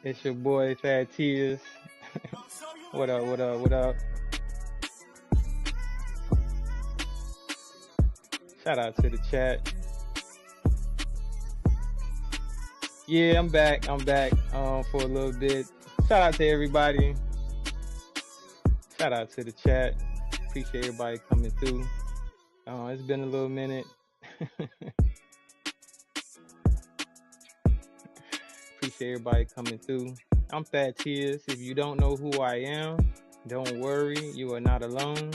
It's your boy Fat Tears. What up? What up? What up? Shout out to the chat. Yeah, I'm back. I'm back. For a little bit. Shout out to everybody. Shout out to the chat. Appreciate everybody coming through. It's been a little minute. Appreciate everybody coming through. I'm Fat Tears. If you don't know who I am, don't worry. You are not alone.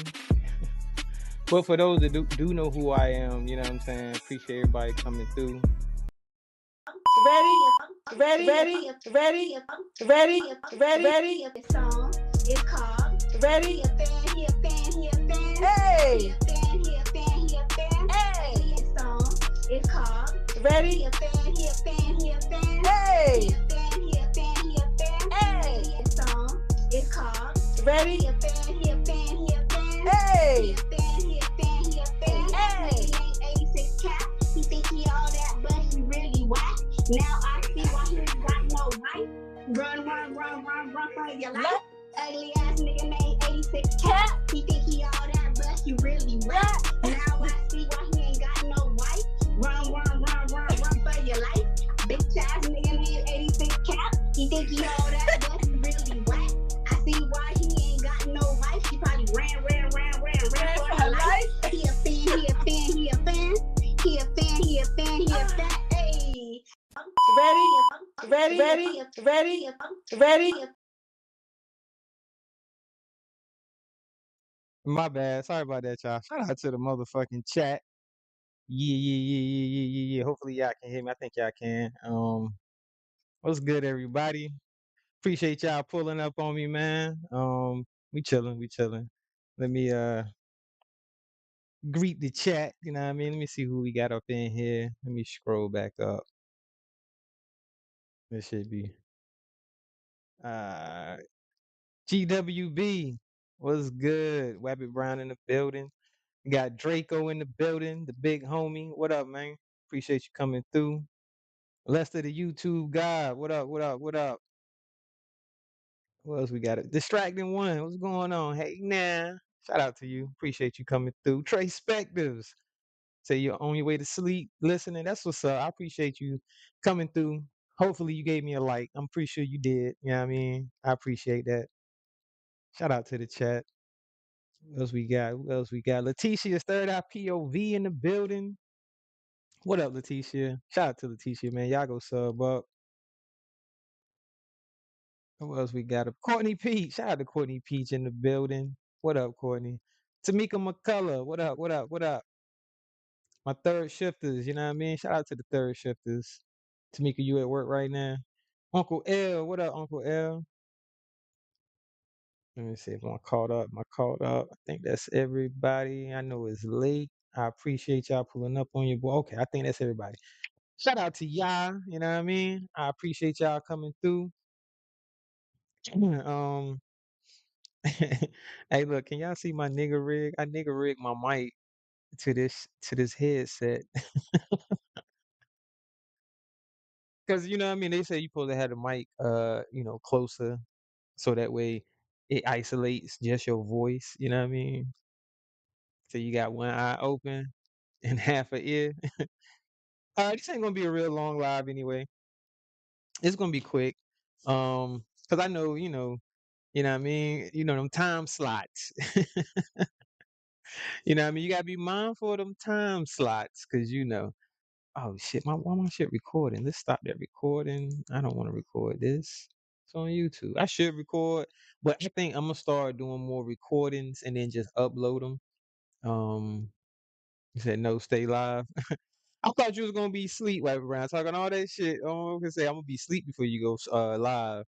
But for those that do know who I am, you know what I'm saying? Appreciate everybody coming through. Ready. The song is called Ready. He a fan, he a fan, he a fan. Hey. He a fan, he a fan, he a fan. Hey. The song is called Ready. He a fan, he a fan, he a fan. Hey. He a fan, he a fan, he a fan. Hey. The song is called Ready. He a fan, he a fan, he a fan. Hey. He a fan, he a fan, he a fan. Hey. He ain't 86 cap. He think he all that, but he really whack. Now I see why he ain't got no wife. Run for your life. Ugly ass nigga named 86 Cat. He think he all that, but he really rap. Now I see why he ain't got no wife. Run for your life. Bitch ass nigga named 86 Cat. He think he all that, but he really whack. I see why he ain't got no wife. She probably ran for her life. He a fan, he a fan, he a fan. He a fan, he a fan, he a fan. Hey. Ready. My bad. Sorry about that, y'all. Shout out to the motherfucking chat. Yeah. Hopefully y'all can hear me. I think y'all can. What's good, everybody? Appreciate y'all pulling up on me, man. We chilling. Let me greet the chat. You know what I mean? Let me see who we got up in here. Let me scroll back up. This should be uh GWB. What's good? Wabbit Brown in the building. We got Draco in the building, the big homie. What up, man? Appreciate you coming through. Lester the YouTube guy. What up? What up? What else we got? It Distracting one. What's going on? Hey now. Shout out to you. Appreciate you coming through. Trey Spectors. Say you're on your way to sleep, listening. That's what's up. I appreciate you coming through. Hopefully you gave me a like. I'm pretty sure you did. You know what I mean? I appreciate that. Shout out to the chat. What else we got? What else we got? Letitia's third eye POV in the building. What up, Letitia? Shout out to Letitia, man. Y'all go sub up. What else we got? Courtney Peach. Shout out to Courtney Peach in the building. What up, Courtney? Tamika McCullough. What up? My third shifters, you know what I mean? Shout out to the third shifters. Tamika, you at work right now? Uncle L, what up, Uncle L? Let me see if I'm caught up. Am I caught up? I think that's everybody. I know it's late. I appreciate y'all pulling up on your boy. Okay, I think that's everybody. Shout out to y'all, you know what I mean? I appreciate y'all coming through. um Hey, look, can y'all see my nigga rig? I nigga rig my mic to this headset. Cause you know what I mean, they say you supposed to have the mic closer so that way it isolates just your voice, you know what I mean? So you got one eye open and half a ear. This ain't gonna be a real long live anyway. It's gonna be quick. Cause I know, you know what I mean, them time slots. You know what I mean? You gotta be mindful of them time slots, cause oh shit, why my shit recording? Let's stop that recording. I don't want to record this. It's on YouTube. I should record, but I think I'm gonna start doing more recordings and then just upload them. You said no, stay live. I thought you was gonna be sleep right around talking all that shit. Oh, I'm gonna say I'm gonna be sleep before you go live.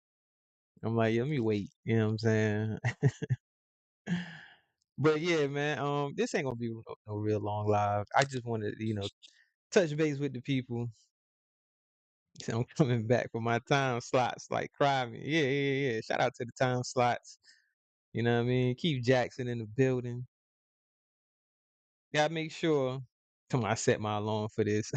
I'm like, yeah, let me wait. You know what I'm saying? But yeah, man. This ain't gonna be no real long live. I just wanted to, touch base with the people. So I'm coming back for my time slots, like cry me. Yeah. Shout out to the time slots. You know what I mean? Keep Jackson in the building. Gotta make sure. Come on, I set my alarm for this.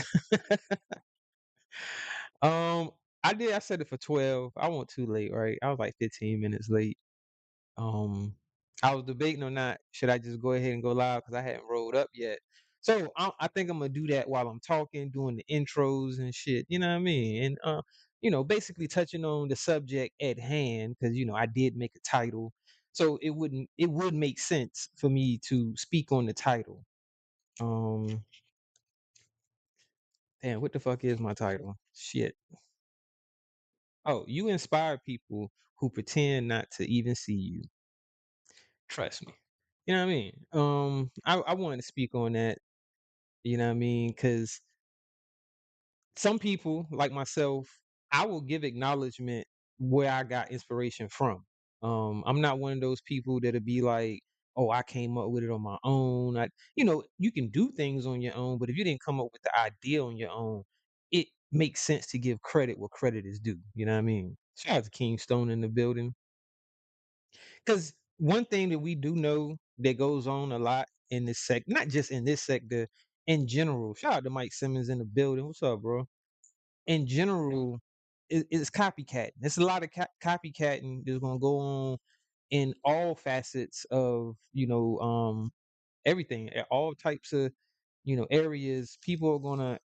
um, I set it for 12. I wasn't too late, right? I was like 15 minutes late. Um, I was debating or not should I just go ahead and go live because I hadn't rolled up yet. So I think I'm gonna do that while I'm talking, doing the intros and shit. You know what I mean? And basically touching on the subject at hand because I did make a title, so it would make sense for me to speak on the title. Um, damn, what the fuck is my title? Shit. Oh, you inspire people who pretend not to even see you. Trust me. You know what I mean? I wanted to speak on that. You know what I mean? Because some people, like myself, I will give acknowledgement where I got inspiration from. I'm not one of those people that'll be like, "Oh, I came up with it on my own." You can do things on your own, but if you didn't come up with the idea on your own, it makes sense to give credit where credit is due. You know what I mean? Shout out to King Stone in the building. Because one thing that we do know that goes on a lot in this sector, not just in this sector, in general. Shout out to Mike Simmons in the building. What's up, bro? In general, it's copycatting. There's a lot of copycatting that's gonna go on in all facets of everything, all types of areas. People are gonna.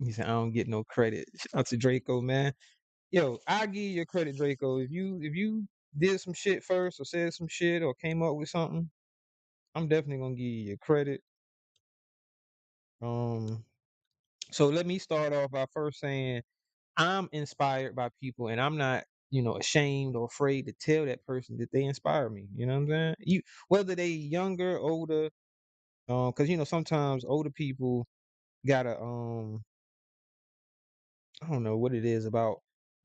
He said, "I don't get no credit." Shout out to Draco, man. Yo, I give you your credit, Draco. If you did some shit first or said some shit or came up with something, I'm definitely gonna give you your credit. Um, so let me start off by first saying I'm inspired by people, and I'm not, ashamed or afraid to tell that person that they inspire me. You know what I'm saying? Whether they younger, older, because sometimes older people gotta I don't know what it is about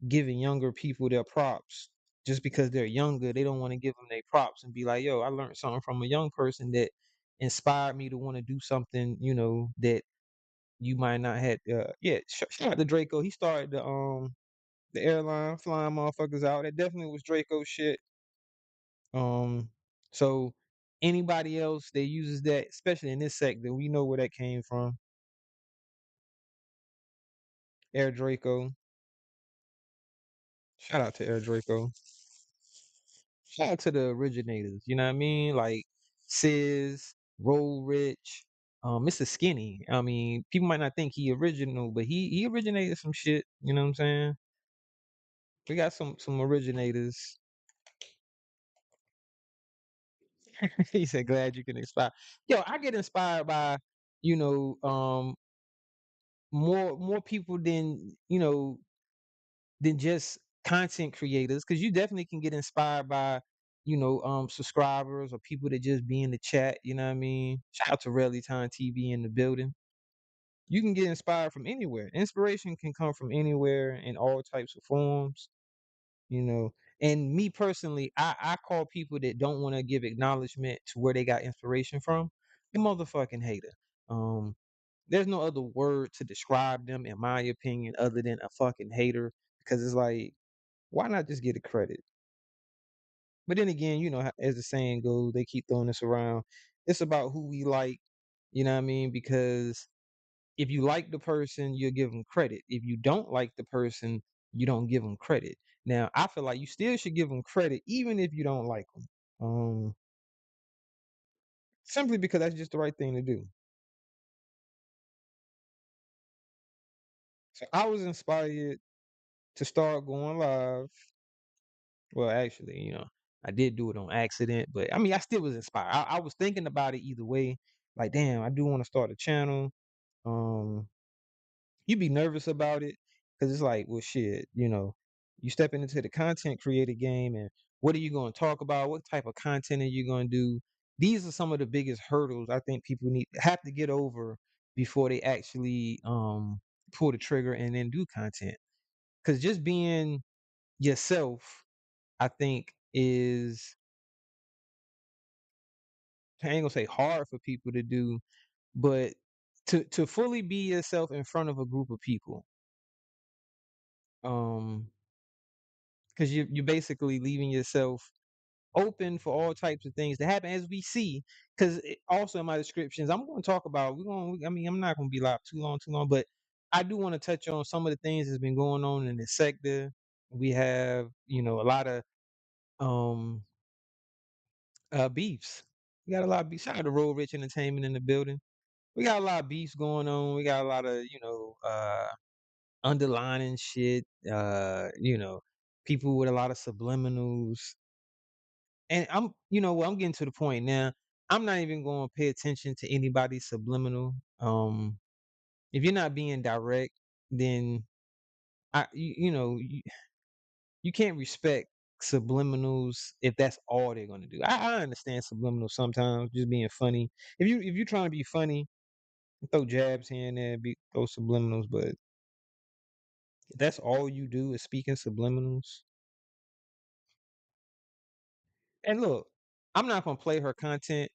giving younger people their props. Just because they're younger, they don't want to give them their props and be like, "Yo, I learned something from a young person that inspired me to want to do something." That you might not had. Yeah, shout out to Draco. He started the airline flying motherfuckers out. That definitely was Draco shit. Um, so anybody else that uses that, especially in this sector, we know where that came from. Air Draco. Shout out to Air Draco. Shout out to the originators, you know what I mean? Like Sis, Roll Rich, Mr. Skinny. I mean, people might not think he original, but he originated some shit, you know what I'm saying? We got some originators. He said, glad you can inspire. Yo, I get inspired by, you know, um more people than just content creators, because you definitely can get inspired by subscribers or people that just be in the chat. You know what I mean? Shout out to Rally Time TV in the building. You can get inspired from anywhere. Inspiration can come from anywhere in all types of forms. you know and me personally, I call people that don't want to give acknowledgement to where they got inspiration from a motherfucking hater. There's no other word to describe them, in my opinion, other than a fucking hater, because it's like, why not just get a credit? But then again, as the saying goes, they keep throwing this around. It's about who we like, you know what I mean? Because if you like the person, you'll give them credit. If you don't like the person, you don't give them credit. Now, I feel like you still should give them credit, even if you don't like them. Simply because that's just the right thing to do. So I was inspired to start going live. Well, actually, I did do it on accident, but I mean, I still was inspired. I was thinking about it either way. Like, damn, I do want to start a channel. Um, you'd be nervous about it because it's like, well, shit, you stepping into the content creator game, and what are you going to talk about? What type of content are you going to do? These are some of the biggest hurdles I think people have to get over before they actually pull the trigger and then do content. Because just being yourself, I think, is, I ain't gonna say hard for people to do, but to fully be yourself in front of a group of people. Um, because you're basically leaving yourself open for all types of things to happen, as we see. Because also in my descriptions, I'm going to talk about. I mean, I'm not going to be live too long, but I do want to touch on some of the things that's been going on in the sector. We have, a lot of um beefs. We got a lot of beefs. Shout out to Road Rich Entertainment in the building. We got a lot of beefs going on. We got a lot of, underlining shit, people with a lot of subliminals. And I'm getting to the point now. I'm not even going to pay attention to anybody's subliminal. If you're not being direct, then you can't respect subliminals if that's all they're gonna do. I understand subliminals sometimes, just being funny. If you're trying to be funny, throw jabs here and there, throw subliminals. But if that's all you do is speaking subliminals. And look, I'm not gonna play her content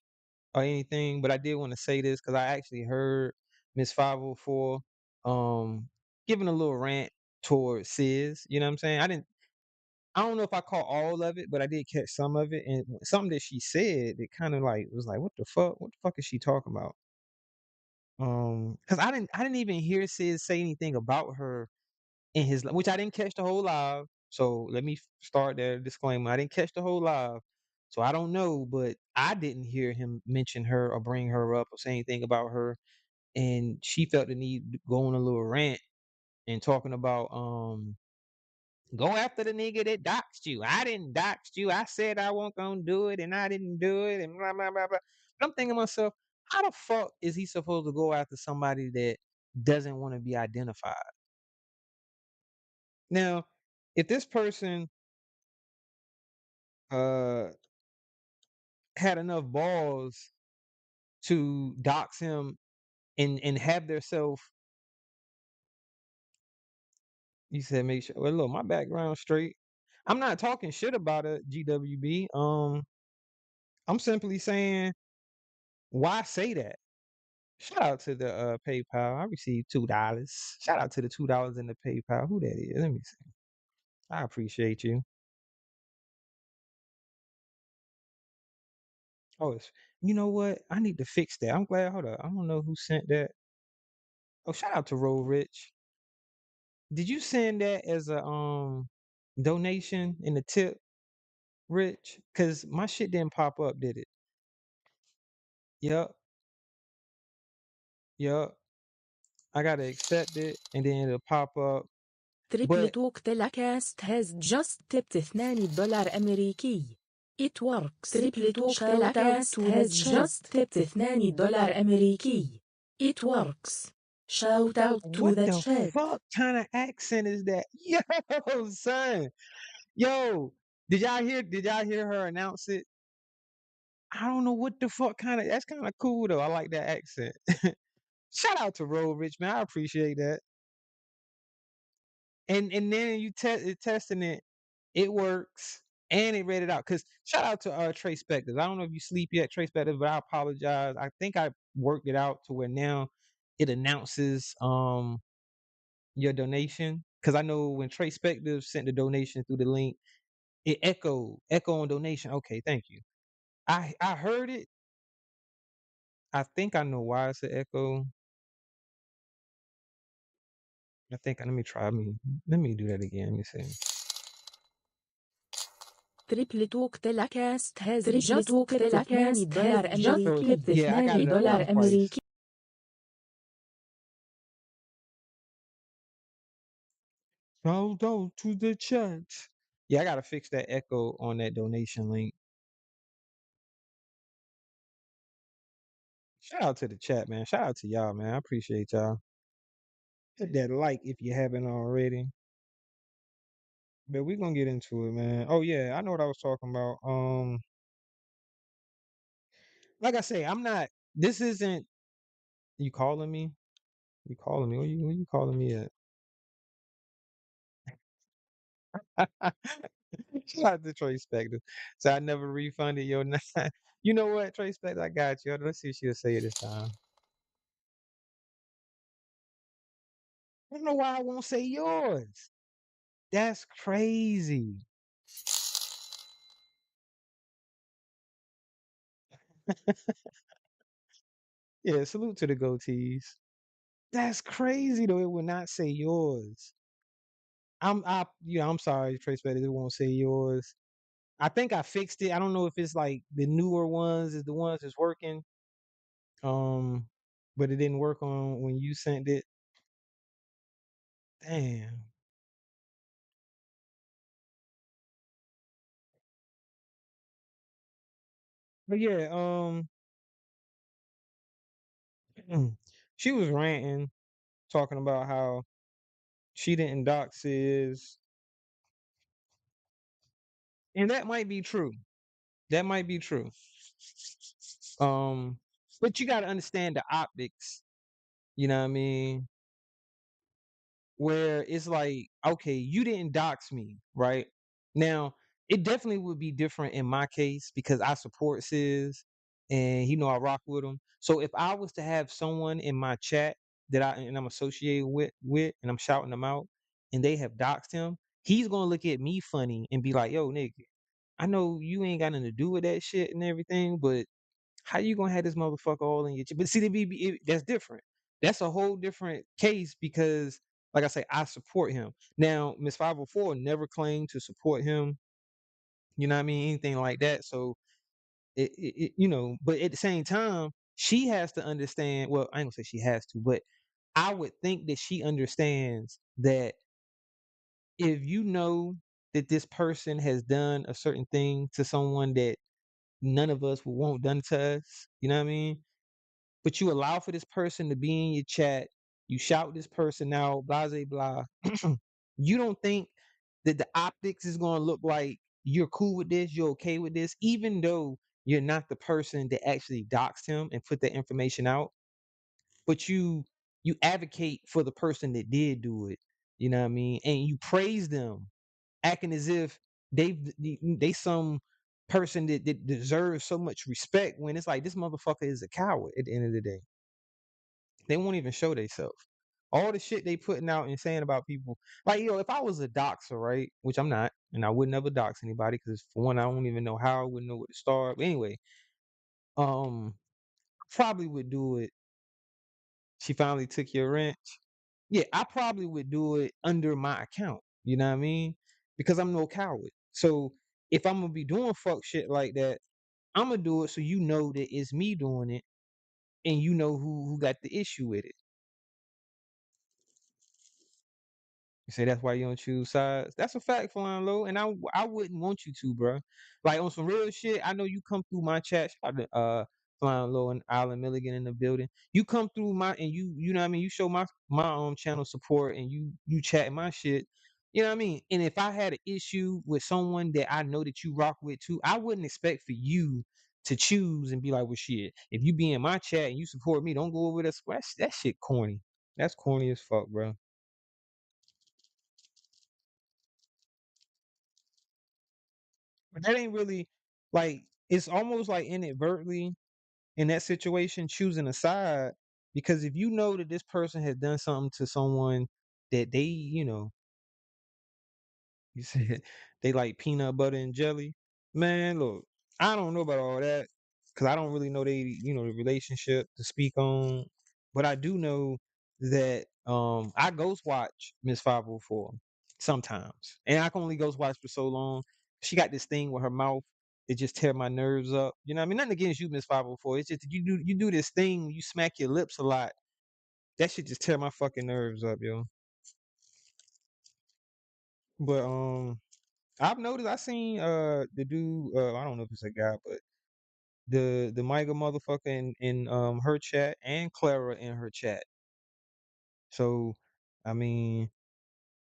or anything, but I did want to say this because I actually heard Miss 504 giving a little rant towards Sis. You know what I'm saying? I don't know if I caught all of it, but I did catch some of it. And something that she said that kind of like was like, what the fuck? What the fuck is she talking about? Because I didn't even hear Sis say anything about her in which I didn't catch the whole live. So let me start there. Disclaimer: I didn't catch the whole live, so I don't know. But I didn't hear him mention her or bring her up or say anything about her. And she felt the need to go on a little rant and talking about go after the nigga that doxed you. I didn't dox you. I said I wasn't gonna do it, and I didn't do it, and blah blah blah blah. I'm thinking to myself, how the fuck is he supposed to go after somebody that doesn't want to be identified? Now, if this person uh had enough balls to dox him and have their self, you said make sure. Well, look, my background straight. I'm not talking shit about a GWB. I'm simply saying, why say that? Shout out to the PayPal. I received $2. Shout out to the $2 in the PayPal. Who that is? Let me see. I appreciate you. Oh, you know what? I need to fix that. I'm glad. Hold up. I don't know who sent that. Oh, shout out to Roll Rich. Did you send that as a donation in the tip, Rich? Cause my shit didn't pop up, did it? Yup, yup. I gotta accept it and then it'll pop up. تريبل But توك telecast has just tipped $2 أمريكي. It works. تريبل توك telecast has just tipped $2 أمريكي. It works. Shout out to what the the chat. fuck kind of accent is that? Yo, son. Yo, did y'all hear her announce it? I don't know what the fuck that's kind of cool though. I like that accent. Shout out to Road Rich, man. I appreciate that. And then you testing it, it works, and it read it out. Cause shout out to Trey Spectors. I don't know if you sleep yet, Trey Spectors, but I apologize. I think I worked it out to where now it announces your donation. Cause I know when Trey Spectors sent the donation through the link, it echo on donation. Okay, thank you. I heard it. I think I know why it's an echo. I think let me try me. Let me do that again. Let me see. تريبل توك telecast has just tipped $2 أمريكي. Yeah, I got it up $2 twice. أمريكي. Shout out to the chat. Yeah, I gotta fix that echo on that donation link. Shout out to the chat, man. Shout out to y'all, man. I appreciate y'all. Hit that like if you haven't already. But we're gonna get into it, man. Oh yeah, I know what I was talking about. Like I say, I'm not. This isn't. You calling me? You calling me? What you calling me at? Shout out to Trey Spector. So I never refunded your nine. You know what, Trey Spector? I got you. Let's see if she'll say it this time. I don't know why I won't say yours. That's crazy. Yeah, salute to the goatees. That's crazy though. It will not say yours. I'm sorry, Trace Better. It won't say yours. I think I fixed it. I don't know if it's like the newer ones is the ones that's working. Um, but it didn't work on when you sent it. Damn. But yeah, she was ranting, talking about how she didn't dox his, and that might be true. That might be true. Um, but you got to understand the optics. You know what I mean? Where it's like, okay, you didn't dox me, right? Now, it definitely would be different in my case because I support Sis and I rock with him. So if I was to have someone in my chat that I'm associated with and I'm shouting them out and they have doxed him, he's gonna look at me funny and be like, yo, nigga, I know you ain't got nothing to do with that shit and everything, but how you gonna have this motherfucker all in your chest? But see, that's different. That's a whole different case because, like I say, I support him. Now, Miss 504 never claimed to support him. You know what I mean? Anything like that. So but at the same time, she has to understand. Well, I ain't gonna say she has to, but I would think that she understands that if you know that this person has done a certain thing to someone that none of us would want done to us, you know what I mean? But you allow for this person to be in your chat, you shout this person out, blah, blah, blah. You don't think that the optics is going to look like you're cool with this, you're okay with this, even though you're not the person that actually doxed him and put that information out, but you advocate for the person that did do it, you know what I mean? And you praise them, acting as if they some person that deserves so much respect when it's like this motherfucker is a coward at the end of the day. They won't even show themselves. All the shit they putting out and saying about people, like if I was a doxer, right, which I'm not, and I would never dox anybody because for one, I don't even know how, I wouldn't know where to start. But anyway, um, probably would do it. She finally took your wrench. Yeah, I probably would do it under my account. You know what I mean? Because I'm no coward. So if I'm gonna be doing fuck shit like that, I'm gonna do it so you know that it's me doing it, and you know who got the issue with it. You say that's why you don't choose sides. That's a fact, Flying Low, and I wouldn't want you to, bro. Like on some real shit. I know you come through my chat. Shout out to, Flying Low and Island Milligan in the building. You come through my and you know what I mean. You show my channel support and you chat my shit. You know what I mean. And if I had an issue with someone that I know that you rock with too, I wouldn't expect for you to choose and be like, well, shit. If you be in my chat and you support me, don't go over there. That shit corny. That's corny as fuck, bro. But that ain't really like it's almost like inadvertently in that situation choosing a side because if you know that this person has done something to someone that you said they like peanut butter and jelly, man, look, I don't know about all that because I don't really know the relationship to speak on, but I do know that I ghost watch Miss 504 sometimes, and I can only ghost watch for so long. She got this thing with her mouth that just tear my nerves up. You know what I mean? Nothing against you, Miss 504. It's just that you do this thing, you smack your lips a lot. That shit just tear my fucking nerves up, yo. But I've noticed I seen the dude I don't know if it's a guy, but the MIGA motherfucker in her chat and Clara in her chat. So I mean,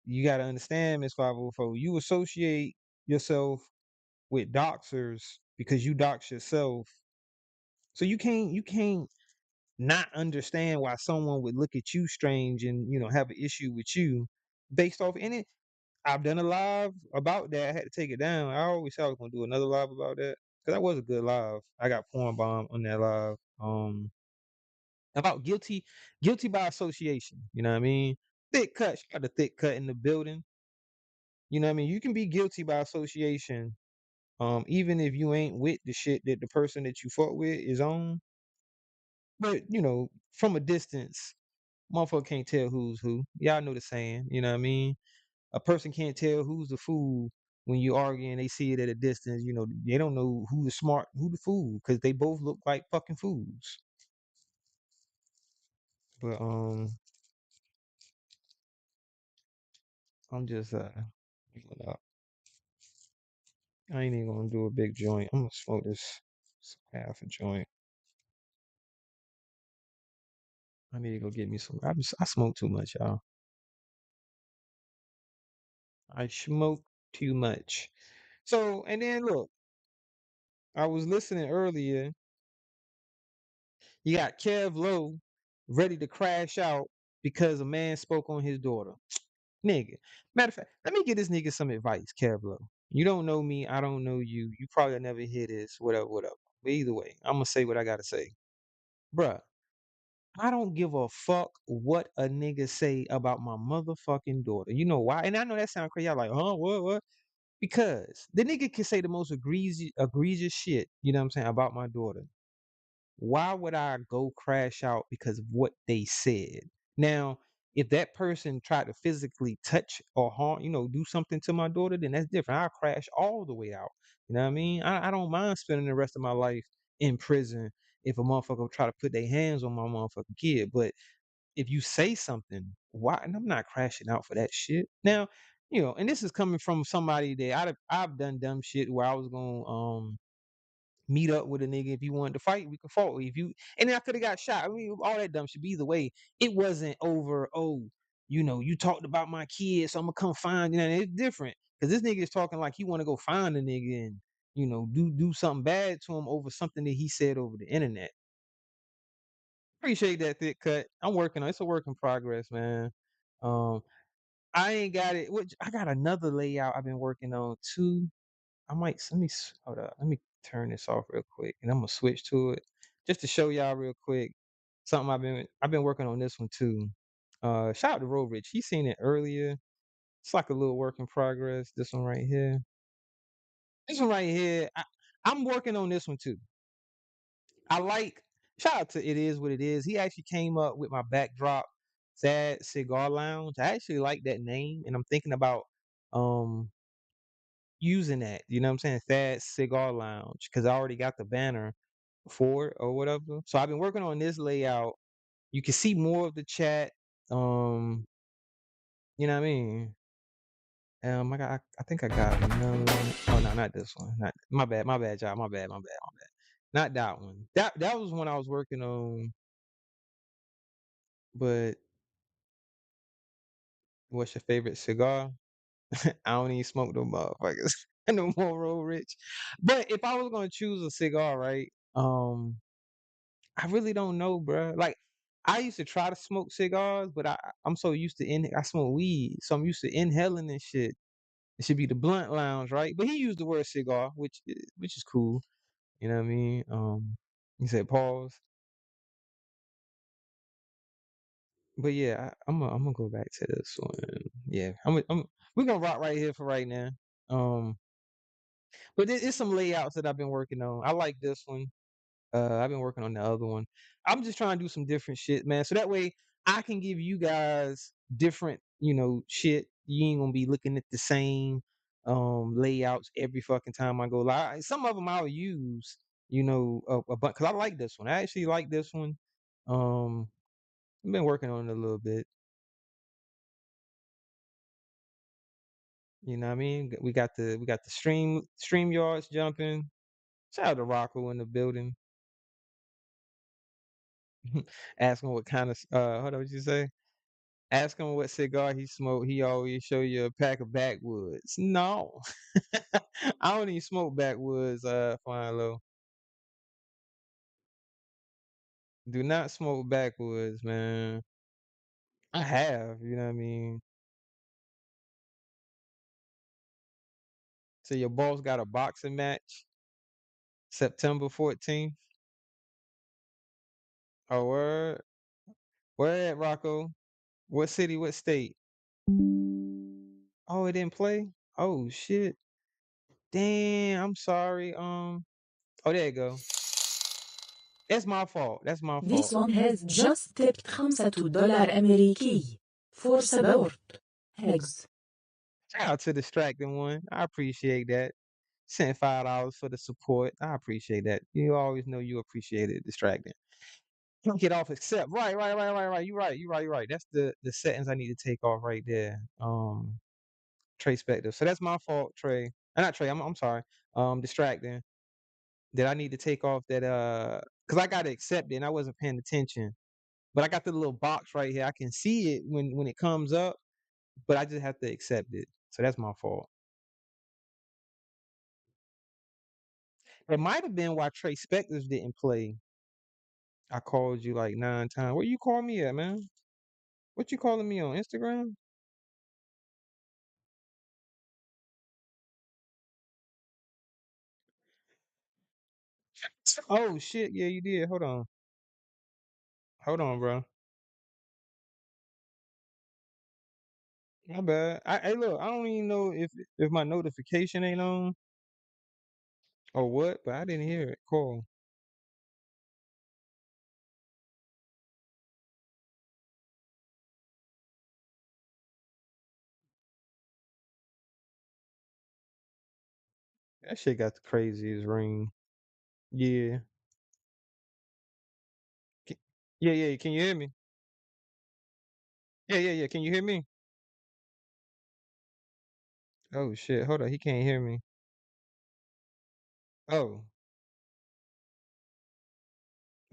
you gotta understand, Miss 504, you associate yourself with doxers because you dox yourself. So you can't not understand why someone would look at you strange and have an issue with you based off in it. I've done a live about that. I had to take it down. I always said I was gonna do another live about that because that was a good live. I got porn bomb on that live. About guilty by association. You know what I mean? Thick cut. She got the thick cut in the building. You know what I mean? You can be guilty by association. Even if you ain't with the shit that the person that you fought with is on. But from a distance, Motherfucker can't tell who's who. Y'all know the saying, you know what I mean? A person can't tell who's the fool when you arguing. They see it at a distance. You know, they don't know who the smart, who the fool, because they both look like fucking fools. But I'm just hold up. I ain't even gonna do a big joint. I'm gonna smoke this half a joint. I need to go get me some. I smoke too much, y'all. I smoke too much. So, and then look, I was listening earlier. You got Kev Lowe ready to crash out because a man spoke on his daughter. Nigga. Matter of fact, let me give this nigga some advice, Kev Lowe. You don't know me, I don't know you. You probably never hear this, whatever, whatever. But either way, I'm gonna say what I gotta say. Bruh, I don't give a fuck what a nigga say about my motherfucking daughter. You know why? And I know that sounds crazy. Y'all like, huh? What? Because the nigga can say the most egregious shit, you know what I'm saying, about my daughter. Why would I go crash out because of what they said? Now, if that person tried to physically touch or harm, do something to my daughter, then that's different. I'll crash all the way out. You know what I mean? I don't mind spending the rest of my life in prison if a motherfucker try to put their hands on my motherfucking kid. But if you say something, why? And I'm not crashing out for that shit. Now, and this is coming from somebody that I've done dumb shit where I was gonna meet up with a nigga. If you wanted to fight, we could fight. If you and then I could have got shot. I mean, all that dumb shit. But either way, it wasn't over. Oh, you talked about my kids, so I'm gonna come find you. It's different because this nigga is talking like he want to go find a nigga and do something bad to him over something that he said over the internet. Appreciate that thick cut. I'm working on it's a work in progress, man. Um, I ain't got it. Which I got another layout I've been working on too. Hold up. Let me turn this off real quick, and I'm gonna switch to it just to show y'all real quick something I've been working on this one too. Shout out to Roe Rich. He seen it earlier. It's like a little work in progress. This one right here. This one right here. I'm working on this one too. I like. Shout out to It Is What It Is. He actually came up with my backdrop, Sad Cigar Lounge. I actually like that name, and I'm thinking about um using that. You know what I'm saying? Thad Cigar Lounge, because I already got the banner for it or whatever. So I've been working on this layout. You can see more of the chat. Um, you know what I mean? I got. I think I got another one. Oh no, not this one. Not my bad, y'all. My bad. Not that one. That was one I was working on. But what's your favorite cigar? I don't even smoke no motherfuckers. No more roll rich. But if I was gonna choose a cigar, right? I really don't know, bro. Like, I used to try to smoke cigars, but I'm so used to I smoke weed, so I'm used to inhaling and shit. It should be the blunt lounge, right? But he used the word cigar, which is cool. You know what I mean? He said pause, but yeah, I'm gonna go back to this one. Yeah, we're gonna rock right here for right now. Um, but it's some layouts that I've been working on. I like this one. I've been working on the other one. I'm just trying to do some different shit, man. So that way I can give you guys different, shit. You ain't gonna be looking at the same layouts every fucking time I go live. Some of them I'll use, a bunch because I like this one. I actually like this one. Um, I've been working on it a little bit. You know what I mean? We got the stream yards jumping. Shout out to Rocco in the building. Asking what kind of hold on, what you say? Ask him what cigar he smoked. He always show you a pack of backwoods. No, I don't even smoke backwoods. Fine low. Do not smoke backwoods, man. I have, you know what I mean. So your boss got a boxing match September 14th. Oh, where at Rocco? What city? What state? Oh, it didn't play. Oh shit. Damn. I'm sorry. Oh, there you go. That's my fault. That's my This fault. one has just tipped $5 أمريكي for support. Thanks. Shout out to Distracting One. I appreciate that. Sent $5 for the support. I appreciate that. You always know you appreciate it, Distracting. Don't get off accept. Right. You right. That's the settings I need to take off right there. Trey Spector. So that's my fault, Trey. Not Trey, I'm sorry. Distracting. That I need to take off that because I got to accept it and I wasn't paying attention. But I got the little box right here. I can see it when it comes up, but I just have to accept it. So that's my fault. It might have been why Trey Spectors didn't play. I called you like 9 times. Where you call me at, man? What you calling me on Instagram? Oh shit, yeah, you did. Hold on. Hold on, bro. My bad. Hey, look, I don't even know if my notification ain't on or what, but I didn't hear it. Cool. That shit got the craziest ring. Yeah. Ca- yeah. Can you hear me? Yeah. Can you hear me? Oh shit. Hold on. He can't hear me. Oh,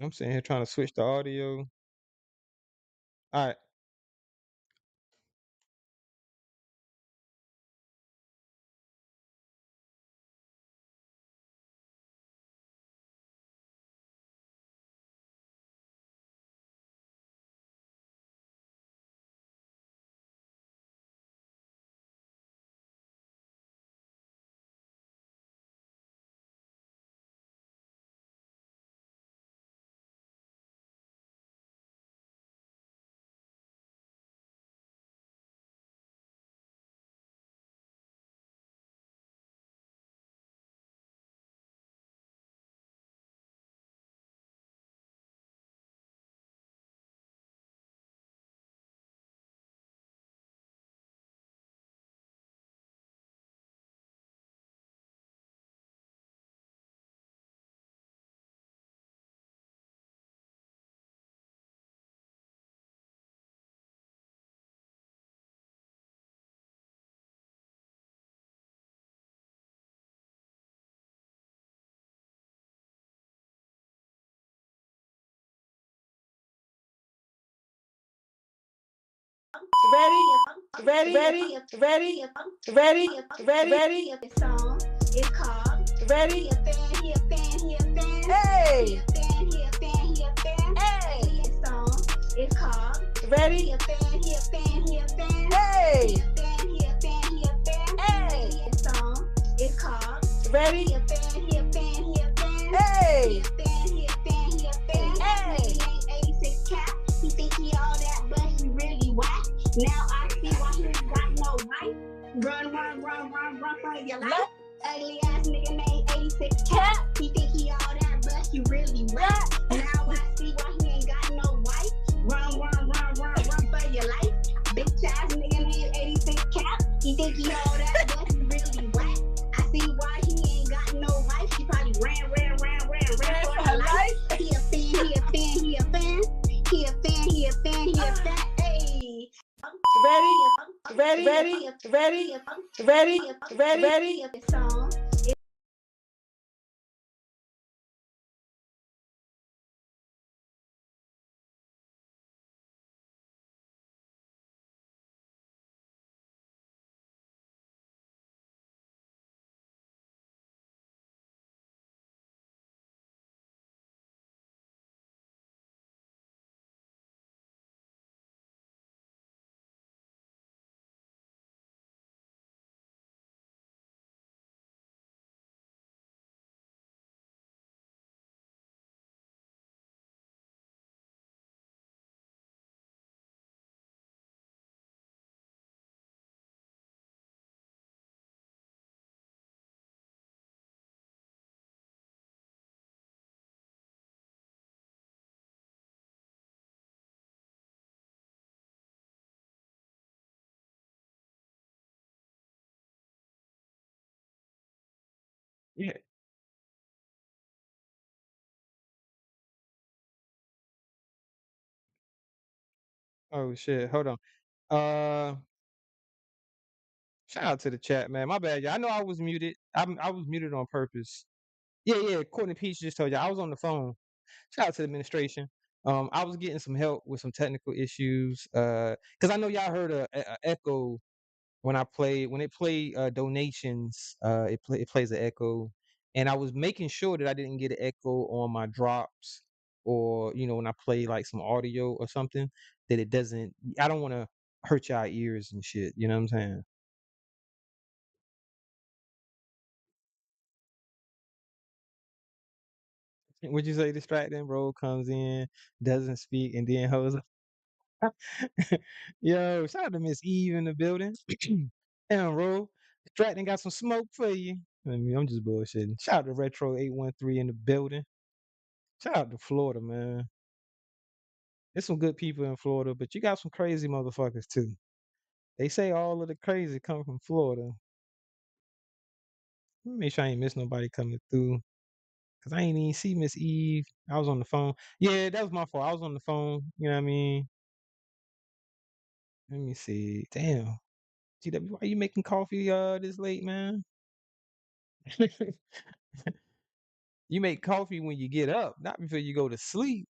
I'm sitting here trying to switch the audio. All right. Ready. The song is called Ready. He a fan, he a fan, he a fan. Hey. He a fan, he a fan, he a fan. Hey. The song is called Ready. He a fan, he a fan, he a fan. Hey. He a fan, he a fan, he a fan. Hey. The song is called Ready. He a fan, he a fan, he a fan. Hey. He a fan, he a fan, he a fan. Hey. He ain't 86 cap. He think he all that, but he really whack. Now I see why he ain't got no wife. Run for your life. Ugly ass nigga named 86 Cat. He think he all that, but he really rap. Now I see why he ain't got no wife. Run for your life. Bitch ass nigga named 86 Cat. He think he all that, but he really whack. I see why he ain't got no wife. She probably ran for her life. He a fan, he a fan, he a fan. He a fan, he a fan, he a fan. Hey. Ready. The song Yeah. Oh shit. Hold on. Uh, Shout out to the chat, man. My bad, y'all. I know I was muted. I was muted on purpose. Yeah, yeah. Courtney Peach just told you I was on the phone. Shout out to the administration. I was getting some help with some technical issues. Cause I know y'all heard a echo when it play donations. It plays an echo, and I was making sure that I didn't get an echo on my drops, or when I play like some audio or something, that it doesn't. I don't want to hurt y'all ears and shit. You know what I'm saying? Would you say distracting bro comes in, doesn't speak, and then hoes? Yo, shout out to Miss Eve in the building. Damn, bro. Stratton got some smoke for you. I mean, I'm just bullshitting. Shout out to Retro 813 in the building. Shout out to Florida, man. There's some good people in Florida, but you got some crazy motherfuckers too. They say all of the crazy come from Florida. Let me make sure I ain't miss nobody coming through. Cause I ain't even see Miss Eve. I was on the phone. Yeah, that was my fault. I was on the phone. You know what I mean? Let me see. Damn. GW, why you making coffee this late, man? You make coffee when you get up, not before you go to sleep.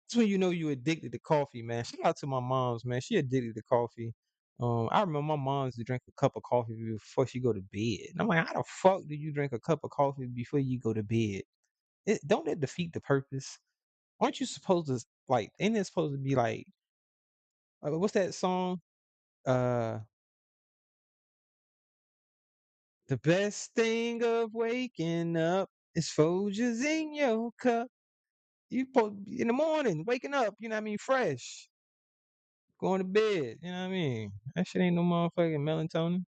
That's when you know you addicted to coffee, man. Shout out to my mom's, man. She addicted to coffee. I remember my mom's to drink a cup of coffee before she go to bed. And I'm like, how the fuck do you drink a cup of coffee before you go to bed? Don't that defeat the purpose? Aren't you supposed to like? Ain't it supposed to be like, what's that song? Uh, the best thing of waking up is Folgers in your cup. You in the morning, waking up, you know what I mean, fresh, going to bed, you know what I mean. That shit ain't no motherfucking melatonin.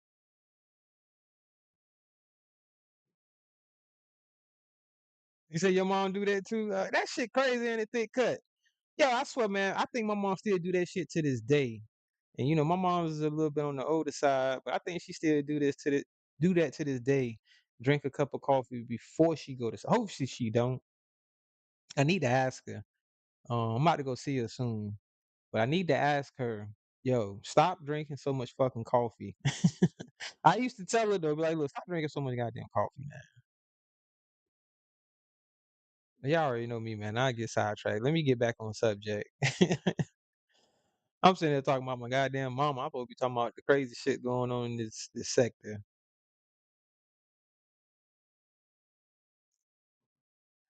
You say your mom do that too? That shit crazy in a thick cut. Yo, I swear, man, I think my mom still do that shit to this day. And my mom's a little bit on the older side, but I think she still do that to this day. Drink a cup of coffee before she go to. Hopefully she don't. I need to ask her. I'm about to go see her soon, but I need to ask her. Yo, stop drinking so much fucking coffee. I used to tell her though, be like, look, stop drinking so much goddamn coffee, man. Y'all already know me, man. I get sidetracked. Let me get back on subject. I'm sitting there talking about my goddamn mama. I'm supposed to be talking about the crazy shit going on in this sector.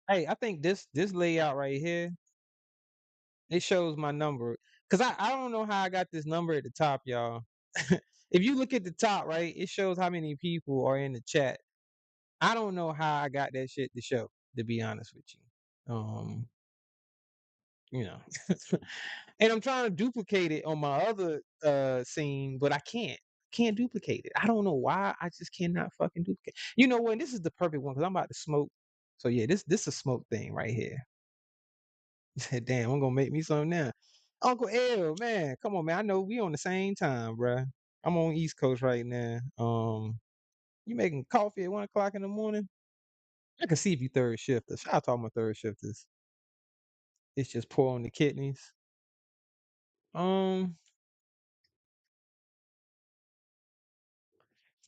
Hey, I think this layout right here, it shows my number. Cause I don't know how I got this number at the top, y'all. If you look at the top, right, it shows how many people are in the chat. I don't know how I got that shit to show, to be honest with you. You know. And I'm trying to duplicate it on my other scene, but I can't. Can't duplicate it. I don't know why. I just cannot fucking duplicate. You know what? This is the perfect one because I'm about to smoke. So yeah, this a smoke thing right here. Damn, I'm gonna make me some now. Uncle L, man, come on, man. I know we on the same time, bruh. I'm on East Coast right now. You making coffee at 1 o'clock in the morning? I can see if you third shifters. Shout out to all my third shifters. It's just pour on the kidneys. Um,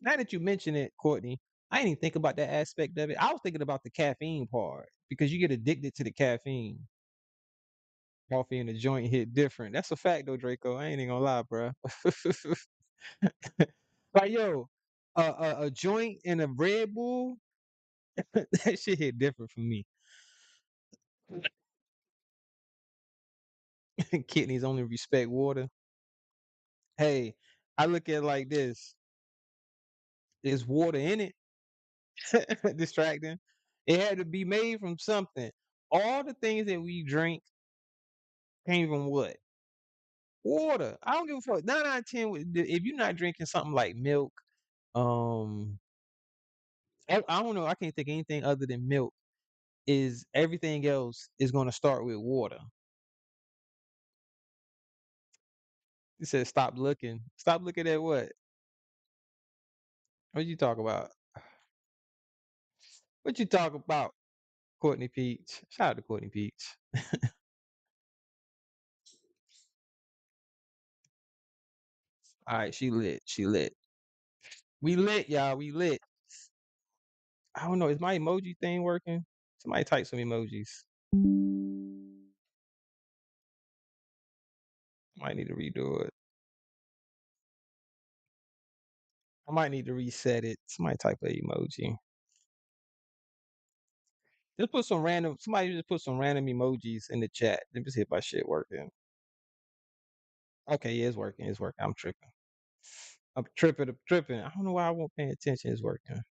Now that you mention it, Courtney, I didn't even think about that aspect of it. I was thinking about the caffeine part because you get addicted to the caffeine. Coffee and the joint hit different. That's a fact though, Draco. I ain't even gonna lie, bro. Like yo, a joint and a Red Bull, that shit hit different for me. Kidneys only respect water. Hey, I look at it like this: there's water in it. Distracting. It had to be made from something. All the things that we drink came from what? Water. I don't give a fuck. 9 out of 10. If you're not drinking something like milk, um, I don't know. I can't think of anything other than milk. Is everything else is going to start with water? He said, "Stop looking. Stop looking at what? What you talk about? What you talk about, Courtney Peach? Shout out to Courtney Peach. All right, she lit. She lit. We lit, y'all. We lit. I don't know. Is my emoji thing working? Somebody type some emojis. Might need to redo it. I might need to reset it. Somebody type a emoji. Just put some random. Somebody just put some random emojis in the chat. Let me see if my shit working. Okay, yeah, it's working. It's working. I'm tripping. I'm tripping. I'm tripping. I don't know why I won't pay attention. It's working.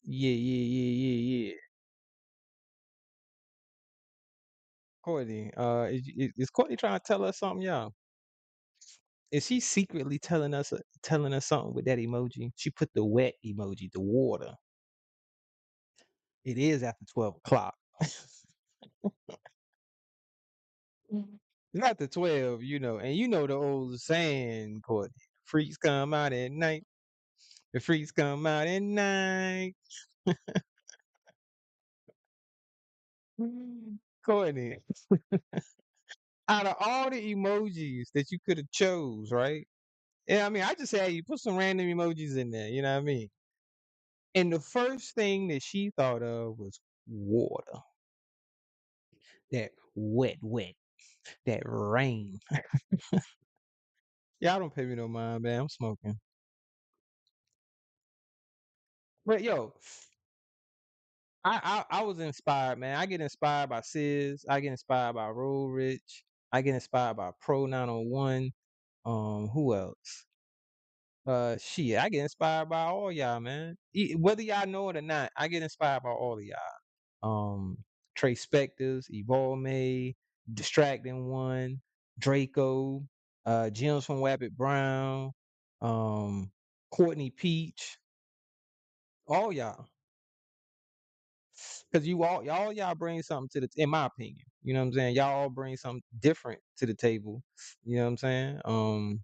Yeah, yeah, yeah, yeah, yeah. Courtney, is Courtney trying to tell us something, y'all? Is she secretly telling us something with that emoji? She put the wet emoji, the water. It is after 12 o'clock. Not the 12, and you know the old saying, Courtney. Freaks come out at night. The freaks come out at night. Courtney, out of all the emojis that you could have chose, right? Yeah, I mean, I just say hey, you put some random emojis in there, you know what I mean? And the first thing that she thought of was water. That wet, that rain. Y'all don't pay me no mind, man. I'm smoking. But yo, I was inspired, man. I get inspired by Sis. I get inspired by Roll Rich. I get inspired by Pro 901. Who else? Shit, I get inspired by all y'all, man. Whether y'all know it or not, I get inspired by all of y'all. Trey Spectors, Evolve May, Distracting One, Draco, Gems from Wabbit Brown, Courtney Peach, all y'all. Cause y'all bring something to the, in my opinion, you know what I'm saying? Y'all all bring something different to the table. You know what I'm saying?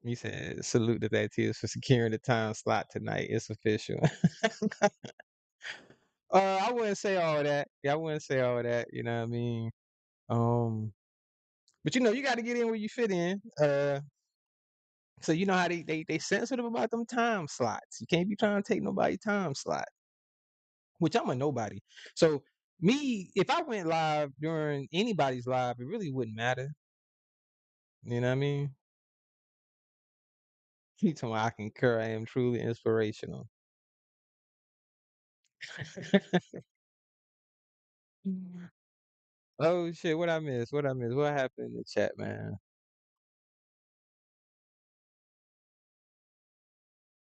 He said, salute to that tears for securing the time slot tonight. It's official. I wouldn't say all that. Yeah, I wouldn't say all that. You know what I mean? Um, but you got to get in where you fit in. So you know how they sensitive about them time slots. You can't be trying to take nobody time slot. Which I'm a nobody. So me, if I went live during anybody's live, it really wouldn't matter. You know what I mean? He told me I concur. I am truly inspirational. Oh shit! What I miss? What I miss? What happened in the chat, man?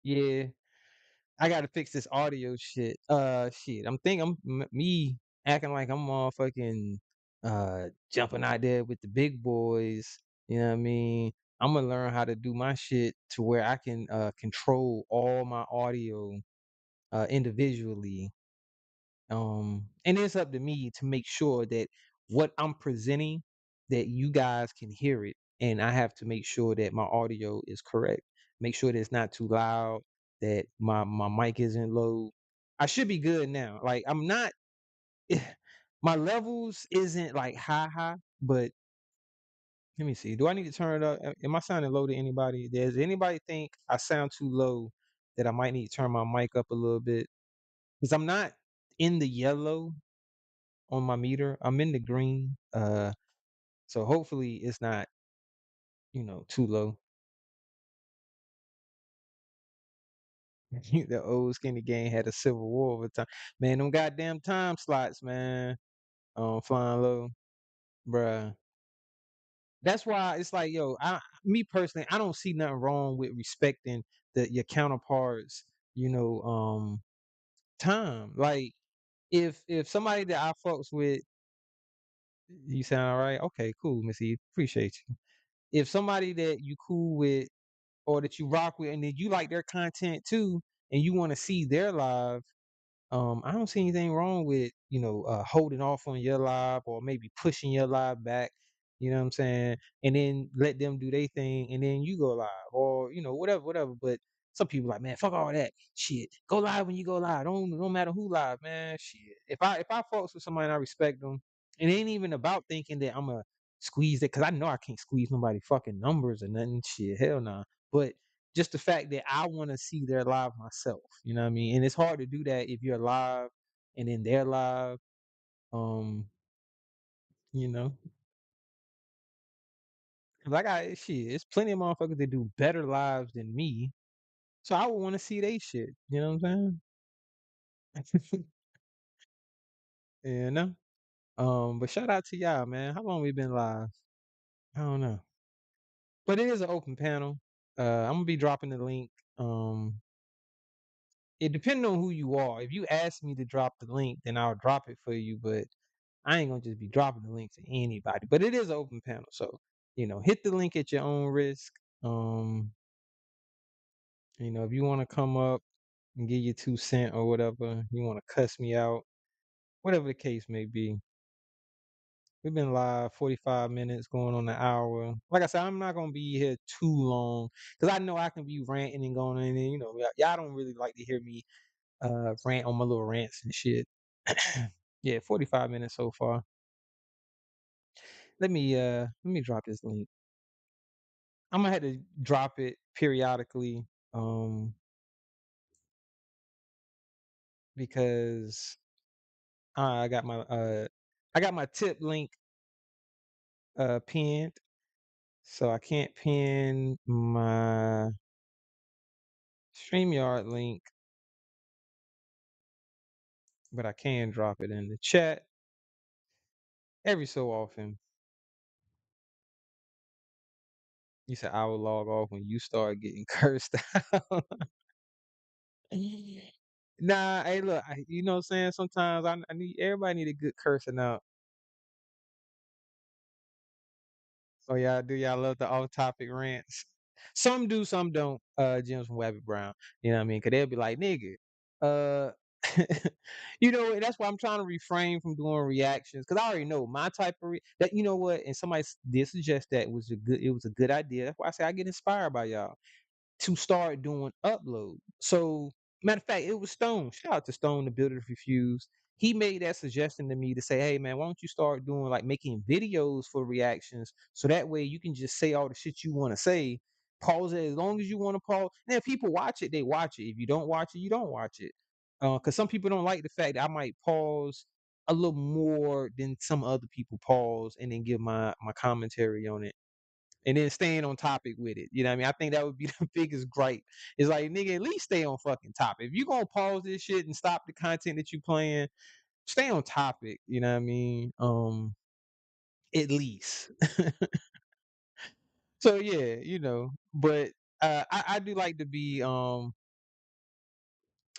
Yeah, I gotta fix this audio shit. Shit. Me acting like I'm motherfucking jumping out there with the big boys. You know what I mean? I'm gonna learn how to do my shit to where I can control all my audio individually. And it's up to me to make sure that what I'm presenting, that you guys can hear it, and I have to make sure that my audio is correct. Make sure that it's not too loud, that my mic isn't low. I should be good now. Like I'm not. My levels isn't like high, but let me see. Do I need to turn it up? Am I sounding low to anybody? Does anybody think I sound too low that I might need to turn my mic up a little bit? Because I'm not in the yellow on my meter. I'm in the green. So hopefully it's not, too low. The old skinny gang had a civil war over time. Man, them goddamn time slots, man. Flying low, bruh. That's why it's like, yo, me personally, I don't see nothing wrong with respecting your counterparts, time. Like if somebody that I fucks with, you sound all right? Okay, cool, Missy. Appreciate you. If somebody that you cool with or that you rock with and then you like their content too and you want to see their live, I don't see anything wrong with holding off on your live or maybe pushing your live back. You know what I'm saying? And then let them do their thing, and then you go live, or whatever, whatever. But some people like, man, fuck all that shit. Go live when you go live. Don't matter who live, man. Shit. If I fucks with somebody and I respect them, it ain't even about thinking that I'm a squeeze it, because I know I can't squeeze nobody fucking numbers or nothing. Shit, hell nah. But just the fact that I want to see their live myself, you know what I mean? And it's hard to do that if you're live and then they're live. Um, you know, 'cause I got shit. It's plenty of motherfuckers that do better lives than me, so I would want to see they shit. You know what I'm saying? You know. But shout out to y'all, man. How long we been live? I don't know, but it is an open panel. I'm gonna be dropping the link. Um, it depends on who you are. If you ask me to drop the link, then I'll drop it for you. But I ain't gonna just be dropping the link to anybody. But it is an open panel, so hit the link at your own risk. Um, if you want to come up and give your 2 cent or whatever, you want to cuss me out, whatever the case may be. We've been live 45 minutes, going on an hour. Like I said, I'm not gonna be here too long because I know I can be ranting and going in, and y'all don't really like to hear me rant on my little rants and shit. Yeah, 45 minutes so far. Let me drop this link. I'm gonna have to drop it periodically, um, because I got my tip link pinned, so I can't pin my StreamYard link, but I can drop it in the chat every so often. You said I will log off when you start getting cursed out. Nah, hey, look, you know what I'm saying? Sometimes I need everybody need a good cursing out. Oh yeah, do y'all love the off-topic rants? Some do, some don't. Jim's from Wabbit Brown. You know what I mean? Cause they'll be like, nigga, uh, and that's why I'm trying to refrain from doing reactions. Cause I already know my type of that. You know what? And somebody did suggest that it was a good idea. That's why I say I get inspired by y'all to start doing upload. So matter of fact, it was Stone. Shout out to Stone, the builder refused. He made that suggestion to me to say, hey man, why don't you start doing like making videos for reactions so that way you can just say all the shit you want to say, pause it as long as you want to pause. And if people watch it, they watch it. If you don't watch it, you don't watch it. Because some people don't like the fact that I might pause a little more than some other people pause and then give my commentary on it and then staying on topic with it. You know what I mean? I think that would be the biggest gripe. It's like, nigga, at least stay on fucking topic. If you gonna pause this shit and stop the content that you playing, stay on topic. You know what I mean? At least. So yeah, but I do like to be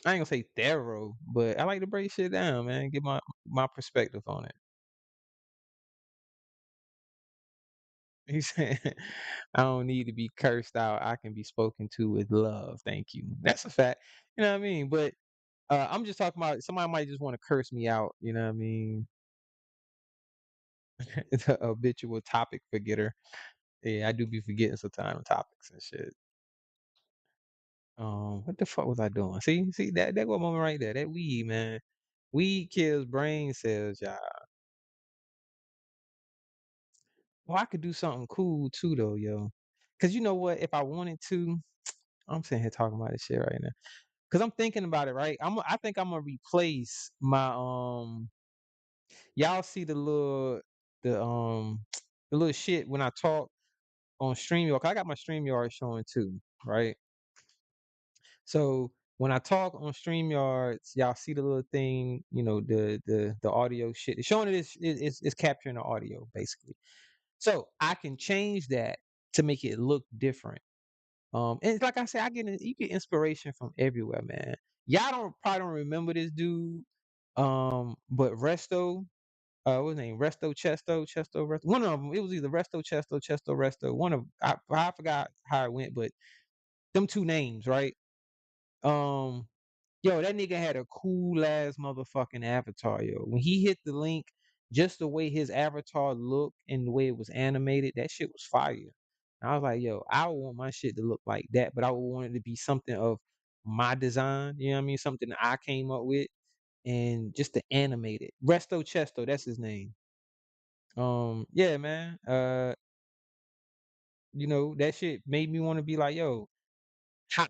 I ain't gonna say thorough, but I like to break shit down, man. Get my perspective on it. He said, I don't need to be cursed out. I can be spoken to with love. Thank you. That's a fact. You know what I mean? But I'm just talking about somebody might just want to curse me out. You know what I mean? It's a habitual topic forgetter. Yeah, I do be forgetting sometimes topics and shit. What the fuck was I doing? See that one moment right there. That weed, man. Weed kills brain cells, y'all. Well, I could do something cool too, though, yo. Cause you know what? If I wanted to, I'm sitting here talking about this shit right now. Cause I'm thinking about it, right? I think I'm gonna replace my y'all see the the little shit when I talk on StreamYard. 'Cause I got my StreamYard showing too, right? So when I talk on StreamYards, y'all see the little thing, the audio shit. It's showing it is capturing the audio basically. So I can change that to make it look different. And it's like I said, you get inspiration from everywhere, man. Y'all probably don't remember this dude. But Resto, what's his name? Chesto Resto. One of them. It was either Chesto Resto. I forgot how it went, but them two names, right? Um, yo, that nigga had a cool ass motherfucking avatar, yo. When he hit the link, just the way his avatar looked and the way it was animated, that shit was fire. And I was like, yo, I would want my shit to look like that, but I would want it to be something of my design. You know what I mean? Something that I came up with, and just to animate it. Resto Chesto, that's his name. Yeah, man. That shit made me want to be like, yo,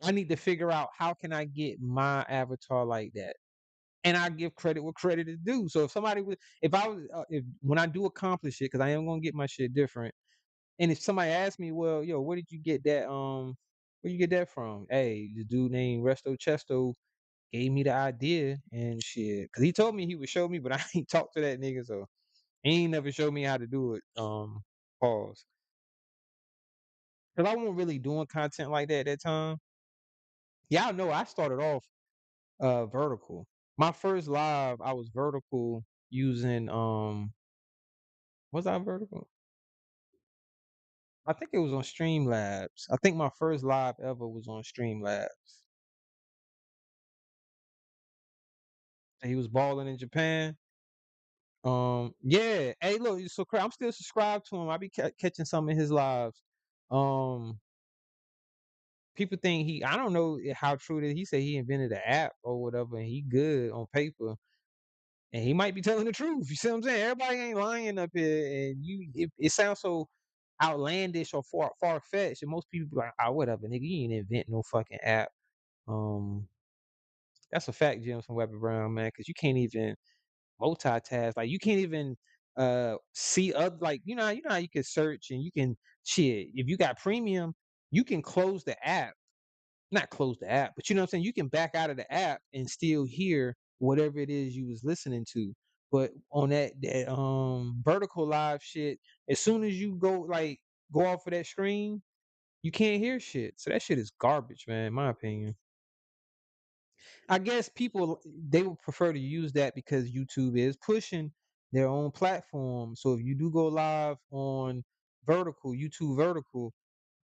I need to figure out how can I get my avatar like that. And I give credit what credit is due. So if I was, if when I do accomplish it, because I am gonna get my shit different. And if somebody asks me, well, yo, where did you get that? Where you get that from? Hey, the dude named Resto Chesto gave me the idea and shit. Cause he told me he would show me, but I ain't talked to that nigga, so he ain't never showed me how to do it. Pause. Cause I wasn't really doing content like that at that time. Y'all know I started off vertical. My first live, I was vertical using was I vertical? I think it was on Streamlabs. I think my first live ever was on Streamlabs. He was balling in Japan. Yeah. Hey, look, so I'm still subscribed to him. I be catching some of his lives. Um, People think I don't know how true it is. He said he invented an app or whatever, and he good on paper, and he might be telling the truth. You see what I'm saying? Everybody ain't lying up here, and it sounds so outlandish or far fetched, and most people be like, "Ah, whatever, nigga, you ain't invent no fucking app." Um, that's a fact, Jim, from Weber Brown, man, because you can't even multitask. Like you can't even see other, like you know how you can search and you can shit. If you got premium, you can close the app. Not close the app, but you know what I'm saying? You can back out of the app and still hear whatever it is you was listening to. But on that vertical live shit, as soon as you go off of that screen, you can't hear shit. So that shit is garbage, man, in my opinion. I guess people they would prefer to use that because YouTube is pushing their own platform. So if you do go live on YouTube vertical,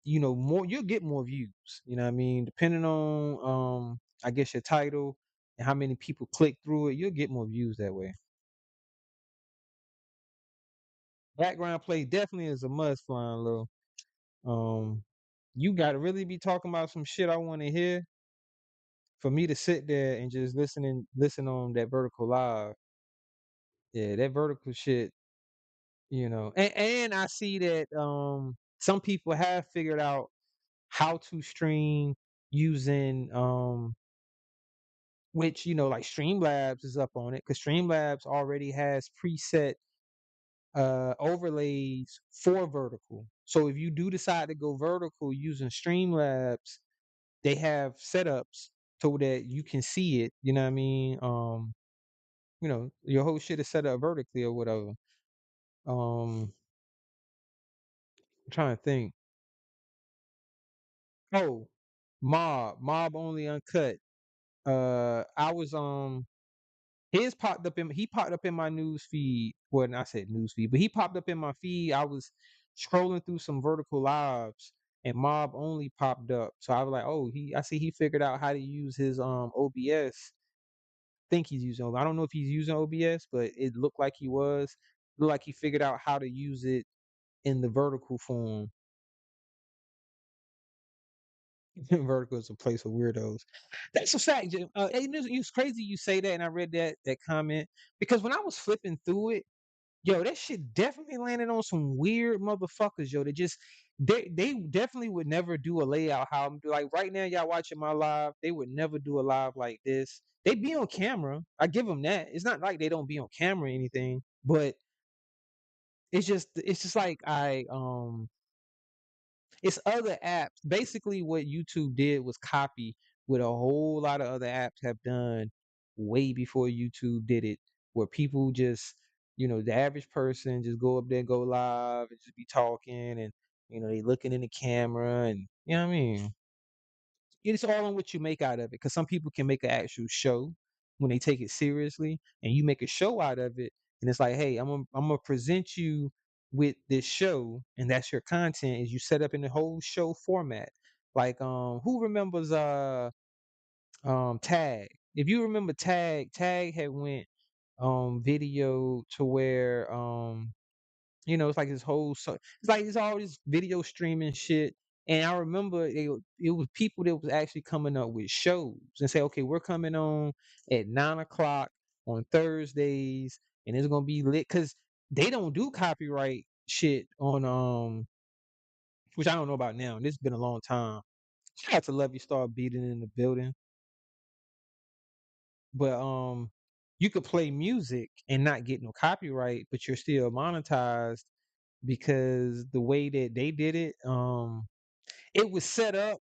more you'll get more views. You know what I mean? Depending on I guess your title and how many people click through it, you'll get more views that way. Background play definitely is a must, flying low. Um you gotta really be talking about some shit I wanna hear for me to sit there and just listen on that vertical live. Yeah, that vertical shit, and I see that some people have figured out how to stream using which like Streamlabs is up on it because Streamlabs already has preset overlays for vertical. So if you do decide to go vertical using Streamlabs, they have setups so that you can see it. You know what I mean? Your whole shit is set up vertically or whatever. I'm trying to think. Oh, Mob only uncut. I was he popped up in my news feed. Well, not said news feed, but he popped up in my feed. I was scrolling through some vertical lives and Mob only popped up. So I was like, oh, I see he figured out how to use his OBS. Think he's using I don't know if he's using OBS, but it looked like he was. Looked like he figured out how to use it in the vertical form. Vertical is a place for weirdos. That's a fact, Jim. It's crazy you say that, and I read that comment because when I was flipping through it, yo, that shit definitely landed on some weird motherfuckers, yo. They definitely would never do a layout how I'm do. Like right now, y'all watching my live, they would never do a live like this. They be on camera. I give them that. It's not like they don't be on camera or anything, but it's just like it's other apps. Basically, what YouTube did was copy what a whole lot of other apps have done way before YouTube did it, where people just, the average person just go up there, go live, and just be talking, and they looking in the camera, and you know what I mean. It's all on what you make out of it, because some people can make an actual show when they take it seriously, and you make a show out of it, and it's like, hey, I'm gonna present you with this show, and that's your content. Is you set up in the whole show format, like who remembers Tag? If you remember Tag had went video to where it's like this whole it's like it's all this video streaming shit. And I remember it was people that was actually coming up with shows and say, okay, we're coming on at 9 o'clock on Thursdays, and it's gonna be lit because they don't do copyright shit on which I don't know about now. And this has been a long time. Shout out to Love You Star Beating in the building. But you could play music and not get no copyright, but you're still monetized because the way that they did it, it was set up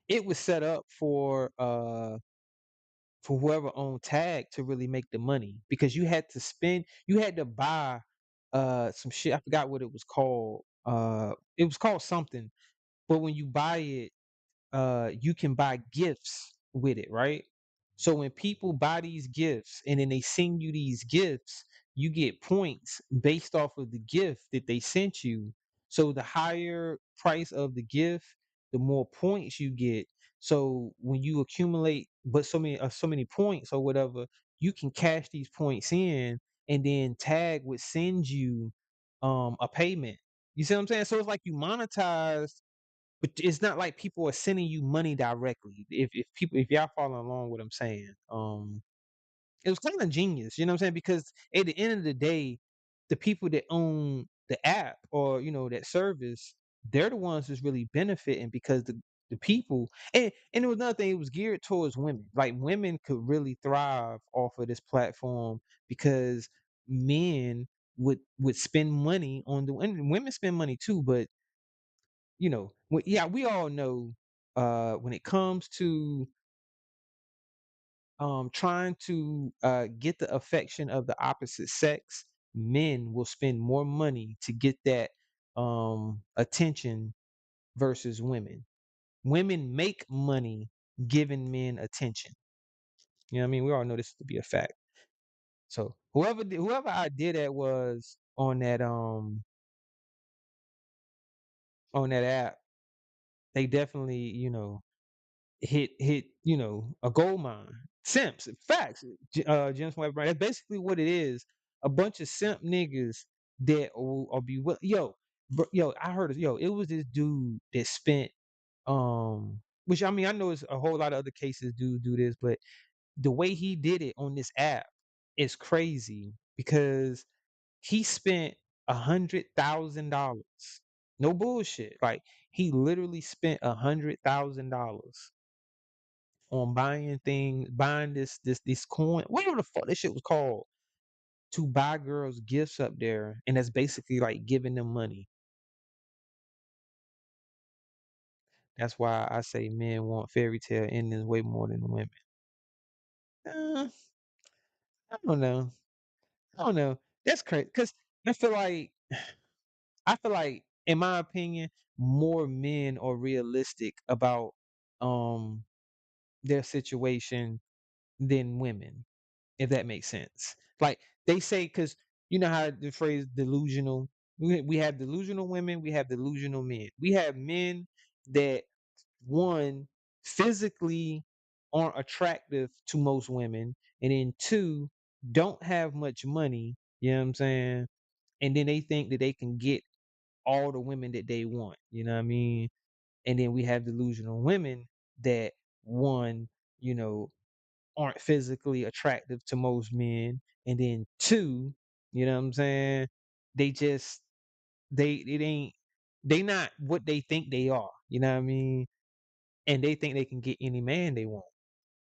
it was set up for whoever owned tag to really make the money because you had to buy some shit. I forgot what it was called. It was called something, but when you buy it, you can buy gifts with it, right? So when people buy these gifts and then they send you these gifts, you get points based off of the gift that they sent you. So the higher price of the gift, the more points you get. So when you accumulate but so many points or whatever, you can cash these points in and then Tag would send you a payment. You see what I'm saying? So it's like you monetize, but it's not like people are sending you money directly. If y'all following along what I'm saying, it was kind of genius. You know what I'm saying? Because at the end of the day, the people that own the app or that service, they're the ones that's really benefiting because the people and it was another thing. It was geared towards women. Like women could really thrive off of this platform because men would spend money on and women spend money too, but yeah, we all know when it comes to trying to get the affection of the opposite sex, men will spend more money to get that attention versus women. Women make money giving men attention. You know what I mean? We all know this to be a fact. So whoever I did that was on that app, they definitely, hit a gold mine. Simps, facts. James White Brown. That's basically what it is. A bunch of simp niggas that will be yo. I heard it was this dude that spent which I mean I know it's a whole lot of other cases do this, but the way he did it on this app is crazy because he spent $100,000. No bullshit. Like he literally spent $100,000 on buying this coin, whatever the fuck this shit was called, to buy girls gifts up there, and that's basically like giving them money. That's why I say men want fairy tale endings way more than women. Uh, I don't know. I don't know. That's crazy because I feel like in my opinion, more men are realistic about um their situation than women, if that makes sense. Like they say, because you know how the phrase delusional, we have delusional women, we have delusional men. We have men that, one, physically aren't attractive to most women, and then two, don't have much money, you know what I'm saying? And then they think that they can get all the women that they want, you know what I mean? And then we have delusional women that, one, you know, aren't physically attractive to most men, and then two, you know what I'm saying? They just it ain't they not what they think they are. You know what I mean? And they think they can get any man they want.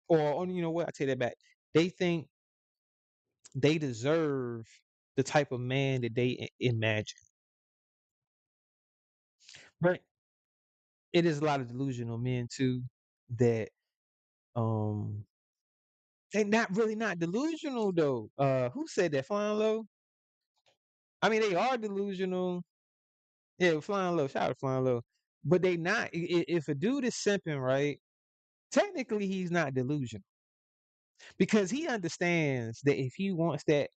Or you know what? I take that back. They think they deserve the type of man that they imagine. But it is a lot of delusional men too that um they not delusional though. Who said that? Flying low? I mean, they are delusional. Yeah, flying low. Shout out to flying low. But they not. If a dude is simping, right? Technically, he's not delusional because he understands that if he wants that,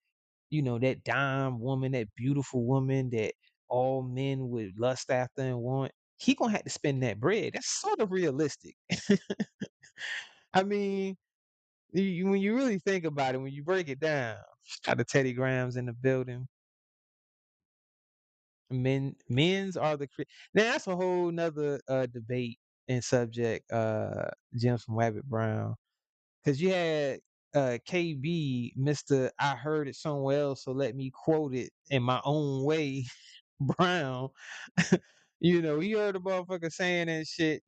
that dime woman, that beautiful woman that all men would lust after and want, he gonna have to spend that bread. That's sort of realistic. I mean, When you really think about it, when you break it down, shout out to Teddy Grahams in the building. Men's are the now that's a whole nother debate and subject, Jim from Wabbit Brown. Cause you had KB, Mr. I heard it somewhere else, so let me quote it in my own way. Brown, you heard the motherfucker saying that shit,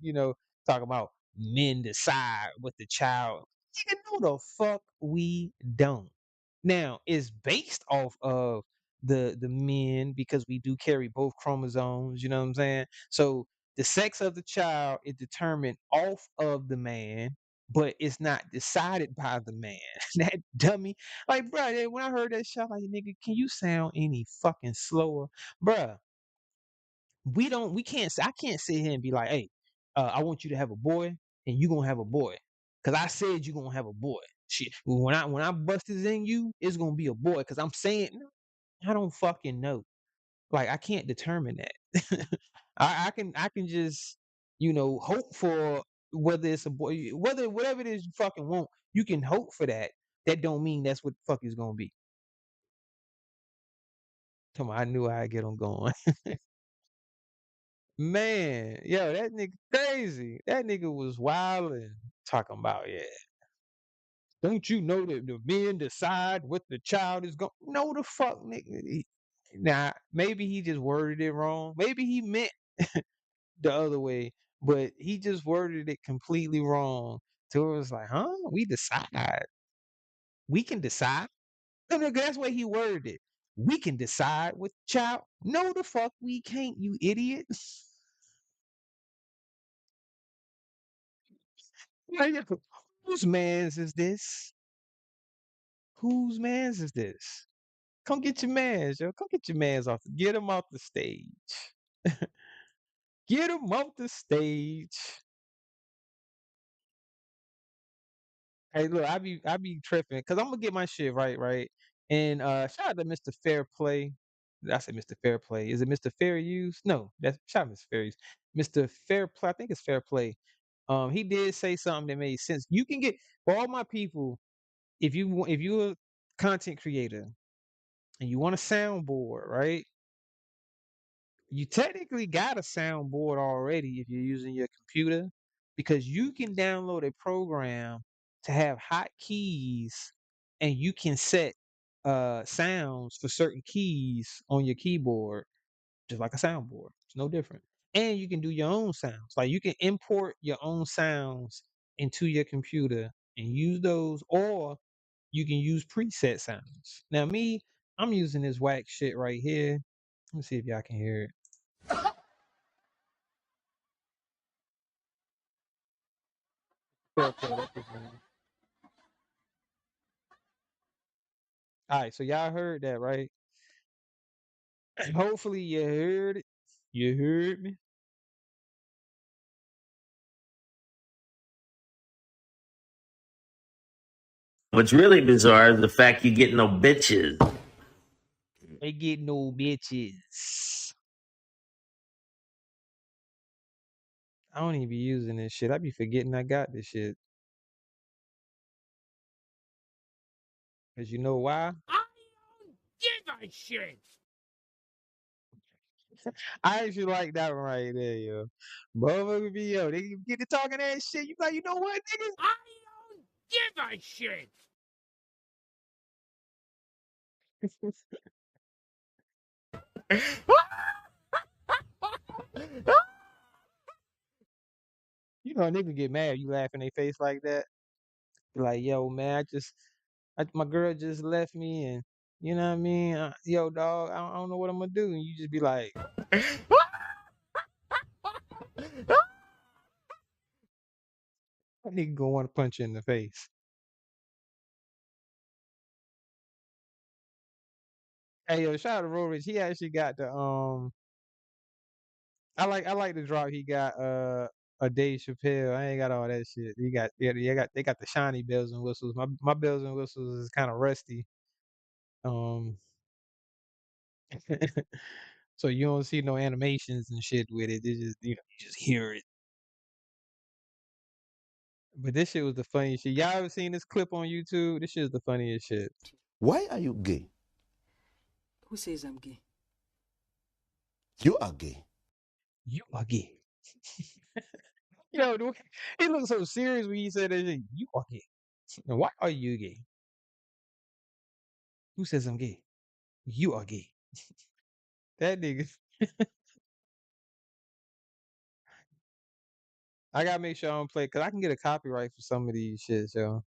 talking about men decide what the child. Nigga, no the fuck we don't. Now, it's based off of the men because we do carry both chromosomes, you know what I'm saying? So the sex of the child is determined off of the man, but it's not decided by the man. That dummy. Like, bro, when I heard that shit, I'm like, nigga, can you sound any fucking slower? Bruh, we can't I can't sit here and be like, hey, I want you to have a boy and you gonna have a boy. Cause I said you gonna have a boy. Shit. When I bust this in you, it's gonna be a boy. Cause I'm saying I don't fucking know. Like I can't determine that. I can just, hope for whether it's a boy, whether whatever it is you fucking want, you can hope for that. That don't mean that's what the fuck is gonna be. Come on, I knew I'd get them going. Man, yo, that nigga crazy. That nigga was wildin', talking about, yeah. Don't you know that the men decide what the child is going? No, the fuck, nigga. Now, maybe he just worded it wrong. Maybe he meant the other way, but he just worded it completely wrong. So it was like, huh? We decide. We can decide. No, nigga, that's why he worded it. We can decide with child. No, the fuck we can't, you idiot. Like, yo, whose man's is this? Whose man's is this? Come get your mans, yo. Come get your mans off. Get him off the stage. Get him off the stage. Hey, look, I be tripping because I'm gonna get my shit right, right. And shout out to Mr. Fair Play. I said Mr. Fair Play. Is it Mr. Fair Use? No, that's shout out Mr. Fair Use. Mr. Fair Play. I think it's Fair Play. He did say something that made sense. You can get for all my people. If you're a content creator and you want a soundboard, right? You technically got a soundboard already if you're using your computer because you can download a program to have hotkeys and you can set sounds for certain keys on your keyboard just like a soundboard. It's no different. And you can do your own sounds. Like you can import your own sounds into your computer and use those, or you can use preset sounds. Now, me, I'm using this whack shit right here. Let me see if y'all can hear it. Okay, that's his name. All right, so y'all heard that, right? Hopefully you heard it. You heard me. What's really bizarre is the fact you get no bitches. They get no bitches. I don't even be using this shit. I be forgetting I got this shit. Cause you know why? I don't give a shit. I actually like that one right there, yo. Motherfucker be yo, they get to talking that shit. You like, you know what, nigga? I don't give a shit. You know, a nigga get mad. You laugh in their face like that. Be like, yo, man, my girl just left me, and you know what I mean. Yo, dog, I don't know what I'm gonna do, and you just be like, that nigga gonna want to punch you in the face. Hey, yo, shout out to Roll Rich. He actually got I like the drop. He got a Dave Chappelle. I ain't got all that shit. He got yeah, they got the shiny bells and whistles. My bells and whistles is kind of rusty. Um, so you don't see no animations and shit with it. It's just you just hear it. But this shit was the funniest shit. Y'all ever seen this clip on YouTube? This shit is the funniest shit. Why are you gay? Who says I'm gay? You are gay. You are gay. The way he looked so serious when he said that shit. You are gay. And why are you gay? Who says I'm gay? You are gay. That nigga. I gotta make sure I don't play because I can get a copyright for some of these shits, yo.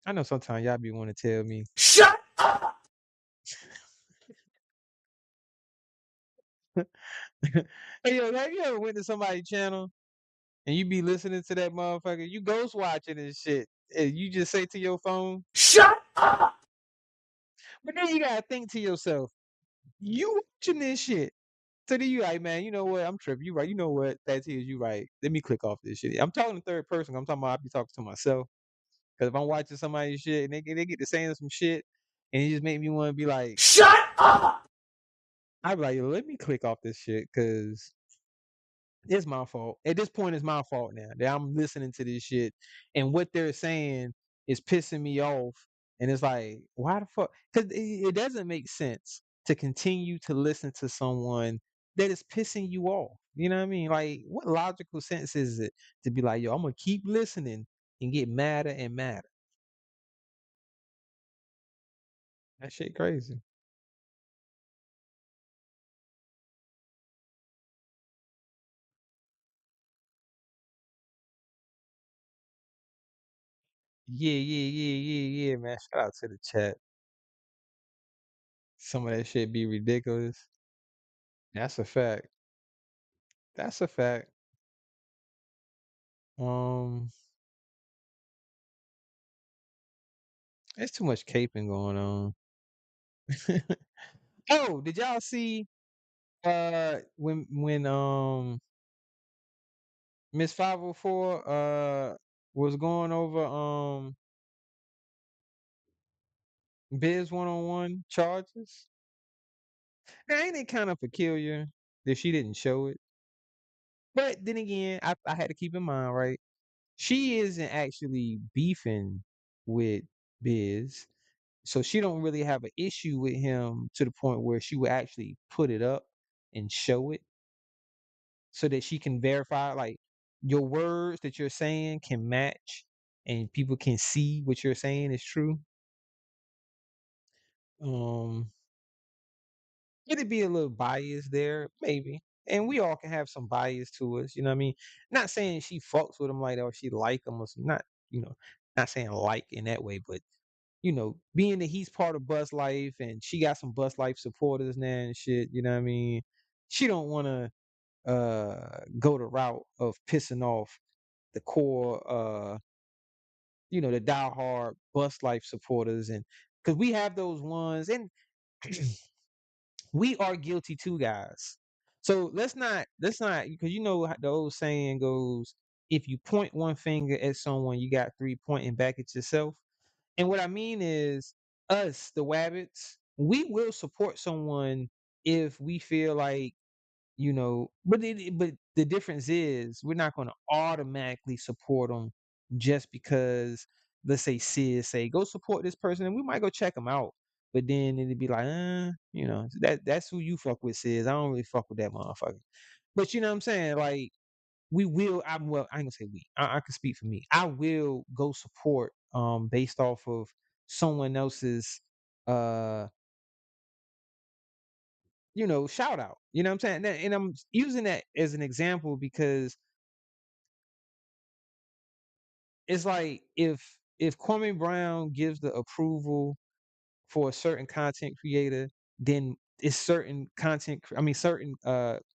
I know sometimes y'all be want to tell me. Shut up! Hey, yo, have you ever went to somebody's channel and you be listening to that motherfucker? You ghost watching and shit, and you just say to your phone, Shut up! but then you gotta think to yourself, you watching this shit. So then you like, man, you know what? I'm tripping. You right. You know what? That's is you right. Let me click off this shit. I'm talking to third person. I'm talking about I be talking to myself. Because if I'm watching somebody's shit and they get to saying some shit and it just make me want to be like, Shut up! I be like, yo, let me click off this shit because it's my fault. At this point, it's my fault now that I'm listening to this shit and what they're saying is pissing me off. And it's like, why the fuck? Because it doesn't make sense to continue to listen to someone that is pissing you off. You know what I mean? Like, what logical sense is it to be like, yo, I'm gonna keep listening and get madder and madder? That shit crazy. Yeah, man. Shout out to the chat. Some of that shit be ridiculous. That's a fact. That's a fact. Um, there's too much caping going on. Oh, did y'all see when Miss 504 was going over Biz 101 charges? Now, ain't it kind of peculiar that she didn't show it? But then again, I had to keep in mind, right? She isn't actually beefing with Biz. So she don't really have an issue with him to the point where she would actually put it up and show it so that she can verify like your words that you're saying can match and people can see what you're saying is true. Um it'd be a little bias there, maybe. And we all can have some bias to us, you know what I mean? Not saying she fucks with him like that or she like him or not, you know, not saying like in that way, but being that he's part of Bus Life and she got some Bus Life supporters now and shit, you know what I mean? She don't want to go the route of pissing off the core the diehard Bus Life supporters and cuz we have those ones and we are guilty too, guys. So let's not because how the old saying goes, if you point one finger at someone, you got three pointing back at yourself. And what I mean is, us, the Wabbits, we will support someone if we feel like, but the difference is we're not going to automatically support them just because, let's say, Sid say, go support this person, and we might go check them out. But then it'd be like, that's who you fuck with, Sid. I don't really fuck with that motherfucker. But you know what I'm saying? Like, I ain't gonna say we. I can speak for me. I will go support based off of someone else's uh shout out. You know what I'm saying? And I'm using that as an example because it's like if Kwame Brown gives the approval for a certain content creator, then it's certain certain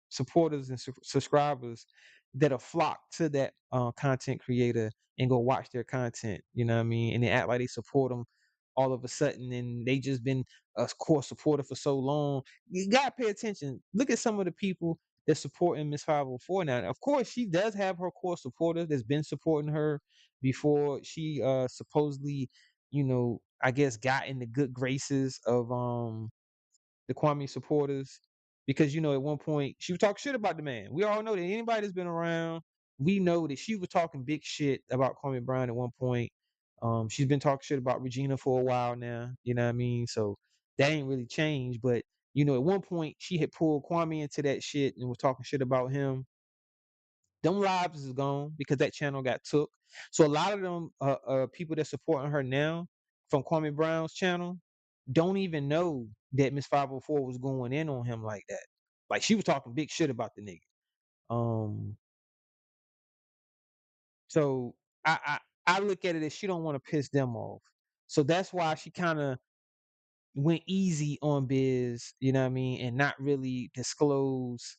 supporters and subscribers that'll flock to that content creator and go watch their content. You know what I mean? And they act like they support them all of a sudden, and they just been a core supporter for so long. You gotta pay attention. Look at some of the people that's supporting Miss 504 now. Of course, she does have her core supporters that's been supporting her before she supposedly I guess got in the good graces of the Kwame supporters because at one point she was talking shit about the man. We all know that anybody that's been around we know that she was talking big shit about Kwame Brown at one point. She's been talking shit about Regina for a while now. You know what I mean? So that ain't really changed. But you know, at one point she had pulled Kwame into that shit and was talking shit about him. Them lives is gone because that channel got took. So a lot of them people that supporting her now from Kwame Brown's channel don't even know that Miss 504 was going in on him like that. Like she was talking big shit about the nigga. Um, so I look at it as she don't want to piss them off. So that's why she kind of went easy on Biz, you know what I mean, and not really disclose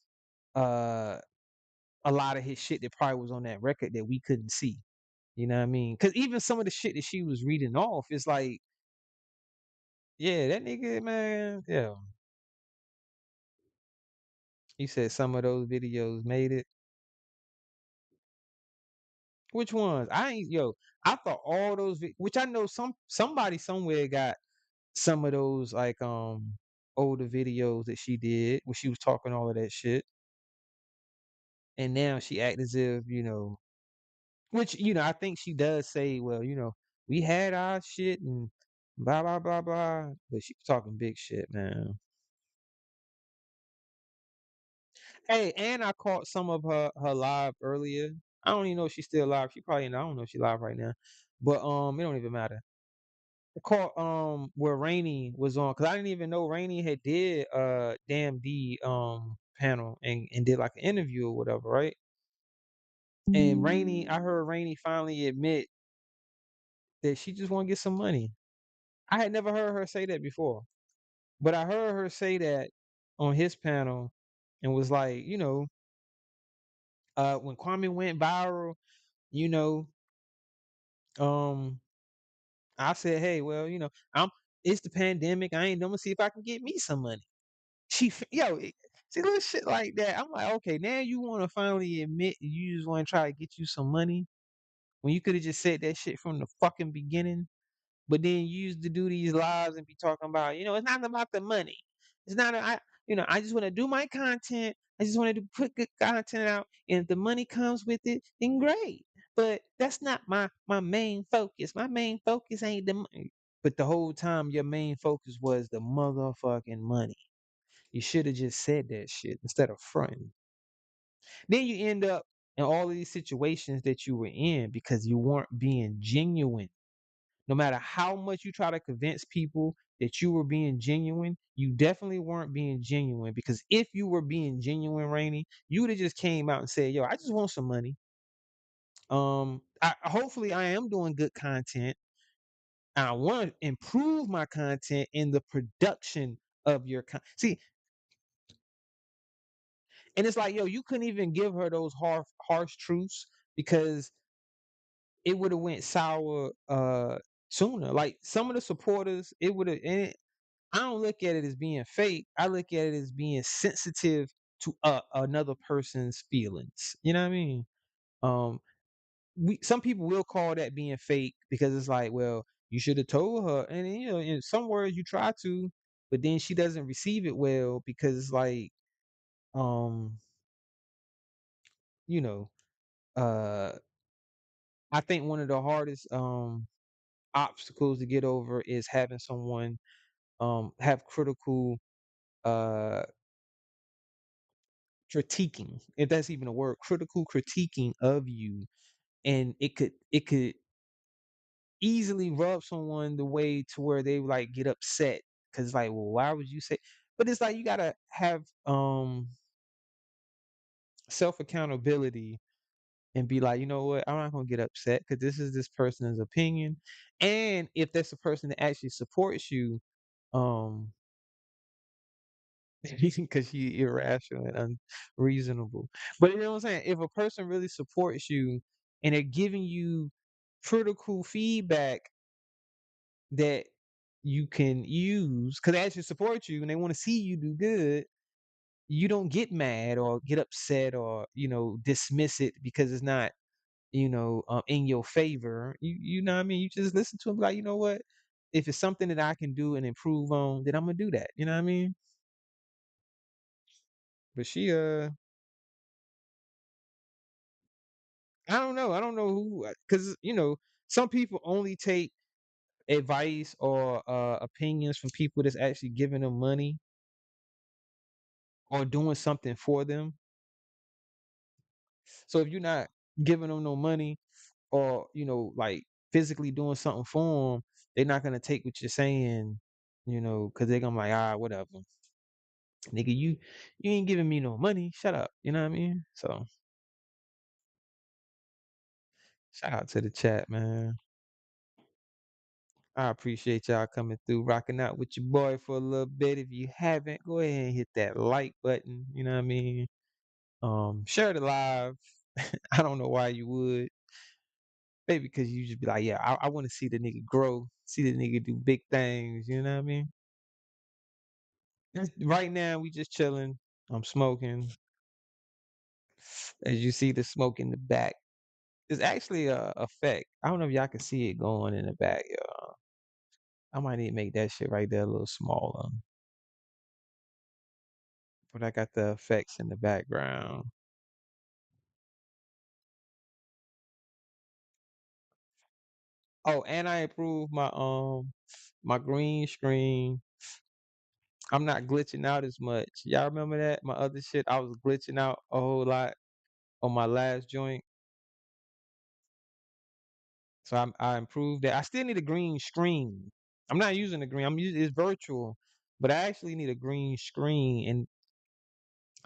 uh a lot of his shit that probably was on that record that we couldn't see. You know what I mean? Because even some of the shit that she was reading off is like, yeah, that nigga, man, yeah. He said some of those videos made it. Which ones? I ain't yo. I thought all those, which I know somebody somewhere got some of those like older videos that she did where she was talking all of that shit, and now she act as if which I think she does say, well, we had our shit and blah blah blah blah, but she was talking big shit, man. Hey, and I caught some of her live earlier. I don't even know if she's still live. She probably, I don't know if she's live right now, but it don't even matter. I caught where Rainey was on because I didn't even know Rainey had did Damn D panel and did like an interview or whatever, right? And Rainey, I heard Rainey finally admit that she just want to get some money. I had never heard her say that before, but I heard her say that on his panel and was like, when Kwame went viral, you know, um, I said, hey, well, I'm it's the pandemic. I ain't gonna see if I can get me some money. See little shit like that. I'm like, okay, now you want to finally admit you just want to try to get you some money when you could have just said that shit from the fucking beginning. But then you used to do these lives and be talking about, it's not about the money. It's not, I just want to do my content. I just want to put good content out. And if the money comes with it, then great. But that's not my main focus. My main focus ain't the money. But the whole time, your main focus was the motherfucking money. You should have just said that shit instead of fronting. Then you end up in all of these situations that you were in because you weren't being genuine. No matter how much you try to convince people that you were being genuine, you definitely weren't being genuine. Because if you were being genuine, Rainy, you would have just came out and said, "Yo, I just want some money. Hopefully I am doing good content. And I want to improve my content in the production of your See, and it's like, yo, you couldn't even give her those harsh truths because it would have went sour sooner. Like some of the supporters, it would have. I don't look at it as being fake. I look at it as being sensitive to another person's feelings. You know what I mean? Um, some people will call that being fake because it's like, well, you should have told her, and in some words you try to, but then she doesn't receive it well because it's like, um, you know, uh, I think one of the hardest obstacles to get over is having someone have critical uh critiquing, if that's even a word, critical critiquing of you, and it could easily rub someone the way to where they like get upset because like, well, why would you say? But it's like you gotta have self accountability and be like, you know what, I'm not gonna get upset because this is this person's opinion, and if that's a person that actually supports you, um because she irrational and unreasonable. But you know what I'm saying? If a person really supports you and they're giving you critical feedback that you can use, because they actually support you and they want to see you do good, you don't get mad or get upset or dismiss it because it's not in your favor. You know what I mean? You just listen to them like, you know what? If it's something that I can do and improve on, then I'm gonna do that. You know what I mean? But she I don't know. I don't know who, because some people only take advice or opinions from people that's actually giving them money or doing something for them. So if you're not giving them no money or like physically doing something for them, they're not gonna take what you're saying, because they're gonna be like, whatever, nigga, you ain't giving me no money. Shut up. You know what I mean? So shout out to the chat, man. I appreciate y'all coming through, rocking out with your boy for a little bit. If you haven't, go ahead and hit that like button. You know what I mean? Share the live. I don't know why you would. Maybe because you just be like, yeah, I want to see the nigga grow, see the nigga do big things. You know what I mean? Right now, we just chilling. I'm smoking. As you see the smoke in the back, it's actually a effect. I don't know if y'all can see it going in the back, y'all. I might need to make that shit right there a little smaller. But I got the effects in the background. Oh, and I improved my green screen. I'm not glitching out as much. Y'all remember that? My other shit, I was glitching out a whole lot on my last joint. So I improved that. I still need a green screen. I'm not using the green. I'm using it's virtual, but I actually need a green screen and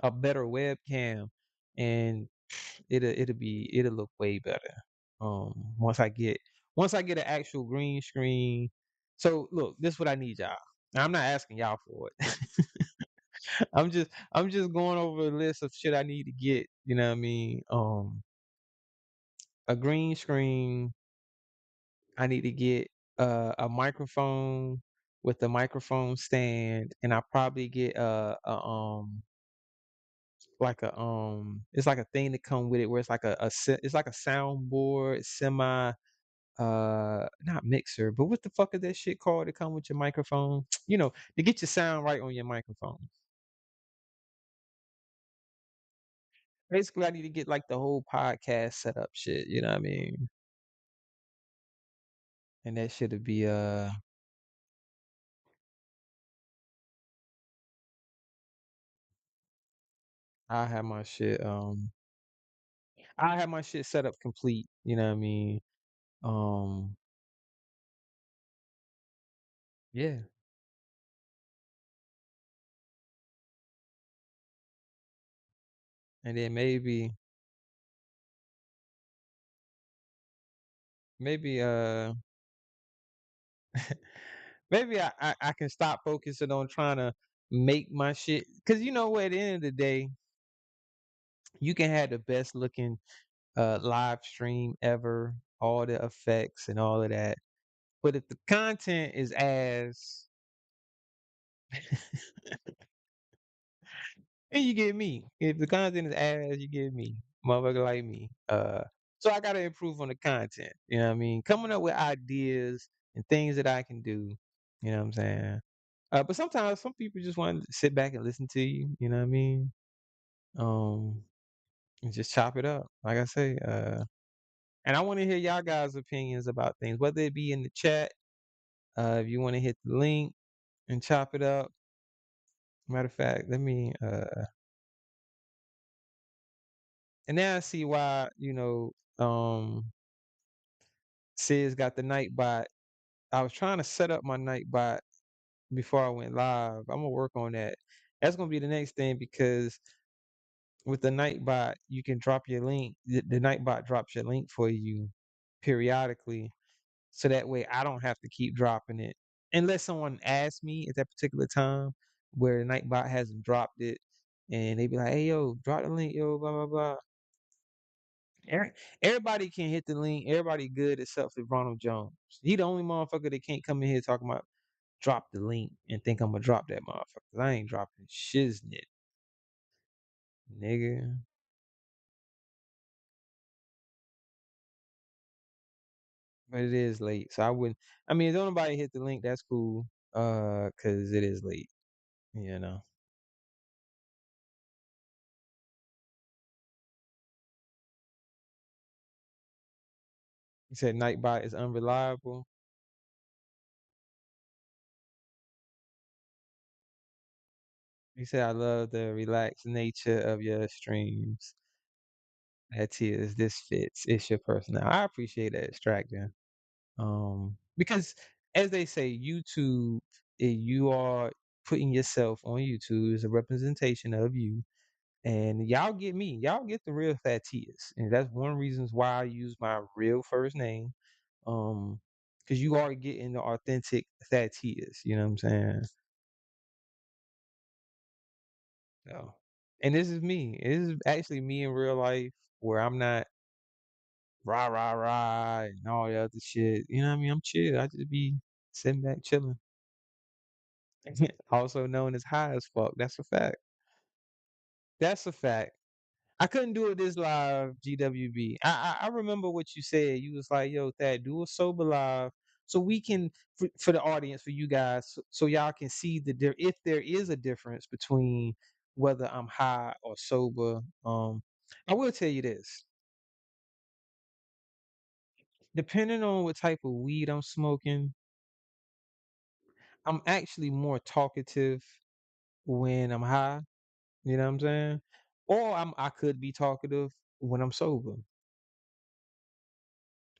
a better webcam, and it'll look way better. Once I get an actual green screen. So look, this is what I need, y'all. Now, I'm not asking y'all for it. I'm just going over a list of shit I need to get. You know what I mean? A green screen. I need to get a microphone with a microphone stand, and I probably get it's like a thing that come with it where it's like it's like a soundboard semi not mixer, but what the fuck is that shit called to come with your microphone? To get your sound right on your microphone. Basically, I need to get like the whole podcast setup shit, you know what I mean? And that should be I have my shit I have my shit set up complete, you know what I mean? Um yeah. And then maybe maybe I can stop focusing on trying to make my shit, because at the end of the day, you can have the best looking live stream ever, all the effects and all of that. But if the content is ass, and you get me. If the content is ass, you get me. Motherfucker like me. So I gotta improve on the content. You know what I mean? Coming up with ideas and things that I can do. You know what I'm saying? But sometimes some people just want to sit back and listen to you. You know what I mean? Um, and just chop it up. Like I say, and I want to hear y'all guys' opinions about things, whether it be in the chat. If you want to hit the link and chop it up. Matter of fact, let me and now I see why, Sis got the night bot. I was trying to set up my night bot before I went live. I'm gonna work on that. That's gonna be the next thing, because with the night bot, you can drop your link. The night bot drops your link for you periodically, so that way I don't have to keep dropping it unless someone asks me at that particular time where the night bot hasn't dropped it, and they be like, "Hey, yo, drop the link, yo, blah blah blah." Every- Everybody can hit the link. Everybody good except for Ronald Jones. He the only motherfucker that can't come in here talking about drop the link and think I'm gonna drop that motherfucker. 'Cause I ain't dropping shiznit, nigga. But it is late, so I wouldn't. I mean, if don't nobody hit the link, that's cool. Cause it is late, you know. You said Nightbot is unreliable. You said I love the relaxed nature of your streams. That is, this fits. It's your personality. I appreciate that, Extractor. Because as they say, YouTube, you are putting yourself on YouTube is a representation of you, and y'all get me. Y'all get the real Thatius, and that's one reasons why I use my real first name. Because you are getting the authentic Thatius. You know what I'm saying? So, and this is me. This is actually me in real life, where I'm not rah rah rah and all the other shit. You know what I mean? I'm chill. I just be sitting back chilling. Also known as high as fuck. That's a fact. That's a fact. I couldn't do it this live, GWB. I remember what you said. You was like, "Yo, Thad, do a sober live, so we can for the audience, for you guys, so y'all can see if there is a difference between whether I'm high or sober." I will tell you this: depending on what type of weed I'm smoking, I'm actually more talkative when I'm high. You know what I'm saying? Or I could be talkative when I'm sober.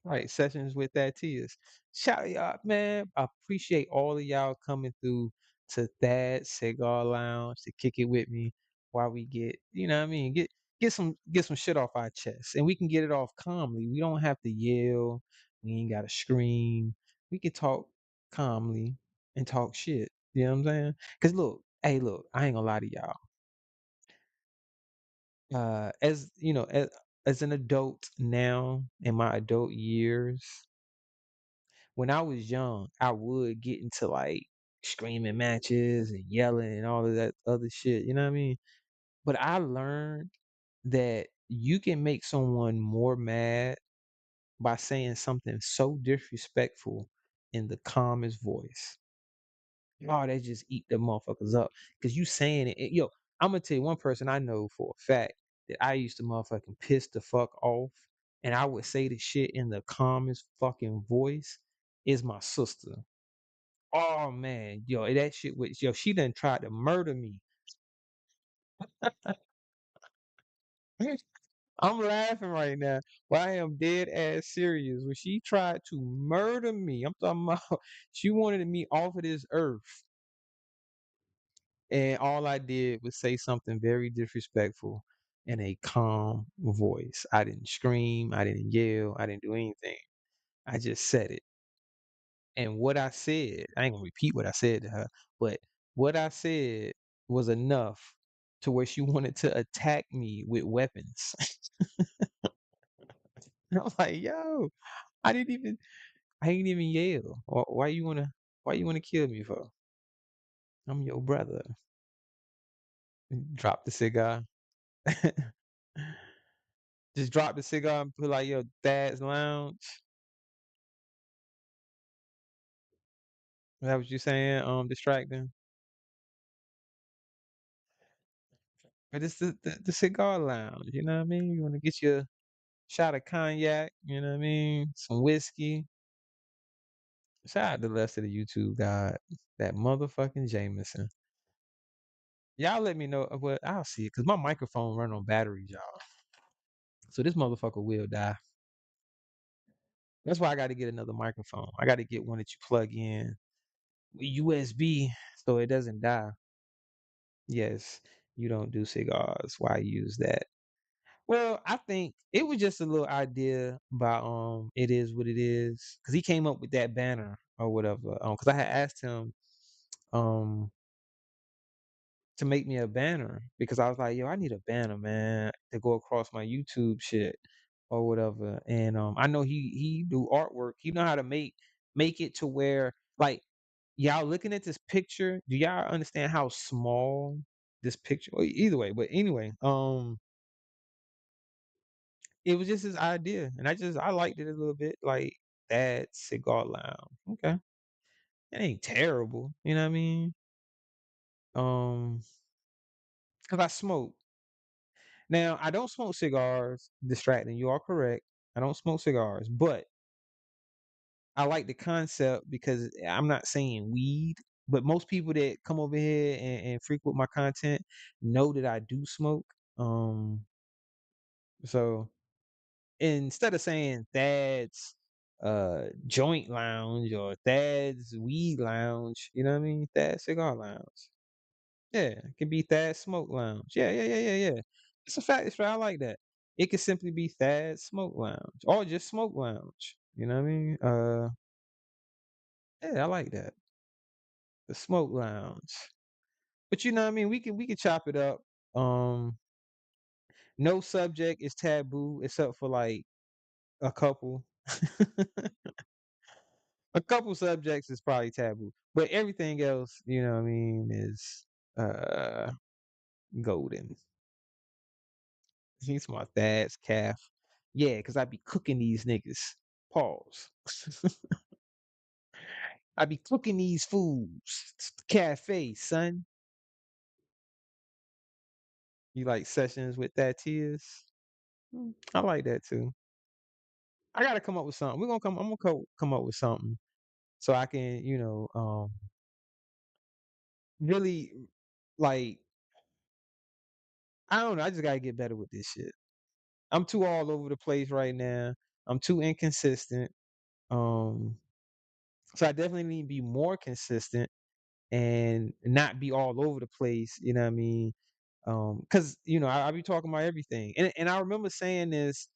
Right, sessions with that tears. Shout y'all, man. I appreciate all of y'all coming through to that cigar lounge to kick it with me while we get, you know what I mean, get some shit off our chest. And we can get it off calmly. We don't have to yell. We ain't gotta scream. We can talk calmly and talk shit. You know what I'm saying? Cause look, hey look, I ain't gonna lie to y'all. As you know, as an adult now in my adult years, when I was young, I would get into like screaming matches and yelling and all of that other shit. You know what I mean? But I learned that you can make someone more mad by saying something so disrespectful in the calmest voice. Oh, they just eat the motherfuckers up because you saying it. Yo, I'm gonna tell you one person I know for a fact that I used to motherfucking piss the fuck off, and I would say the shit in the calmest fucking voice is my sister. Oh man, yo, that shit was yo. She done tried to murder me. I'm laughing right now, but I am dead ass serious. When she tried to murder me, I'm talking about she wanted me off of this earth. And all I did was say something very disrespectful in a calm voice. I didn't scream, I didn't yell, I didn't do anything. I just said it. And what I said, I ain't gonna repeat what I said to her, but what I said was enough to where she wanted to attack me with weapons. And I was like, yo, I didn't even I ain't even yell. Why you wanna kill me for? I'm your brother. Drop the cigar. Just drop the cigar and put like yo dad's lounge. Is that what you saying? Distracting. But it's the cigar lounge, you know what I mean? You wanna get your shot of cognac, you know what I mean? Some whiskey. Shout out to the rest of the YouTube God. That motherfucking Jameson. Y'all let me know what I'll see it because my microphone run on batteries, y'all. So this motherfucker will die. That's why I gotta get another microphone. I gotta get one that you plug in with USB so it doesn't die. Yes, you don't do cigars. Why use that? Well, I think it was just a little idea about it is what it is because he came up with that banner or whatever. Because I had asked him um to make me a banner because I was like, yo, I need a banner, man, to go across my YouTube shit or whatever. And I know he do artwork. He know how to make it to where like y'all looking at this picture. Do y'all understand how small this picture? Well, either way, but anyway, it was just his idea, and I liked it a little bit. Like that cigar lounge, okay, it ain't terrible. You know what I mean? Um, cause I smoke. Now I don't smoke cigars. Distracting. You are correct. I don't smoke cigars, but I like the concept because I'm not saying weed, but most people that come over here and frequent my content know that I do smoke. Um, so instead of saying Thad's joint lounge or Thad's weed lounge, you know what I mean? Thad's cigar lounge. Yeah, it can be Thad's smoke lounge. Yeah. It's a fact. It's right. I like that. It could simply be Thad's smoke lounge or just smoke lounge. You know what I mean? Yeah, I like that. The smoke lounge. But you know what I mean? We can chop it up. Um, no subject is taboo except for like a couple. A couple subjects is probably taboo, but everything else, you know what I mean, is uh golden. He's my dad's calf. Yeah, because I be cooking these niggas. Pause. I be cooking these foods. It's the cafe, son. You like sessions with that tears? I like that too. I gotta come up with something. We're gonna come. I'm gonna come up with something so I can, really like. I don't know. I just gotta get better with this shit. I'm too all over the place right now. I'm too inconsistent. Um, so I definitely need to be more consistent and not be all over the place. You know what I mean? Because I be talking about everything, and I remember saying this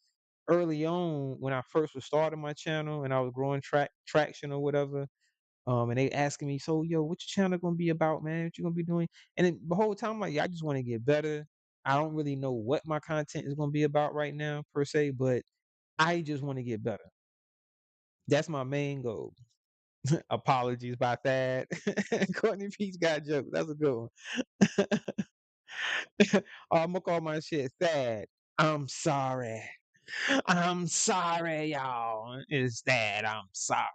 early on when I first was starting my channel and I was growing traction or whatever. And they asking me, so yo, what your channel gonna be about, man? What you gonna be doing? And then the whole time, I'm like, yeah, I just want to get better. I don't really know what my content is gonna be about right now per se, but I just want to get better. That's my main goal. Apologies by Thad. Courtney Peach got jokes. That's a good one. I'm gonna call my shit Thad. I'm sorry. I'm sorry, y'all. It's Thad. I'm sorry.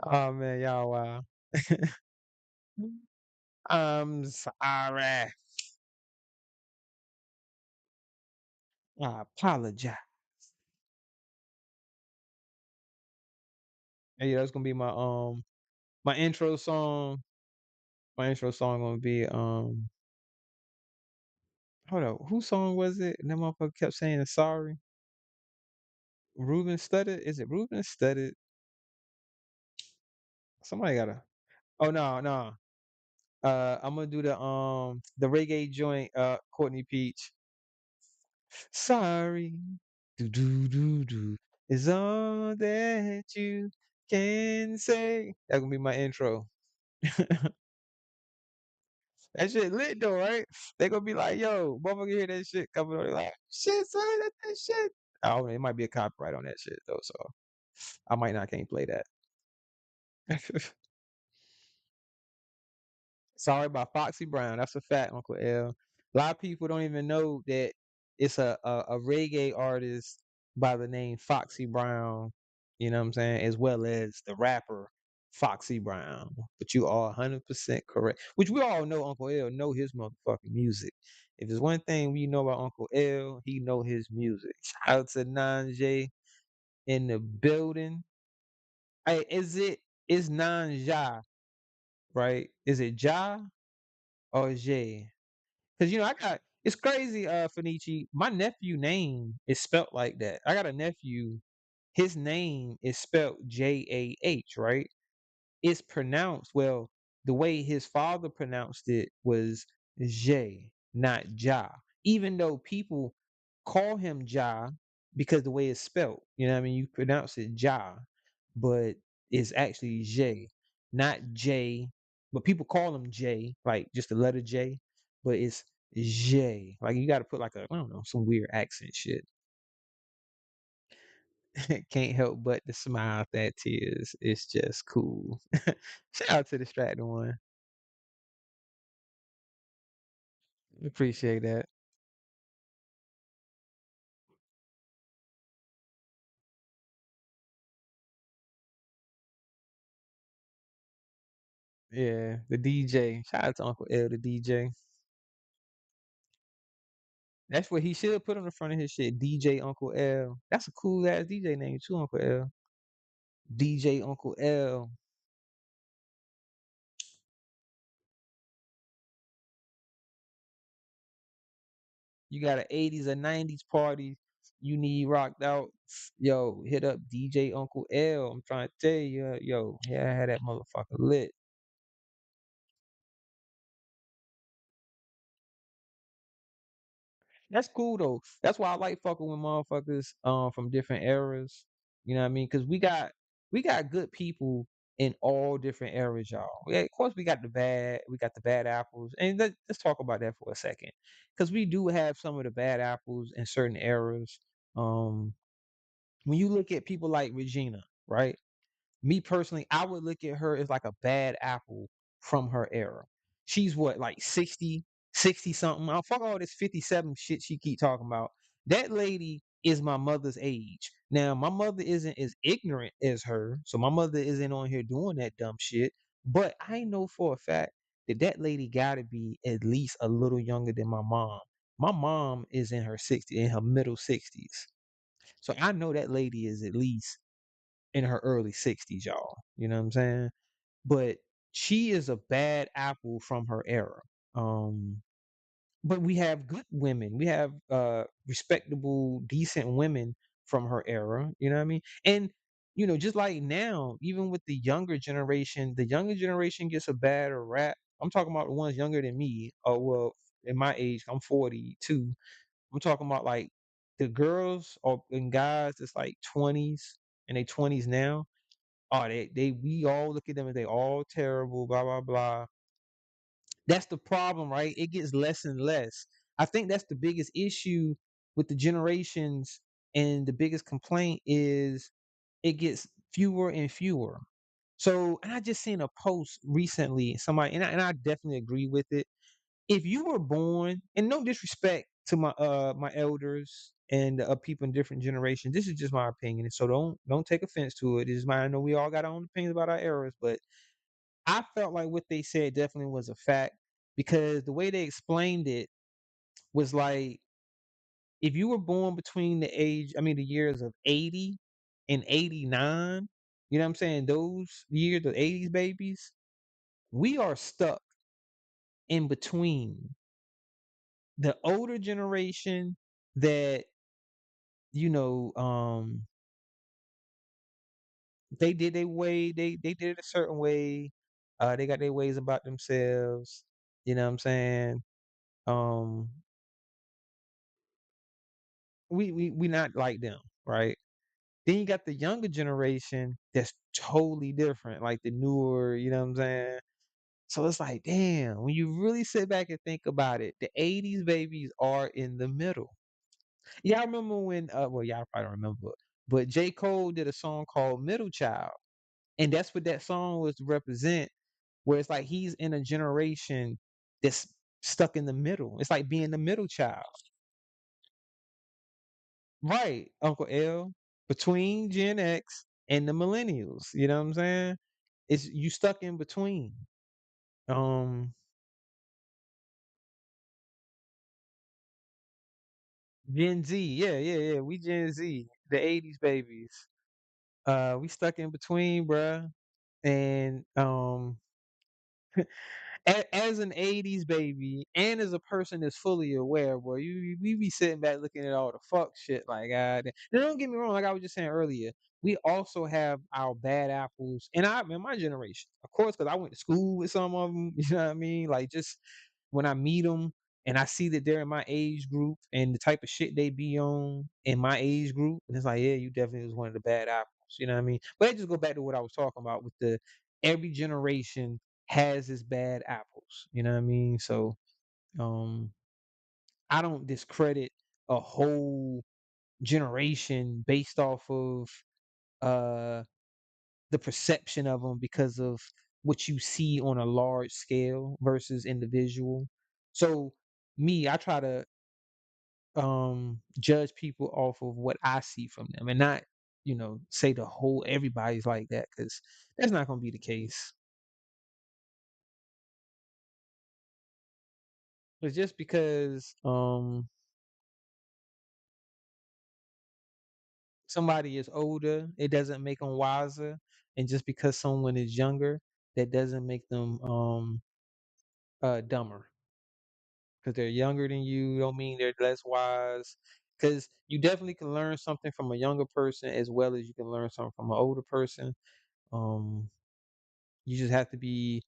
Oh man, y'all wow. I'm sorry. I apologize. And yeah, that's gonna be my intro song. My intro song gonna be hold up, whose song was it? And that motherfucker kept saying sorry. Ruben Studdard? Is it Ruben Studdard? Somebody gotta. Oh no. I'm gonna do the reggae joint. Courtney Peach. Sorry, do is all that you can say. That gonna be my intro. That shit lit though, right? They gonna be like, yo, motherfucker hear that shit coming on, they like, shit, son, that shit. Oh, it might be a copyright on that shit though, so I might not can't play that. Sorry about Foxy Brown. That's a fact, Uncle L. A lot of people don't even know that it's a reggae artist by the name Foxy Brown, you know what I'm saying, as well as the rapper Foxy Brown. But you are 100% correct, which we all know Uncle L know his motherfucking music. If there's one thing we know about Uncle L, he know his music. Shout out to Nanje in the building. Hey, it's Nanja, right? Is it Ja or J? Because I got it's crazy, Fenici. My nephew name is spelt like that. I got a nephew, his name is spelt Jah, right? It's pronounced well, the way his father pronounced it was J, not Ja. Even though people call him Ja because the way it's spelt, you know what I mean? You pronounce it Ja, but it's actually J, not J. But people call him J, like just the letter J, but it's J. Like you got to put like I don't know, some weird accent shit. Can't help but to smile at that tears. It's just cool. Shout out to Distracting One. Appreciate that. Yeah, the DJ. Shout out to Uncle L, the DJ. That's what he should put on the front of his shit. DJ Uncle L. That's a cool ass DJ name too, Uncle L. DJ Uncle L. You got an 80s or 90s party you need rocked out. Yo, hit up DJ Uncle L. I'm trying to tell you, yo, yeah, I had that motherfucker lit. That's cool though. That's why I like fucking with motherfuckers from different eras. You know what I mean? Because we got good people in all different eras, y'all. Yeah, of course we got the bad apples, and let's talk about that for a second, because we do have some of the bad apples in certain eras. Um, when you look at people like Regina, right? Me personally, I would look at her as like a bad apple from her era. She's what, like 60, 60 something. I fuck all this 57 shit she keep talking about. That lady is my mother's age. Now, my mother isn't as ignorant as her, so my mother isn't on here doing that dumb shit. But I know for a fact that that lady gotta be at least a little younger than my mom. My mom is in her 60s, in her middle 60s. So I know that lady is at least in her early 60s, y'all. You know what I'm saying? But she is a bad apple from her era. Um, but we have good women. We have respectable, decent women from her era. You know what I mean? And just like now, even with the younger generation gets a bad rap. I'm talking about the ones younger than me. Oh well, in my age, I'm 42. I'm talking about like the girls or and guys that's like 20s and they 20s now. Oh, we all look at them as they all terrible, blah blah blah. That's the problem, right? It gets less and less. I think that's the biggest issue with the generations, and the biggest complaint is it gets fewer and fewer. So, and I just seen a post recently, somebody, and I definitely agree with it. If you were born, and no disrespect to my elders and people in different generations, this is just my opinion, so don't take offense to it. This is my, I know we all got our own opinions about our eras, but I felt like what they said definitely was a fact, because the way they explained it was like, if you were born between the years of 80 and 89, you know what I'm saying, those years, the 80s babies, we are stuck in between the older generation that you know um they did their way, they did it a certain way, they got their ways about themselves, you know what I'm saying. um we not like them, right? Then you got the younger generation that's totally different, like the newer, you know what I'm saying. So it's like, damn, when you really sit back and think about it, the 80s babies are in the middle. Yeah, I remember when well, y'all probably don't remember, but J. Cole did a song called Middle Child. And that's what that song was to represent, where it's like he's in a generation that's stuck in the middle. It's like being the middle child. Right, Uncle L. Between Gen X and the millennials. You know what I'm saying? It's you stuck in between. Um Gen Z, yeah, yeah, yeah. We Gen Z, the 80s babies. We stuck in between, bruh. And as an 80s baby and as a person that's fully aware, boy, we be sitting back looking at all the fuck shit like God. Now, don't get me wrong, like I was just saying earlier, we also have our bad apples, and I in my generation, of course, because I went to school with some of them. You know what I mean? Like, just when I meet them and I see that they're in my age group and the type of shit they be on in my age group, and it's like, yeah, you definitely was one of the bad apples. You know what I mean? But I just go back to what I was talking about with the every generation has its bad apples. You know what I mean? So um I don't discredit a whole generation based off of uh the perception of them because of what you see on a large scale versus individual. So me, I try to judge people off of what I see from them, and not, say the whole everybody's like that, because that's not going to be the case. But just because Somebody is older, it doesn't make them wiser, and just because someone is younger, that doesn't make them dumber. Because they're younger than you, don't mean they're less wise. Because you definitely can learn something from a younger person as well as you can learn something from an older person. Um, you just have to be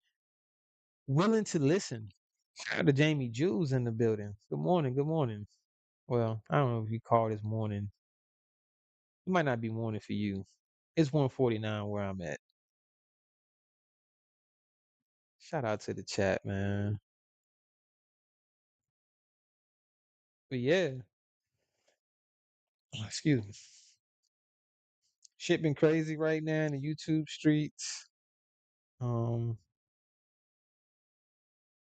willing to listen. Shout out to Jamie Jules in the building. Good morning. Good morning. Well, I don't know if you call this morning. It might not be morning for you. It's 1:49 where I'm at. Shout out to the chat, man. But yeah, excuse me. Shit been crazy right now in the YouTube streets. Um,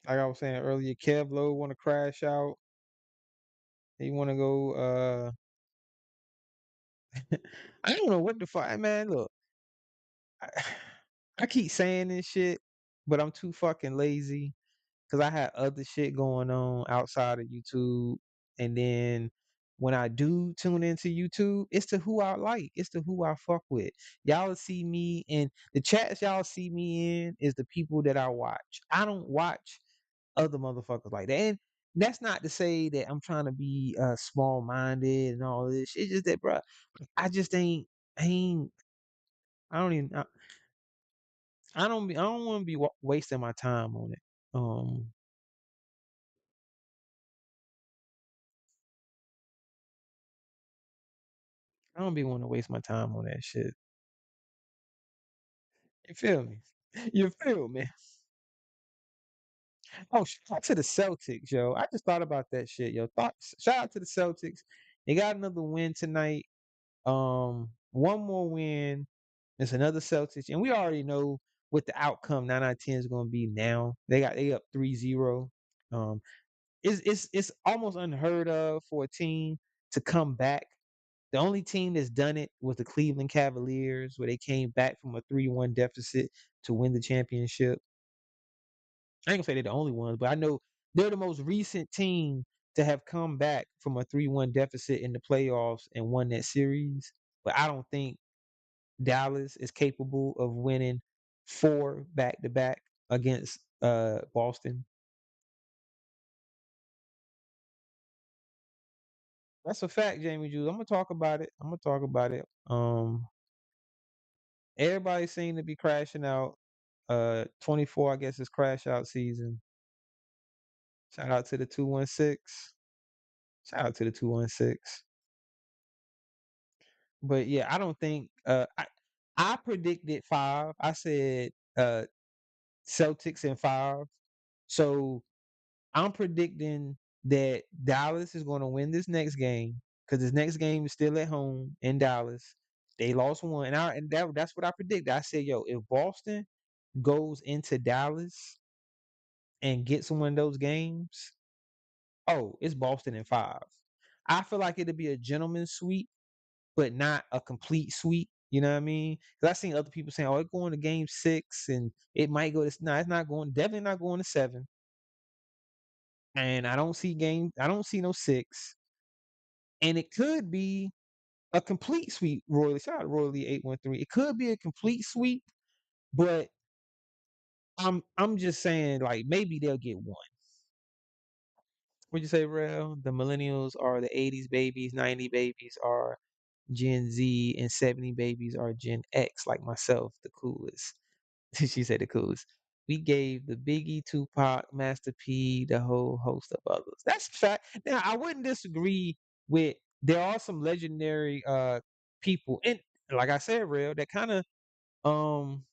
like I was saying earlier, Kev Low want to crash out. He want to go. I don't know what the fuck, man. Look, I, I keep saying this shit, but I'm too fucking lazy because I had other shit going on outside of YouTube. And then when I do tune into YouTube, it's to who I like. It's to who I fuck with. Y'all see me in the chats y'all see me in is the people that I watch. I don't watch other motherfuckers like that. And that's not to say that I'm trying to be small minded and all this. It's just that, bro, I just I ain't, I don't even, I don't want to be wasting my time on it. Um, I don't be want to waste my time on that shit. You feel me? You feel me? Oh, shout out to the Celtics, yo. I just thought about that shit, yo. Shout out to the Celtics. They got another win tonight. One more win. It's another Celtics, and we already know what the outcome 9 out of 10 is going to be now. They up 3-0. Um, it's almost unheard of for a team to come back. The only team that's done it was the Cleveland Cavaliers, where they came back from a 3-1 deficit to win the championship. I ain't gonna say they're the only ones, but I know they're the most recent team to have come back from a 3-1 deficit in the playoffs and won that series. But I don't think Dallas is capable of winning 4 back to back against Boston. That's a fact, Jamie Jules. I'm gonna talk about it. I'm gonna talk about it. Everybody seemed to be crashing out. 24, I guess, is crash out season. Shout out to the 216. Shout out to the 216. But yeah, I don't think I predicted 5. I said Celtics in 5. So I'm predicting that Dallas is going to win this next game because this next game is still at home in Dallas. They lost one, that's what I predicted. I said, yo, if Boston goes into Dallas and gets one of those games, oh, it's Boston in 5. I feel like it'll be a gentleman's sweep, but not a complete sweep. You know what I mean? Because I've seen other people saying, "Oh, it's going to game 6, and it might go to." No, it's not going. Definitely not going to 7. And I don't see no 6. And it could be a complete sweep. Royally, shout out Royally 813. It could be a complete sweep, but I'm just saying like maybe they'll get one. What'd you say, Rel? The millennials are the 80s babies, 90 babies are Gen Z, and 70 babies are Gen X, like myself, the coolest. She said the coolest. We gave the Biggie, Tupac, Master P, the whole host of others. That's a fact. Now I wouldn't disagree with there are some legendary people, and like I said, real that kind of um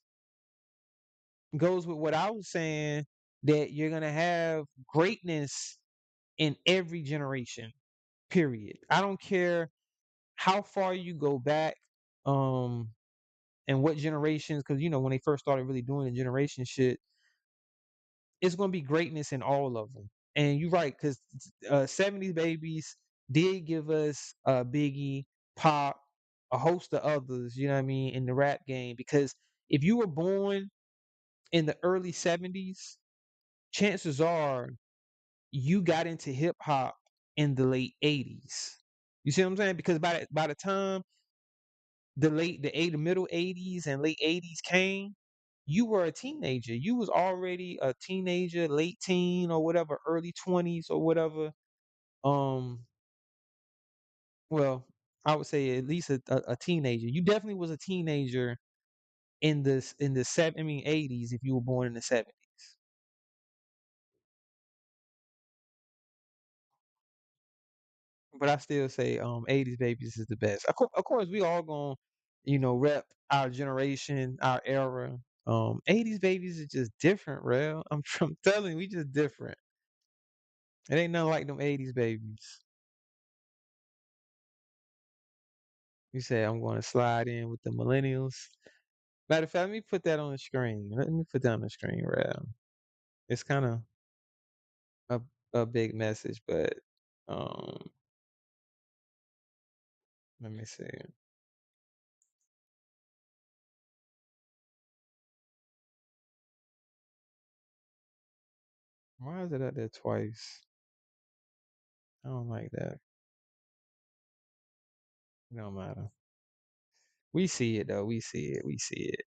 goes with what I was saying, that you're gonna have greatness in every generation. Period. I don't care how far you go back, um, and what generations, because when they first started really doing the generation shit, it's gonna be greatness in all of them. And you're right, because 70s babies did give us Biggie, Pop, a host of others. You know what I mean, in the rap game. Because if you were born in the early 70s, chances are you got into hip hop in the late 80s. You see what I'm saying? Because by the time the middle 80s and late 80s came, you were a teenager. You was already a teenager, late teen or whatever, early 20s or whatever. Um, well, I would say at least a teenager. You definitely was a teenager in the seven, I mean 80s if you were born in the 70s. But I still say 80s babies is the best. Of course we all going to rep our generation, our era. 80s babies is just different, real. I'm telling you, we just different. It ain't nothing like them 80s babies. You say I'm going to slide in with the millennials. Matter of fact, let me put that on the screen. Let me put that on the screen, real. It's kind of a a big message, but um let me see. Why is it up there twice? I don't like that. It don't matter. We see it though. We see it. We see it.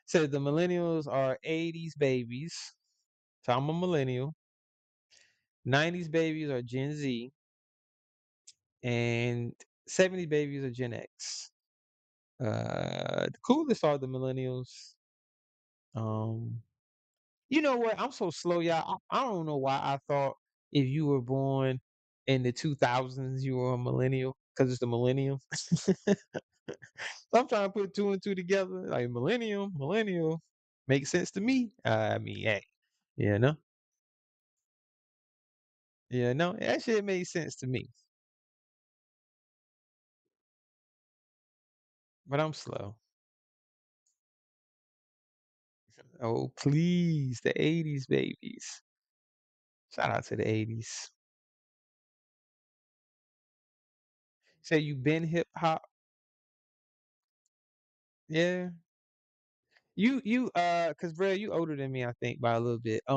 So the millennials are 80s babies. So I'm a millennial. 90s babies are Gen Z, and 70s babies are Gen X. The coolest are the millennials. Um, you know what? I'm so slow, y'all. I don't know why I thought if you were born in the 2000s, you were a millennial because it's the millennium. So I'm trying to put two and two together. Like millennial, makes sense to me. I mean, hey, you know, no, that shit made sense to me. But I'm slow. Oh, please, the 80s babies. Shout out to the 80s. Say you been hip hop, yeah. Cause bro, you older than me, I think, by a little bit. I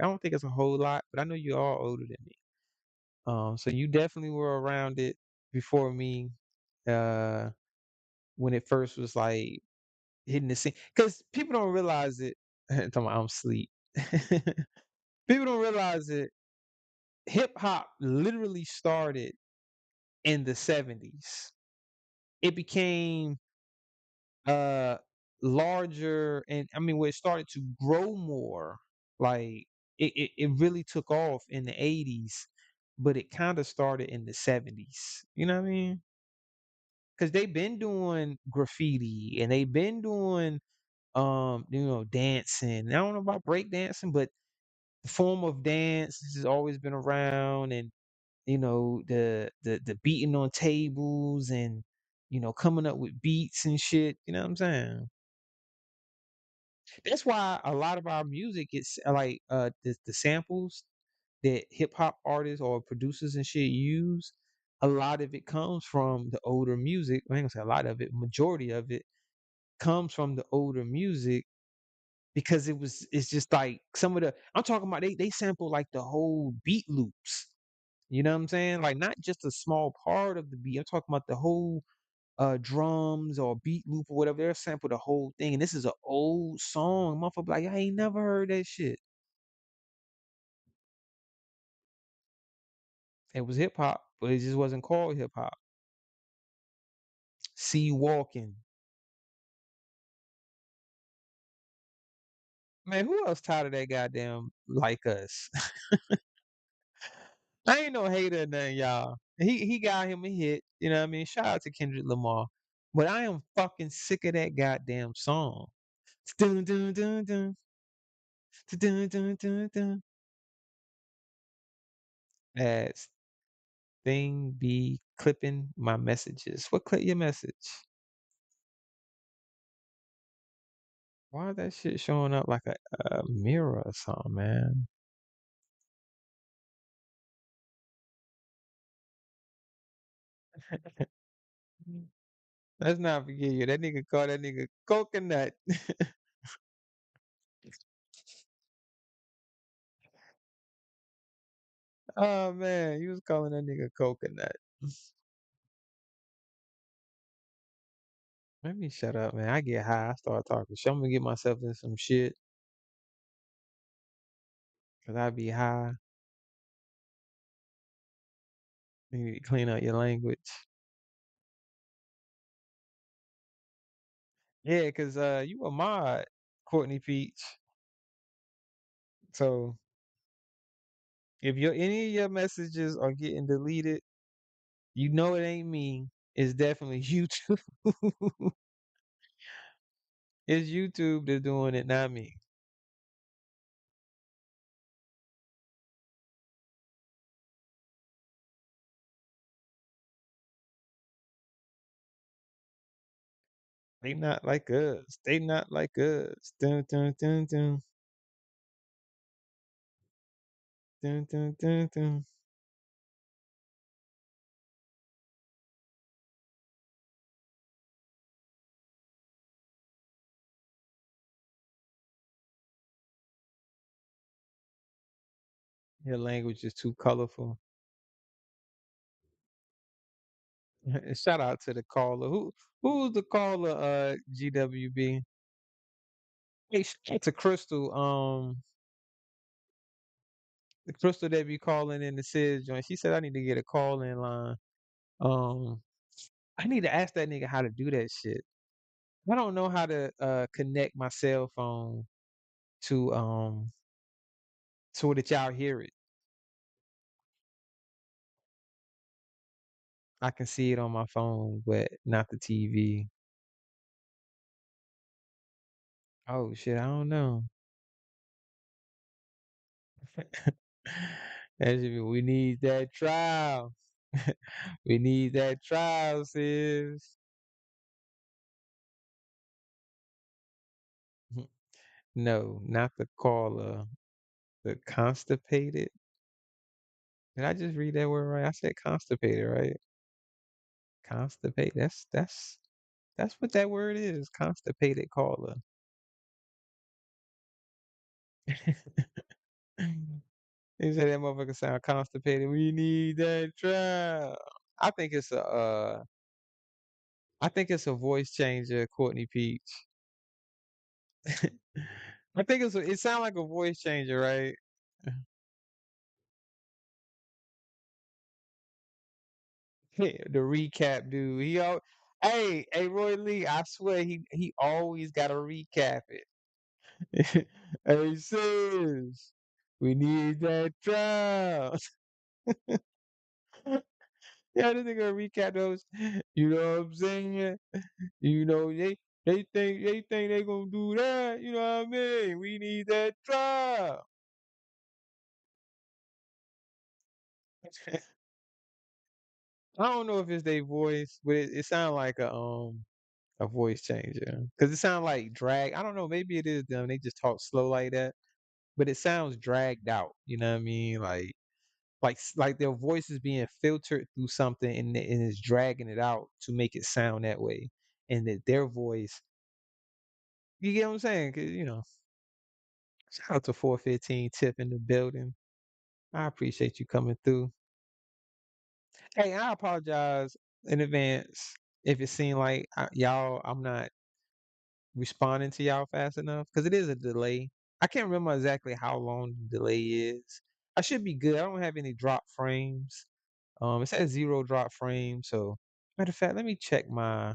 don't think it's a whole lot, but I know you are older than me. So you definitely were around it before me, uh, when it first was like hitting the scene. Cause people don't realize it. Talking about I'm asleep. People don't realize it. Hip hop literally started in the 70s. It became uh larger, and I mean where it started to grow more, like it really took off in the 80s, but it kind of started in the 70s. You know what I mean? Because they've been doing graffiti and they've been doing dancing. I don't know about break dancing, but the form of dance has always been around, and the beating on tables, and coming up with beats and shit. You know what I'm saying? That's why a lot of our music is like the samples that hip hop artists or producers and shit use. A lot of it comes from the older music. I ain't gonna say a lot of it, majority of it comes from the older music, because it's just like some of the I'm talking about, they sample like the whole beat loops. You know what I'm saying? Like not just a small part of the beat. I'm talking about the whole drums or beat loop or whatever. They'll sample the whole thing. And this is an old song. Motherfucker be like, I ain't never heard that shit. It was hip hop, but it just wasn't called hip hop. See you walking. Man, who else tired of that goddamn like us? I ain't no hater or nothing, y'all. He got him a hit, you know what I mean? Shout out to Kendrick Lamar. But I am fucking sick of that goddamn song. Dun, dun, dun, dun, dun, dun, dun, dun. As thing be clipping my messages. What clip your message? Why is that shit showing up like a mirror or something, man? Let's not forget you. That nigga called that nigga coconut. Oh man, he was calling that nigga coconut. Let me shut up, man. I get high. I start talking. So I'm gonna get myself in some shit because I be high. You need to clean up your language. Yeah, because you a mod, Courtney Peach. So if your any of your messages are getting deleted, you know it ain't me. It's definitely YouTube. It's YouTube that's doing it, not me. They not like us. They not like us. Dun dun dun dun dun dun dun dun. Your language is too colorful. Shout out to the caller. Who's the caller? GWB. Hey, shout out to Crystal. The Crystal that be calling in the Sid joint. She said I need to get a call in line. Um, I need to ask that nigga how to do that shit. I don't know how to connect my cell phone to so that y'all hear it. I can see it on my phone, but not the TV. Oh shit, I don't know. That should be, we need that trial. We need that trial, sis. No, not the caller. The constipated. Did I just read that word right? I said constipated, right? Constipate. That's what that word is. Constipated caller. They said that motherfucker sound constipated. We need that trial. I think it's a I think it's a voice changer, Courtney Peach. I think it sounds like a voice changer, right? The recap dude. Hey, Roy Lee, I swear he always gotta recap it. Hey sis, we need that trial. Yeah, this nigga recap those. You know what I'm saying? You know they think they gonna do that. You know what I mean? We need that trial. I don't know if it's their voice, but it sounds like a voice changer because it sounds like drag. I don't know. Maybe it is them. They just talk slow like that, but it sounds dragged out. You know what I mean? Like their voice is being filtered through something and it's dragging it out to make it sound that way, and that their voice. You get what I'm saying? 'Cause, shout out to 415 Tip in the building. I appreciate you coming through. Hey, I apologize in advance if it seemed like I'm not responding to y'all fast enough because it is a delay. I can't remember exactly how long the delay is. I should be good. I don't have any drop frames. It says 0 drop frames. So matter of fact, let me check my.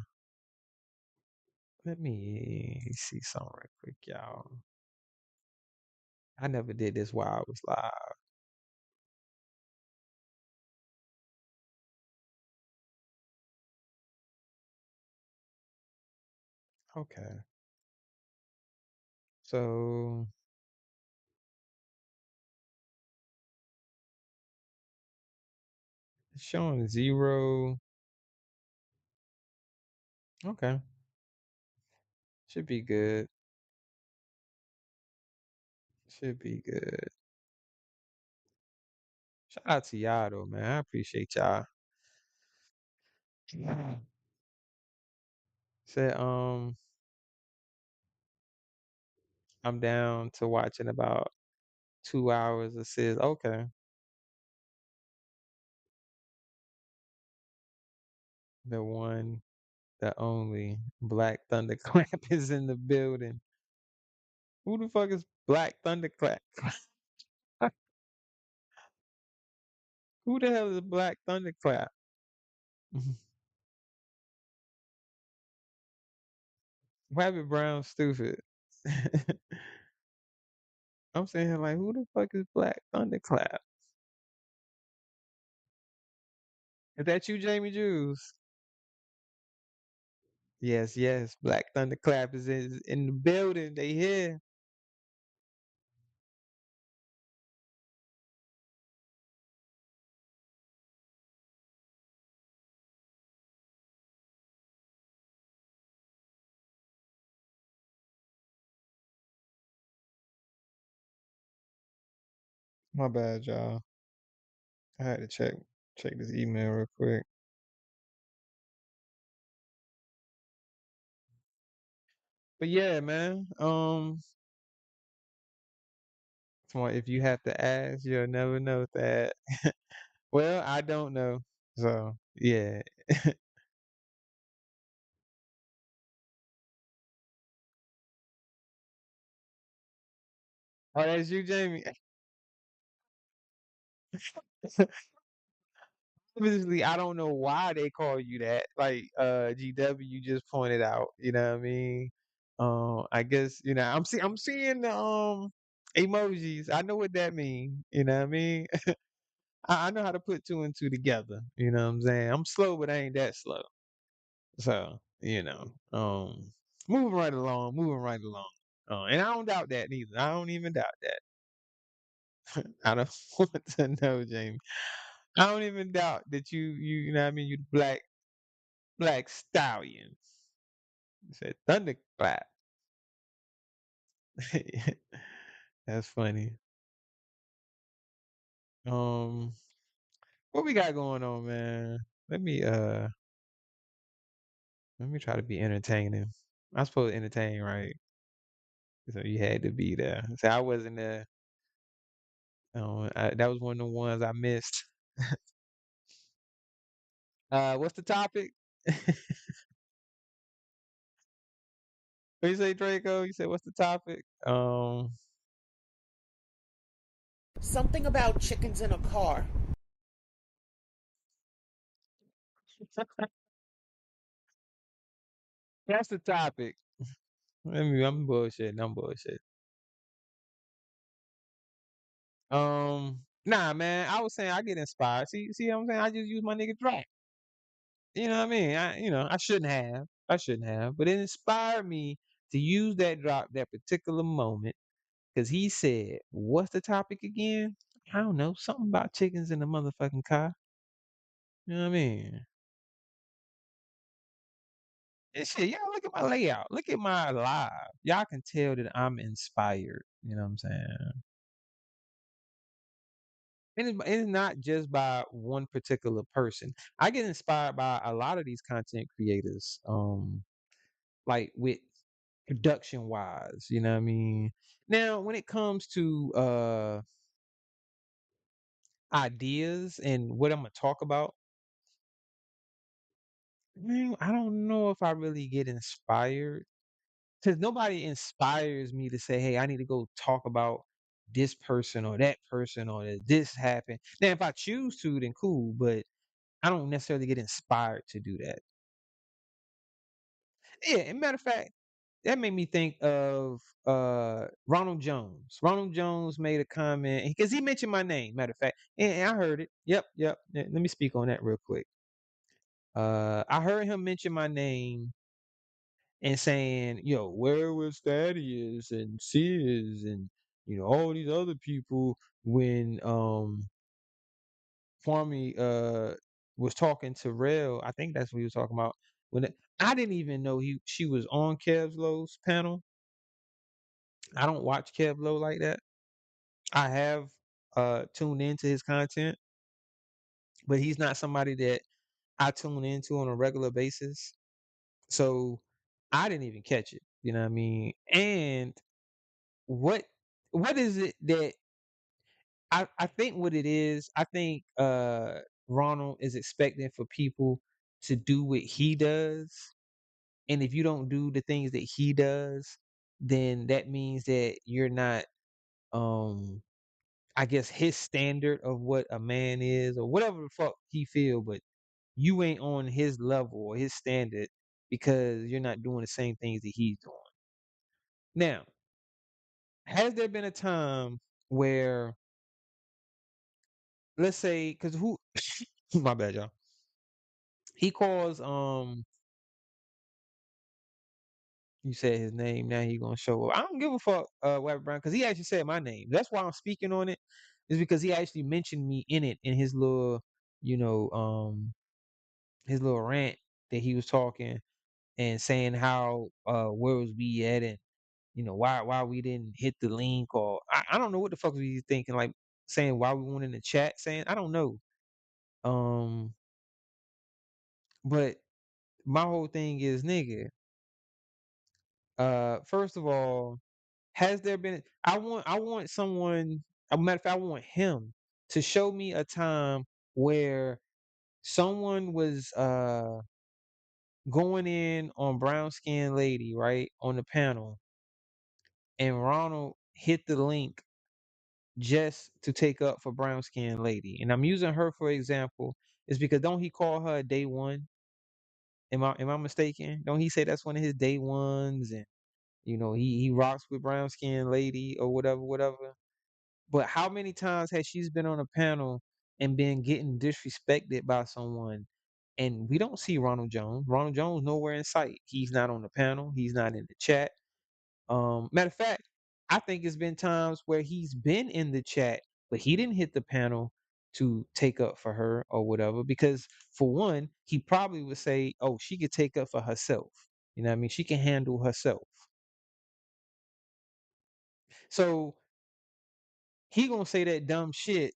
Let me see something real quick, y'all. I never did this while I was live. Okay. So it's showing 0. Okay. Should be good. Should be good. Shout out to y'all though, man. I appreciate y'all. Said I'm down to watching about 2 hours of Sis. Okay. The one The only Black Thunderclap is in the building. Who the fuck is Black Thunderclap? Who the hell is Black Thunderclap? Rabbit Brown stupid. I'm saying like, who the fuck is Black Thunderclap? Is that you, Jamie Jews? Yes, yes. Black Thunderclap is in the building. They here. My bad, y'all. I had to check this email real quick. But yeah, man. If you have to ask, you'll never know that. Well, I don't know. So yeah. Oh, that's you, Jamie. Obviously, I don't know why they call you that. Like GW just pointed out, you know what I mean? I guess, I'm seeing the emojis. I know what that means, you know what I mean? I know how to put two and two together, you know what I'm saying? I'm slow, but I ain't that slow. So, moving right along, moving right along. And I don't doubt that neither. I don't even doubt that. I don't want to know, Jamie. I don't even doubt that you know what I mean, you the black stallion. You said thunderclap. That's funny. Um, what we got going on, man? Let me uh let me try to be entertaining. I'm supposed to entertain, right? So you had to be there. So I wasn't there. That was one of the ones I missed. What's the topic? What you say, Draco? You said what's the topic? Something about chickens in a car. That's the topic. I'm bullshitting. I'm bullshit. Nah, man. I was saying I get inspired. See what I'm saying? I just use my nigga drop. You know what I mean? I shouldn't have. I shouldn't have. But it inspired me to use that drop that particular moment because he said, "What's the topic again?" I don't know. Something about chickens in the motherfucking car. You know what I mean? And shit, y'all look at my layout. Look at my live. Y'all can tell that I'm inspired. You know what I'm saying? And it's not just by one particular person. I get inspired by a lot of these content creators. Like with production wise, you know what I mean? Now, when it comes to ideas and what I'm gonna talk about, man, I don't know if I really get inspired because nobody inspires me to say, "Hey, I need to go talk about this person or that person or that this happened." Now, if I choose to, then cool, but I don't necessarily get inspired to do that. Yeah, and matter of fact, that made me think of Ronald Jones. Ronald Jones made a comment because he mentioned my name, matter of fact, and I heard it. Yep, yep. Let me speak on that real quick. I heard him mention my name and saying, "Yo, where was Thaddeus and Sears and all these other people when Kwame was talking to Rel? I think that's what he was talking about. I didn't even know she was on Kev's Low's panel. I don't watch Kev Low like that. I have tuned into his content, but he's not somebody that I tune into on a regular basis. So I didn't even catch it. You know what I mean? And what what is it that I think what it is, I think Ronald is expecting for people to do what he does. And if you don't do the things that he does, then that means that you're not, um, I guess, his standard of what a man is or whatever the fuck he feel, but you ain't on his level or his standard because you're not doing the same things that he's doing. Now, has there been a time where, let's say, because who, my bad, y'all. He calls, you said his name. Now he gonna show up. I don't give a fuck, Webber Brown, because he actually said my name. That's why I'm speaking on it. Is because he actually mentioned me in it in his little, you know, his little rant that he was talking and saying how where was we at and why we didn't hit the link or I don't know what the fuck was he thinking, like saying why we weren't in the chat, saying I don't know. Um, but my whole thing is, nigga, first of all, has there been I want someone, a matter of fact, I want him to show me a time where someone was going in on brown skinned lady, right, on the panel, and Ronald hit the link just to take up for brown skinned lady. And I'm using her for example, is because don't he call her a day one? Am I mistaken? Don't he say that's one of his day ones, and he rocks with brown skinned lady or whatever, whatever. But how many times has she been on a panel and been getting disrespected by someone? And we don't see Ronald Jones. Ronald Jones nowhere in sight. He's not on the panel. He's not in the chat. Matter of fact, I think it's been times where he's been in the chat, but he didn't hit the panel to take up for her or whatever. Because for one, he probably would say, "Oh, she could take up for herself." You know what I mean? She can handle herself. So he gonna say that dumb shit.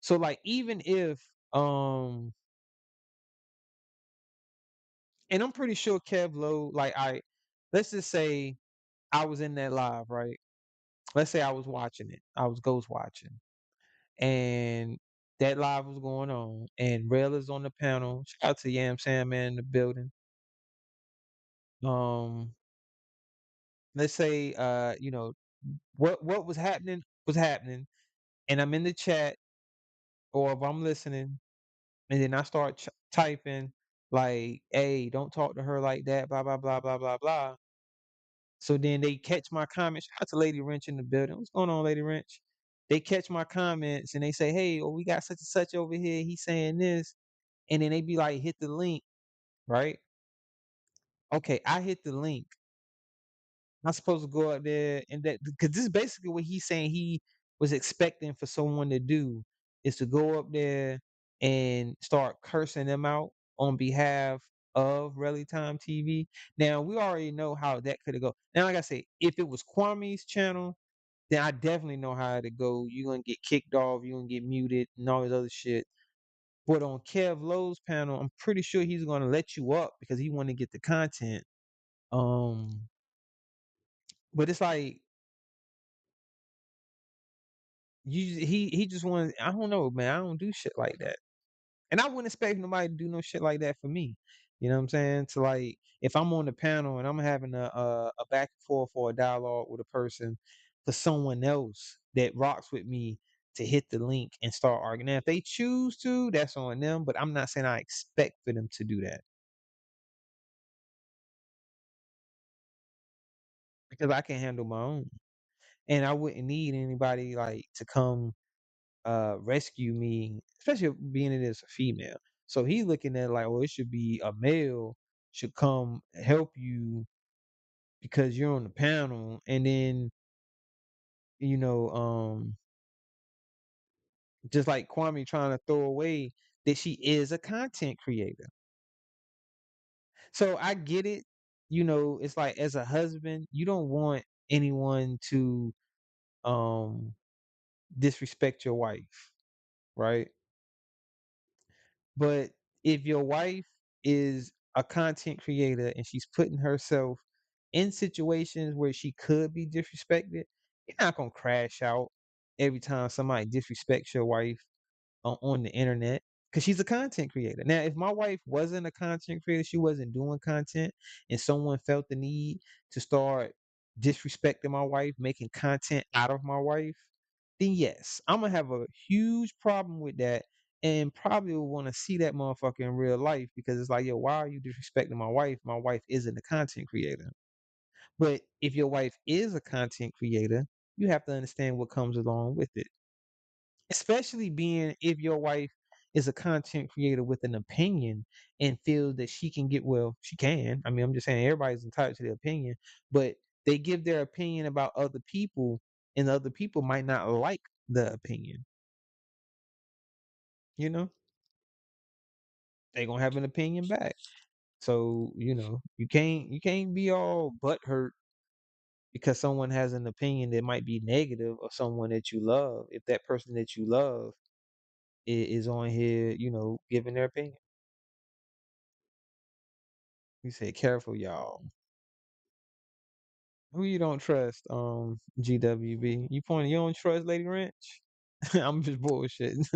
So like, even if um, and I'm pretty sure Kev Lowe, like let's just say I was in that live, right? Let's say I was watching it. I was ghost watching. And that live was going on, and Rail is on the panel. Shout out to Yam Sam Man in the building. Um, let's say what was happening, and I'm in the chat, or if I'm listening, and then I start typing like, "Hey, don't talk to her like that," blah blah blah blah blah blah. So then they catch my comments. Shout out to Lady Wrench in the building. What's going on, Lady Wrench? They catch my comments and they say, "Hey, oh, we got such and such over here. He's saying this," and then they be like, "Hit the link." Right? Okay, I hit the link. I'm supposed to go out there and that, because this is basically what he's saying he was expecting for someone to do, is to go up there and start cursing them out on behalf of Rally Time TV. Now we already know how that could have go. Now, like I say, if it was Kwame's channel, then I definitely know how to go. You're gonna get kicked off, you're gonna get muted and all this other shit. But on Kev Lowe's panel, I'm pretty sure he's gonna let you up because he wanna get the content. Um, but it's like he just wants, I don't know, man. I don't do shit like that. And I wouldn't expect nobody to do no shit like that for me. You know what I'm saying? To like, if I'm on the panel and I'm having a back and forth or a dialogue with a person, for someone else that rocks with me to hit the link and start arguing. Now, if they choose to, that's on them. But I'm not saying I expect for them to do that because I can handle my own, and I wouldn't need anybody like to come rescue me, especially being it is a female. So he's looking at it like, well, it should be a male should come help you because you're on the panel, and then you know, just like Kwame trying to throw away that she is a content creator. So I get it. It's like, as a husband, you don't want anyone to um disrespect your wife, right? But if your wife is a content creator and she's putting herself in situations where she could be disrespected, you're not gonna crash out every time somebody disrespects your wife on the internet. because she's a content creator. Now, if my wife wasn't a content creator, she wasn't doing content, and someone felt the need to start disrespecting my wife, making content out of my wife, then yes, I'm gonna have a huge problem with that, and probably will want to see that motherfucker in real life because it's like, yo, why are you disrespecting my wife? My wife isn't a content creator. But if your wife is a content creator, you have to understand what comes along with it. Especially being if your wife is a content creator with an opinion and feels that she can get, well, she can. I mean, I'm just saying everybody's entitled to their opinion, but they give their opinion about other people and the other people might not like the opinion. You know, they gonna have an opinion back. So, you can't be all butthurt because someone has an opinion that might be negative of someone that you love. If that person that you love is on here, giving their opinion. You say careful, y'all. Who you don't trust, GWB? You don't trust Lady Wrench? I'm just bullshitting.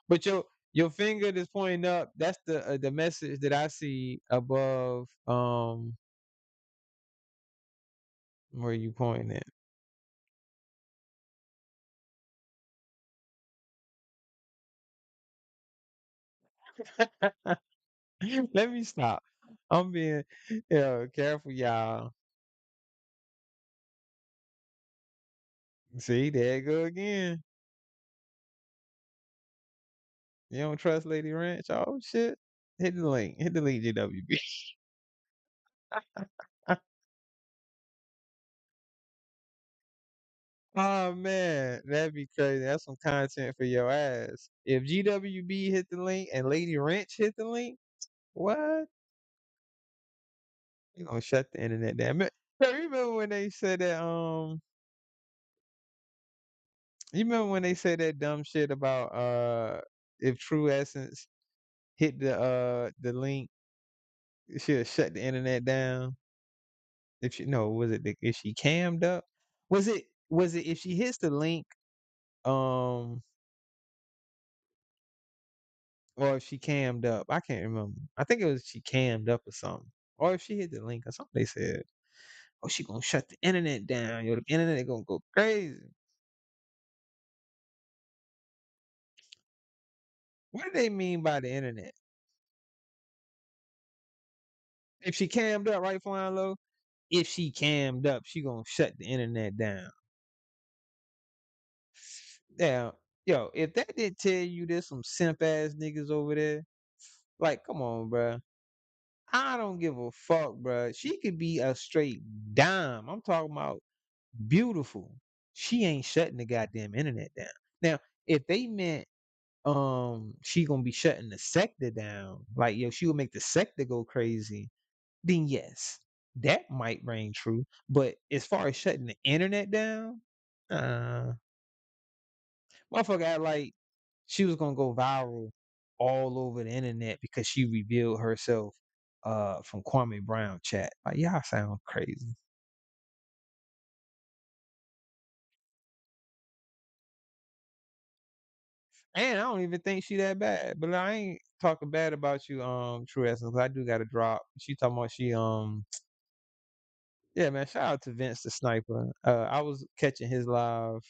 But your finger that's pointing up, that's the message that I see above where you pointing at. Let me stop. I'm being careful, y'all. See, there you go again. You don't trust Lady Ranch? Oh shit. Hit the link. Hit the link, GWB. Oh man, that'd be crazy. That's some content for your ass. If GWB hit the link and Lady Wrench hit the link, what? You gonna shut the internet down? You remember when they said that? You remember when they said that dumb shit about if True Essence hit the link, she'll shut the internet down. If she no, was it if she cammed up? Was it if she hits the link, um, or if she cammed up? I can't remember. I think it was she cammed up or something. Or if she hit the link or something, they said, "Oh, she gonna shut the internet down. Yo, the internet gonna go crazy." What do they mean by the internet? If she cammed up, right, Flying Low? If she cammed up, she gonna shut the internet down. Now, yo, if that didn't tell you there's some simp ass niggas over there, like, come on, bruh. I don't give a fuck, bruh. She could be a straight dime. I'm talking about beautiful. She ain't shutting the goddamn internet down. Now, if they meant she gonna be shutting the sector down, like yo, she will make the sector go crazy, then yes, that might ring true. But as far as shutting the internet down, uh motherfucker act like she was gonna go viral all over the internet because she revealed herself from Kwame Brown chat. Like y'all sound crazy. And I don't even think she that bad. But I ain't talking bad about you, True Essence, 'cause I do got a drop. She talking about she yeah, man, shout out to Vince the Sniper. I was catching his live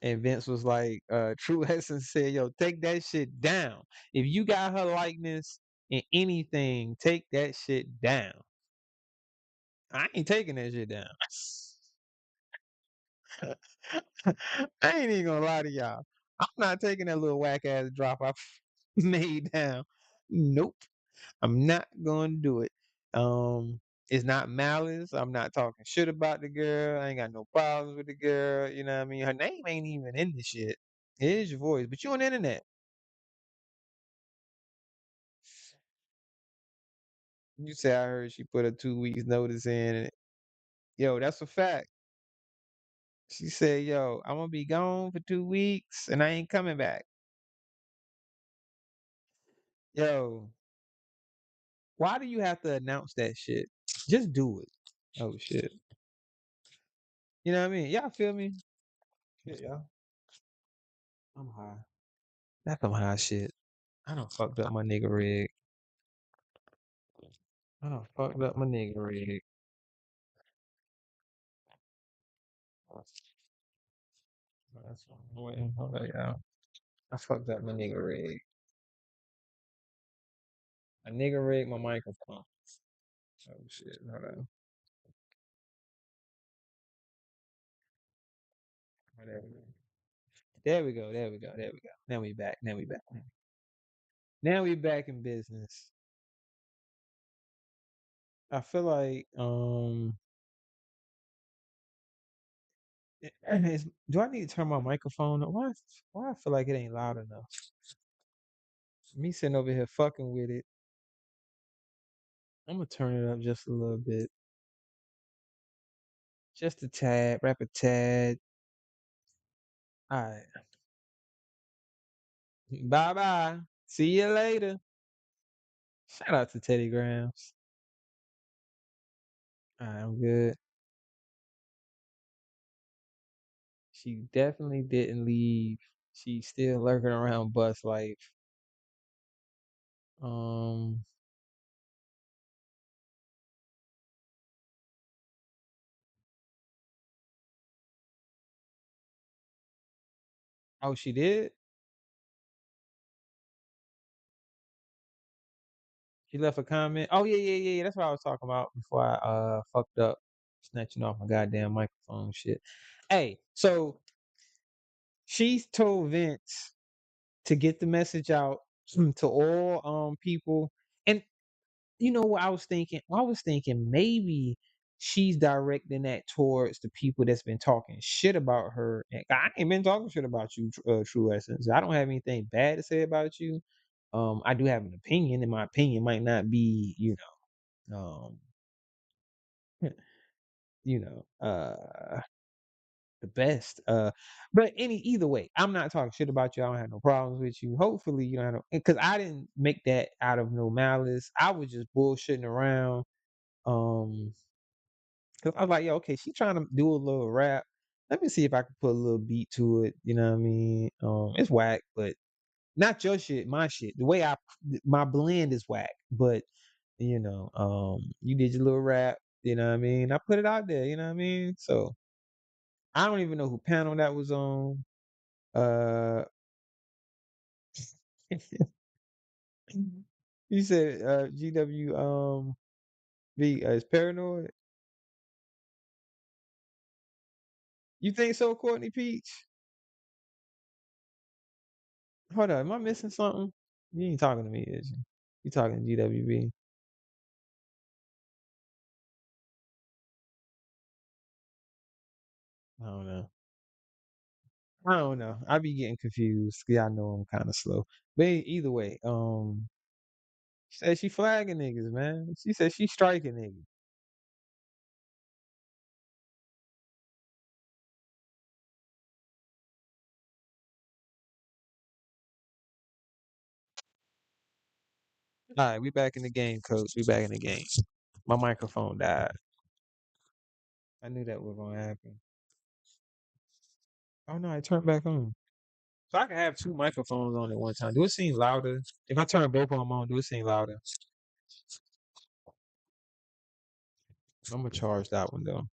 and Vince was like, True Essence said, yo, take that shit down. If you got her likeness in anything, take that shit down. I ain't taking that shit down. I ain't even gonna lie to y'all. I'm not taking that little whack ass drop I made down. Nope. I'm not gonna do it. It's not malice. I'm not talking shit about the girl. I ain't got no problems with the girl. You know what I mean? Her name ain't even in the shit. It is your voice, but you on the internet. You say I heard she put a 2 weeks notice in. Yo, that's a fact. She said, "Yo, I'm gonna be gone for 2 weeks, and I ain't coming back." Yo, why do you have to announce that shit? Just do it. Oh shit. You know what I mean? Y'all feel me? Yeah, y'all. I'm high. That's some high shit. I done fucked up my nigga rig. I done fucked up my nigga rig. That's wait, hold on, y'all. I fucked up my nigga rig. A nigga rig my microphone. Oh shit, hold on. Oh, there we go. There we go. There we go. There we go. Now we back. Now we back. Now we back in business. I feel like do I need to turn my microphone up? Why I feel like it ain't loud enough? Me sitting over here fucking with it. I'm gonna turn it up just a little bit. Just a tad, rap a tad. Alright. Bye bye. See you later. Shout out to Teddy Grams. Alright, I'm good. She definitely didn't leave. She's still lurking around bus life. Um oh, she did? She left a comment. Oh yeah, yeah, yeah, yeah. That's what I was talking about before I fucked up snatching off my goddamn microphone shit. Hey, so she told Vince to get the message out to all people. And you know what I was thinking? I was thinking maybe she's directing that towards the people that's been talking shit about her. And I ain't been talking shit about you, True Essence. I don't have anything bad to say about you. I do have an opinion, and my opinion might not be, you know, the best. But either way, I'm not talking shit about you. I don't have no problems with you. Hopefully, you don't have no, because I didn't make that out of no malice. I was just bullshitting around. Um, 'Cause I was like, yo, okay, she trying to do a little rap. Let me see if I can put a little beat to it. You know what I mean? It's whack, but not your shit, my shit. The way my blend is whack, but you did your little rap. You know what I mean? I put it out there. You know what I mean? So I don't even know who panel that was on. Uh, you said GW V is paranoid. You think so, Courtney Peach? Hold on, am I missing something? You ain't talking to me, is you? You talking to GWB? I don't know. I don't know. I be getting confused. Yeah, I know I'm kind of slow. But either way, she said she flagging niggas, man. She said she striking niggas. All right, we back in the game, coach. We back in the game. My microphone died. I knew that was gonna happen. Oh no, I turned back on. So I can have two microphones on at one time. Do it seem louder? If I turn both of them on, do it seem louder? I'm gonna charge that one though.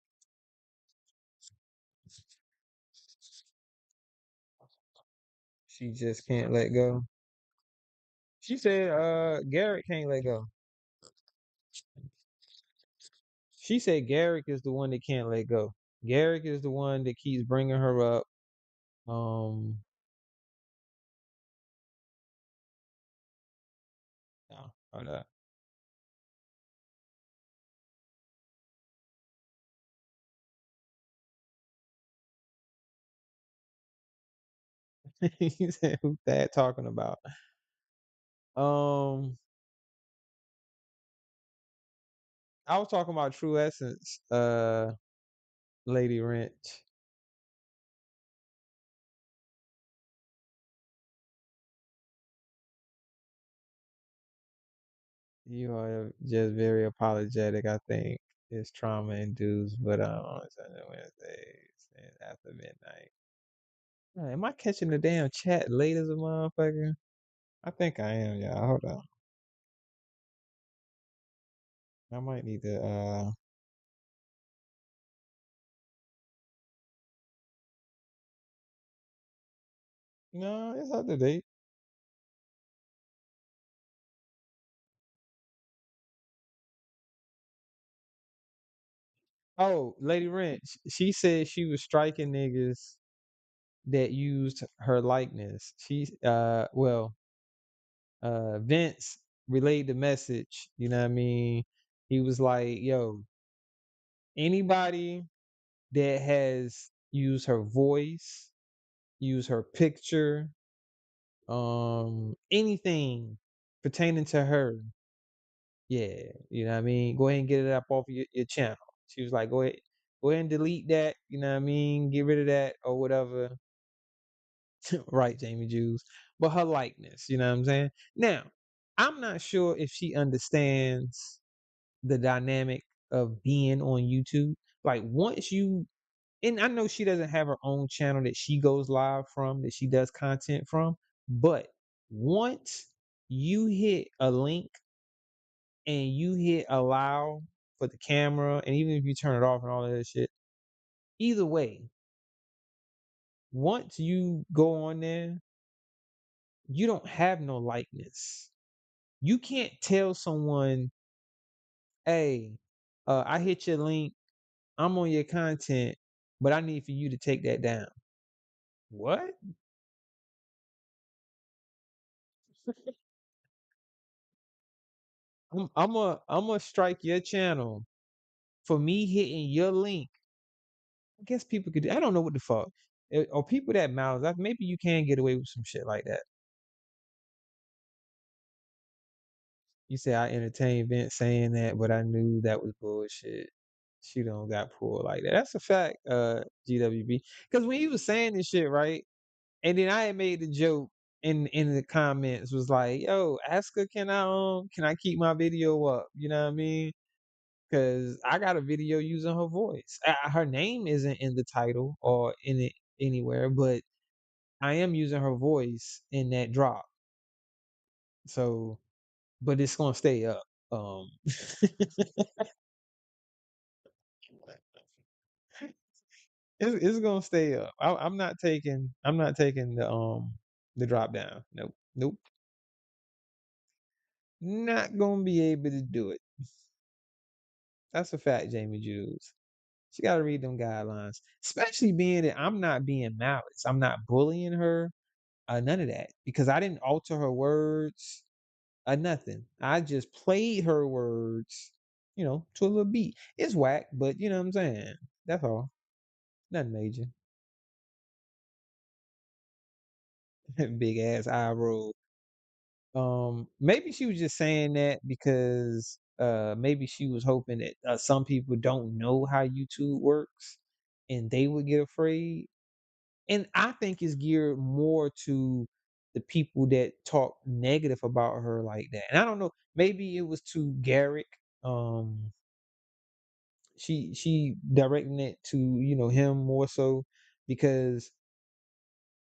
She just can't let go. She said Garrett can't let go. She said Garrick is the one that can't let go. Garrick is the one that keeps bringing her up. Um, no, hold up. He said, "Who's that talking about?" Um, I was talking about True Essence. Lady Wrench. You are just very apologetic. I think it's trauma induced, but on Sunday, Wednesdays, and after midnight. Am I catching the damn chat late as a motherfucker? I think I am, yeah. Hold on. I might need to no, it's up to date. Oh, Lady Wrench, she said she was striking niggas that used her likeness. Vince relayed the message, you know what I mean? He was like, yo, anybody that has used her voice, use her picture, anything pertaining to her, yeah, you know what I mean? Go ahead and get it up off of your channel. She was like, go ahead and delete that, you know what I mean? Get rid of that or whatever. Right, Jamie Jews. But her likeness, you know what I'm saying? Now, I'm not sure if she understands the dynamic of being on YouTube. Like once you and I know she doesn't have her own channel that she goes live from, that she does content from, but once you hit a link and you hit allow for the camera, and even if you turn it off and all of that shit, either way, once you go on there, you don't have no likeness. You can't tell someone, hey, I hit your link, I'm on your content, but I need for you to take that down. What? I'm gonna strike your channel for me hitting your link. I guess people could. I don't know what the fuck. Or people that mouths. Maybe you can get away with some shit like that. You say I entertained Vince saying that, but I knew that was bullshit. She don't got pulled like that. That's a fact, GWB. Because when he was saying this shit, right? And then I had made the joke in the comments was like, yo, ask her, can I keep my video up? You know what I mean? Because I got a video using her voice. Her name isn't in the title or in it anywhere, but I am using her voice in that drop. So, but it's gonna stay up. It's gonna stay up. I'm not taking the drop down. Nope, nope. Not gonna be able to do it. That's a fact, Jamie Jews. She got to read them guidelines, especially being that I'm not being malice. I'm not bullying her. None of that because I didn't alter her words. Nothing. I just played her words, to a little beat. It's whack, but you know what I'm saying. That's all. Nothing major. Big ass eye roll. Maybe she was just saying that because maybe she was hoping that some people don't know how YouTube works and they would get afraid. And I think it's geared more to the people that talk negative about her like that. And I don't know, maybe it was to Garrick. Um, she directing it to him more so because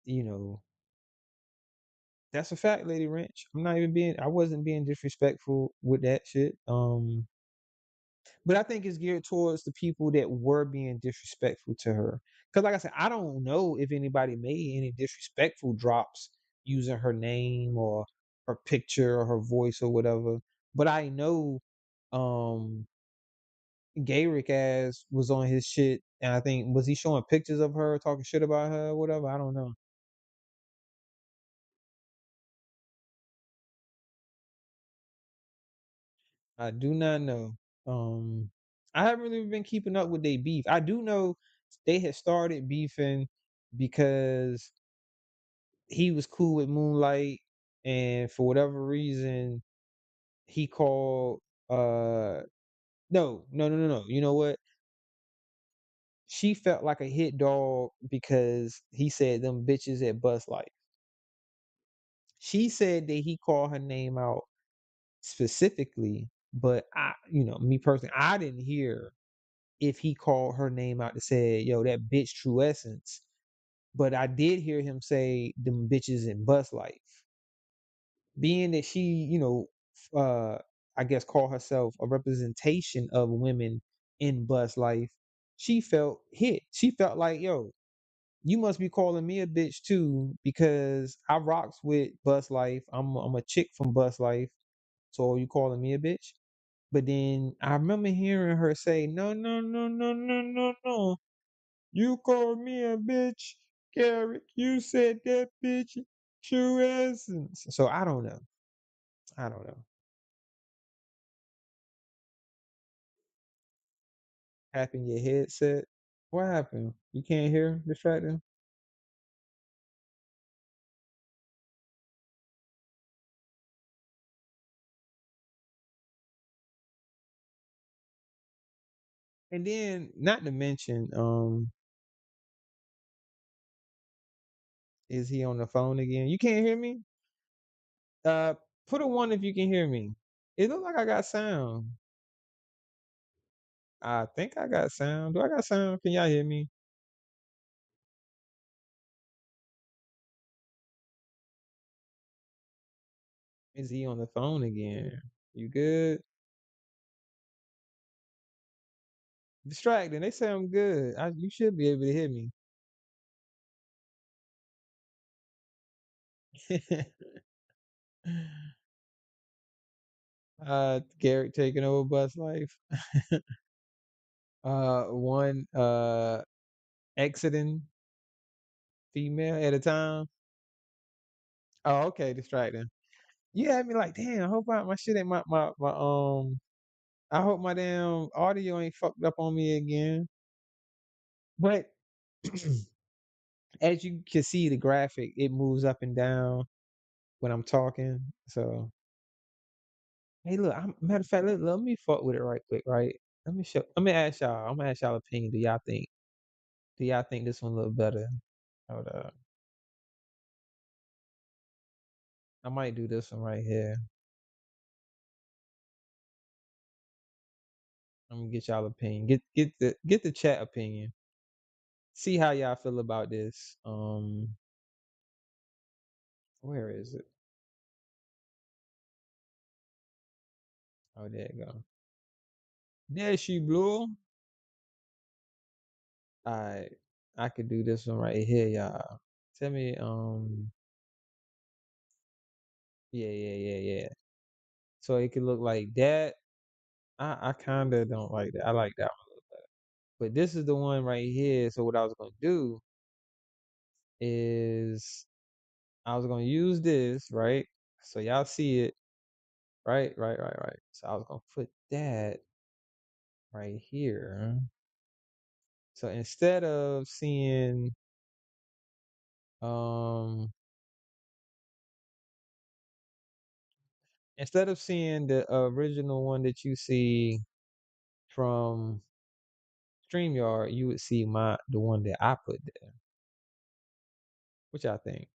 you know that's a fact, Lady Wrench. I wasn't being disrespectful with that shit. But I think it's geared towards the people that were being disrespectful to her. Because, like I said, I don't know if anybody made any disrespectful drops using her name or her picture or her voice or whatever. But I know Gayrick ass was on his shit, and I think was he showing pictures of her talking shit about her or whatever? I don't know. I do not know. Um, I haven't really been keeping up with their beef. I do know they had started beefing because he was cool with Moonlight, and for whatever reason, he called. No. You know what? She felt like a hit dog because he said them bitches at Bus Life. She said that he called her name out specifically, but me personally, I didn't hear if he called her name out to say, yo, that bitch True Essence. But I did hear him say them bitches in Bus Life. being that she, I guess call herself a representation of women in bus life, she felt hit. She felt like, yo, you must be calling me a bitch too because I rocks with bus life. I'm a chick from bus life, so you calling me a bitch? But then I remember hearing her say, no, no, no, no, no, no, no. You called me a bitch, Garrick. You said that bitch true essence. So I don't know. I don't know. Happened your headset? What happened? You can't hear? Distracting? And then not to mention, is he on the phone again? You can't hear me? Uh put a one if you can hear me. It look like I got sound. I think I got sound. Do I got sound? Can y'all hear me? Is he on the phone again? You good? Distracting. They say I'm good. You should be able to hear me. Garrett taking over bus life. One exiting female at a time. Oh, okay, distracting. You had me like, damn. I hope my shit ain't my. I hope my damn audio ain't fucked up on me again. But as you can see, the graphic it moves up and down when I'm talking. So hey, look. Matter of fact, let me fuck with it right quick. Right. Let me show. Let me ask y'all. I'm gonna ask y'all opinion. Do y'all think? Do y'all think this one look better? Hold up. I might do this one right here. I'm gonna get y'all opinion. Get the chat opinion. See how y'all feel about this. Where is it? Oh, there you go. There she blew. Alright. I could do this one right here, y'all. Tell me, yeah. So it could look like that. I kinda don't like that. I like that one a little better. But this is the one right here. So what I was gonna do is I was gonna use this, right? So y'all see it. Right. So I was gonna put that right here. So um instead of seeing the original one that you see from StreamYard, you would see the one that I put there. Which I think.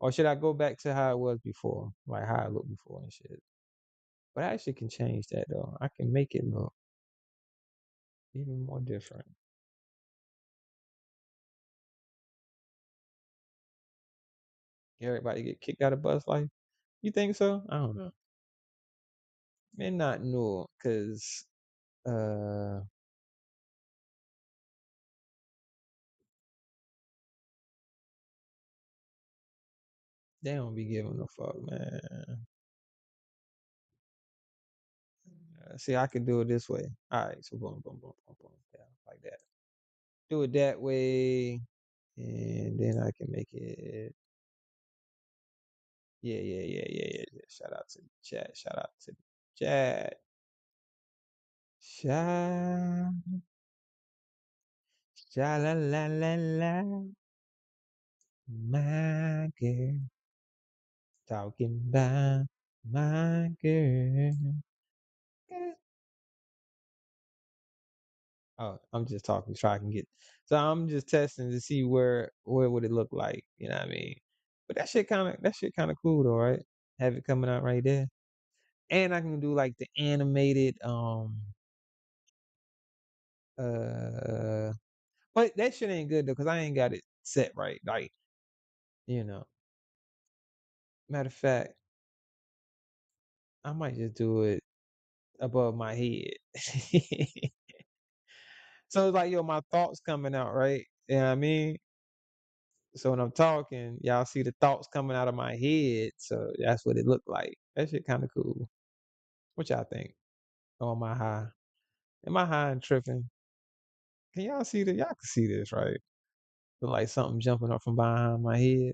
Or should I go back to how it was before? Like how it looked before and shit. But I actually can change that though. I can make it look even more different. Everybody get kicked out of bus life. You think so? I don't know. May not know, cause uh they don't be giving a fuck, man. See, I can do it this way. All right, so boom, yeah, like that. Do it that way, and then I can make it. Yeah. Shout out to the chat. Shout out to the chat. Sha, sha la la la la. My girl, talking about my girl. Oh, I'm just talking, try I can get. So I'm just testing to see where would it look like. You know what I mean? But that shit kind of cool though, right? Have it coming out right there, and I can do like the animated uh. But that shit ain't good though, cause I ain't got it set right. Like you know, matter of fact. I might just do it above my head. So it's like, yo, my thoughts coming out, right? You know what I mean? So when I'm talking, y'all see the thoughts coming out of my head. So that's what it looked like. That shit kind of cool. What y'all think? Oh, am I high? Am I high and tripping? Can y'all see that? Y'all can see this, right? Look like something jumping up from behind my head.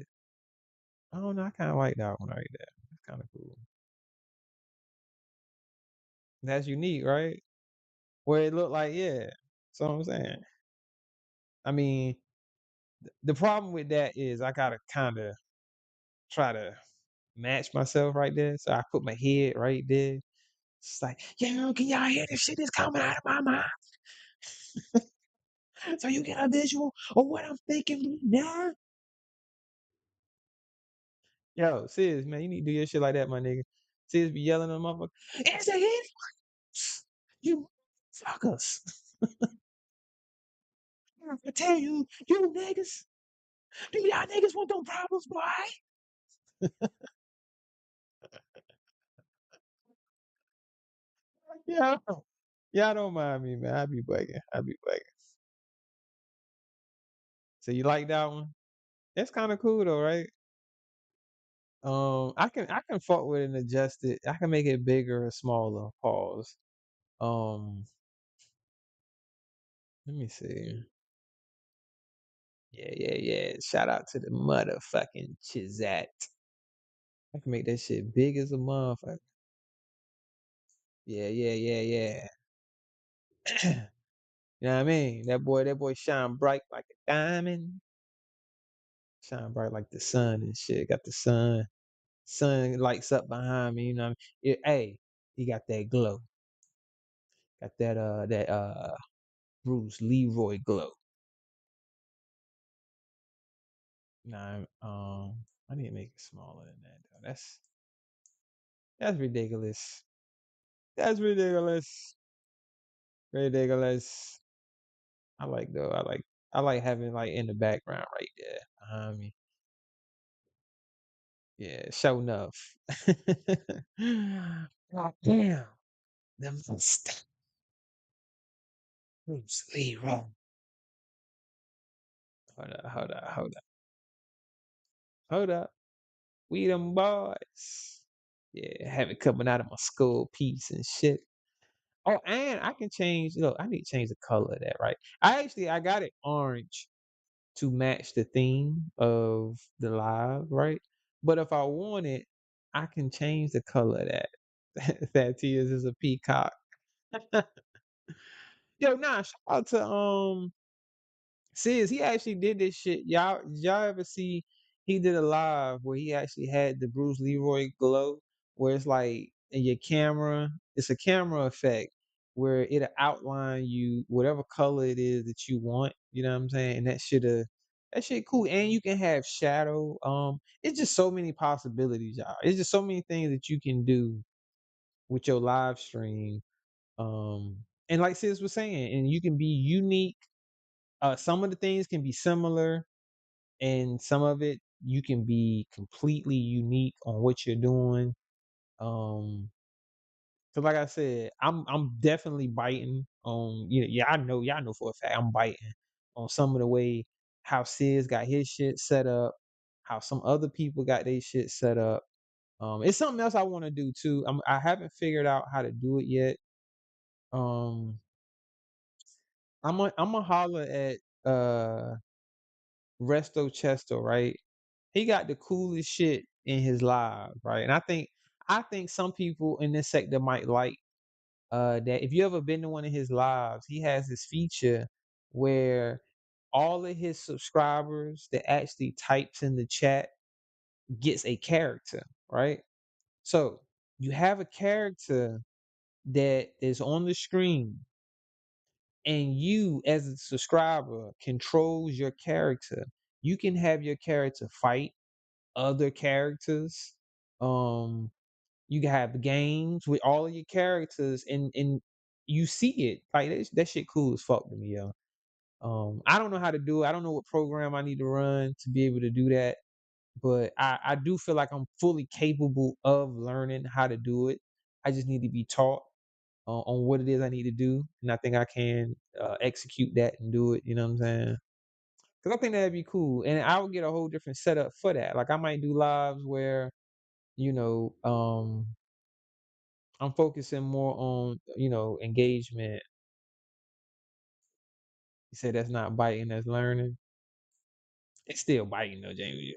I don't know. I kind of like that one right there. It's kind of cool. That's unique, right? Where it looked like, yeah. So I'm saying. I mean, the problem with that is I gotta kind of try to match myself right there. So I put my head right there. It's like, yo, can y'all hear this shit that's coming out of my mouth? So you get a visual of what I'm thinking now. Yo, sis, man, you need to do your shit like that, my nigga. Sis be yelling at the motherfucker. It's a hit. You fuckers. I tell you, you niggas. Do y'all niggas want them problems, boy? Yeah. Y'all don't mind me, man. I be bugging. I be bugging. So you like that one? That's kind of cool though, right? I can fuck with it and adjust it. I can make it bigger or smaller. Pause. Um, let me see. Yeah. Shout out to the motherfucking Chizat. I can make that shit big as a motherfucker. Yeah. You know what I mean? That boy shine bright like a diamond. Shine bright like the sun and shit. Got the sun lights up behind me, you know what I mean? Hey, he got that glow. Got that Bruce Leroy glow. Nah, I need to make it smaller than that though. That's ridiculous. That's ridiculous. Ridiculous. I like having like in the background right there behind me. Yeah, show enough. God damn. The must Bruce Leroy. Hold up. We them boys. Yeah, have it coming out of my skull piece and shit. Oh, and I can change. Look, I need to change the color of that, right? I got it orange to match the theme of the live, right? But if I want it, I can change the color of that. That tears is a peacock. Yo, nah, shout out to Sis, he actually did this shit. Y'all ever see he did a live where he actually had the Bruce Leroy glow, where it's like in your camera, it's a camera effect where it'll outline you whatever color it is that you want. You know what I'm saying? And that shit cool. And you can have shadow. It's just so many possibilities, y'all. It's just so many things that you can do with your live stream. And like Sis was saying, and you can be unique. Some of the things can be similar, and some of it you can be completely unique on what you're doing. So like I said, I'm definitely biting on, yeah, I know, y'all know for a fact I'm biting on some of the way how Sis got his shit set up, how some other people got their shit set up. It's something else I want to do too. I haven't figured out how to do it yet. Um, I'm gonna holler at Resto Chesto, right? He got the coolest shit in his live, right? And I think some people in this sector might like that. If you ever been to one of his lives, he has this feature where all of his subscribers that actually types in the chat gets a character, right? So you have a character that is on the screen, and you as a subscriber controls your character. You can have your character fight other characters. Um, you can have games with all of your characters, and you see it like that shit cool as fuck to me, yo. I don't know how to do it. I don't know what program I need to run to be able to do that, but I do feel like I'm fully capable of learning how to do it. I just need to be taught on what it is I need to do, and I think I can execute that and do it. You know what I'm saying? Because I think that'd be cool, and I would get a whole different setup for that. Like I might do lives where you know I'm focusing more on engagement. You said that's not biting, that's learning. It's still biting though, Jamie.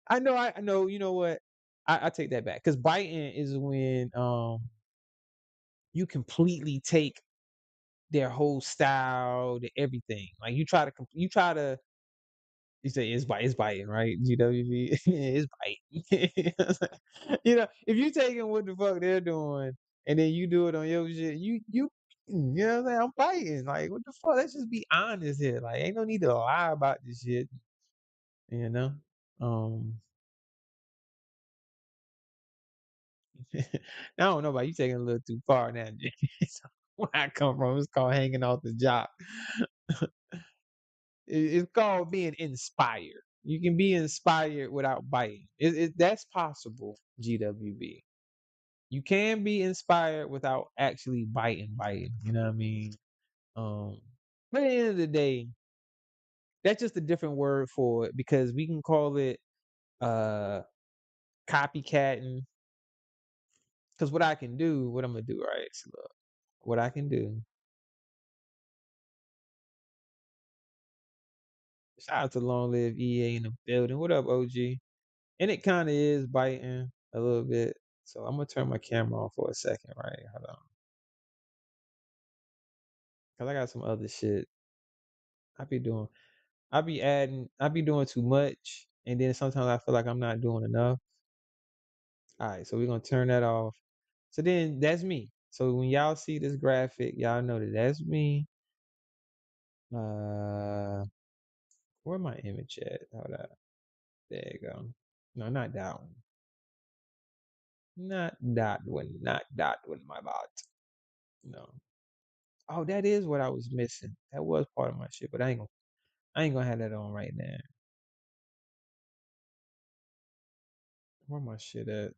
I know. You know what? I take that back because biting is when you completely take their whole style, the everything. Like you try to you say it's biting, right? GWB it's biting. If you taking what the fuck they're doing and then you do it on your shit, you know what I'm saying? I'm biting. Like what the fuck? Let's just be honest here. Like ain't no need to lie about this shit, you know? Um I don't know about you taking it a little too far now, Jay. So, where I come from, it's called hanging off the job. It's called being inspired. You can be inspired without biting. That's possible, GWB. You can be inspired without actually biting. You know what I mean? Um, but at the end of the day, that's just a different word for it because we can call it uh copycatting. Because what I'm gonna do, right? So look, what I can do. Shout out to Long Live EA in the building. What up, OG? And it kind of is biting a little bit. So I'm gonna turn my camera off for a second, right? Hold on, cause I got some other shit I be doing. I be doing too much, and then sometimes I feel like I'm not doing enough. All right, so we're gonna turn that off. So then that's me. So when y'all see this graphic, y'all know that that's me. Uh, where my image at? Hold up. There you go. No, not that one. Not that one. Not that one, my bot. No. Oh, that is what I was missing. That was part of my shit, but I ain't gonna have that on right now. Where my shit at?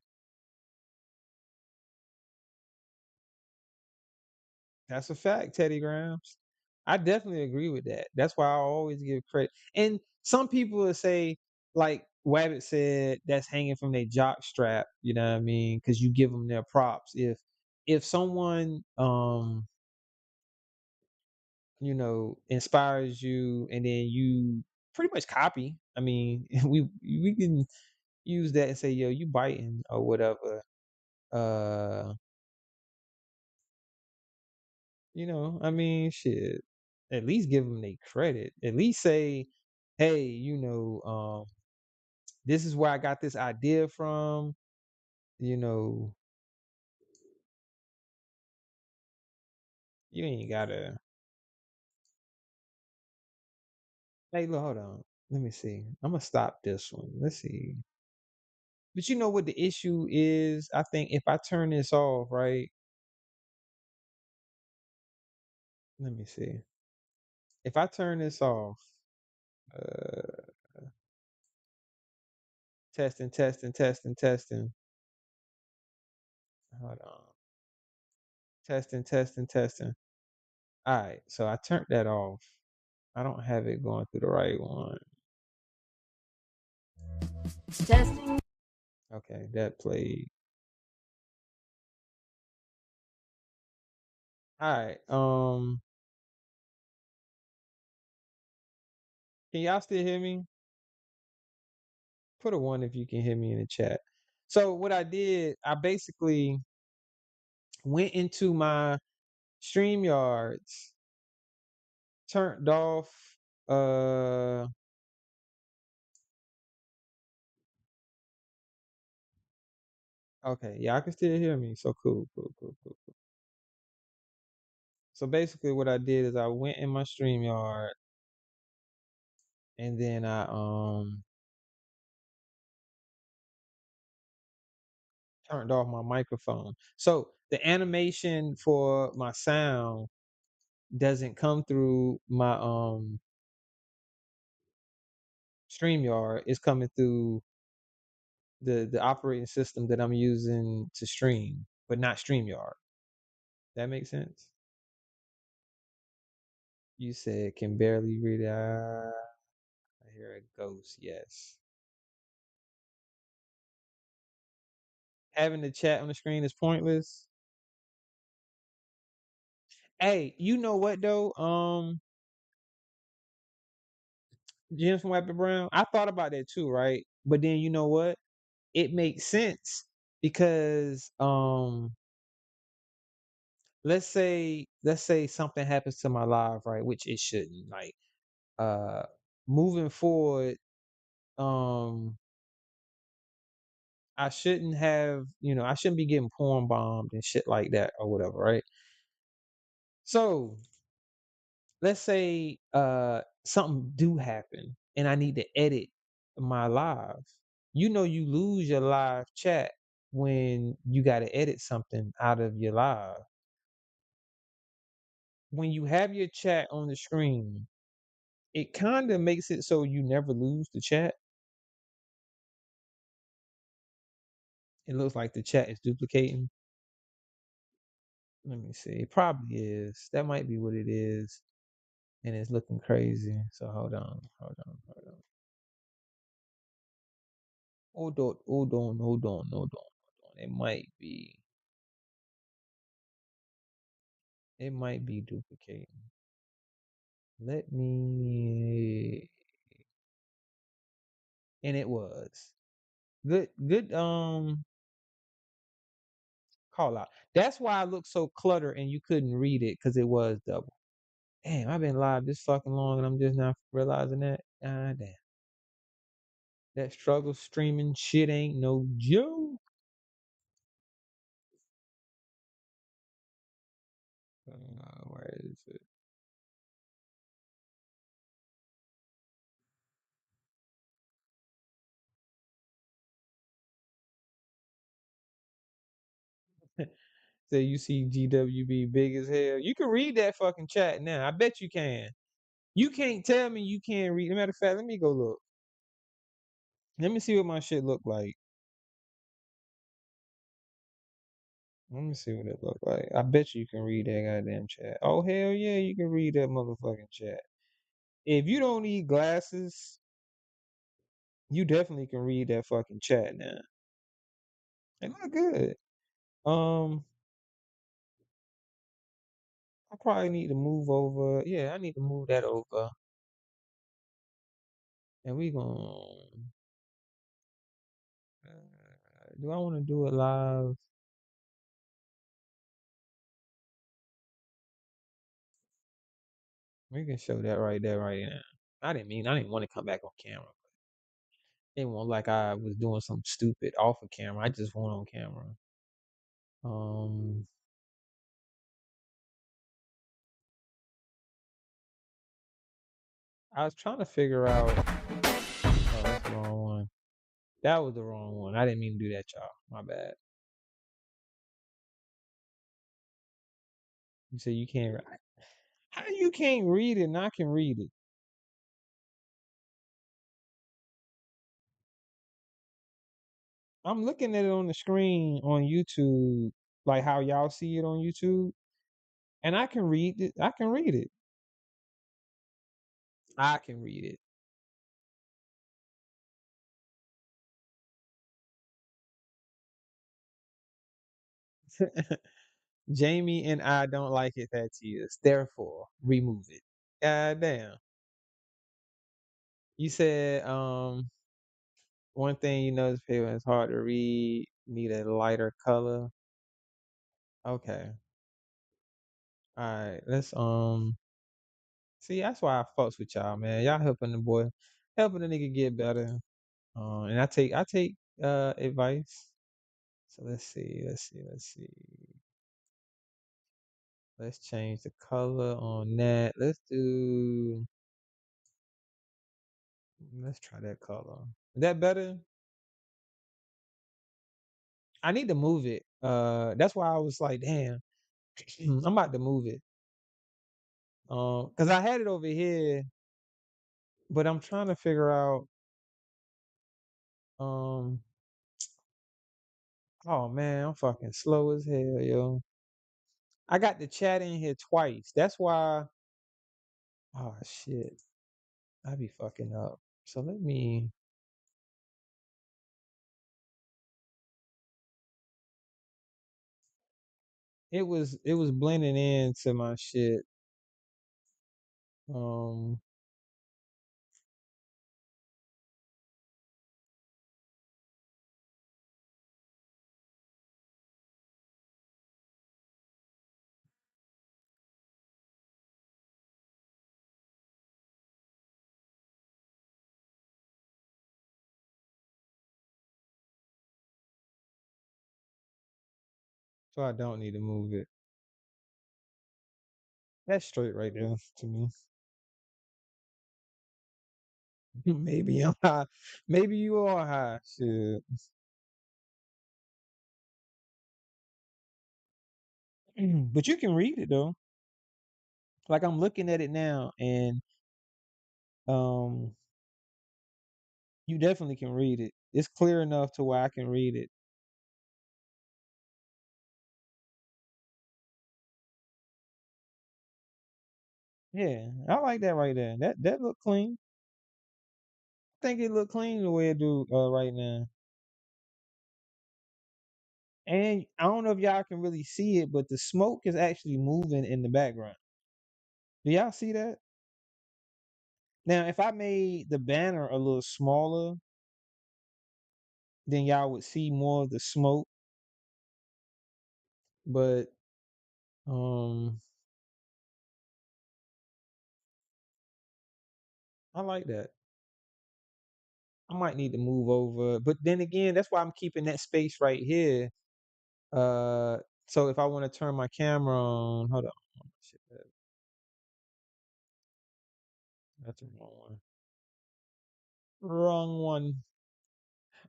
That's a fact, Teddy Grams. I definitely agree with that. That's why I always give credit. And some people will say, like Wabbit said, that's hanging from their jock strap. You know what I mean? Because you give them their props. If someone inspires you and then you pretty much copy. I mean, we can use that and say, yo, you biting or whatever. Uh, I mean, shit. At least give them their credit. At least say, hey, this is where I got this idea from. You know, you ain't gotta. Hey, look, hold on. Let me see. I'm gonna stop this one. Let's see. But you know what the issue is? I think if I turn this off, right? Let me see. If I turn this off, uh, testing, testing, testing, testing. Hold on. Testing, testing, testing. All right. So I turned that off. I don't have it going through the right one. Testing. Okay, that played. All right. Can y'all still hear me? Put a one if you can hear me in the chat. So what I did, I basically went into my StreamYards, turned off uh okay, yeah, I can still hear me. So cool, cool, cool, cool, cool. So basically what I did is I went in my StreamYard and then I turned off my microphone. So the animation for my sound doesn't come through my StreamYard. It's coming through the operating system that I'm using to stream, but not StreamYard. That makes sense. You said can barely read it. I hear a ghost. Yes. Having the chat on the screen is pointless. Hey, you know what though? James from White Brown. I thought about that too, right? But then you know what? It makes sense because let's say something happens to my live, right? Which it shouldn't. Like uh moving forward, um I shouldn't have, I shouldn't be getting porn bombed and shit like that or whatever, right? So let's say something do happen and I need to edit my live. You lose your live chat when you got to edit something out of your live. When you have your chat on the screen, it kind of makes it so you never lose the chat. It looks like the chat is duplicating. Let me see. It probably is. That might be what it is. And it's looking crazy. So hold on, hold on, hold on. Hold on, hold on, hold on, hold on, hold on. It might be duplicating. Let me and it was. Good call out. That's why I looked so cluttered and you couldn't read it because it was double. Damn, I've been live this fucking long and I'm just not realizing that. Ah damn. That struggle streaming shit ain't no joke. Where is it? Say you see GWB big as hell. You can read that fucking chat now. I bet you can. You can't tell me you can't read. Matter of fact, let me go look. Let me see what my shit look like. Let me see what it look like. I bet you can read that goddamn chat. Oh hell yeah, you can read that motherfucking chat. If you don't need glasses, you definitely can read that fucking chat now. It look good. Um, I probably need to move over. Yeah, I need to move that over. And we gonna. Do I want to do it live? We can show that right there, right now. I didn't want to come back on camera. It wasn't like I was doing something stupid off of camera. I just went on camera. Um, I was trying to figure out. Oh, that's the wrong one. That was the wrong one. I didn't mean to do that, y'all. My bad. You say you can't. How you can't read it and I can read it? I'm looking at it on the screen on YouTube, like how y'all see it on YouTube, and I can read it. I can read it. I can read it. Jamie and I don't like it that tears. Therefore, remove it. God damn. You said one thing you notice paper is hard to read, need a lighter color. Okay. All right. Let's see that's why I fucks with y'all, man. Y'all helping the boy, helping the nigga get better. And I take advice. So let's see. Let's change the color on that. Let's try that color. Is that better? I need to move it. That's why I was like, damn, I'm about to move it. Cause I had it over here, but I'm trying to figure out. Um, Oh man, I'm fucking slow as hell, yo. I got the chat in here twice. That's why. Oh shit, I be fucking up. So let me. It was blending into my shit. Um, so I don't need to move it. That's straight right there to me. Maybe I'm high. Maybe you are high. Shit. But you can read it though. Like I'm looking at it now, and um, you definitely can read it. It's clear enough to where I can read it. Yeah, I like that right there. That look clean. I think it look clean the way it do right now. And I don't know if y'all can really see it, but the smoke is actually moving in the background. Do y'all see that? Now, if I made the banner a little smaller, then y'all would see more of the smoke. But um, I like that. I might need to move over, but then again, that's why I'm keeping that space right here. Uh, so if I want to turn my camera on, hold on. Shit, that's the wrong one. Wrong one.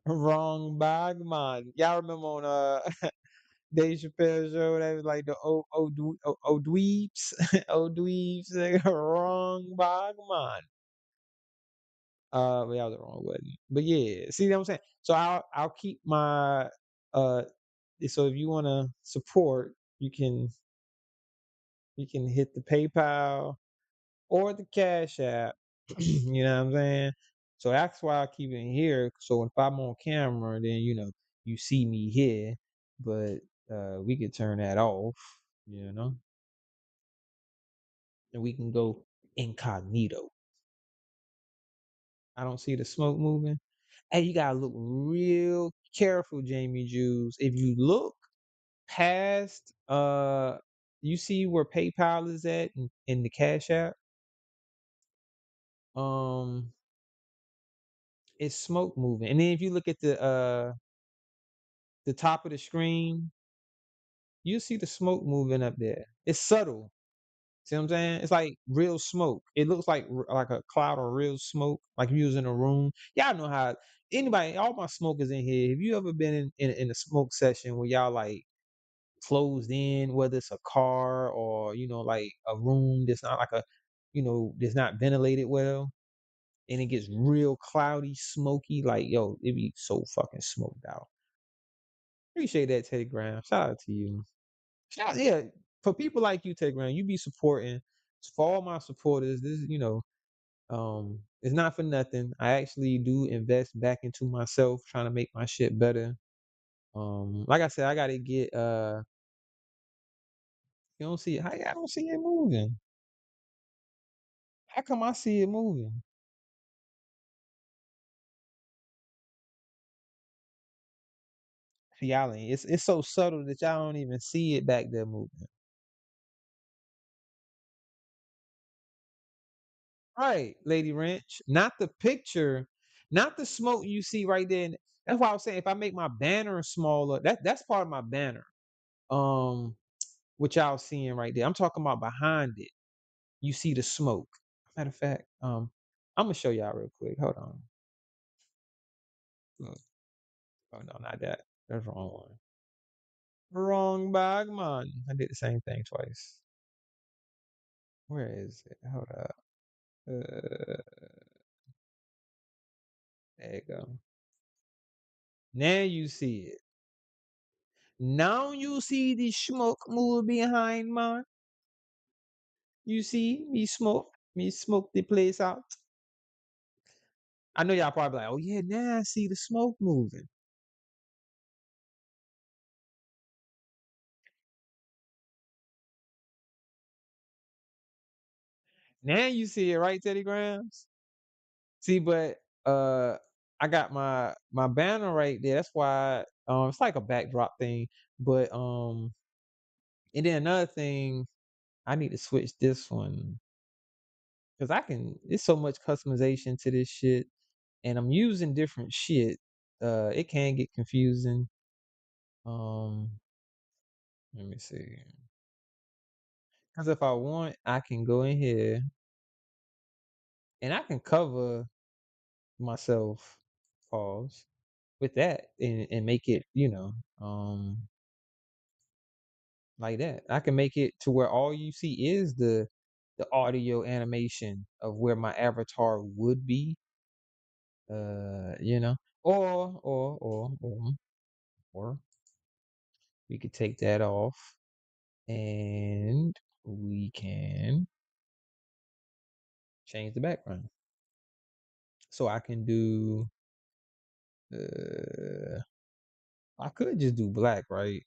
Wrong bag, man. Y'all remember on Dave Chappelle show that was like the old dweebs, old dweebs, like, wrong bag, man. But that was the wrong one. But yeah, see what I'm saying? So I'll keep my uh. So if you want to support, you can hit the PayPal or the Cash App. You know what I'm saying? So that's why I keep it here. So if I'm on camera, then you see me here, but we could turn that off, you know, and we can go incognito. I don't see the smoke moving. Hey, you gotta look real careful, Jamie Jews. If you look past you see where PayPal is at in the Cash App, um it's smoke moving. And then if you look at the top of the screen, you see the smoke moving up there. It's subtle. See what I'm saying? It's like real smoke. It looks like a cloud of real smoke, like you was in a room. Y'all know how anybody, all my smokers in here. Have you ever been in a smoke session where y'all like closed in, whether it's a car or like a room that's not like that's not ventilated well, and it gets real cloudy, smoky. Like yo, it be so fucking smoked out. Appreciate that, Teddy Graham. Shout out to you. Shout yeah, for people like you, Teddy Graham, you be supporting. For all my supporters, this it's not for nothing. I actually do invest back into myself, trying to make my shit better. Like I said, I gotta get you don't see it. How I don't see it moving? How come I see it moving? See, y'all ain't. It's so subtle that y'all don't even see it back there moving. Right, Lady Wrench. Not the picture, not the smoke you see right there. That's why I was saying if I make my banner smaller, that's part of my banner. Um, what y'all seeing right there. I'm talking about behind it. You see the smoke. Matter of fact, I'm gonna show y'all real quick. Hold on. Look. Oh no, not that. That's the wrong one. Wrong bag, man. I did the same thing twice. Where is it? Hold up. There you go. Now you see it. Now you see the smoke move behind man. You see me smoke the place out. I know y'all probably like, oh yeah, now I see the smoke moving. Now you see it, right, Teddy Grams? See, but I got my banner right there. That's why it's like a backdrop thing. But and then another thing, I need to switch this one because I can. It's so much customization to this shit, and I'm using different shit. It can get confusing. Um, Let me see. Because if I want, I can go in here and I can cover myself, pause, with that and make it, like that. I can make it to where all you see is the audio animation of where my avatar would be. You know, or we could take that off and we can change the background. So I can do I could just do black, right?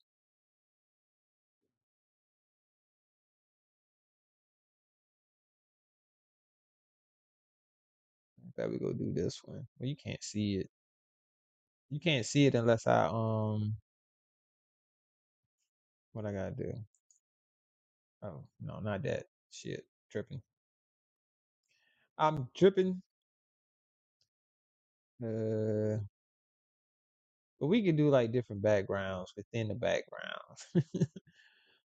That we go do this one. Well, you can't see it. You can't see it unless I what I gotta do. Oh no, not that. Shit. Tripping. I'm tripping. Uh but we can do like different backgrounds within the background.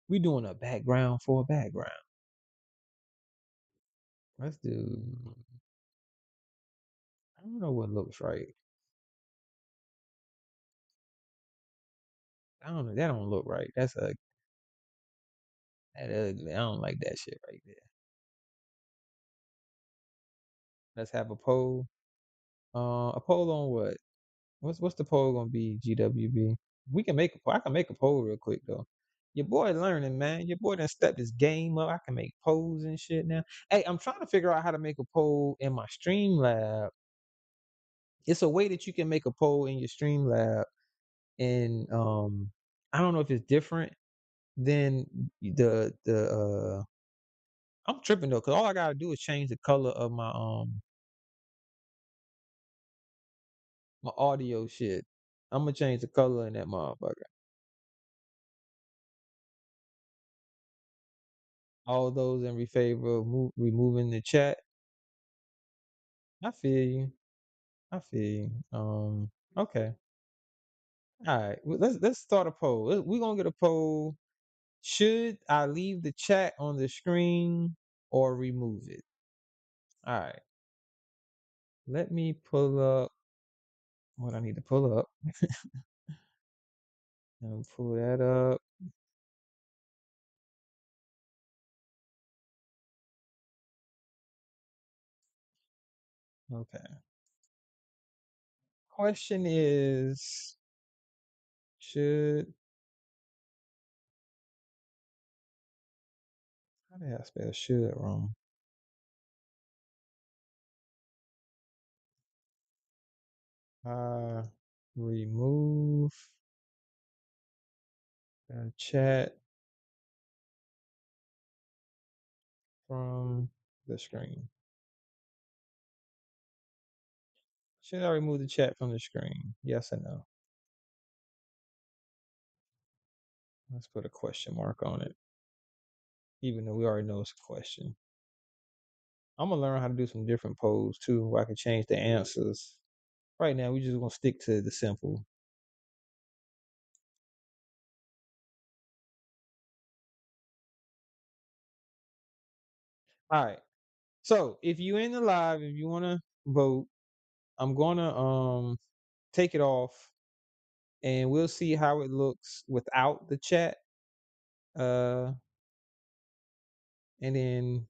We doing a background for a background. Let's do I don't know what looks right. I don't know. That don't look right. That's that ugly. I don't like that shit right there. Let's have a poll. A poll on what? What's the poll gonna be? GWB. We can make a poll. I can make a poll real quick though. Your boy learning, man. Your boy done stepped his game up. I can make polls and shit now. Hey, I'm trying to figure out how to make a poll in my stream lab. It's a way that you can make a poll in your stream lab, and I don't know if it's different than the I'm tripping though, cause all I gotta do is change the color of my audio shit. I'm gonna change the color in that motherfucker. All those in favor of removing the chat. I feel you. I feel you. Okay. All right. Well, let's start a poll. We're gonna get a poll. Should I leave the chat on the screen or remove it? All right. Let me pull up what I need to pull up. And pull that up. Okay. Question is, should how did I spell should wrong? Remove the chat from the screen. Should I remove the chat from the screen? Yes or no? Let's put a question mark on it, even though we already know it's a question. I'm gonna learn how to do some different polls too, where I can change the answers. Right now, we just gonna stick to the simple. All right. So if you in the live, if you wanna vote, I'm gonna take it off, and we'll see how it looks without the chat. And then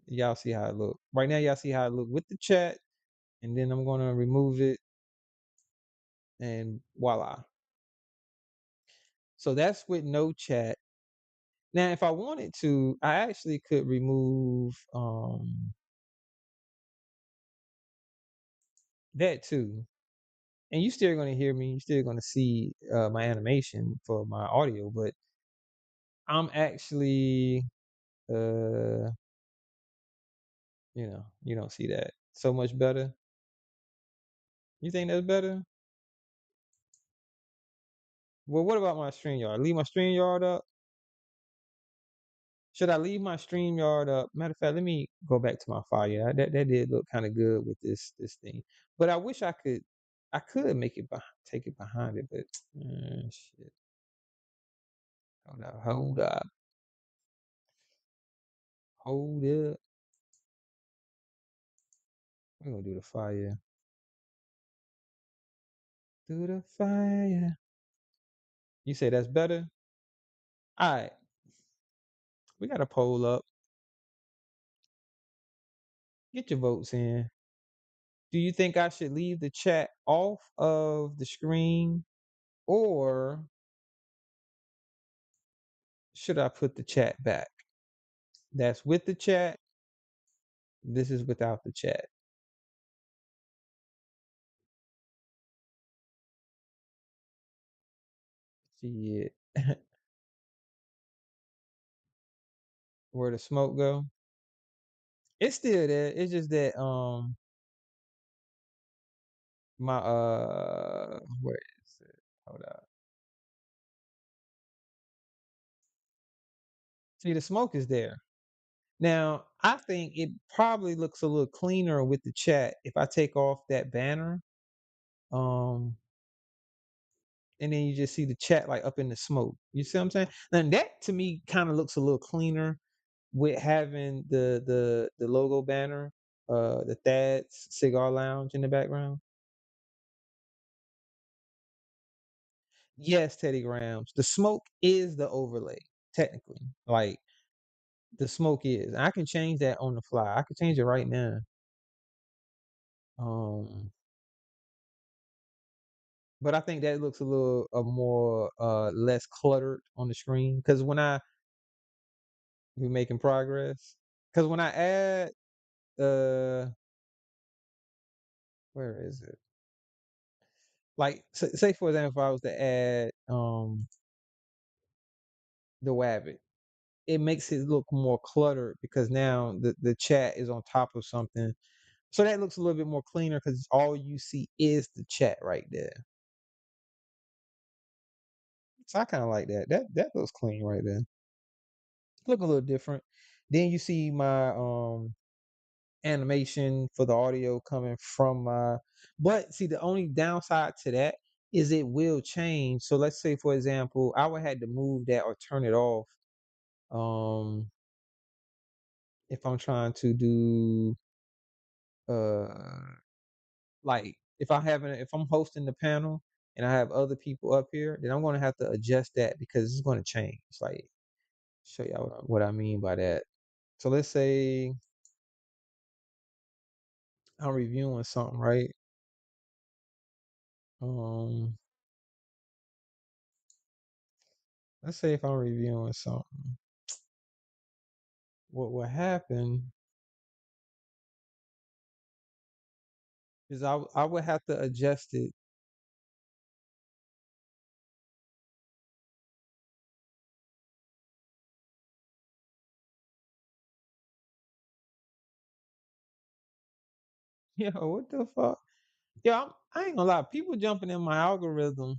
y'all see how it look. Right now, y'all see how it look with the chat, and then I'm gonna remove it, and voila. So that's with no chat. Now, if I wanted to, I actually could remove that too. And you still gonna hear me, you still gonna see my animation for my audio, but I'm actually you don't see that. So much better. You think that's better? Well, what about my StreamYard? Leave my StreamYard up? Should I leave my StreamYard up? Matter of fact, let me go back to my file. Yeah, that did look kind of good with this thing. But I wish I could make it take it behind it, but shit. Hold up, hold up. We're gonna do the fire. Do the fire. You say that's better? All right, we got a poll up. Get your votes in. Do you think I should leave the chat off of the screen, or should I put the chat back? That's with the chat. This is without the chat. See it. Where the smoke go? It's still there. It's just that my where is it? Hold up. See, the smoke is there. Now, I think it probably looks a little cleaner with the chat if I take off that banner. Um, and then you just see the chat like up in the smoke. You see what I'm saying? And that to me kind of looks a little cleaner with having the logo banner, the Thad's Cigar Lounge in the background. Yes, Teddy Grahams. The smoke is the overlay, technically. Like the smoke is. I can change that on the fly. I can change it right now. Um, but I think that looks a little more less cluttered on the screen because when I be making progress, because when I add where is it? Like say for example, if I was to add the Wabbit, it makes it look more cluttered because now the chat is on top of something. So that looks a little bit more cleaner because all you see is the chat right there. So I kind of like that. That looks clean right there. Look a little different. Then you see my animation for the audio coming from my. But see, the only downside to that is it will change. So let's say, for example, I would have to move that or turn it off. If I'm trying to do uh like if I'm hosting the panel and I have other people up here, then I'm gonna have to adjust that because it's gonna change. Like show y'all what I mean by that. So let's say I'm reviewing something, right? Um, let's say if I'm reviewing something, what will happen is I would have to adjust it. Yo, what the fuck? Yeah, I ain't gonna lie. People jumping in my algorithm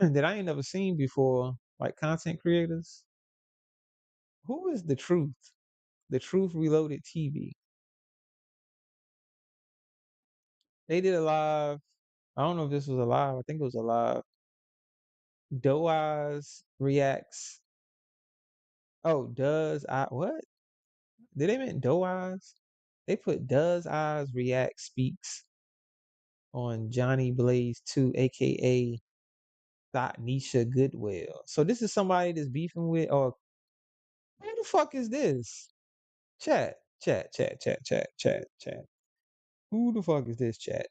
that I ain't never seen before, like content creators. Who is the truth? The Truth Reloaded TV. They did a live. I don't know if this was a live. I think it was a live. Doe Eyes reacts. Oh, does I what? Did they mean Doe Eyes? They put Does Eyes React Speaks on Johnny Blaze 2, aka Thought Nisha Goodwill. So this is somebody that's beefing with or who the fuck is this? Chat, chat, chat, chat, chat, chat, chat. Who the fuck is this chat?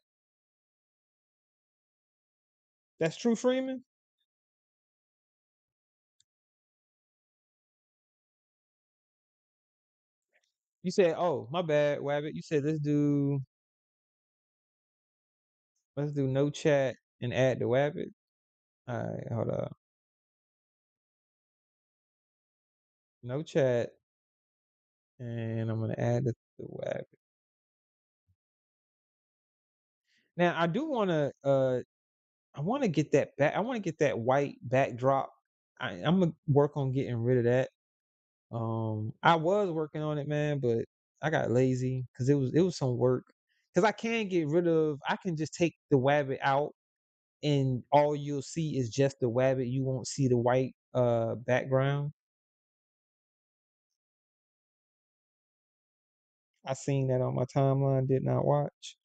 That's True Freeman? You said, oh, my bad, Wabbit. You said let's do no chat and add the Wabbit. All right, hold up. No chat, and I'm gonna add the Wabbit. Now I do wanna I wanna get that back. I wanna get that white backdrop. I'm gonna work on getting rid of that. I was working on it, man, but I got lazy because it was some work. Because I can get rid of. I can just take the Wabbit out, and all you'll see is just the Wabbit. You won't see the white background. I seen that on my timeline. Did not watch.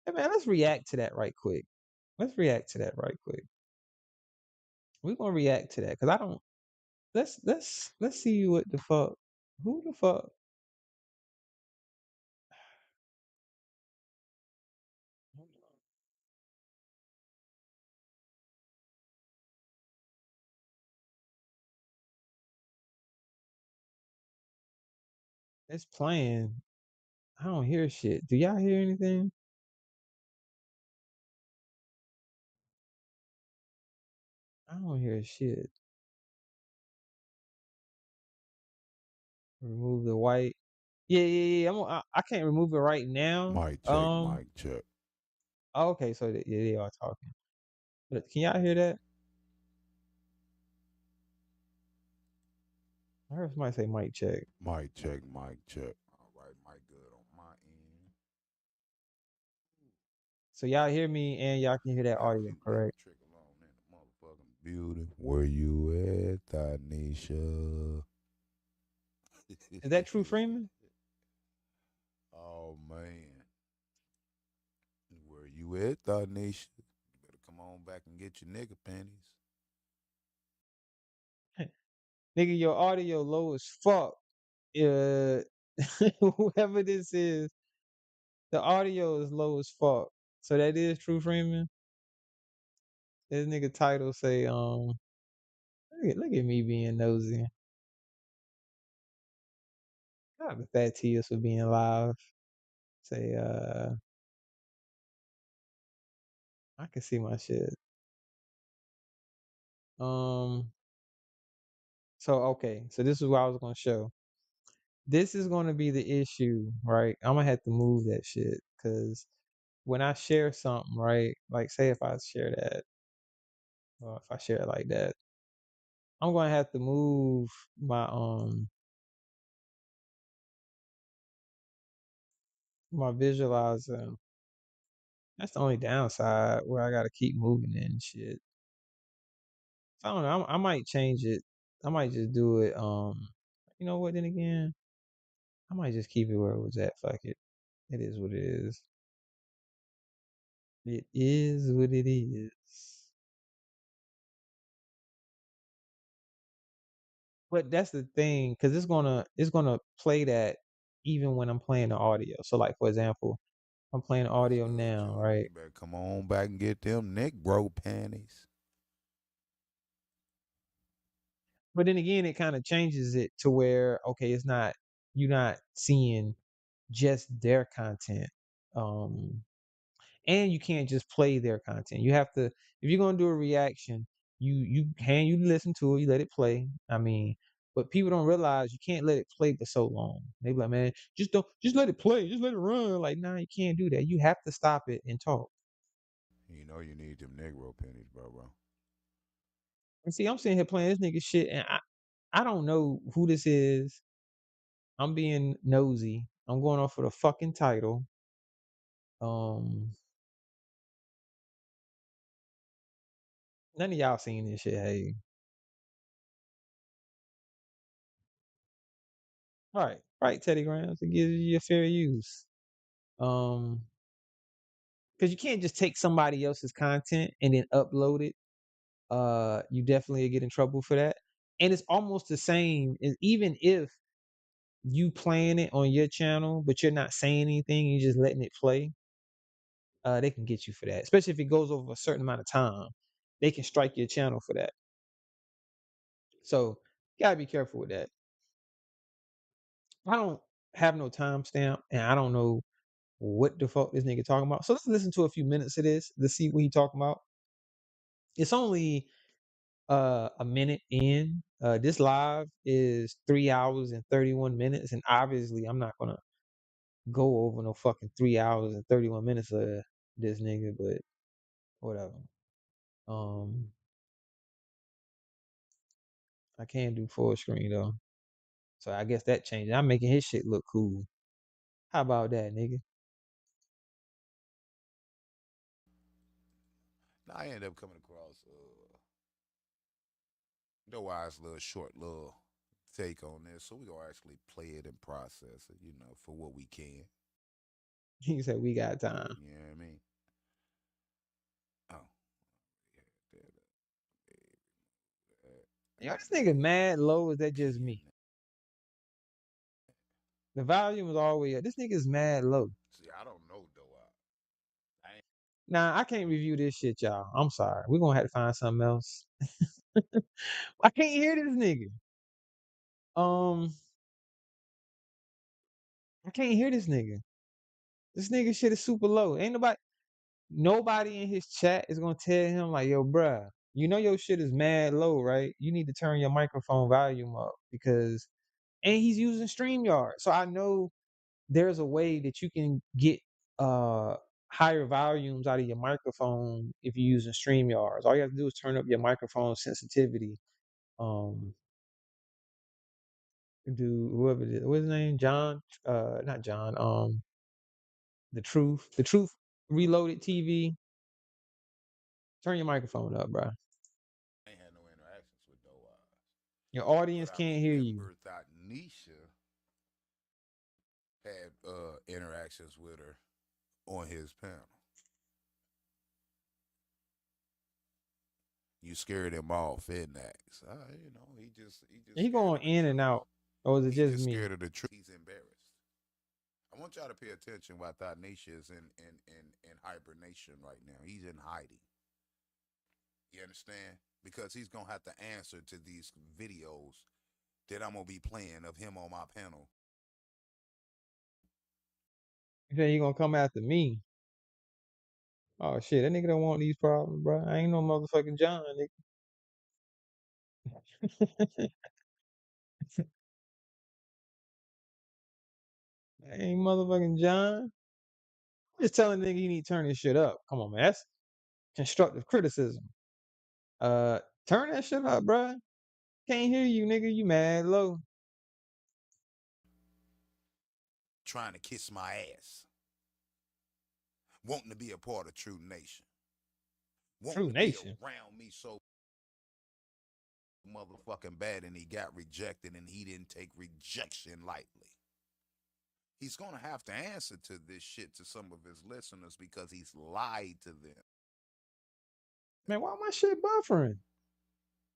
Hey man, let's react to that right quick. Let's react to that right quick. We're gonna react to that because I don't. Let's see what the fuck. Who the fuck? It's playing. I don't hear shit. Do y'all hear anything? I don't hear shit. Remove the white. Yeah, yeah, yeah. I can't remove it right now. Mic check. Okay, so yeah, they are talking. But can y'all hear that? I heard somebody say mic check. Mic check, mic check. All right, mic good on my end. So y'all hear me and y'all can hear that Got a audio, few people correct? trickle on in the motherfucking building. Where you at, Tanisha? Is that True Freeman? Oh man. Where you at, Tanisha? You better come on back and get your nigga panties. Nigga, your audio low as fuck. Uh, whoever this is, the audio is low as fuck. So that is True Freeman. This nigga title say, look at me being nosy. Not the fat tears for being live. Say, I can see my shit. So okay, so this is what I was gonna show. This is gonna be the issue, right? I'm gonna have to move that shit because when I share something, right? Like say if I share that, or if I share it like that, I'm gonna have to move my visualizer. That's the only downside where I gotta keep moving it and shit. So I don't know. I might change it. I might just do it. You know what? Then again, I might just keep it where it was at. Fuck it. It is what it is. It is what it is. But that's the thing, because it's gonna play that even when I'm playing the audio. So like for example, I'm playing What's audio good, now, Jordan? right? You better come on back and get them Nick bro panties. But then again, it kind of changes it to where okay, it's not you're not seeing just their content. Um and you can't just play their content. You have to if you're gonna do a reaction, you listen to it, you let it play. I mean, but people don't realize you can't let it play for so long. They be like, man, just let it play, just let it run. Like, nah, you can't do that. You have to stop it and talk. You know you need them Negro panties, bro. And see, I'm sitting here playing this nigga shit, and I don't know who this is. I'm being nosy. I'm going off for the fucking title. Um, None of y'all seen this shit. Hey, right, Teddy Grams. It gives you a fair use. Um, because you can't just take somebody else's content and then upload it. You definitely get in trouble for that. And it's almost the same as even if you playing it on your channel, but you're not saying anything, you're just letting it play. They can get you for that, especially if it goes over a certain amount of time. They can strike your channel for that. So you gotta be careful with that. I don't. have no timestamp, and I don't know what the fuck this nigga talking about. So let's listen to a few minutes of this to see what he talking about. It's only a minute in. This live is 3 hours and 31 minutes, and obviously I'm not gonna go over no fucking 3 hours and 31 minutes of this nigga, but whatever. Um, I can't do full screen though, so I guess that changed. I'm making his shit look cool. How about that, nigga? Now I ended up coming across no wise little short little take on this, so we gonna actually play it and process it, for what we can. He said we got time. You know what I mean? Oh, yeah, Yo, this nigga mad low. Is that just okay. me? The volume is always up. This nigga's mad low. See, I don't know though. I ain't Nah, I can't review this shit, y'all. I'm sorry. We're gonna have to find something else. I can't hear this nigga. Um, I can't hear this nigga. This nigga shit is super low. Ain't nobody in his chat is gonna tell him like, yo, bruh, you know your shit is mad low, right? You need to turn your microphone volume up because, and he's using StreamYard. So I know there's a way that you can get higher volumes out of your microphone if you're using StreamYards. All you have to do is turn up your microphone sensitivity. Um, do whoever it is, what's his name? John, not John. The Truth, Reloaded TV. Turn your microphone up, bro. had no interactions with Doe Eyes, Your but audience I can't hear you. remember that Nisha had interactions with her on his panel. You scared him off in that. He just He scared going of the in and truth. out. Or is it He just just me? scared of the truth. He's embarrassed. I want y'all to pay attention why Nisha is in hibernation right now. He's in hiding. You understand? Because he's gonna have to answer to these videos that I'm gonna be playing of him on my panel. You say he gonna come after me? Oh shit, that nigga don't want these problems, bro. I ain't no motherfucking John, nigga. I ain't motherfucking John. I'm just telling nigga he need to turn this shit up. Come on, man. That's constructive criticism. Uh, turn that shit up, bro. Can't hear you, nigga. You mad low. Trying to kiss my ass. Wanting to be a part of True Nation. Wanting True to be Nation. around me so motherfucking bad, and he got rejected, and he didn't take rejection lightly. He's gonna have to answer to this shit to some of his listeners because he's lied to them. Man, why my shit buffering?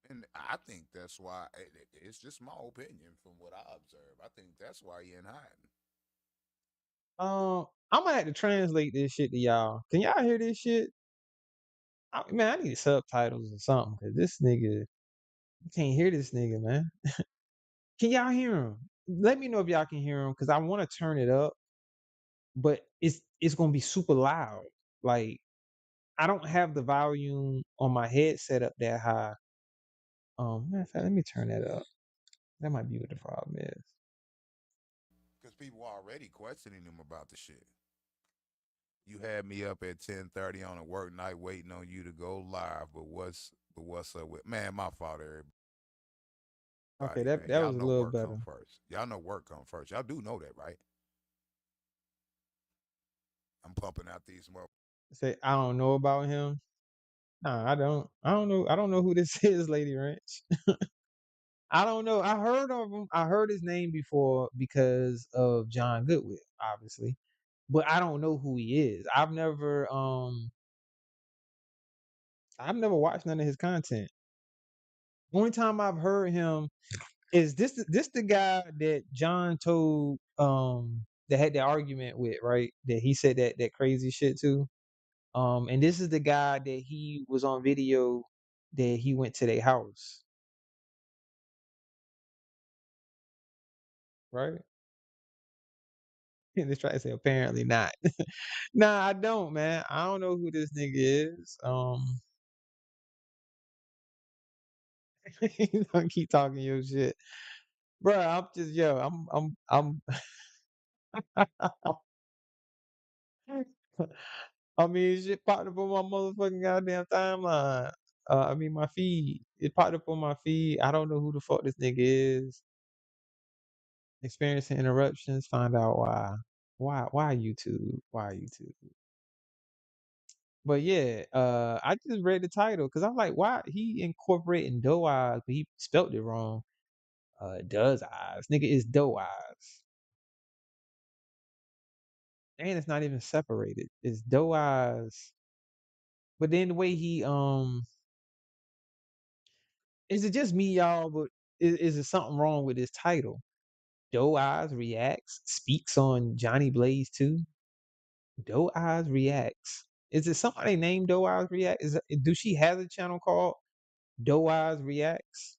And I think that's why it's just my opinion from what I observe. I think that's why he in hiding. I'm gonna have to translate this shit to y'all. Can y'all hear this shit? Man, I need subtitles or something because this nigga, I can't hear this nigga, man. Can y'all hear him? Let me know if y'all can hear him because I want to turn it up, but it's gonna be super loud. Like I don't have the volume on my head set up that high. Matter of fact, let me turn that up. That might be what the problem is. Because people are already questioning him about the shit. You had me up at 10:30 on a work night waiting on you to go live, but what's up with man? My fault, Okay, everybody, man. that Y'all was a know little work better. come first. Y'all know work come first. Y'all do know that, right? I'm pumping out these more. Say I don't know about him. Nah, I don't. I don't know. I don't know who this is, Lady Ranch. I don't know. I heard of him. I heard his name before because of John Goodwill, obviously, but I don't know who he is. I've never watched none of his content. Only time I've heard him is this the guy that John told that had that argument with, right? That he said that crazy shit to. And this is the guy that he was on video that he went to their house, right? Let's try to say apparently not. Nah, I don't, man. I don't know who this nigga is. You don't keep talking your shit, bro. I'm just yo. I mean, shit popped up on my motherfucking goddamn timeline. I mean, my feed. It popped up on my feed. I don't know who the fuck this nigga is. Experiencing interruptions. Find out why. Why YouTube? Why YouTube? But yeah, I just read the title because I'm like, why he incorporating doe eyes, but he spelt it wrong. Does eyes, nigga, is doe eyes, and it's not even separated. It's doe eyes. But then the way he is it just me, y'all? But is it something wrong with his title? Doe eyes reacts, speaks on Johnny Blaze too. Doe eyes reacts. Is it somebody named Doe eyes react? Do she have a channel called Doe eyes reacts?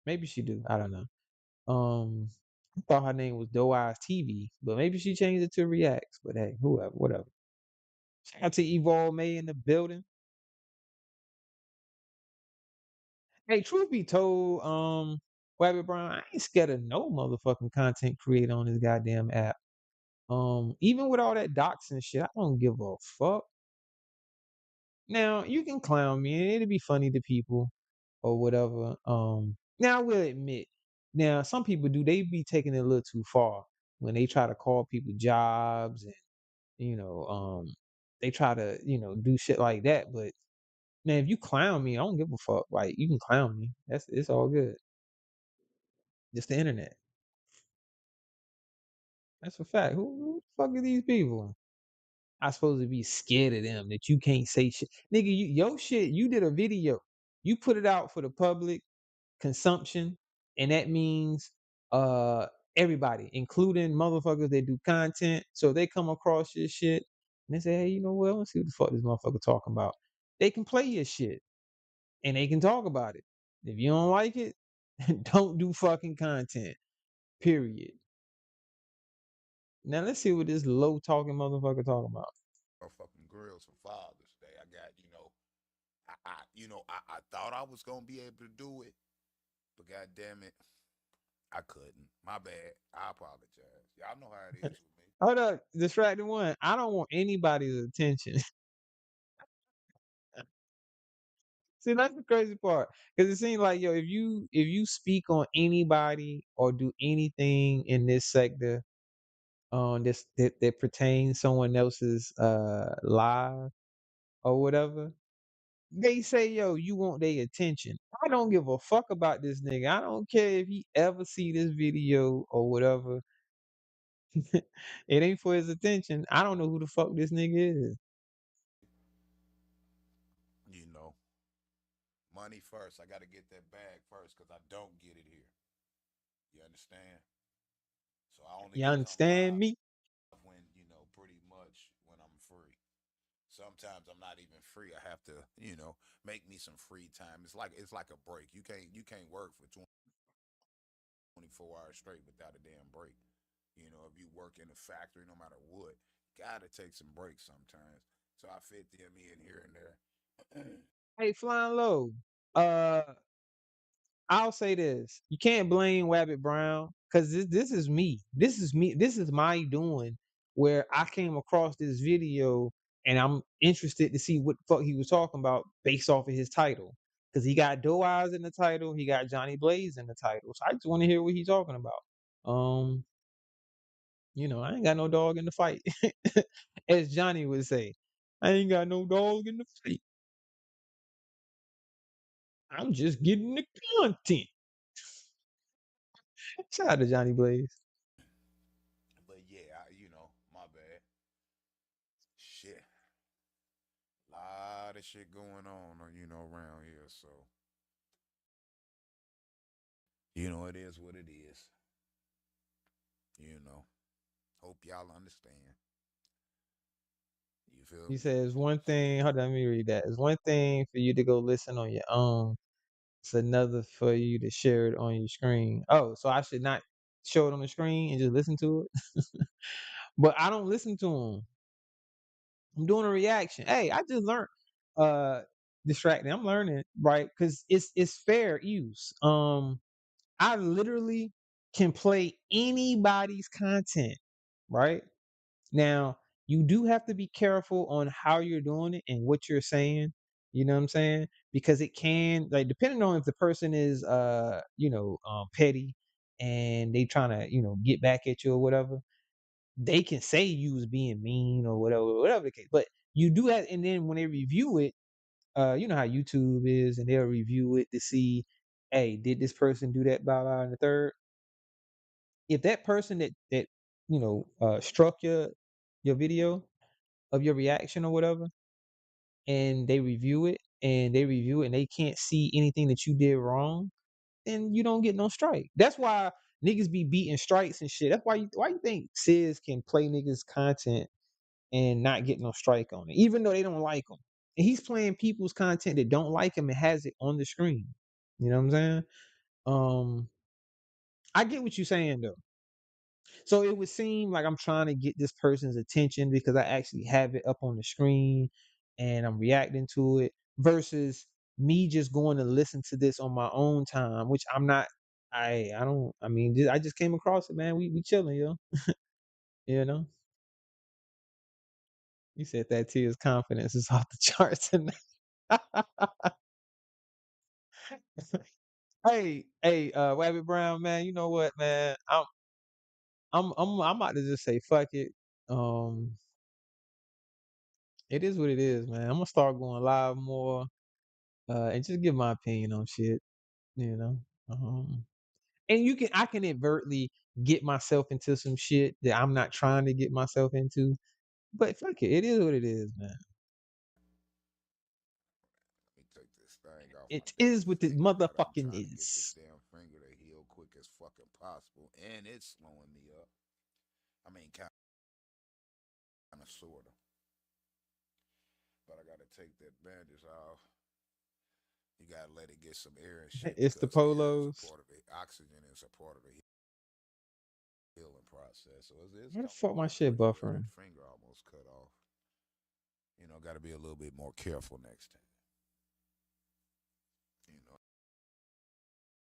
Maybe she do. I don't know. I thought her name was Doe Eyes TV, but maybe she changed it to Reacts. But hey, whoever, whatever. Shout out to Evolve May in the building. Hey, truth be told, Wabbit Brown, I ain't scared of no motherfucking content creator on this goddamn app. Even with all that docs and shit, I don't give a fuck. Now you can clown me, and it'll be funny to people or whatever. Now I will admit, now some people do they be taking it a little too far when they try to call people jobs and you know, they try to, do shit like that. But man, if you clown me, I don't give a fuck. Like you can clown me. It's all good. Just the internet. That's a fact. Who the fuck are these people? I supposed to be scared of them that you can't say shit. Nigga, your shit, you did a video. You put it out for the public consumption, and that means uh everybody, including motherfuckers that do content. So they come across your shit and they say, hey, you know what? Let's see what the fuck this motherfucker talking about. They can play your shit and they can talk about it. If you don't like it, don't do fucking content. Period. Now let's see what this low talking motherfucker talking about. Fucking grills for Father's Day. I got, I thought I was gonna be able to do it, but god damn it, I couldn't. My bad. I apologize. Y'all know how it is with me. Hold up, distracted one. I don't want anybody's attention. See, that's the crazy part. Because it seems like, yo, if you speak on anybody or do anything in this sector, this that pertains someone else's live or whatever, they say, yo, you want their attention. I don't give a fuck about this nigga. I don't care if he ever see this video or whatever. It ain't for his attention. I don't know who the fuck this nigga is. You know, money first. I got to get that bag first because I don't get it here. You understand? So I only You can come understand live me? when, pretty much when I'm free. Sometimes I'm not even free. I have to, make me some free time. It's like a break. You can't work for 24 hours straight without a damn break. If you work in a factory, no matter what, gotta take some breaks sometimes. So I fit them in here and there. Hey, flying low. Uh, I'll say this: you can't blame Wabbit Brown because this is me. This is me. This is my doing. Where I came across this video and I'm interested to see what the fuck he was talking about based off of his title. Because he got Doe Eyes in the title, he got Johnny Blaze in the title. So I just want to hear what he's talking about. I ain't got no dog in the fight, as Johnny would say. I ain't got no dog in the fight. I'm just getting the content. Shout out to Johnny Blaze. But yeah, my bad. Shit, lot of shit going on, around here. So it is what it is. You know, hope y'all understand. You feel He me? says one thing. Hold on, let me read that. It's one thing for you to go listen on your own. It's another for you to share it on your screen. Oh, so I should not. show it on the screen and just listen to it. But I don't listen to them. I'm doing a reaction. Hey, I just learned distracting. I'm learning, right? Because it's fair use. I literally can play anybody's content, right? Now, you do have to be careful on how you're doing it and what you're saying. You know what I'm saying? Because it can, like, depending on if the person is petty and they trying to, get back at you or whatever, they can say you was being mean or whatever the case. But you do that, and then when they review it, you know how YouTube is, and they'll review it to see, hey, did this person do that, blah blah, and the third. If that person that struck your video of your reaction or whatever, and they review it and they can't see anything that you did wrong, then you don't get no strike. That's why niggas be beating strikes and shit. That's why you think Sis can play niggas content and not get no strike on it, even though they don't like him. And he's playing people's content that don't like him and has it on the screen. You know what I'm saying? Um, I get what you're saying though. So it would seem like I'm trying to get this person's attention because I actually have it up on the screen and I'm reacting to it versus me just going to listen to this on my own time, which I'm not. I don't. I mean, I just came across it, man. We chilling, yo. You know. You said that Tia's confidence is off the charts tonight. Hey, Wabbit Brown, man. You know what, man? I'm about to just say fuck it. Um, it is what it is, man. I'm gonna start going live more, and just give my opinion on shit. You know, and I can advertently get myself into some shit that I'm not trying to get myself into. But fuck it, it is what it is, man. Let me take this thing off my It damn is what it finger, but I'm motherfucking trying to get this is. damn finger to heal quick as fucking possible, and it's slowing me up. I mean, kind of, sort of. But I gotta take that bandage off. You gotta let it get some air and shit It's the because air is a polos. part of it. Oxygen is a part of the healing process. So it's Where the coming fuck my along shit pretty well. buffering? That finger almost cut off. Got to be a little bit more careful next time.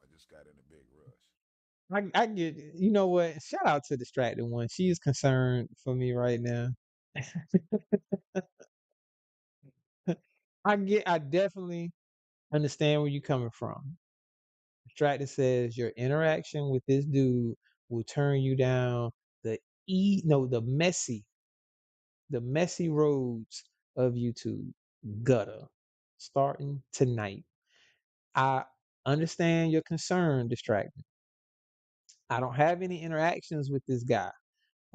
I just got in a big rush. I get. You know what? Shout out to Distracted One. She is concerned for me right now. I definitely understand where you're coming from. Distracted says your interaction with this dude will turn you down the the messy roads of YouTube gutter starting tonight. I understand your concern, Distracted. I don't have any interactions with this guy.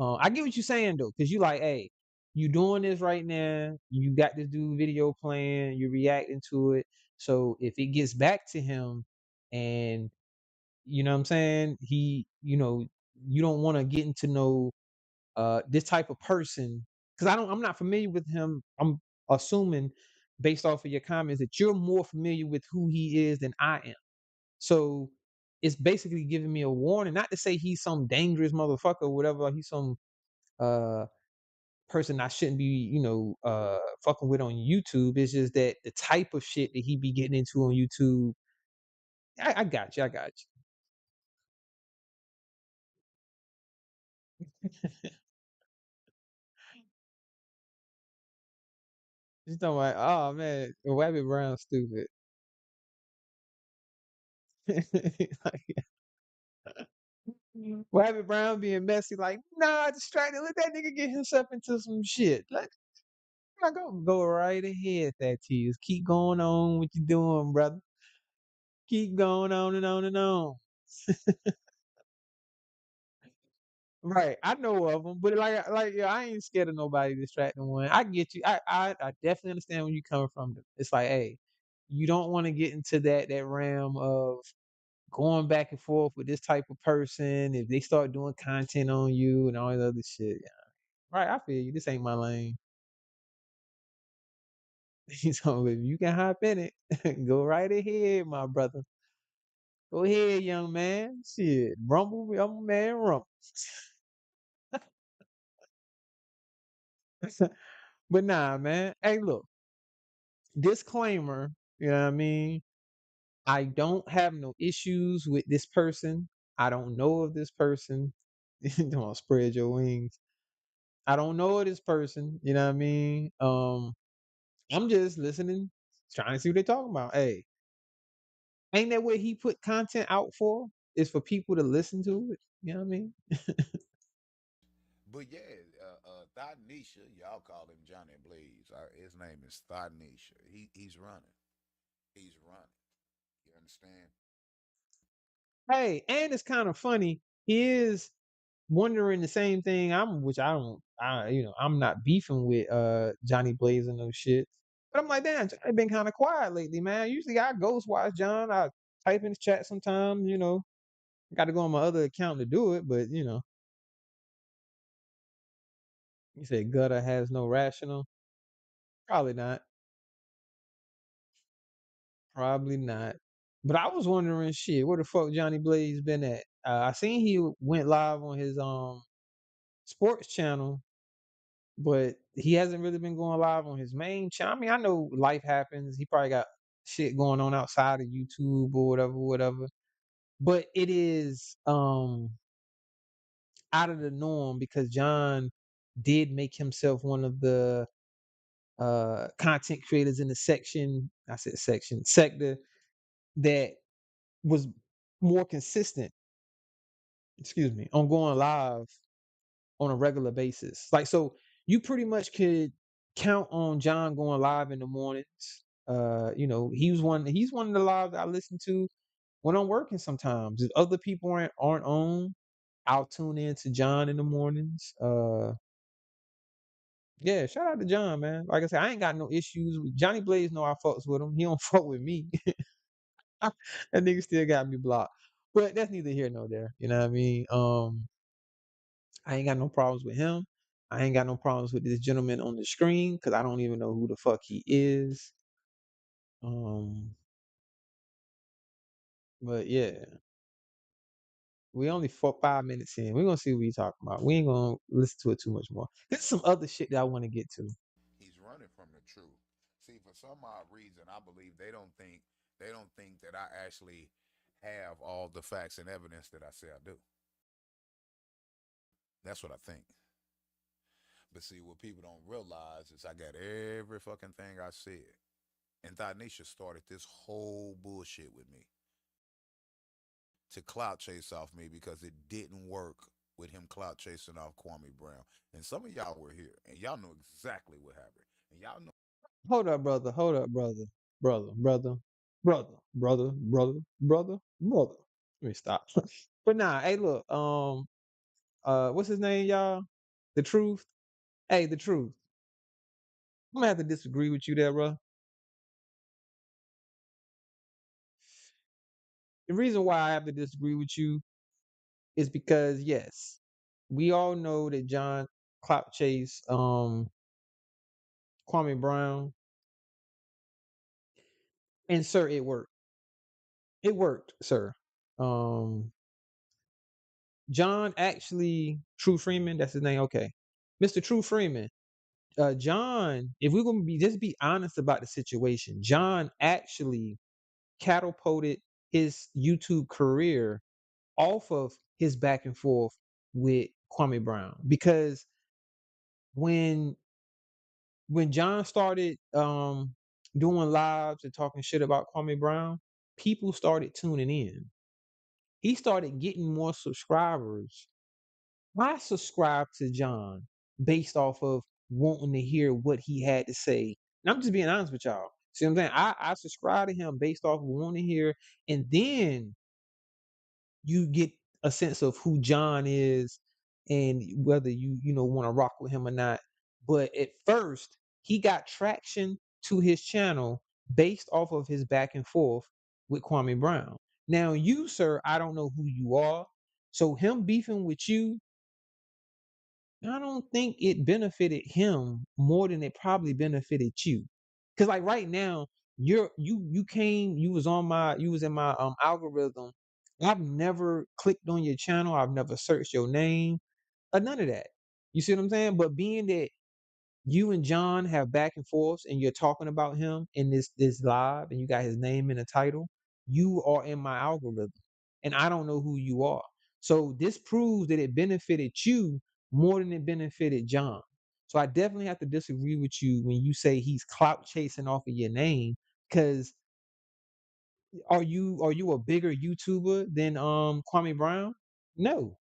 I get what you're saying though, because you like, hey, you doing this right now. You got this dude video playing. You're reacting to it. So if it gets back to him, and you know what I'm saying, you don't want to get into no this type of person because I'm not familiar with him. I'm assuming based off of your comments that you're more familiar with who he is than I am. So it's basically giving me a warning, not to say he's some dangerous motherfucker or whatever. He's some uh person I shouldn't be, fucking with on YouTube. It's just that the type of shit that he be getting into on YouTube. I got you. I got you. She's talking about, oh man, Wabbit Brown stupid. Like, Wabbit Brown being messy, like, nah, distracted. Let that nigga get himself into some shit. Go right ahead, that tease. Keep going on what you doing, brother. Keep going on and on and on. Right, I know of them, but yeah, I ain't scared of nobody distracting one. I get you. I definitely understand where you coming from. It's like, hey, you don't want to get into that realm of going back and forth with this type of person if they start doing content on you and all that other shit. Yeah. Right, I feel you. This ain't my lane. So if you can hop in it, go right ahead, my brother. Go ahead, young man. Shit, rumble, young man, rumble. But nah, man. Hey, look, disclaimer. You know what I mean? I don't have no issues with this person. I don't know of this person. Don't spread your wings. I don't know of this person. You know what I mean? I'm just listening, trying to see what they're talking about. Hey, ain't that what he put content out for? Is for people to listen to it. You know what I mean? But yeah, Thought Nisha, y'all call him Johnny Blaze. His name is Thought Nisha. He's running. He's running. You understand? Hey, and it's kind of funny. He is wondering the same thing which I don't, I'm not beefing with Johnny Blaze and those shit. But I'm like, damn, Johnny been kind of quiet lately, man. Usually I ghost watch John. I type in the chat sometimes, got to go on my other account to do it, but you said gutter has no rational. Probably not. Probably not. But I was wondering, shit, where the fuck Johnny Blaze been at? I seen he went live on his sports channel, but he hasn't really been going live on his main channel. I mean, I know life happens. He probably got shit going on outside of YouTube or whatever, whatever. But it is out of the norm because John did make himself one of the content creators in the sector that was more consistent, excuse me, on going live on a regular basis. Like, so you pretty much could count on John going live in the mornings. He's one of the lives I listen to when I'm working sometimes. If other people aren't on, I'll tune in to John in the mornings. Yeah, shout out to John, man. Like I said, I ain't got no issues with Johnny Blaze. Know I fucks with him. He don't fuck with me. That nigga still got me blocked. But that's neither here nor there. You know what I mean? I ain't got no problems with him. I ain't got no problems with this gentleman on the screen because I don't even know who the fuck he is. Um, but yeah, we only 5 minutes in. We're gonna see what we talking about. We ain't gonna listen to it too much more. There's some other shit that I want to get to. He's running from the truth. See, for some odd reason, I believe they don't think that I actually have all the facts and evidence that I say I do. That's what I think. But see, what people don't realize is I got every fucking thing I said. And Thanisha started this whole bullshit with me to clout chase off me because it didn't work with him clout chasing off Kwame Brown. And some of y'all were here, and y'all know exactly what happened. And y'all know. Hold up, brother. Hold up, brother. Brother. Let me stop. But nah, hey, look. What's his name, y'all? The Truth. Hey, the Truth. I'm gonna have to disagree with you there, bro. The reason why I have to disagree with you is because yes, we all know that John clout chase Kwame Brown, and sir, it worked. It worked, sir. Um, John actually True Freeman, that's his name. Okay, Mr. True Freeman. John, if we're gonna be honest about the situation, John actually catapulted his YouTube career off of his back and forth with Kwame Brown because when John started doing lives and talking shit about Kwame Brown, people started tuning in. He started getting more subscribers. I subscribed to John based off of wanting to hear what he had to say. And I'm just being honest with y'all. See what I'm saying? I subscribe to him based off of wanting to hear, and then you get a sense of who John is and whether you want to rock with him or not. But at first, he got traction to his channel based off of his back and forth with Kwame Brown. Now, you, sir, I don't know who you are. So him beefing with you, I don't think it benefited him more than it probably benefited you. Cause like right now, You was on my you was in my algorithm. I've never clicked on your channel. I've never searched your name or none of that. You see what I'm saying? But being that you and John have back and forth and you're talking about him in this live and you got his name in the title, you are in my algorithm and I don't know who you are. So this proves that it benefited you more than it benefited John. So I definitely have to disagree with you when you say he's clout chasing off of your name, because are you a bigger YouTuber than Kwame Brown? No.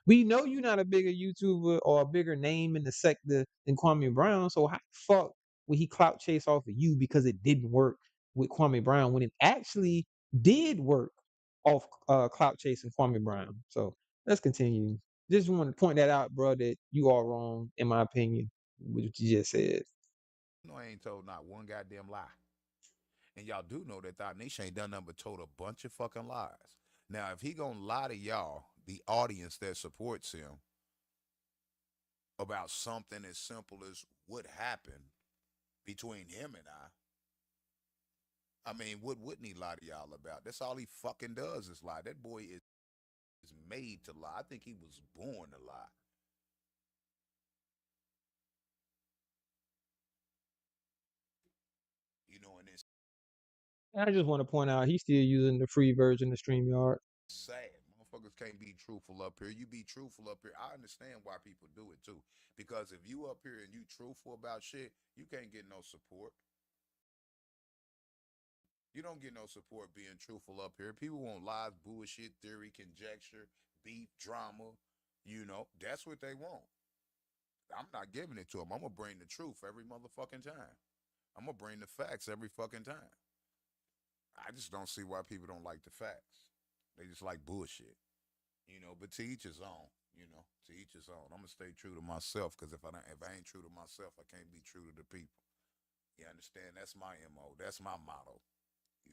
We know you're not a bigger YouTuber or a bigger name in the sector than Kwame Brown. So how the fuck would he clout chase off of you because it didn't work with Kwame Brown when it actually did work off clout chasing Kwame Brown? So let's continue. Just want to point that out, bro, that you are wrong in my opinion with what you just said. No, I ain't told not one goddamn lie. And y'all do know that Thought Nation ain't done nothing but told a bunch of fucking lies. Now, if he gonna lie to y'all, the audience that supports him, about something as simple as what happened between him and I mean, what wouldn't he lie to y'all about? That's all he fucking does is lie. That boy is made to lie. I think he was born to lie. You know, and it's I just want to point out he's still using the free version of StreamYard. sad. Motherfuckers can't be truthful up here. You be truthful up here. I understand why people do it too. Because if you up here and you truthful about shit, you can't get no support. You don't get no support being truthful up here. People want lies, bullshit, theory, conjecture, beef, drama. You know, that's what they want. I'm not giving it to them. I'm gonna bring the truth every motherfucking time. I'm gonna bring the facts every fucking time. I just don't see why people don't like the facts. They just like bullshit. You know, but to each his own. You know, to each his own. I'm gonna stay true to myself because if I ain't true to myself, I can't be true to the people. You understand? That's my mo. That's my motto. You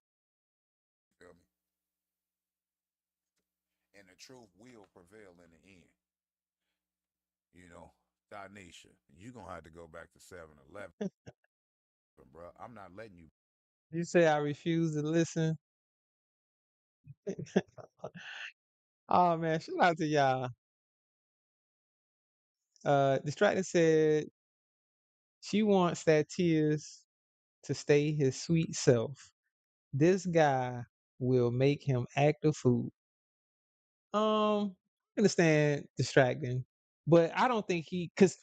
feel me? And the truth will prevail in the end. You know, Donisha, you gonna have to go back to 7-Eleven, bro. I'm not letting you. You say I refuse to listen. Oh man, shout out to y'all. Distracted said she wants that tears to stay his sweet self. This guy will make him act a fool. I understand distracting, but I don't think because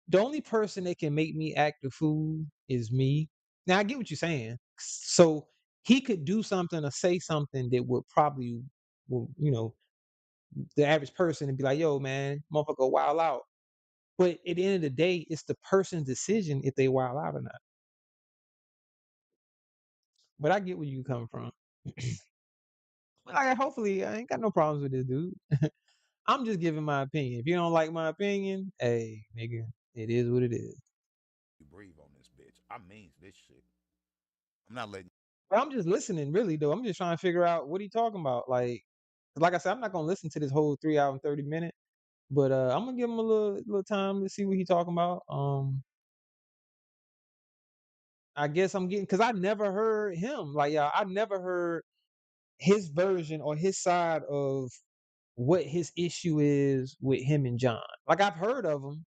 the only person that can make me act a fool is me. Now I get what you're saying. So he could do something or say something that would probably, the average person and be like, "Yo, man, motherfucker, wild out." But at the end of the day, it's the person's decision if they wild out or not. But I get where you come from. But hopefully, I ain't got no problems with this dude. I'm just giving my opinion. If you don't like my opinion, hey, nigga, it is what it is. Breathe on this bitch. I mean this shit. I'm not letting. But I'm just listening, really, though. I'm just trying to figure out what he talking about. Like I said, I'm not gonna listen to this whole 3 hour and 30 minute. But I'm gonna give him a little time to see what he talking about. I guess I'm getting because I never heard him. Like, yeah, I never heard his version or his side of what his issue is with him and John. Like I've heard of him,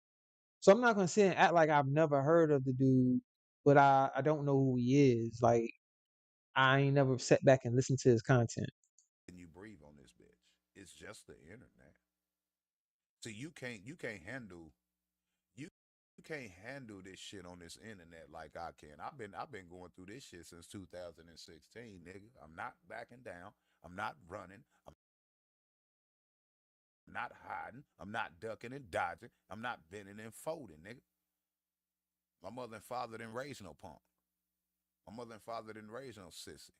so I'm not gonna sit and act like I've never heard of the dude, but I don't know who he is. Like I ain't never sat back and listened to his content. You breathe on this bitch. It's just the internet. So you can't handle you you can't handle this shit on this internet like I can. I've been going through this shit since 2016, nigga. I'm not backing down. I'm not running. I'm not hiding. I'm not ducking and dodging. I'm not bending and folding, nigga. My mother and father didn't raise no punk. My mother and father didn't raise no sissy.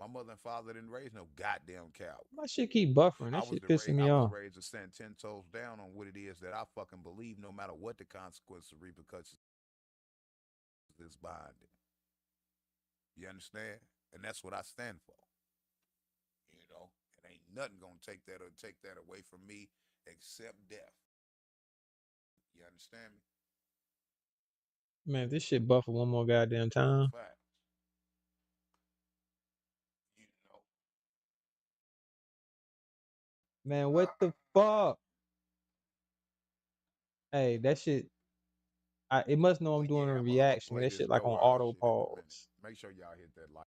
My mother and father didn't raise no goddamn coward. My shit keep buffering. That shit pissing me I was off. raised to stand 10 toes down on what it is that I fucking believe, no matter what the consequences or repercussions is behind it. You understand? And that's what I stand for. You know, it ain't nothing gonna take that away from me except death. You understand me? Man, this shit buffer one more goddamn Those time. facts. You know. Man, what the fuck? Hey, that shit. It must know I'm But doing yeah, a I'm gonna reaction. play That this shit like on Doha auto shit in a minute. pause. Make sure y'all hit that like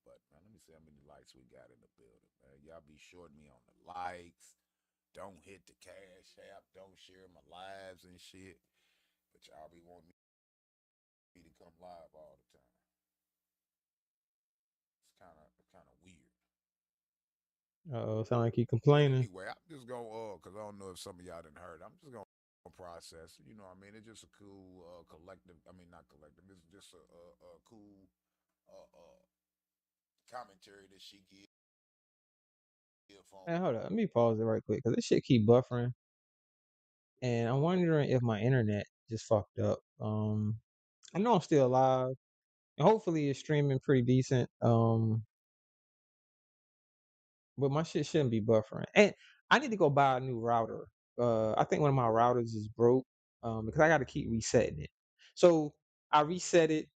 button, man. Let me see how many likes we got in the building, man. Y'all be shorting me on the likes. Don't hit the cash app. Don't share my lives and shit. But y'all be wanting me to come live all the time. It's kind of weird. Sound like he But complaining. anyway, I'm just gonna cause I don't know if some of y'all didn't heard. I'm just gonna process. You know, what I mean, it's just a cool collective. I mean, not collective. It's just a cool commentary that she give on. Man, hold up. Let me pause it right quick because this shit keep buffering, and I'm wondering if my internet just fucked up. I know I'm still alive, and hopefully it's streaming pretty decent. But my shit shouldn't be buffering, and I need to go buy a new router. I think one of my routers is broke. Because I got to keep resetting it. So I reset it,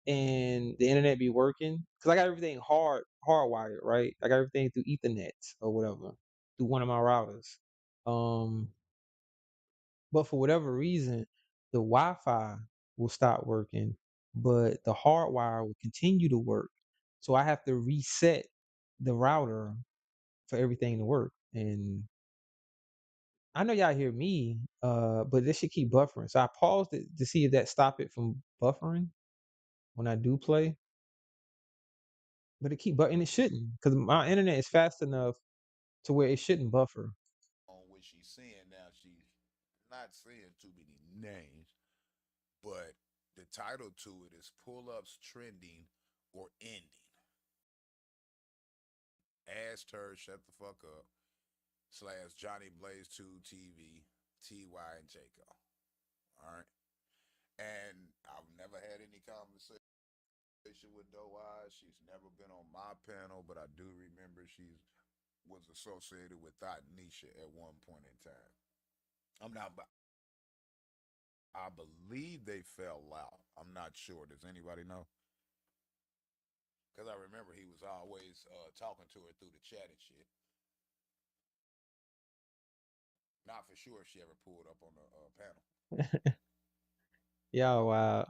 and the internet be working because I got everything hardwired, right? I got everything through Ethernet or whatever through one of my routers. Um, but for whatever reason, the Wi-Fi will stop working, but the hardwire will continue to work. So I have to reset the router for everything to work. And I know y'all hear me, but this should keep buffering. So I paused it to see if that stop it from buffering when I do play. But it keep and it shouldn't because my internet is fast enough to where it shouldn't buffer. On what she's saying now, she's not saying too many names, but the title to it is "Pull Ups Trending or Ending." Asked her, shut the fuck up. Slash Johnny Blaze 2 TV, TY and Jaco. All right. And I've never had any conversation with Doe Eyes. She's never been on my panel, but I do remember she was associated with Thought Nisha at one point in time. I'm not, I believe they fell out. I'm not sure. Does anybody know? Because I remember he was always talking to her through the chat and shit. Not for sure if she ever pulled up on the panel. Yeah, wow.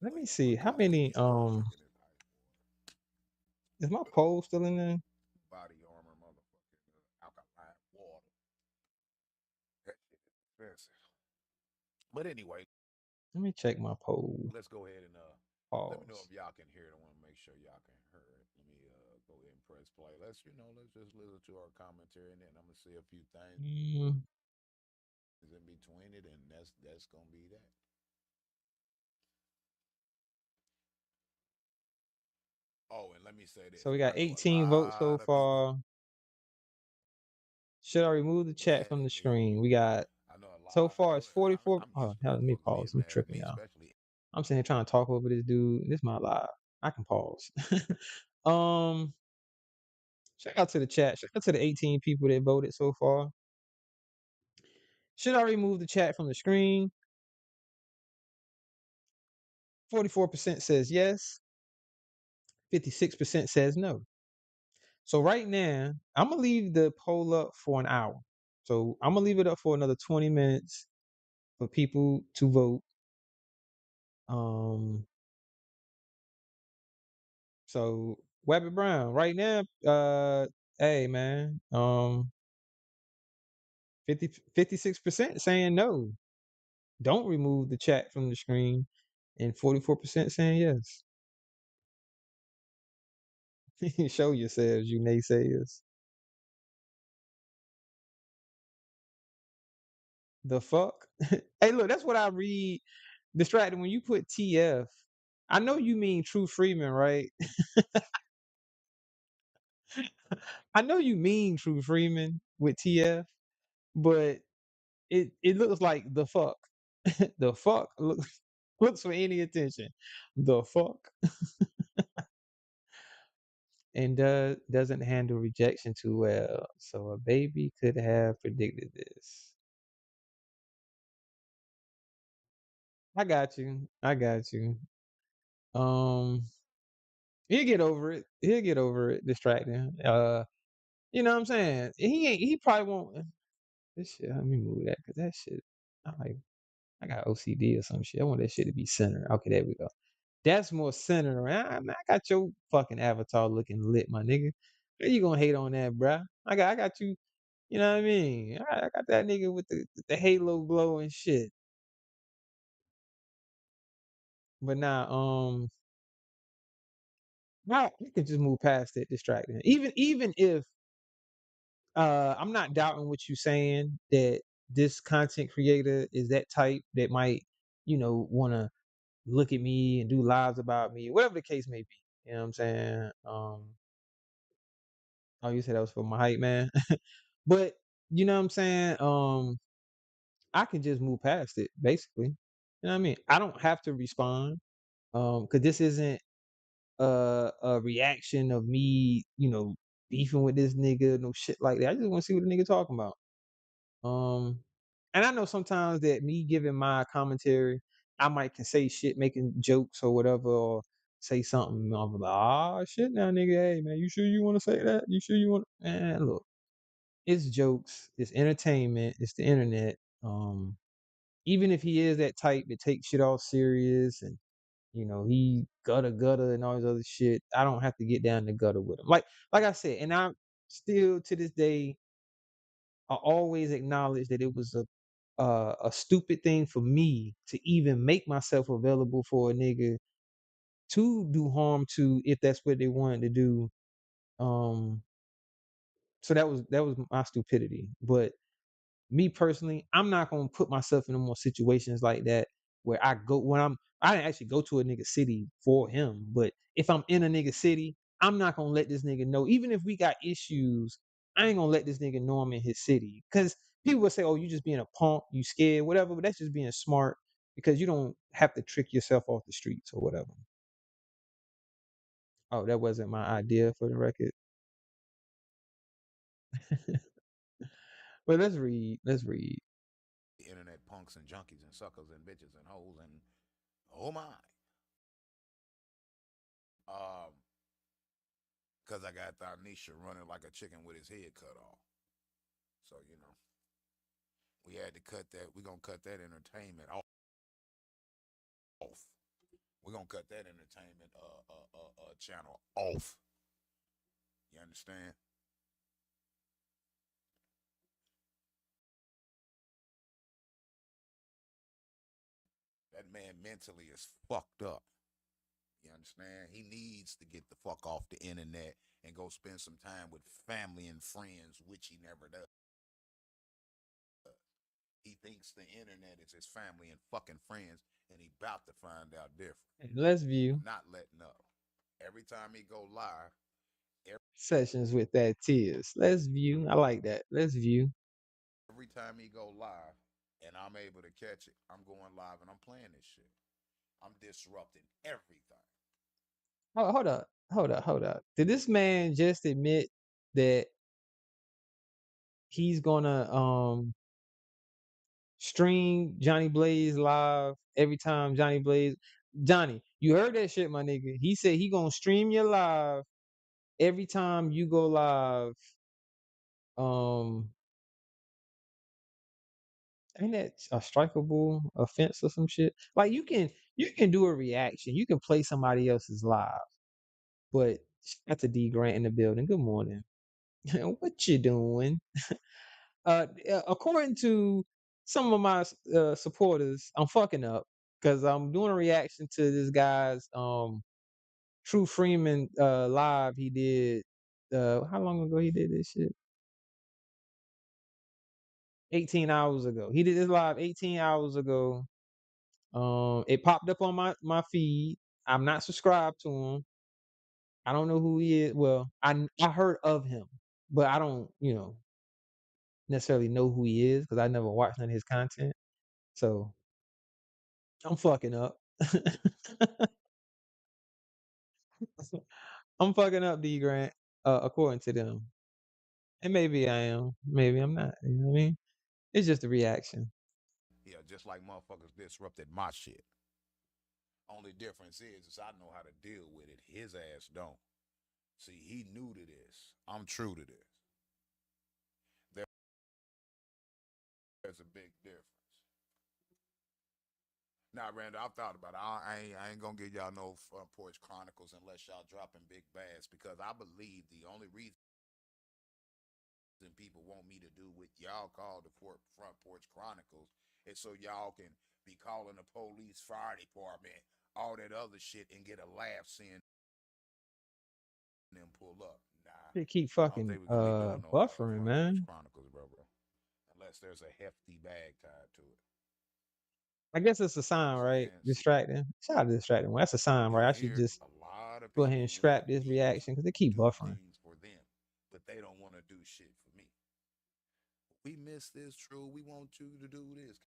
Let But me yeah, see but how go ahead and many. keep drinking this ice Is my poll still in there? body armor, motherfucking alkaline water. That shit is expensive. But anyway, Let me check my poll. let's go ahead and let me know Pause. if y'all can hear it. I want to make sure y'all can hear it. Let me go ahead and press play. Let's just listen to our commentary, and then I'm gonna say a few things Mm, in between it, and that's gonna be that. Oh, and let me say so this: we got I know a 18 votes so lot of people far. Should I remove the chat mad from the at me. screen? We got I know a so lot. far it's 44. I'm Oh, used to hell, let me motherfuckers pause. being I'm mad at tripping, me, y'all. especially I'm sitting here trying to talk over this dude. This is my live. I can pause. um, Shout out to the chat. Shout out to the 18 people that voted so far. Should I remove the chat from the screen? 44% says yes. 56% says no. So right now, I'm gonna leave the poll up for an hour. So I'm gonna leave it up for another 20 minutes for people to vote. Um, so Wabbit Brown, right now, hey man, 56% saying no. Don't remove the chat from the screen, and 44% saying yes. Show yourselves, you naysayers. The fuck? Hey, look, that's what I read. Distracted when you put TF. I know you mean True Freeman, right? I know you mean True Freeman with TF, but it looks like the fuck. The fuck looks for any attention. The fuck and doesn't handle rejection too well. So a baby could have predicted this. I got you. I got you. Um, he'll get over it. He'll get over it. Distracting. You know what I'm saying? He ain't. He probably won't. This shit. Let me move that because that shit. I like. I got OCD or some shit. I want that shit to be centered. Okay, there we go. That's more centered around. I got your fucking avatar looking lit, my nigga. How you gonna hate on that, bruh? I got you. You know what I mean? I got that nigga with the halo glow and shit. But now, now you can just move past it, distracting. Even if I'm not doubting what you're saying that this content creator is that type that might, want to look at me and do lives about me, whatever the case may be. You know what I'm saying? Oh, you said that was for my hype, man. But you know what I'm saying? I can just move past it, basically. You know what I mean? I don't have to respond. Because this isn't a reaction of me, beefing with this nigga, no shit like that. I just want to see what the nigga talking about. Um, and I know sometimes that me giving my commentary, I might can say shit, making jokes or whatever, or say something. I'm like, ah, shit, now, nigga. Hey, man, you sure you want to say that? You sure you want? Man, look, it's jokes, it's entertainment, it's the internet. Even if he is that type that takes shit all serious and he gutter and all this other shit, I don't have to get down the gutter with him. Like I said, and I still to this day I always acknowledge that it was a stupid thing for me to even make myself available for a nigga to do harm to if that's what they wanted to do. Um, so that was my stupidity. But me personally, I'm not gonna put myself in no more situations like that where I didn't actually go to a nigga city for him, but if I'm in a nigga city, I'm not gonna let this nigga know. Even if we got issues, I ain't gonna let this nigga know I'm in his city. Cause people will say, oh, you just being a punk, you scared, whatever, but that's just being smart because you don't have to trick yourself off the streets or whatever. Oh, that wasn't my idea for the record. But let's read. Let's read. The internet punks and junkies and suckers and bitches and hoes and oh my. Um, because I got Thanisha running like a chicken with his head cut off. So, we had to cut that. We're going to cut that entertainment off. We're going to cut that entertainment channel off. You understand? That man mentally is fucked up. You understand? He needs to get the fuck off the internet and go spend some time with family and friends, which he never does. He thinks the internet is his family and fucking friends, and he about to find out different. Let's view Not letting up. Every time he go live, sessions with that tears. Let's view. I like that. Let's view. every time he go live, and I'm able to catch it, I'm going live and I'm playing this shit. I'm disrupting everything. Hold up. Hold up. Hold up. Did this man just admit that he's gonna stream Johnny Blaze live every time Johnny Blaze Johnny, you heard that shit, my nigga. He said he gonna stream your live every time you go live. Um ain't that a strikeable offense or some shit? Like you can do a reaction. You can play somebody else's live. But that's a D Grant in the building. Good morning. What you doing? According to some of my supporters, I'm fucking up because I'm doing a reaction to this guy's True Freeman live he did. How long ago he did this shit? 18 hours ago. He did this live 18 hours ago. It popped up on my feed. I'm not subscribed to him. I don't know who he is. Well, I heard of him, but I don't necessarily know who he is because I never watched none of his content. So I'm fucking up. I'm fucking up, D Grant, according to them. And maybe I am. Maybe I'm not. You know what I mean? It's just a reaction. Yeah, just like motherfuckers disrupted my shit. Only difference is I know how to deal with it. His ass don't. See, he new to this. I'm true to this. There's a big difference. Now, Randall, I've thought about it. I ain't gonna give y'all no Front Porch Chronicles unless y'all dropping big bass because I believe the only reason people want me to do what y'all call the Front Porch Chronicles is so y'all can be calling the police, fire department, all that other shit, and get a laugh seeing them pull up. Nah, They keep I don't fucking think we're gonna be doing no buffering, Front Porch man. Chronicles, bro. Unless there's a hefty bag tied to it. I guess it's a You know what sign, I'm right? saying? See, Distracting. It's not distracting. Well, that's a sign, you right? I should hear just a lot of go ahead and people scrap want this me to reaction because they keep do buffering. things for them, but they don't want to do shit for me. We miss this, true. We want you to do this.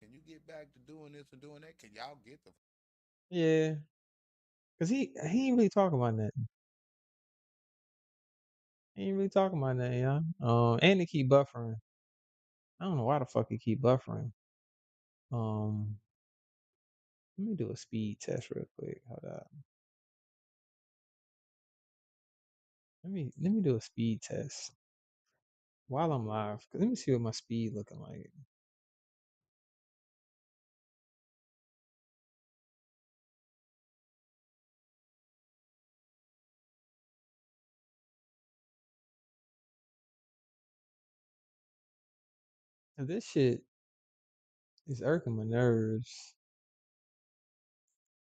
Can you get back to doing this and doing that? Can y'all get the Yeah, because he ain't really talking about nothing. He ain't really talking about nothing, yeah. And they keep buffering. I don't know why the fuck they keep buffering. Um, Let me do a speed test real quick. Hold up. Let me do a speed test while I'm live. 'Cause let me see what my speed looking like. This shit is irking my nerves.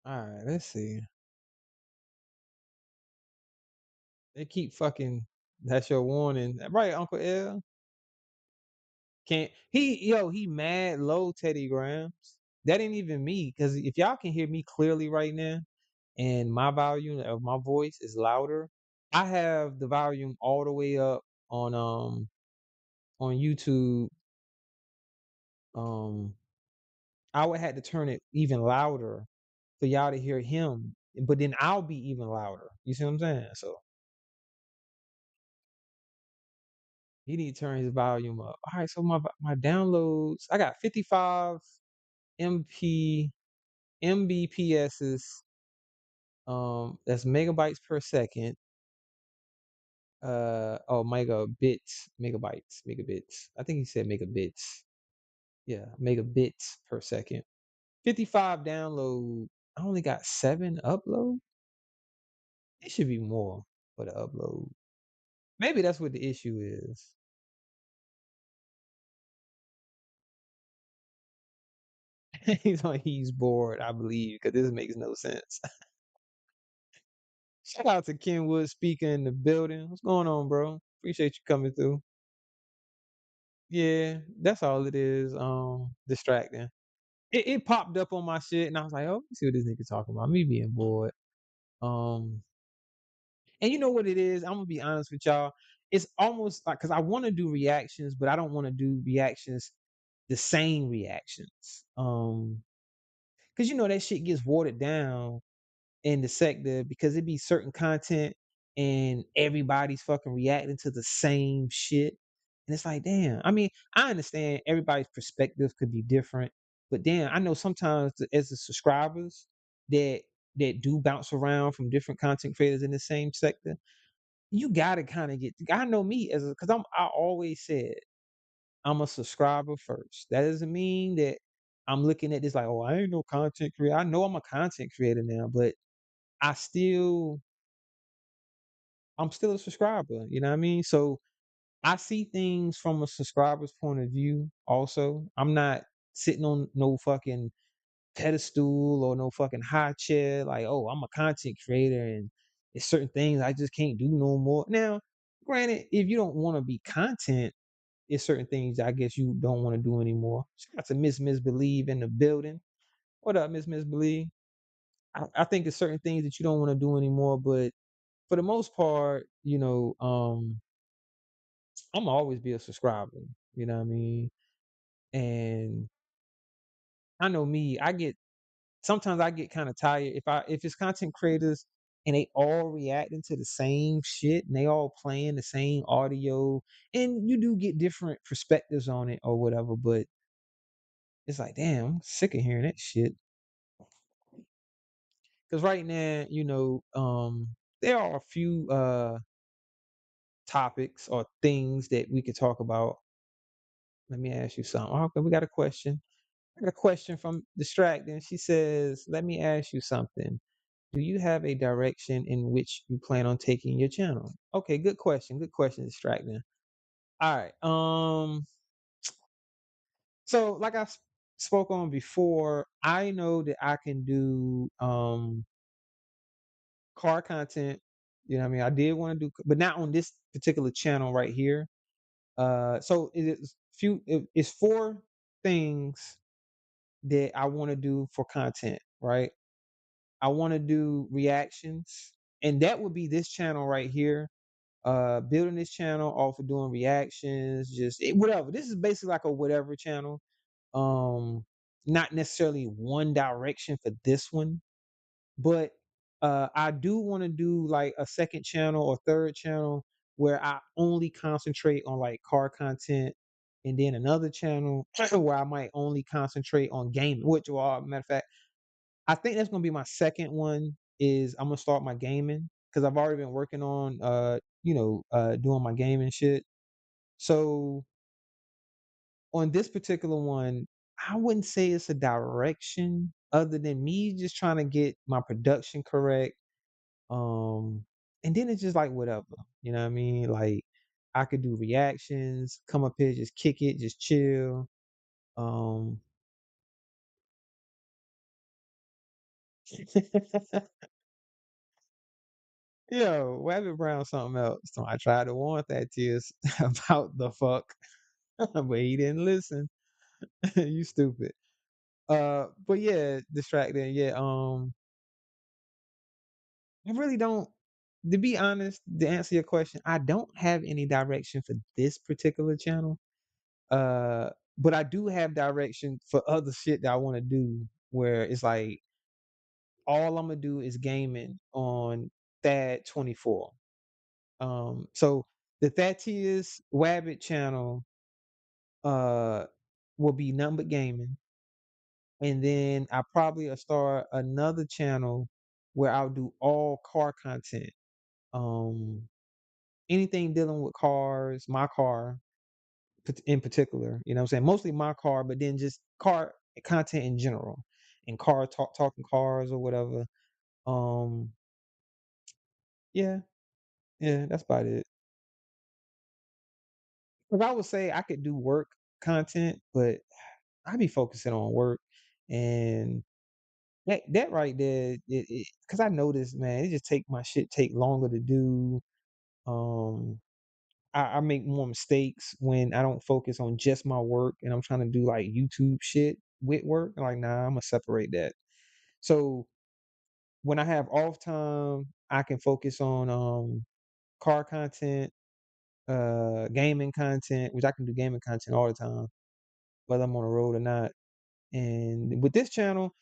All right, let's see. They keep fucking. That's your warning, right, Uncle L? Can't he mad low Teddy Grams. That ain't even me. Cause if y'all can hear me clearly right now, and my volume of my voice is louder, I have the volume all the way up on YouTube. Um, I would have to turn it even louder for y'all to hear him, but then I'll be even louder. You see what I'm saying? So he need to turn his volume up. All right, so my downloads, I got 55 MP Mbps's. That's megabytes per second. Megabits. I think he said megabits. Yeah, megabits per second. 55 download. I only got 7 upload. It should be more for the upload. Maybe that's what the issue is. He's bored, I believe, because this makes no sense. Shout out to Kenwood speaker in the building. What's going on, bro? Appreciate you coming through. Yeah, that's all it is. Distracting. It popped up on my shit, and I was like, "Oh, let's see what this nigga talking about." Me being bored. Um, and you know what it is? I'm gonna be honest with y'all. It's almost like because I want to do reactions, but I don't want to do reactions the same reactions. Because that shit gets watered down in the sector because it be certain content and everybody's fucking reacting to the same shit. And it's like, damn. I mean, I understand everybody's perspective could be different, but damn, I know sometimes as the subscribers that that do bounce around from different content creators in the same sector, you gotta kind of get. I know me as because I always said I'm a subscriber first. That doesn't mean that I'm looking at this like, oh, I ain't no content creator. I know I'm a content creator now, but I still I'm still a subscriber, you know what I mean? So I see things from a subscriber's point of view also. I'm not sitting on no fucking pedestal or no fucking high chair like, oh, I'm a content creator and there's certain things I just can't do no more. Now, granted, if you don't want to be content, there's certain things I guess you don't want to do anymore. Shout out to Miss Believe in the building. What up, Miss Believe? I think there's certain things that you don't want to do anymore, but for the most part, I'm always be a subscriber. You know what I mean? And I know me, sometimes I get kind of tired if it's content creators and they all reacting to the same shit and they all playing the same audio and you do get different perspectives on it or whatever, but it's like, damn, I'm sick of hearing that shit. Because right now, there are a few topics or things that we could talk about. Let me ask you something. Okay, we got a question. I got a question from Distracting. She says, let me ask you something. Do you have a direction in which you plan on taking your channel? Okay, good question. Good question, Distracting. All right. So like spoke on before, I know that I can do car content. You know what I mean? I did want to do, but not on this particular channel right here. So it's four things that I want to do for content, right? I want to do reactions, and that would be this channel right here. Building this channel off of doing reactions, just whatever. This is basically like a whatever channel. Um, Not necessarily one direction for this one, but I do want to do like a second channel or third channel where I only concentrate on like car content, and then another channel where I might only concentrate on gaming. Which, well, matter of fact, I think that's gonna be my second one. Is I'm gonna start my gaming because I've already been working on doing my gaming shit. So on this particular one, I wouldn't say it's a direction other than me just trying to get my production correct. And then it's just like whatever, you know what I mean? Like I could do reactions, come up here, just kick it, just chill. Um, Yo, Wabbit Brown something else. So I tried to warn that tears about the fuck, but he didn't listen. You stupid. But yeah, distracting. Yeah, I really don't. To be honest, to answer your question, I don't have any direction for this particular channel. Uh, but I do have direction for other shit that I want to do. Where it's like all I'm gonna do is gaming on Thad 24. So the Thaddeus Wabbit channel uh will be number gaming, and then I probably will start another channel where I'll do all car content. Um, Anything dealing with cars, my car in particular. You know what I'm saying? Mostly my car, but then just car content in general, and talking cars or whatever. Um, yeah, yeah, that's about it. Cause I would say I could do work content, but I be focusing on work, and that right there, because I noticed, man, it just take my shit take longer to do. Um, I make more mistakes when I don't focus on just my work and I'm trying to do like YouTube shit with work. I'm like, nah, I'm gonna separate that. So when I have off time, I can focus on car content, gaming content, which I can do gaming content all the time, whether I'm on the road or not. And with this channel,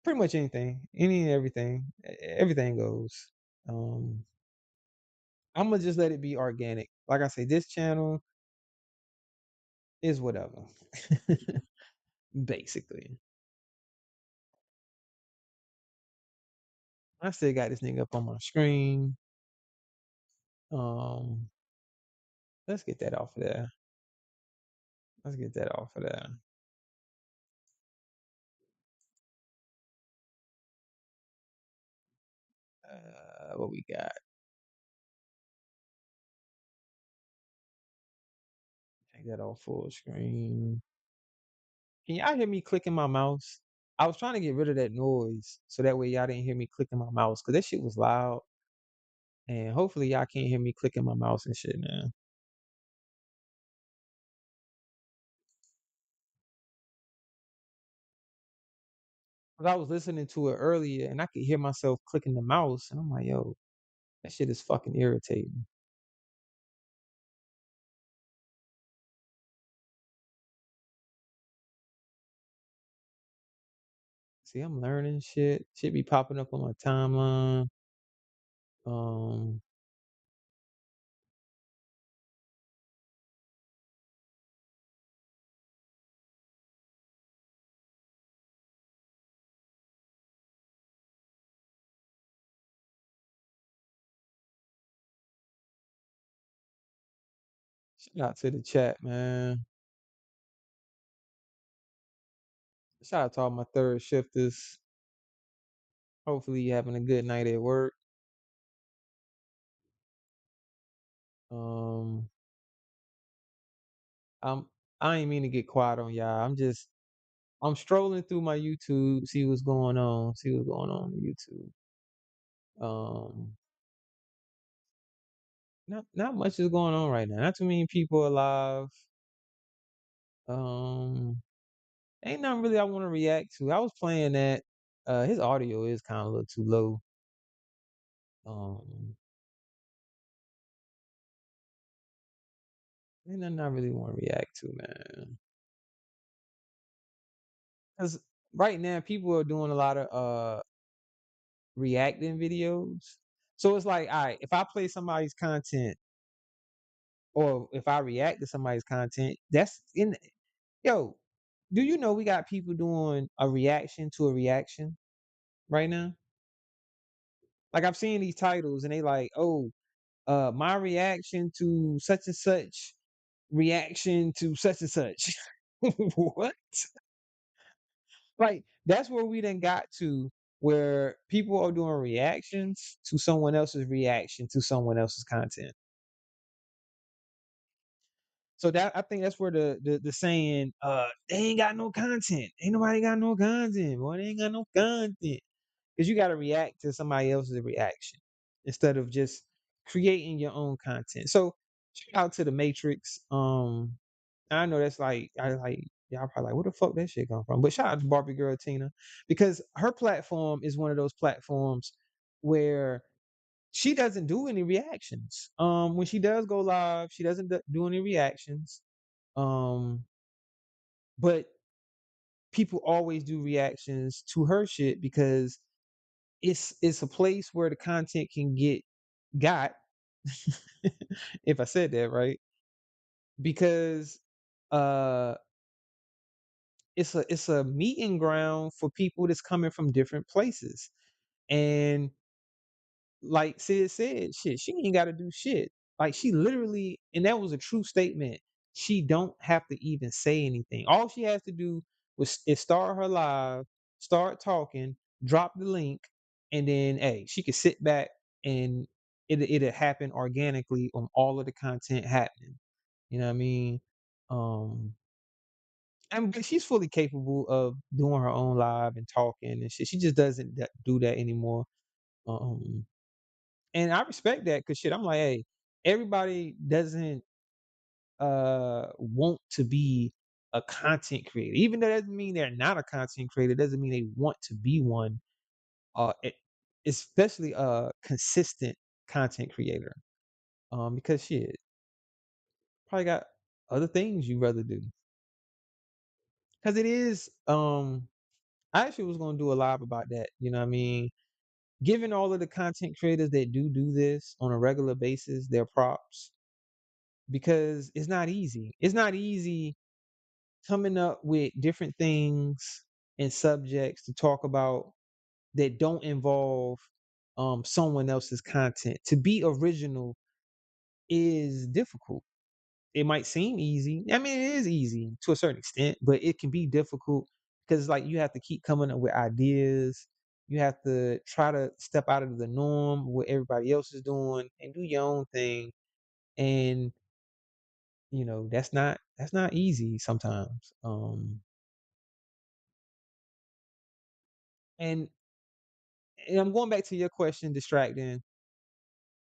pretty much anything, any and everything, everything goes. Um, I'm gonna just let it be organic. Like I say, this channel is whatever, basically. I still got this nigga up on my screen. Um, let's get that off of there. Let's get that off of there. What we got? Take that off full screen. Can y'all hear me clicking my mouse? I was trying to get rid of that noise so that way y'all didn't hear me clicking my mouse because that shit was loud. And hopefully y'all can't hear me clicking my mouse and shit now. 'Cause I was listening to it earlier and I could hear myself clicking the mouse and I'm like, yo, that shit is fucking irritating. See, I'm learning shit. Shit be popping up on my timeline. Um, Shout out to the chat, man. Shout out to all my third shifters. Hopefully you having a good night at work. Um, I'm I ain't mean to get quiet on y'all. I'm strolling through my YouTube, see what's going on, on YouTube. Um, not much is going on right now. Not too many people alive. Um, ain't nothing really I want to react to. I was playing that. His audio is kind of a little too low. Um, ain't nothing I really want to react to, man. Cause right now people are doing a lot of reacting videos. So it's like, all right, if I play somebody's content or if I react to somebody's content, that's in yo, do you know we got people doing a reaction to a reaction right now? Like I've seen these titles and they like, oh, my reaction to such and such reaction to such and such. What? Like that's where we then got to where people are doing reactions to someone else's reaction to someone else's content. So that I think that's where the saying they ain't got no content. Ain't nobody got no content. Boy, they ain't got no content. Because you gotta react to somebody else's reaction instead of just creating your own content. So shout out to the Matrix. I know that's like I like y'all probably like where the fuck that shit come from. But shout out to Barbie Girl Tina because her platform is one of those platforms where she doesn't do any reactions. When she does go live, she doesn't do any reactions. Um, but people always do reactions to her shit because it's a place where the content can get got if I said that right because uh it's a meeting ground for people that's coming from different places and like Sid said, shit, she ain't got to do shit. Like she literally, and that was a true statement. She don't have to even say anything. All she has to do is start her live, start talking, drop the link, and then hey, she could sit back and it'll happen organically on all of the content happening. You know what I mean? Um, and but she's fully capable of doing her own live and talking and shit. She just doesn't do that anymore. Um, and I respect that because shit, I'm like, hey, everybody doesn't want to be a content creator. Even though that doesn't mean they're not a content creator, doesn't mean they want to be one. Especially a consistent content creator. Because shit, probably got other things you rather do. Because it is I actually was gonna do a live about that, you know what I mean? Given all of the content creators that do this on a regular basis, their props because it's not easy. It's not easy coming up with different things and subjects to talk about that don't involve someone else's content. To be original is difficult. It might seem easy. I mean, it is easy to a certain extent, but it can be difficult because like you have to keep coming up with ideas. You have to try to step out of the norm, what everybody else is doing, and do your own thing. And that's not easy sometimes. And, and I'm going back to your question, distracting,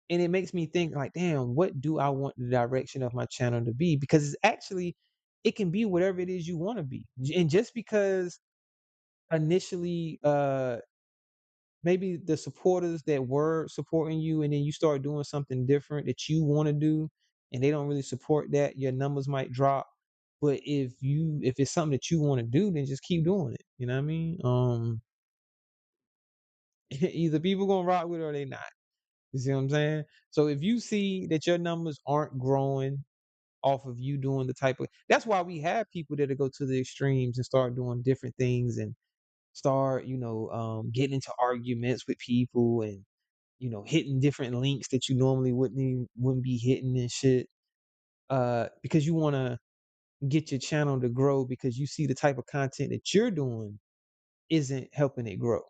and it makes me think like, damn, what do I want the direction of my channel to be? Because it's actually it can be whatever it is you want to be. And just because initially maybe the supporters that were supporting you and then you start doing something different that you want to do and they don't really support that, your numbers might drop. But if it's something that you want to do, then just keep doing it. You know what I mean? Either people gonna rock with it or they not. You see what I'm saying? So if you see that your numbers aren't growing off of you doing the type of that's why we have people that go to the extremes and start doing different things and start, getting into arguments with people and hitting different links that you normally wouldn't be hitting and shit. because you want to get your channel to grow because you see the type of content that you're doing isn't helping it grow.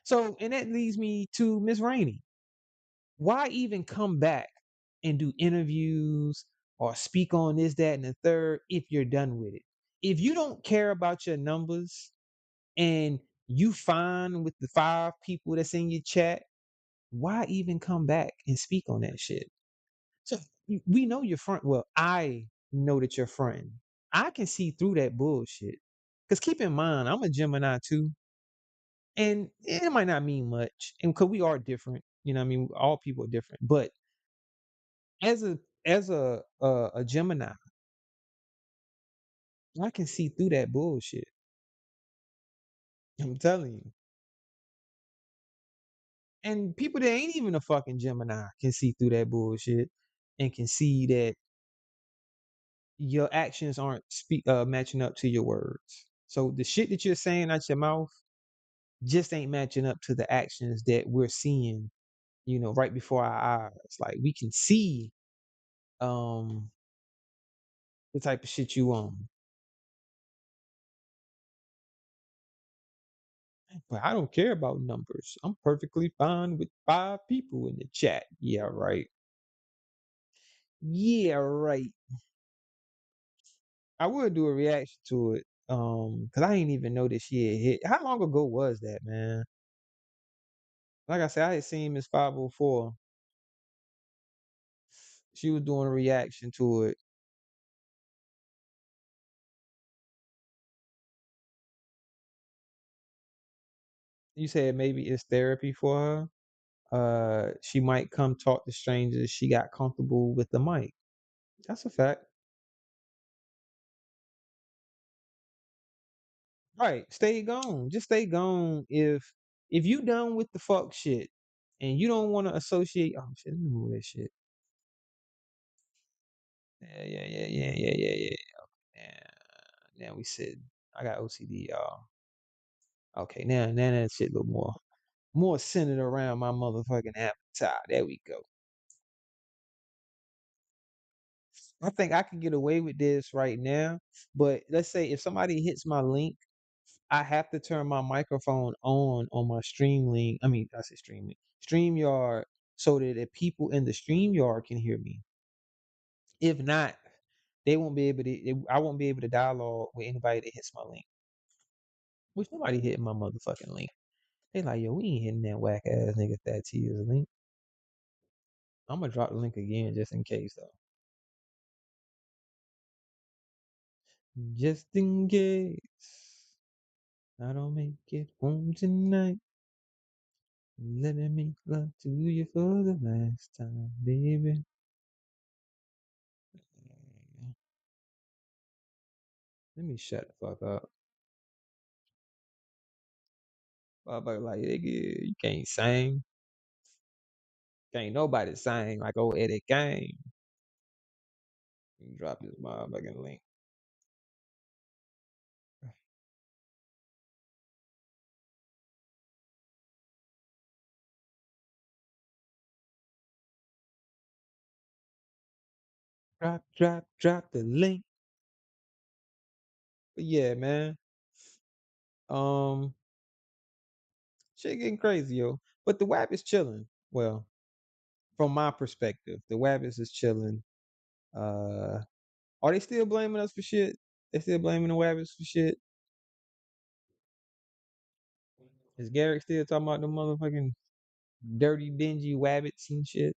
So, and that leads me to Miss Rainey. Why even come back and do interviews or speak on this, that, and the third if you're done with it? If you don't care about your numbers and you fine with the 5 people that's in your chat, why even come back and speak on that shit? So we know you're front. Well, I know that you're fronting. I can see through that bullshit. Cause keep in mind, I'm a Gemini too, and it might not mean much, and cause we are different. You know, what I mean, all people are different. But as a Gemini, I can see through that bullshit. I'm telling you. And people that ain't even a fucking Gemini can see through that bullshit and can see that your actions aren't matching up to your words. So the shit that you're saying out your mouth just ain't matching up to the actions that we're seeing, right before our eyes. Like we can see um the type of shit you on. But I don't care about numbers. I'm perfectly fine with 5 people in the chat. Yeah, right. Yeah, right. I would do a reaction to it. Cause I didn't even know that she had hit. How long ago was that, man? Like I said, I had seen Miss 504. She was doing a reaction to it. You said maybe it's therapy for her. She might come talk to strangers. She got comfortable with the mic. That's a fact. Right. Stay gone. Just stay gone. If you done with the fuck shit and you don't want to associate, oh shit, let me move that shit. Yeah, yeah, yeah, yeah, yeah, yeah, yeah. Yeah. Now we said I got OCD, y'all. Okay, now that shit a little more centered around my motherfucking avatar. There we go. I think I can get away with this right now, but let's say if somebody hits my link, I have to turn my microphone on my stream link. I mean, I say stream link, StreamYard, so that the people in the StreamYard can hear me. If not, they won't be able to. I won't be able to dialogue with anybody that hits my link. Which nobody hit my motherfucking link. They like, yo, we ain't hitting that whack ass nigga that to his link. I'm gonna drop the link again just in case though. Just in case I don't make it home tonight. Let me make love to you for the last time, baby. Let me shut the fuck up. Motherfucker like, nigga, you can't sing. Can't nobody sing like old Eddie Kane. Drop this motherfucking link. Drop the link. But yeah, man. Um, shit getting crazy, yo. But the WAP is chilling. Well, from my perspective, the WAP is chilling. Uh, are they still blaming us for shit? They still blaming the WAP for shit? Is Garrick still talking about the motherfucking dirty, dingy wabbits and shit?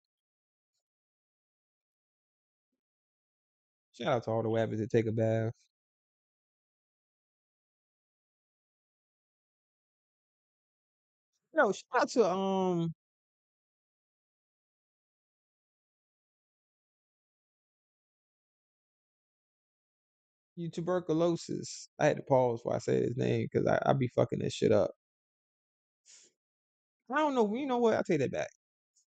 Shout out to all the wabbits that take a bath. No, shout out to you tuberculosis. I had to pause while I said his name because I be fucking this shit up. I don't know. You know what? I'll take that back.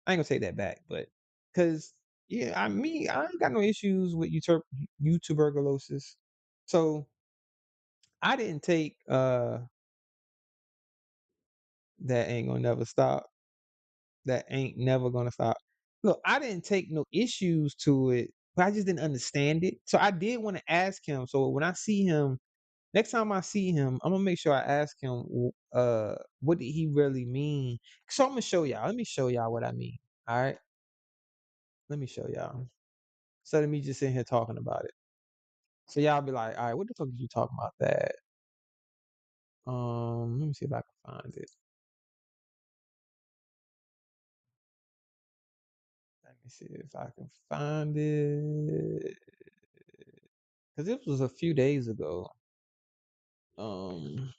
I ain't gonna take that back, but because yeah, I ain't got no issues with you tuberculosis. So I didn't take that ain't gonna never stop. That ain't never gonna stop. Look, I didn't take no issues to it but I just didn't understand it. So I did want to ask him. So when I see him, next time I see him, I'm gonna make sure I ask him, what did he really mean? So I'm gonna show y'all. Let me show y'all what I mean. All right, let me show y'all. Instead of me just sitting here talking about it, so y'all be like, all right, what the fuck did you talking about that? Let me see if I can find it. Let me see if I can find it. Cause this was a few days ago. Um,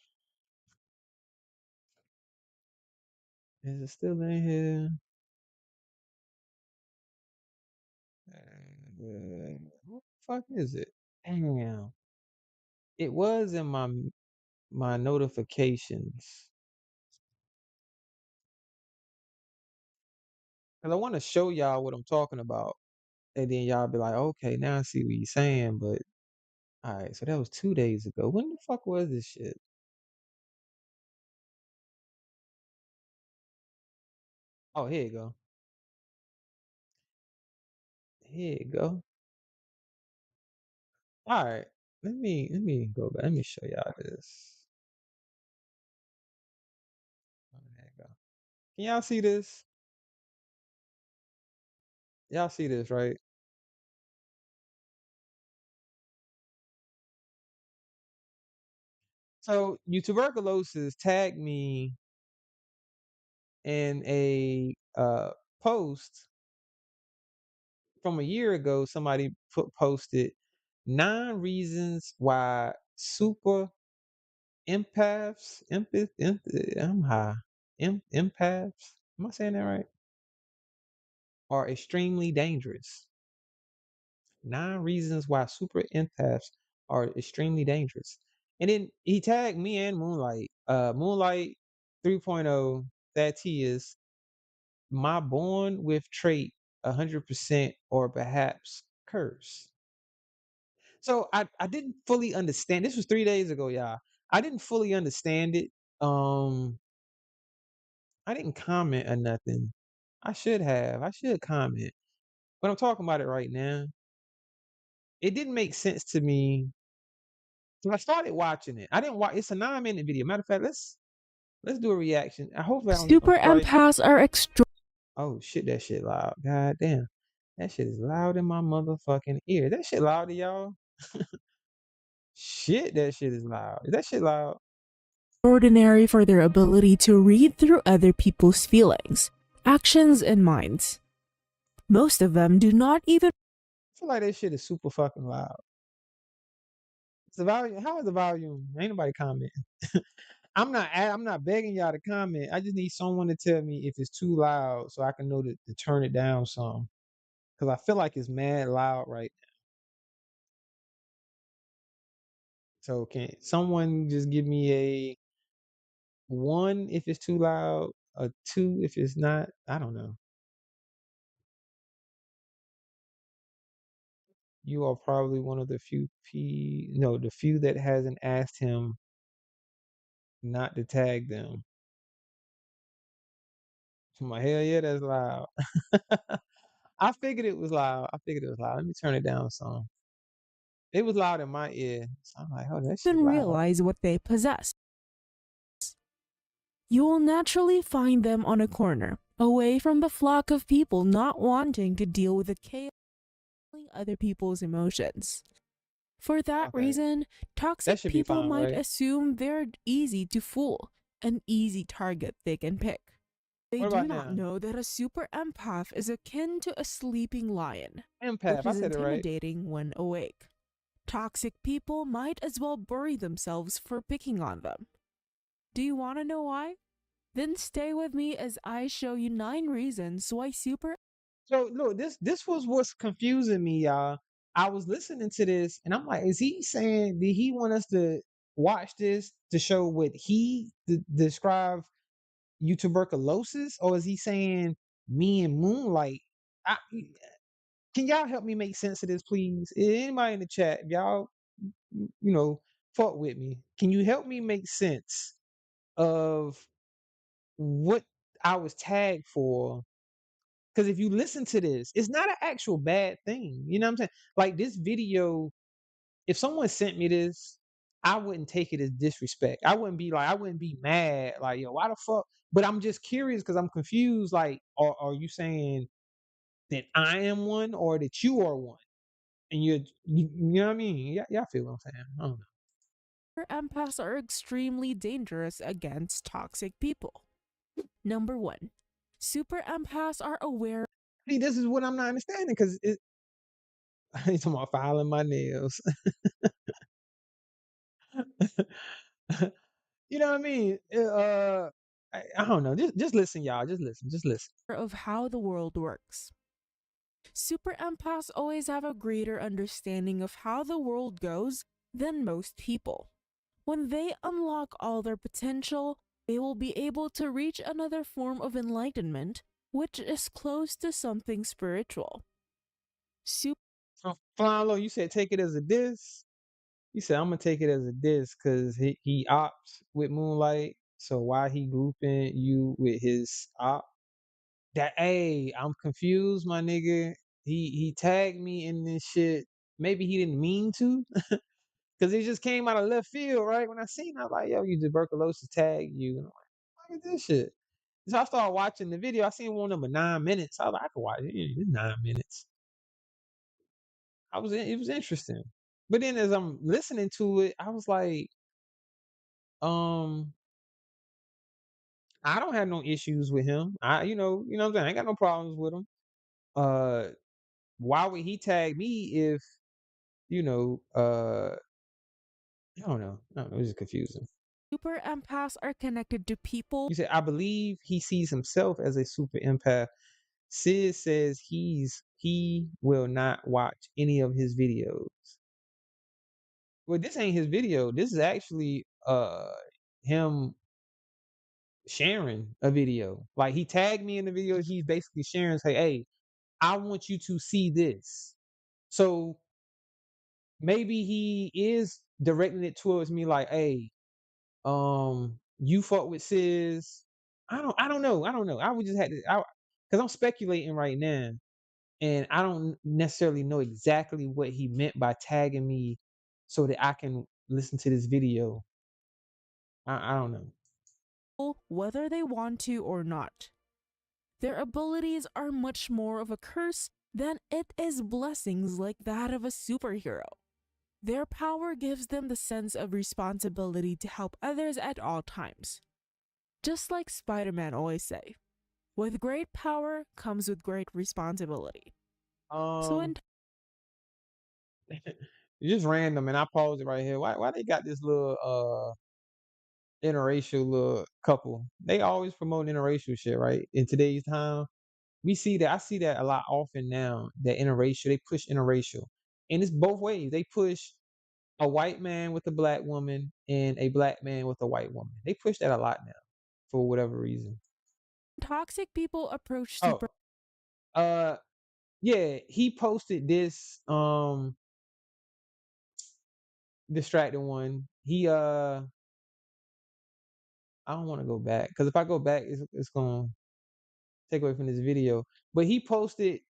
is it still in here? What the fuck is it? Damn. It was in my notifications. Cause I want to show y'all what I'm talking about. And then y'all be like, okay, now I see what you're saying. But all right, so that was 2 days ago. When the fuck was this shit? Oh, here you go. Here you go. All right. Let me go back. Let me show y'all this. Oh, there you go. Can y'all see this? Y'all see this, right? So you tuberculosis tagged me in a post from a year ago. Somebody posted 9 reasons why super I'm high. Empaths. Am I saying that right? Are extremely dangerous. 9 reasons why super empaths are extremely dangerous. And then he tagged me and Moonlight. Moonlight 3.0, that he is my born with trait 100% or perhaps curse. So I didn't fully understand. This was 3 days ago, y'all. I didn't fully understand it. Um, I didn't comment or nothing. I should have. I should comment. But I'm talking about it right now. It didn't make sense to me. So I started watching it. I didn't watch. It's a 9-minute video. Matter of fact, let's do a reaction. I hopefully I don't get no Super strike. empaths are extra. Oh shit, that shit loud. God damn, that shit is loud in my motherfucking ear. That shit loud to y'all? Shit, that shit is loud. Is that shit loud? Extraordinary for their ability to read through other people's feelings, actions, and minds. Most of them do not even I feel like that shit is super fucking loud. It's the volume. How is the volume? Ain't nobody commenting. I'm not begging y'all to comment. I just need someone to tell me if it's too loud so I can know to turn it down some. Cause I feel like it's mad loud right now. So can someone just give me a 1 if it's too loud, a 2 if it's not? I don't know. You are probably one of the the few that hasn't asked him not to tag them. I'm like, hell yeah, that's loud. I figured it was loud. I figured it was loud. Let me turn it down some. It was loud in my ear. So I'm like, oh, that shit loud. realize what they possess. You will naturally find them on a corner, away from the flock of people not wanting to deal with the chaos of other people's emotions. For that Okay. reason, That toxic should be people fine, might right? assume they're easy to fool, an easy target they can pick. They What do about not now? know that a super empath is akin to a sleeping lion, which Empath. I is said it right. intimidating when awake. Toxic people might as well bury themselves for picking on them. Do you want to know why? Then stay with me as I show you 9 reasons why super. So look, this was what's confusing me, y'all. I was listening to this and I'm like, is he saying did he want us to watch this to show what he describe you tuberculosis, or is he saying me and Moonlight? I, can y'all help me make sense of this, please? Anybody in the chat, if y'all, fuck with me. Can you help me make sense of what I was tagged for Because if you listen to this, it's not an actual bad thing. You know what I'm saying? Like this video, if someone sent me this, I wouldn't take it as disrespect. I wouldn't be like, I wouldn't be mad, like, yo, why the fuck? But I'm just curious because I'm confused. Like, are you saying that I am one or that you are one? And you know what I mean? Yeah, y'all feel what I'm saying? I don't know. Empaths are extremely dangerous against toxic people. Number 1. Super empaths are aware. See, this is what I'm not understanding because he's talking about filing my nails. You know what I mean? I don't know. Just listen, y'all. Just listen. Just listen. Of how the world works. Super empaths always have a greater understanding of how the world goes than most people. When they unlock all their potential, they will be able to reach another form of enlightenment, which is close to something spiritual. So, Flying you said take it as a diss. You said I'm gonna take it as a diss because he opts with Moonlight. So why he grouping you with his op? That hey, I'm confused, my nigga. He tagged me in this shit. Maybe he didn't mean to, because it just came out of left field, right? When I seen, it, I was like, yo, you tuberculosis tag you. And I'm like, look at this shit. So I started watching the video. I seen one number 9 minutes. I was like, I could watch it. It's 9 minutes. It was interesting. But then as I'm listening to it, I was like, um, I don't have no issues with him. You know what I'm saying? I ain't got no problems with him. Why would he tag me if, you know, I don't know. It was just confusing. Super empaths are connected to people. You said, I believe he sees himself as a super empath. Sid says he will not watch any of his videos. Well, this ain't his video. This is actually him sharing a video. Like he tagged me in the video. He's basically sharing, say, hey, I want you to see this. So maybe he is directing it towards me like, hey, you fought with Sis. I don't know. I would just have to because I'm speculating right now and I don't necessarily know exactly what he meant by tagging me so that I can listen to this video. I don't know. Whether they want to or not. Their abilities are much more of a curse than it is blessings like that of a superhero. Their power gives them the sense of responsibility to help others at all times. Just like Spider-Man always say, with great power comes with great responsibility. Just random, and I paused it right here. Why they got this little interracial little couple? They always promote interracial shit, right? In today's time, we see that. I see that a lot often now. That interracial, they push interracial, and it's both ways. They push a white man with a black woman and a black man with a white woman. They push that a lot now, for whatever reason. Toxic people approach super. Yeah, he posted this distracting one. I don't want to go back because if I go back, it's gonna take away from this video. But he posted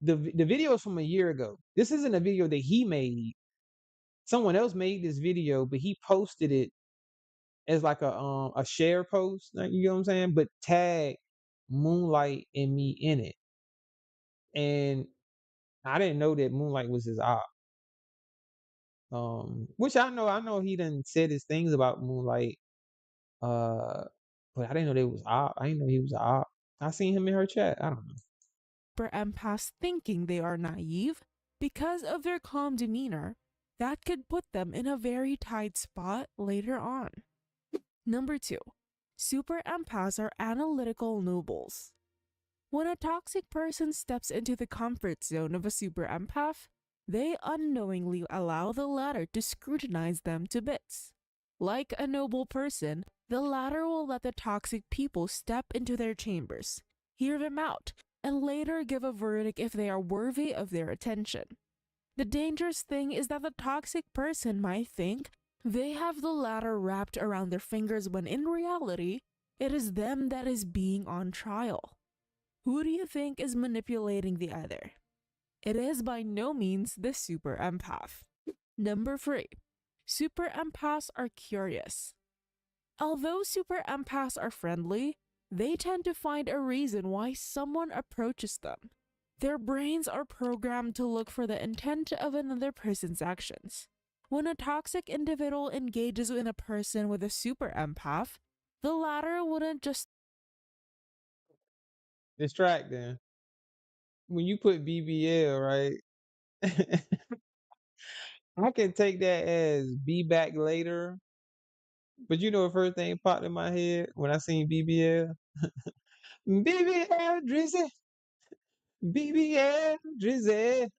the video is from a year ago. This isn't a video that he made. Someone else made this video, but he posted it as like a share post. Like, you know what I'm saying? But tag Moonlight and me in it, and I didn't know that Moonlight was his op. Which I know he done said his things about Moonlight. But I didn't know they was op. I didn't know he was a op. I seen him in her chat. I don't know. Super empaths thinking they are naive because of their calm demeanor that could put them in a very tight spot later on. Number 2, super empaths are analytical nobles. When a toxic person steps into the comfort zone of a super empath, they unknowingly allow the latter to scrutinize them to bits. Like a noble person, the latter will let the toxic people step into their chambers, hear them out, and later give a verdict if they are worthy of their attention. The dangerous thing is that the toxic person might think they have the latter wrapped around their fingers when in reality, it is them that is being on trial. Who do you think is manipulating the other? It is by no means the super empath. Number 3. Super empaths are curious. Although super empaths are friendly, they tend to find a reason why someone approaches them. Their brains are programmed to look for the intent of another person's actions. When a toxic individual engages in a person with a super empath, the latter wouldn't just Distracting. When you put BBL, right? I can take that as be back later. But you know the first thing popped in my head when I seen BBL? BBL Drizzy. BBL Drizzy.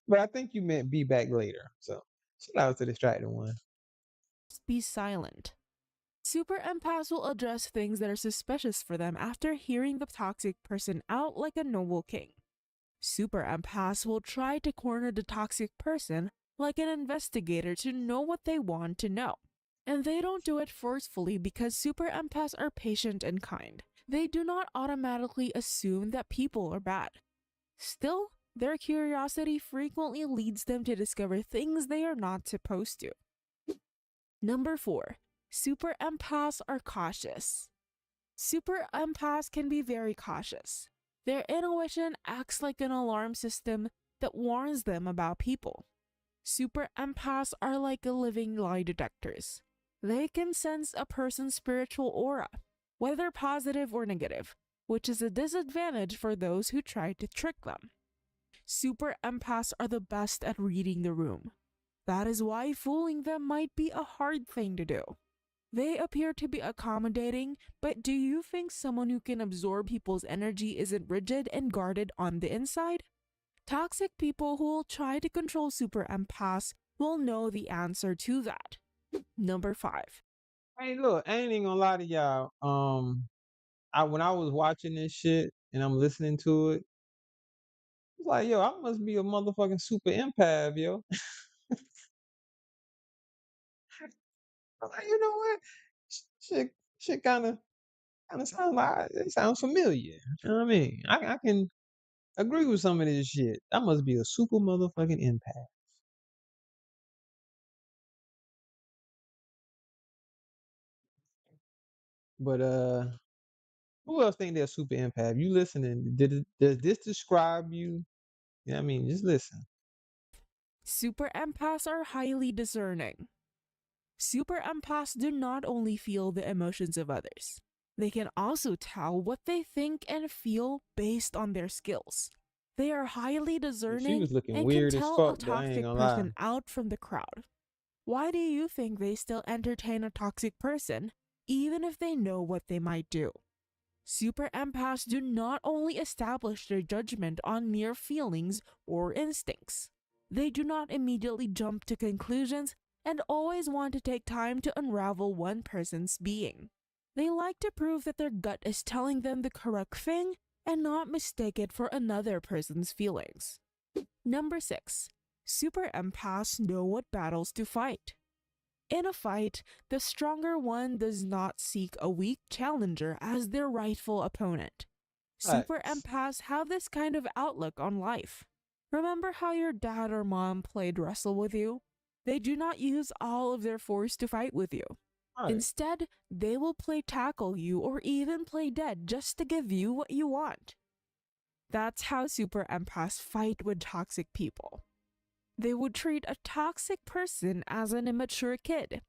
But I think you meant be back later. So shout out to distracting one. be silent. Super empaths will address things that are suspicious for them after hearing the toxic person out like a noble king. Super empaths will try to corner the toxic person like an investigator to know what they want to know. And they don't do it forcefully because super empaths are patient and kind. They do not automatically assume that people are bad. Still, their curiosity frequently leads them to discover things they are not supposed to. Number 4. Super empaths are cautious. Super empaths can be very cautious. Their intuition acts like an alarm system that warns them about people. Super empaths are like a living lie detectors. They can sense a person's spiritual aura, whether positive or negative, which is a disadvantage for those who try to trick them. Super empaths are the best at reading the room. That is why fooling them might be a hard thing to do. They appear to be accommodating, but do you think someone who can absorb people's energy isn't rigid and guarded on the inside? Toxic people who will try to control super empaths will know the answer to that. Number 5. Hey, look, I ain't even gonna lie to y'all. When I was watching this shit and I'm listening to it, it's like, yo, I must be a motherfucking super empath, yo. I'm like, you know what? Shit kind of sound like it sounds familiar. You know what I mean? I can agree with some of this shit. I must be a super motherfucking empath. But who else think they're super empath? You listening? Does this describe you? Yeah, I mean, just listen. Super empaths are highly discerning. Super empaths do not only feel the emotions of others, they can also tell what they think and feel based on their skills. They are highly She discerning was looking and can weird as tell a fuck, though. I ain't toxic gonna lie. person out from the crowd. Why do you think they still entertain a toxic person, even if they know what they might do? Super empaths do not only establish their judgment on mere feelings or instincts. They do not immediately jump to conclusions and always want to take time to unravel one person's being. They like to prove that their gut is telling them the correct thing and not mistake it for another person's feelings. Number 6. Super empaths know what battles to fight. In a fight, the stronger one does not seek a weak challenger as their rightful opponent. Super Facts. empaths have this kind of outlook on life. Remember how your dad or mom played wrestle with you? They do not use all of their force to fight with you. Right. Instead, they will play tackle you or even play dead just to give you what you want. That's how super empaths fight with toxic people. They would treat a toxic person as an immature kid.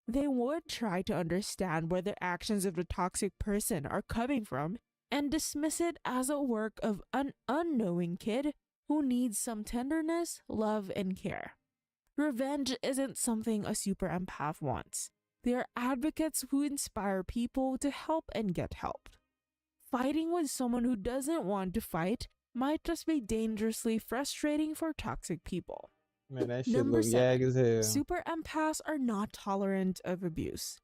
They would try to understand where the actions of the toxic person are coming from and dismiss it as a work of an unknowing kid who needs some tenderness, love, and care. Revenge isn't something a super empath wants. They are advocates who inspire people to help and get help. Fighting with someone who doesn't want to fight might just be dangerously frustrating for toxic people. Man, that shit Number look yag 7. as hell. Super empaths are not tolerant of abuse.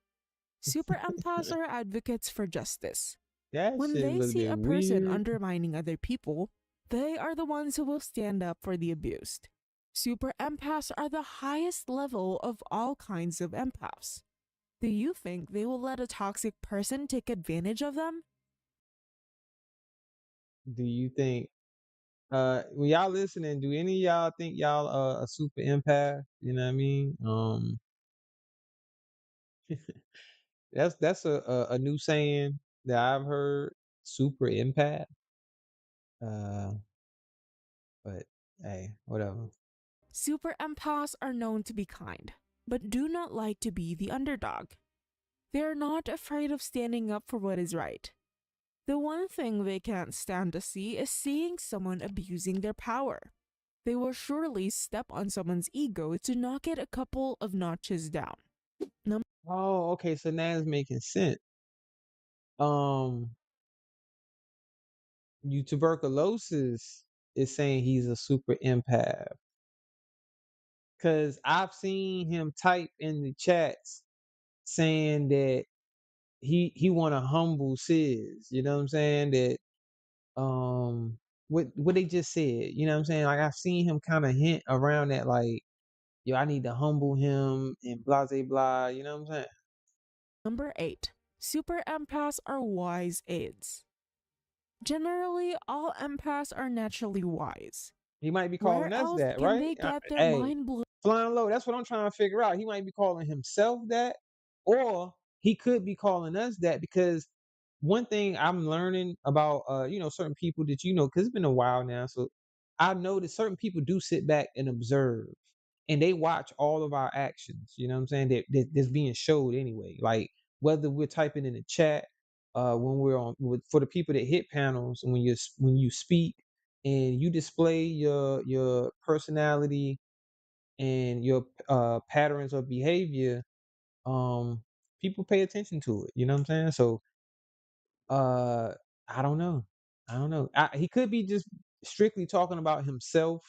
Super empaths are advocates for justice. That When shit they look see bit a person weird. undermining other people, they are the ones who will stand up for the abused. Super empaths are the highest level of all kinds of empaths. Do you think they will let a toxic person take advantage of them? Do you think when y'all listening, do any of y'all think y'all a super empath? You know what I mean? That's a new saying that I've heard, super empath. Uh, but hey, whatever. Super empaths are known to be kind, but do not like to be the underdog. They are not afraid of standing up for what is right. The one thing they can't stand to see is seeing someone abusing their power. They will surely step on someone's ego to knock it a couple of notches down. Oh, okay. So now it's making sense. Um, you tuberculosis is saying he's a super empath because I've seen him type in the chats saying that he want to humble Sis. You know what I'm saying? That what they just said. You know what I'm saying? Like I've seen him kind of hint around that, like, yo, I need to humble him and blah blah blah. You know what I'm saying? Number 8. Super empaths are wise aides. Generally, all empaths are naturally wise. He might be Where calling us else that, can right? they get their Hey, mind blown? flying low. That's what I'm trying to figure out. He might be calling himself that, or he could be calling us that because one thing I'm learning about, certain people that because it's been a while now, so I know that certain people do sit back and observe, and they watch all of our actions. You know what I'm saying? That's being showed anyway. Like whether we're typing in the chat, when we're for the people that hit panels, and when you speak and you display your personality and your patterns of behavior, um people pay attention to it. You know what I'm saying? So uh I don't know. He could be just strictly talking about himself,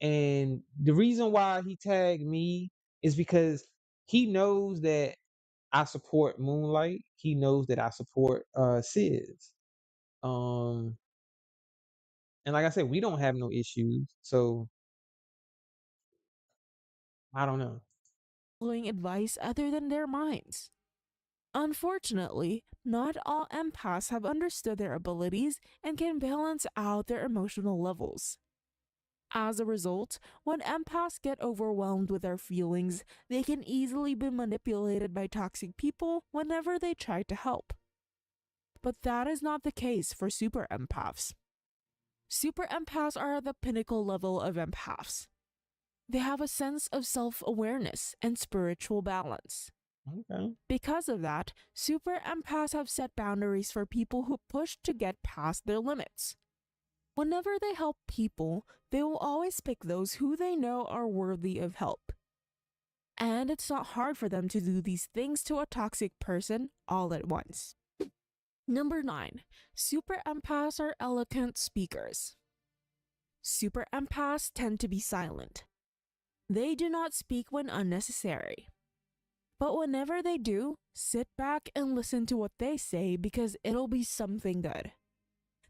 and the reason why he tagged me is because he knows that I support Moonlight. He knows that I support Sis. um and like I said, we don't have no issues, so I don't know. Advice other than their minds. Unfortunately, not all empaths have understood their abilities and can balance out their emotional levels. As a result, when empaths get overwhelmed with their feelings, they can easily be manipulated by toxic people whenever they try to help. But that is not the case for super empaths. Super empaths are at the pinnacle level of empaths. They have a sense of self-awareness and spiritual balance. Okay. Because of that, super empaths have set boundaries for people who push to get past their limits. Whenever they help people, they will always pick those who they know are worthy of help. And it's not hard for them to do these things to a toxic person all at once. Number 9. Super empaths are eloquent speakers. Super empaths tend to be silent. They do not speak when unnecessary. But whenever they do, sit back and listen to what they say because it'll be something good.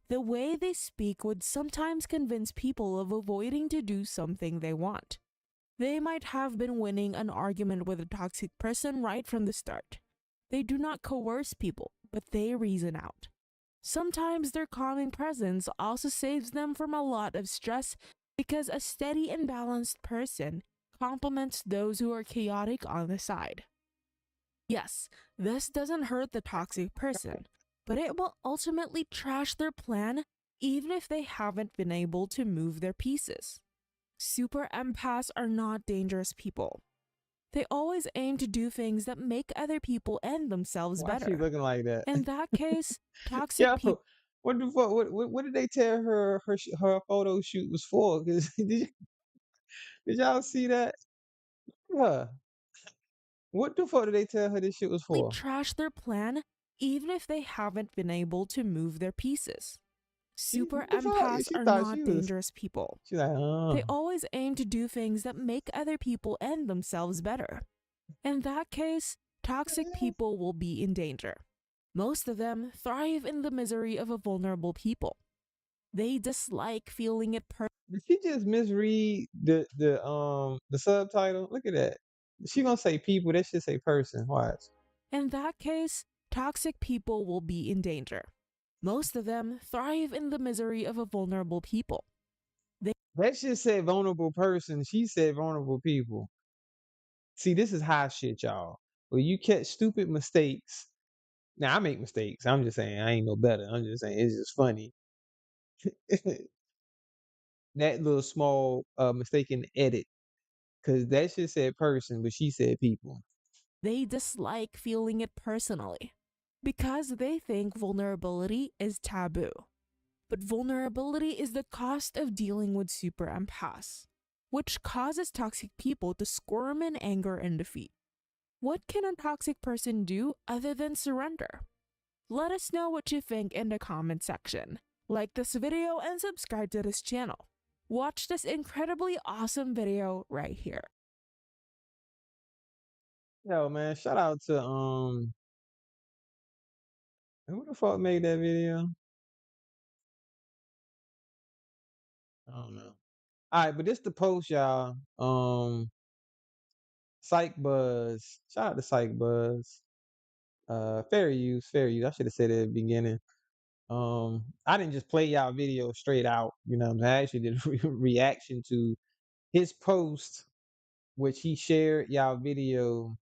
The way they speak would sometimes convince people of avoiding to do something they want. They might have been winning an argument with a toxic person right from the start. They do not coerce people, but they reason out. Sometimes their calming presence also saves them from a lot of stress because a steady and balanced person complements those who are chaotic on the side. Yes, this doesn't hurt the toxic person, but it will ultimately trash their plan even if they haven't been able to move their pieces. Super empaths are not dangerous people. They always aim to do things that make other people and themselves Why she better. looking like that? In that case, toxic Yo, people what the fuck? What did they tell her photo shoot was for? 'Cause did y'all see that? Yeah. What the fuck did they tell her this shit was for? trash their plan even if they haven't been able to move their pieces. Super What the fuck? empaths She are thought not dangerous people. she like, They always aim to do things that make other people and themselves better. In that case, toxic people will be in danger. Most of them thrive in the misery of a vulnerable people. They dislike feeling it did she just misread the subtitle? Look at that. She gonna say people, that should say person. Watch. In that case, toxic people will be in danger. Most of them thrive in the misery of a vulnerable people. That shit said vulnerable person. She said vulnerable people. See, this is high shit, y'all. Where you catch stupid mistakes. Now I make mistakes. I'm just saying I ain't no better. I'm just saying it's just funny. That little small mistaken edit. Cause that shit said person, but she said people. They dislike feeling it personally because they think vulnerability is taboo. But vulnerability is the cost of dealing with super empaths, which causes toxic people to squirm in anger and defeat. What can a toxic person do other than surrender? Let us know what you think in the comment section. Like this video and subscribe to this channel. Watch this incredibly awesome video right here. Yo, man, shout out to who the fuck made that video? I don't know. All right, but this the post, y'all. Psych Buzz. Shout out to Psych Buzz. Fair use, fair use. I should have said it at the beginning. I didn't just play y'all video straight out. You know what I'm saying? I actually did a reaction to his post, which he shared y'all video.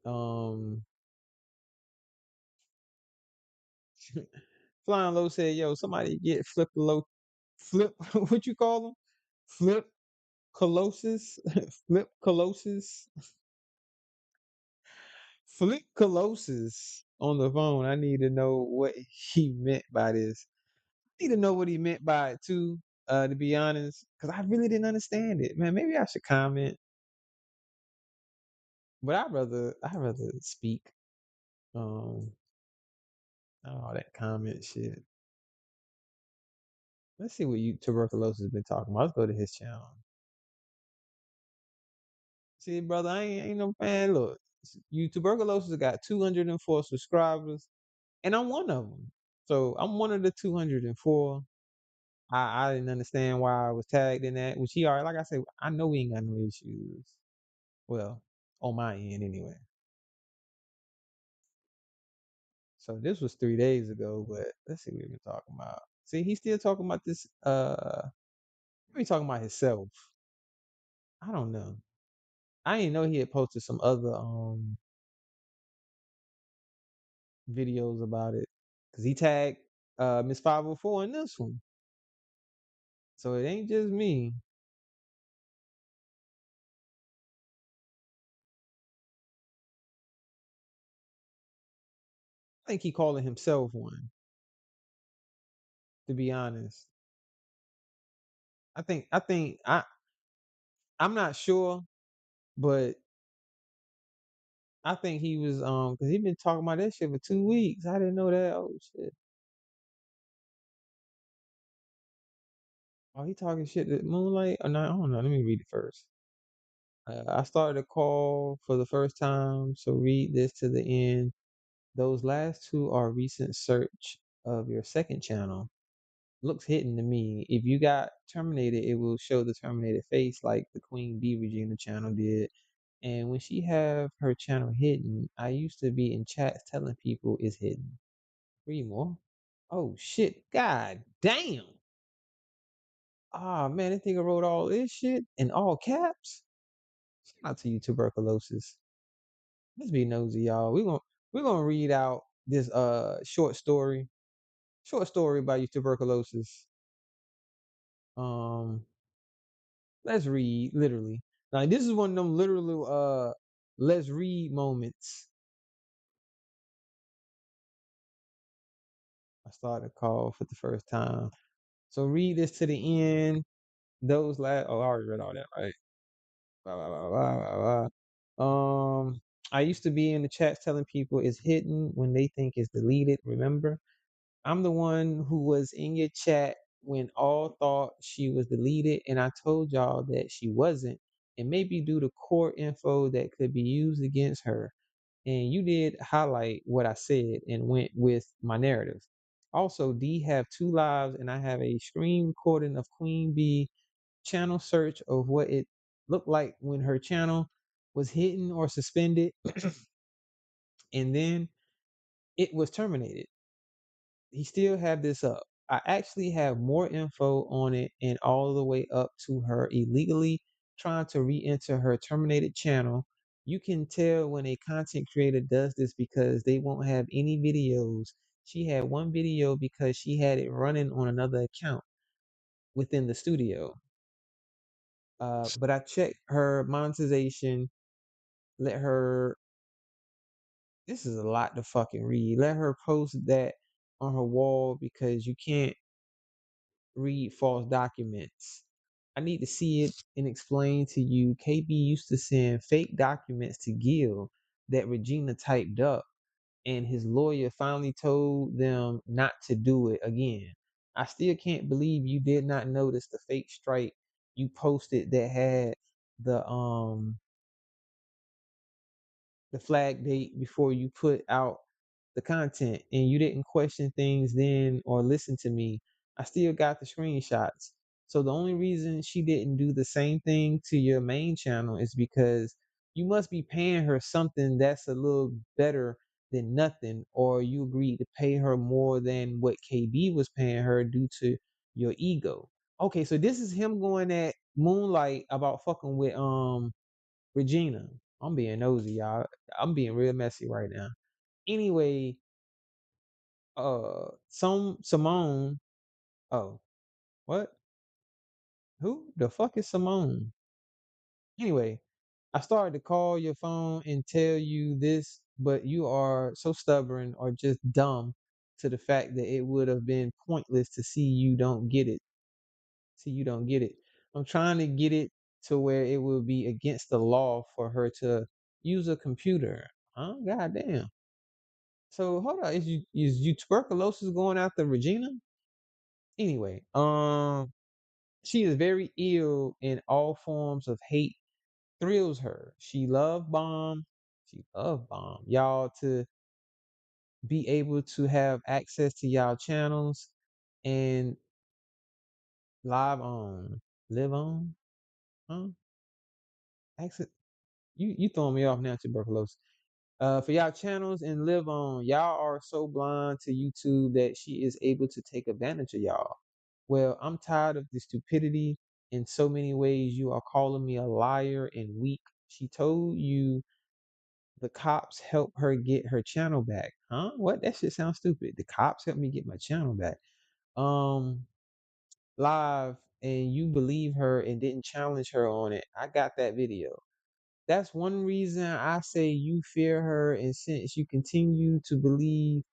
Um, Flying Low said, "Yo, somebody get flip. What you call them? Flip Colossus, flip Colossus, flip Colossus on the phone. I need to know what he meant by this. I need to know what he meant by it too. To be honest, because I really didn't understand it, man. Maybe I should comment, but I'd rather speak. Um, all that comment shit. Let's see what you tuberculosis has been talking about. Let's go to his channel. See, brother, I ain't no fan. Look, you tuberculosis got 204 subscribers, and I'm one of them. So I'm one of the 204. I didn't understand why I was tagged in that, which he already, like I said, I know we ain't got no issues. Well, on my end anyway. So this was 3 days ago, but let's see what we've been talking about. See, he's still talking about this. He talking about himself. I don't know. I didn't know he had posted some other videos about it because he tagged Miss 504 in this one. So it ain't just me. I think he calling himself one. To be honest, I'm not sure, but I think he was because he been talking about that shit for 2 weeks. I didn't know that. Oh shit. Oh, he talking shit to Moonlight? Or not? I don't know. Let me read it first. I started a call for the first time, so read this to the end. Those last two are recent search of your second channel. Looks hidden to me. If you got terminated, it will show the terminated face like the Queen Bee Regina channel did. And when she have her channel hidden, I used to be in chats telling people it's hidden. Read more. Oh shit. God damn. Ah man, this nigga wrote all this shit in all caps. Shout out to you, tuberculosis. Let's be nosy, y'all. We're gonna read out this short story. Short story about you, tuberculosis. Um let's read literally. Now this is one of them literal let's read moments. I started a call for the first time. So read this to the end. Those last I already read all that, right? Blah, blah, blah, blah, blah, blah. I used to be in the chats telling people it's hidden when they think it's deleted. Remember? I'm the one who was in your chat when all thought she was deleted, and I told y'all that she wasn't, and maybe due to core info that could be used against her. And you did highlight what I said and went with my narrative. Also, D have two lives, and I have a screen recording of Queen Bee channel search of what it looked like when her channel was hidden or suspended. and then it was terminated. He still had this up. I actually have more info on it and all the way up to her illegally trying to re-enter her terminated channel. You can tell when a content creator does this because they won't have any videos. She had one video because she had it running on another account within the studio. But I checked her monetization, let her, this is a lot to fucking read. Let her post that on her wall because you can't read false documents. I need to see it and explain to you. KB used to send fake documents to Gil that Regina typed up, and his lawyer finally told them not to do it again. I still can't believe you did not notice the fake strike you posted that had the the flag date before you put out the content and you didn't question things then or listen to me. I still got the screenshots. So the only reason she didn't do the same thing to your main channel is because you must be paying her something that's a little better than nothing, or you agreed to pay her more than what KB was paying her due to your ego. Okay, so this is him going at Moonlight about fucking with Regina. I'm being nosy, y'all. I'm being real messy right now. Anyway, some Simone. Oh, what? Who the fuck is Simone? Anyway, I started to call your phone and tell you this, but you are so stubborn or just dumb to the fact that it would have been pointless to see you don't get it. See, you don't get it. I'm trying to get it to where it will be against the law for her to use a computer. Huh? Goddamn. So hold on, is you tuberculosis going after Regina? Anyway, she is very ill and all forms of hate thrills her. She love bomb. She love bomb. Y'all to be able to have access to y'all channels and live on, live on, huh? Access. You throwing me off now, tuberculosis. For y'all channels and live on, y'all are so blind to YouTube that she is able to take advantage of y'all. Well, I'm tired of the stupidity in so many ways. You are calling me a liar and weak. She told you the cops helped her get her channel back. Huh? What? That shit sounds stupid. The cops helped me get my channel back. Um, live, and you believe her and didn't challenge her on it. I got that video. That's one reason I say you fear her, and since you continue to believe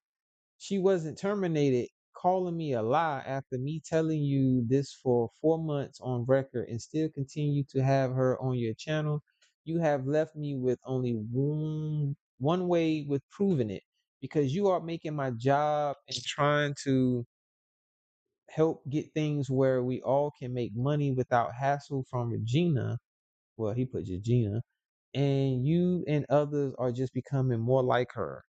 she wasn't terminated, calling me a lie after me telling you this for 4 months on record and still continue to have her on your channel, you have left me with only one way with proving it, because you are making my job and trying to help get things where we all can make money without hassle from Regina. Well, he put Regina, and you and others are just becoming more like her,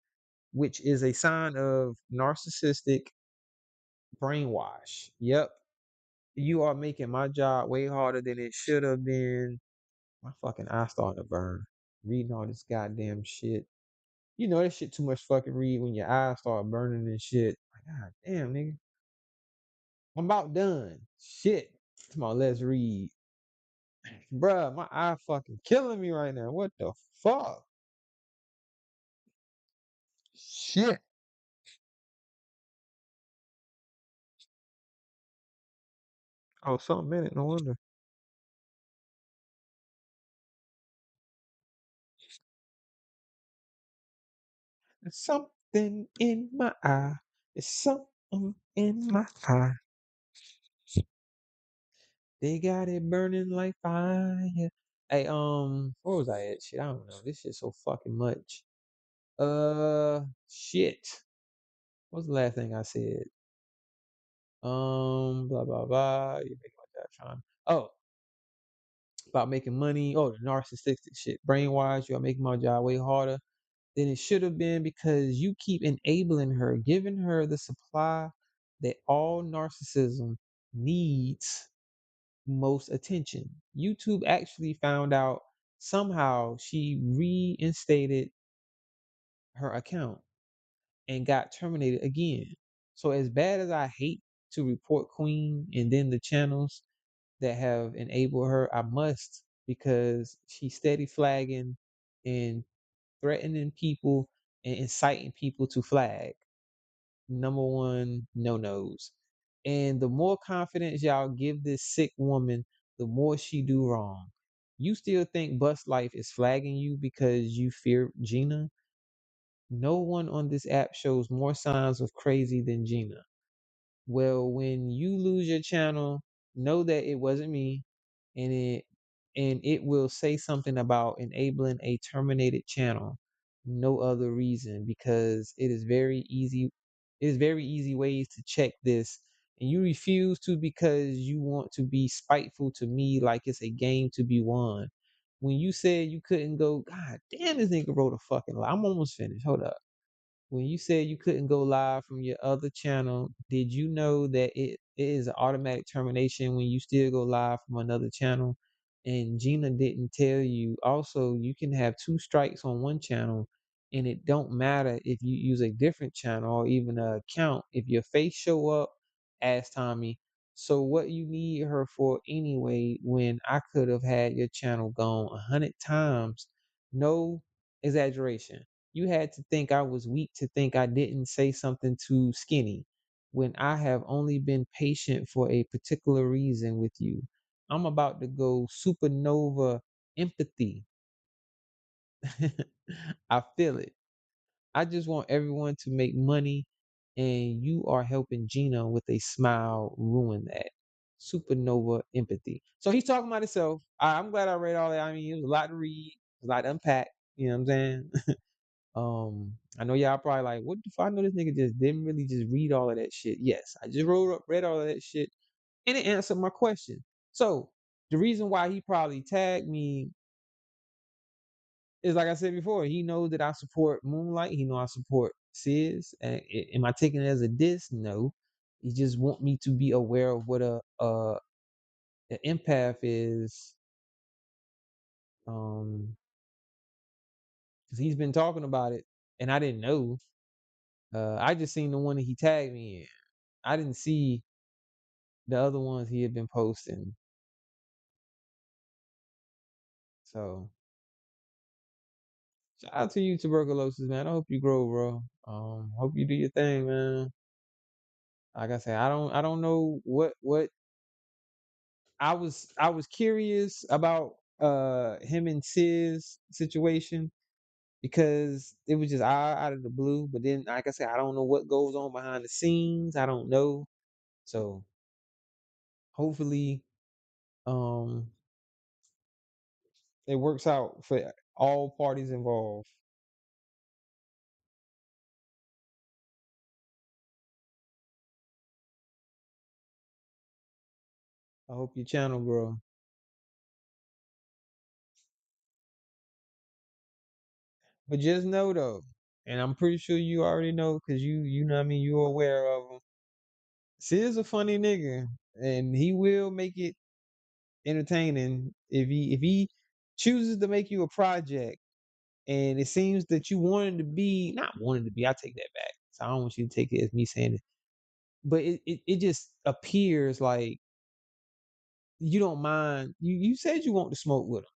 which is a sign of narcissistic brainwash. Yep. You are making my job way harder than it should have been. My fucking eye starting to burn. Reading all this goddamn shit. You know that shit too much fucking read when your eyes start burning and shit. Like, God damn, nigga. I'm about done. Shit. Come on, let's read. Bruh, my eye fucking killing me right now. What the fuck? Shit. Oh, some minute, no wonder. There's something in my eye. There's something in my eye. They got it burning like fire. Hey, where was I at? Shit, I don't know. This shit so fucking much. Shit. What's the last thing I said? Blah blah blah. You make my job trying. Oh, about making money. Oh, the narcissistic shit. Brainwash. You're making my job way harder than it should have been because you keep enabling her, giving her the supply that all narcissism needs most attention. YouTube actually found out somehow she reinstated her account and got terminated again. So as bad as I hate to report Queen and then the channels that have enabled her, I must, because she's steady flagging and threatening people and inciting people to flag. Number one, no nos. And the more confidence y'all give this sick woman, the more she do wrong. You still think Bust Life is flagging you because you fear Gina? No one on this app shows more signs of crazy than Gina. Well, when you lose your channel, know that it wasn't me, and it will say something about enabling a terminated channel. No other reason, because it is very easy ways to check this, and you refuse to because you want to be spiteful to me like it's a game to be won. When you said you couldn't go, God damn, this nigga wrote a fucking lie. I'm almost finished. Hold up. When you said you couldn't go live from your other channel, did you know that it is an automatic termination when you still go live from another channel? And Gina didn't tell you. Also, you can have two strikes on one channel, and it don't matter if you use a different channel or even an account. If your face show up, ask Tommy. So what you need her for anyway? When I could have had your channel gone 100 times, no exaggeration. You had to think I was weak to think I didn't say something too skinny when I have only been patient for a particular reason with you. I'm about to go supernova empathy. I feel it. I just want everyone to make money, and you are helping Gina with a smile ruin that. Supernova empathy. So he's talking about himself. I'm glad I read all that. I mean, it was a lot to read, a lot to unpack. You know what I'm saying? I know y'all probably like, what the fuck? I know this nigga just didn't really just read all of that shit. Yes, I just read all of that shit, and it answered my question. So the reason why he probably tagged me is, like I said before, he knows that I support Moonlight. He know I support Sis. And am I taking it as a diss? No. He just want me to be aware of what an empath is. Because he's been talking about it, and I didn't know. I just seen the one that he tagged me in. I didn't see the other ones he had been posting. So shout out to you, tuberculosis, man. I hope you grow, bro. Hope you do your thing, man. Like I said, I don't know what I was curious about him and Sis situation because it was just out of the blue. But then, like I said, I don't know what goes on behind the scenes. I don't know. So hopefully, um, it works out for all parties involved. I hope your channel grow. But just know though, and I'm pretty sure you already know because you know what I mean, you're aware of him. Sid's a funny nigga, and he will make it entertaining if he chooses to make you a project, and it seems that you wanted to be not wanted to be. I take that back. So I don't want you to take it as me saying it, but it just appears like you don't mind. You said you want to smoke with him.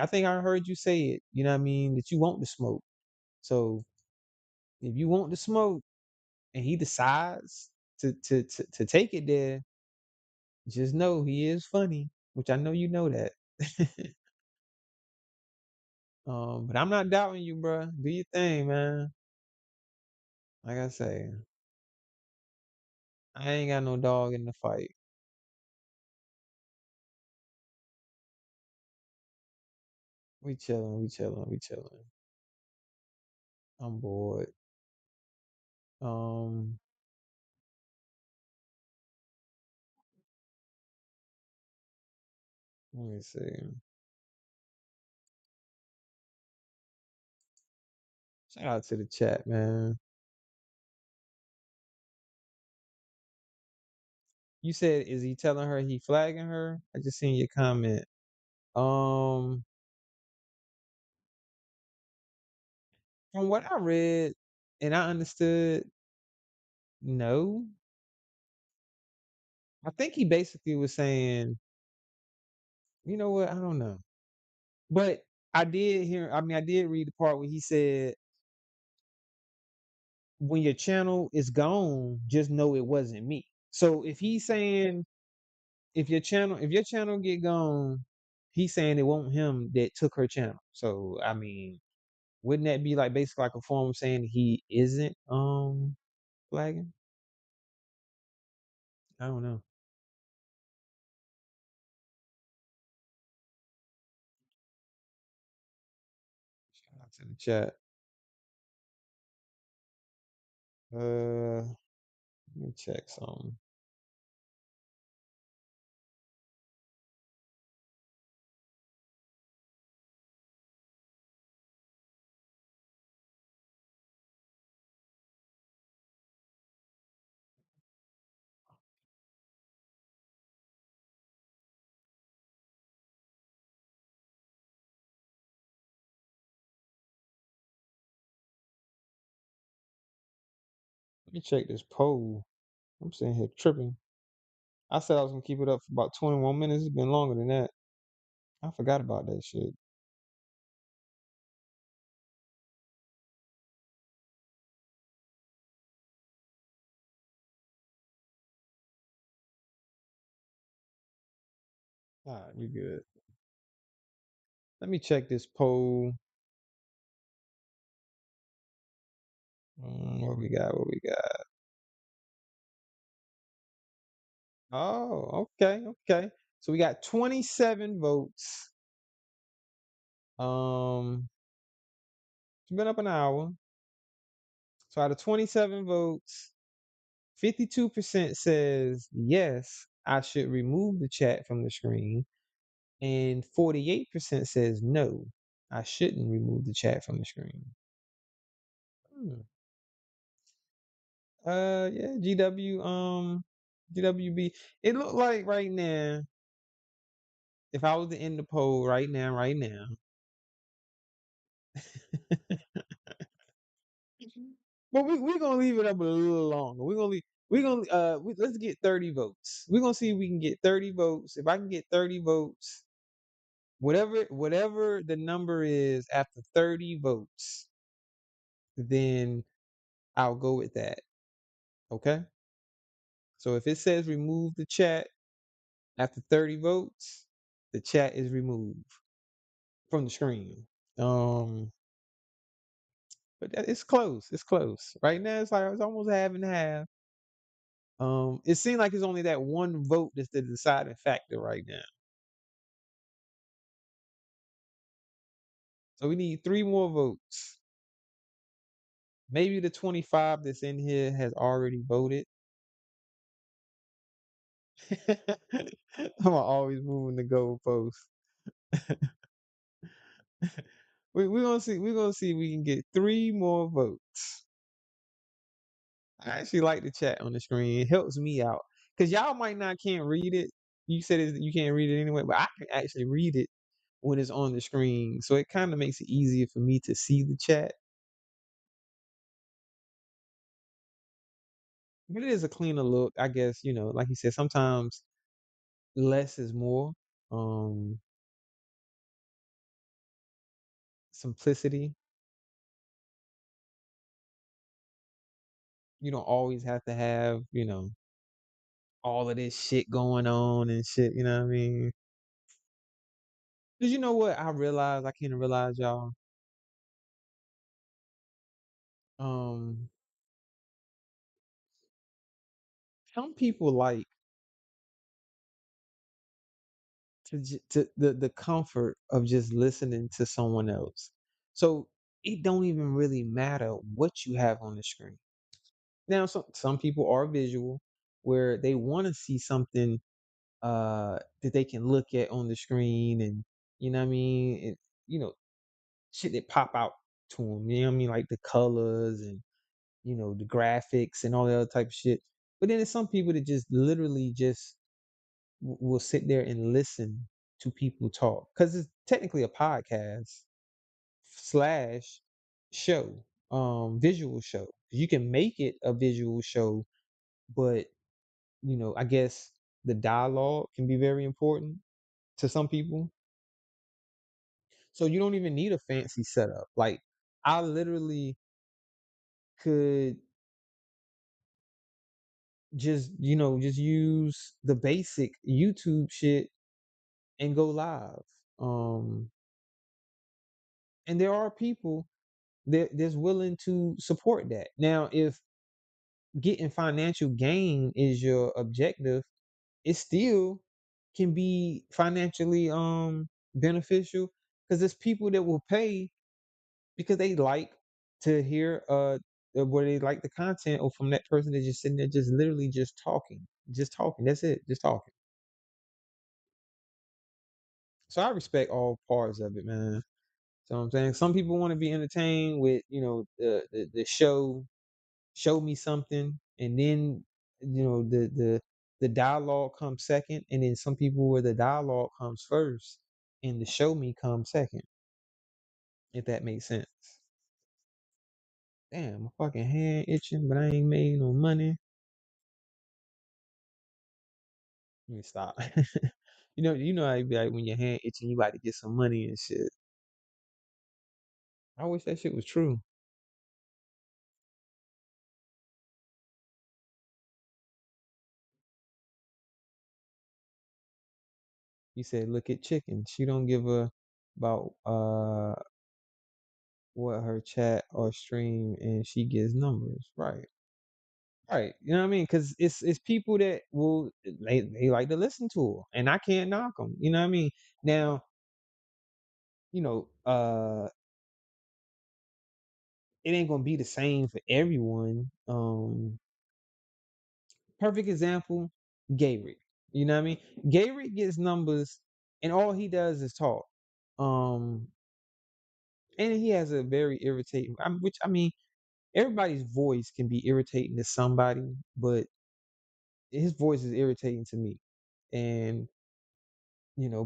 I think I heard you say it. You know what I mean, that you want to smoke. So if you want to smoke and he decides to take it there, just know he is funny, which I know you know that. But I'm not doubting you, bro. Do your thing, man. Like I say, I ain't got no dog in the fight. We chilling, we chilling, we chilling. I'm bored. Um, Let me see. Shout out to the chat, man. You said, is he telling her he flagging her? I just seen your comment. Um, From what I read and I understood, no. I think he basically was saying, you know what, I don't know. But I did read the part where he said, when your channel is gone, just know it wasn't me. So if he's saying if your channel get gone, he's saying it won't him that took her channel. So I mean, wouldn't that be like basically like a form of saying he isn't flagging? I don't know. Shout out to the chat. Let me check something. Let me check this poll. I'm sitting here tripping. I said I was gonna keep it up for about 21 minutes. It's been longer than that. I forgot about that shit. All right, we good. Let me check this poll. What we got? What we got? Oh, okay, okay. So we got 27 votes. It's been up an hour. So out of 27 votes, 52% says yes, I should remove the chat from the screen, and 48% says no, I shouldn't remove the chat from the screen. Hmm. Yeah, GWB. It looked like right now, if I was to end the poll right now. But we're gonna leave it up a little longer. Let's get 30 votes. We're gonna see if we can get 30 votes. If I can get 30 votes, whatever the number is after 30 votes, then I'll go with that. Okay? So if it says remove the chat after 30 votes, the chat is removed from the screen. Um but it's close. It's close. Right now it's almost half and half. It seems like it's only that one vote that's the deciding factor right now. So we need three more votes. Maybe the 25 that's in here has already voted. I'm always moving the goalpost. We're gonna see. We're gonna see if we can get three more votes. I actually like the chat on the screen. It helps me out because y'all might not can't read it. You said you can't read it anyway, but I can actually read it when it's on the screen. So it kind of makes it easier for me to see the chat. But it is a cleaner look, I guess. Like you said, sometimes less is more. Um, Simplicity. You don't always have to have, all of this shit going on and shit. You know what I mean? Cause you know what I realized? I can't realize y'all. Um, some people like to the comfort of just listening to someone else. So it don't even really matter what you have on the screen. Now, some people are visual, where they want to see something that they can look at on the screen, and you know what I mean, you know, shit that pop out to them. You know what I mean, like the colors and the graphics and all that other type of shit. But then there's some people that just literally just will sit there and listen to people talk because it's technically a podcast slash. show, visual show. You can make it a visual show, but I guess the dialogue can be very important to some people. So you don't even need a fancy setup. Like I literally could just use the basic YouTube shit and go live. Um and there are people that's willing to support that. Now, if getting financial gain is your objective, it still can be financially beneficial because there's people that will pay because they like to hear where they like the content or from that person that's just sitting there just literally just talking, that's it, just talking. So I respect all parts of it, man. So I'm saying some people want to be entertained with the show me something, and then the dialogue comes second, and then some people where the dialogue comes first and the show me comes second, if that makes sense. Damn, my fucking hand itching, but I ain't made no money. Let me stop. You know how you be like when your hand itching, you about to get some money and shit. I wish that shit was true. You said look at chicken. She don't give a about what her chat or stream, and she gets numbers. Right. Right. You know what I mean? Because it's people that they like to listen to her, and I can't knock them. You know what I mean? Now, you know, uh, it ain't gonna be the same for everyone. Perfect example, Gayrick. You know what I mean? Gayrick gets numbers, and all he does is talk. Um, and he has a very irritating. Which I mean, everybody's voice can be irritating to somebody, but his voice is irritating to me, and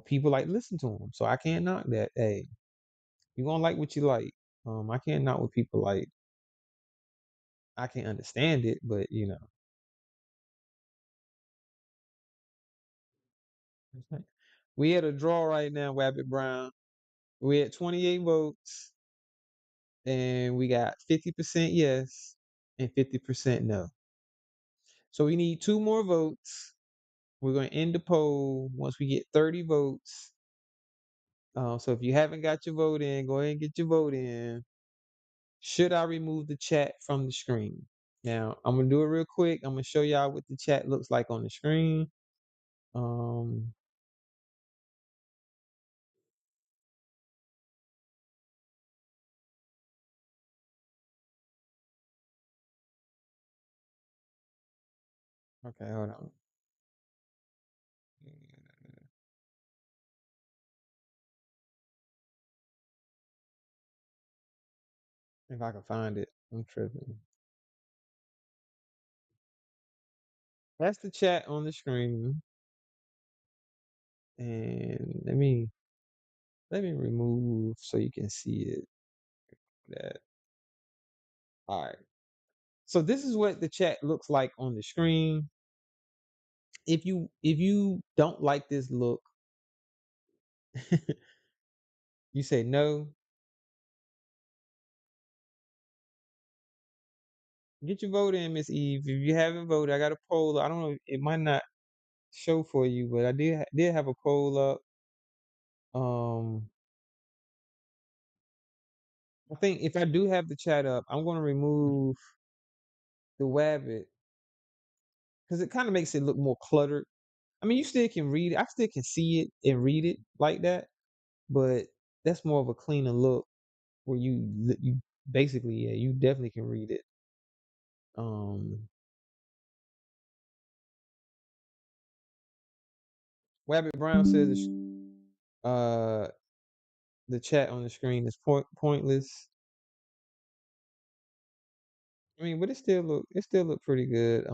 people like to listen to him. So I can't knock that. Hey, you gonna like what you like. I can't knock what people like. I can understand it, but we at a draw right now, Wabbit Brown. We at 28 votes, and we got 50% yes and 50% no. So we need two more votes. We're gonna end the poll once we get 30 votes. So if you haven't got your vote in, go ahead and get your vote in. Should I remove the chat from the screen? Now, I'm gonna do it real quick. I'm gonna show y'all what the chat looks like on the screen. Um, okay, hold on. If I can find it, I'm tripping. That's the chat on the screen. And let me remove so you can see it. That all right. So this is what the chat looks like on the screen. If you don't like this look, you say no. Get your vote in, Miss Eve. If you haven't voted, I got a poll. I don't know. It might not show for you, but I did have a poll up. Um, I think if I do have the chat up, I'm gonna remove the Wabbit because it kind of makes it look more cluttered. I mean, you still can read it. I still can see it and read it like that, but that's more of a cleaner look where you basically, yeah, you definitely can read it. Wabbit Brown says uh the chat on the screen is pointless. I mean, but it still look pretty good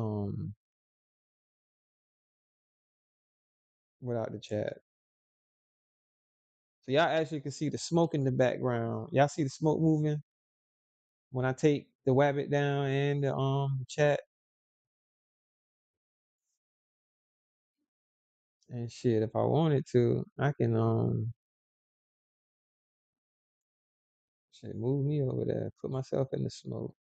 without the chat. So y'all actually can see the smoke in the background. Y'all see the smoke moving? when I take the wabbit down and the chat and shit, if I wanted to, I can shit move me over there, put myself in the smoke.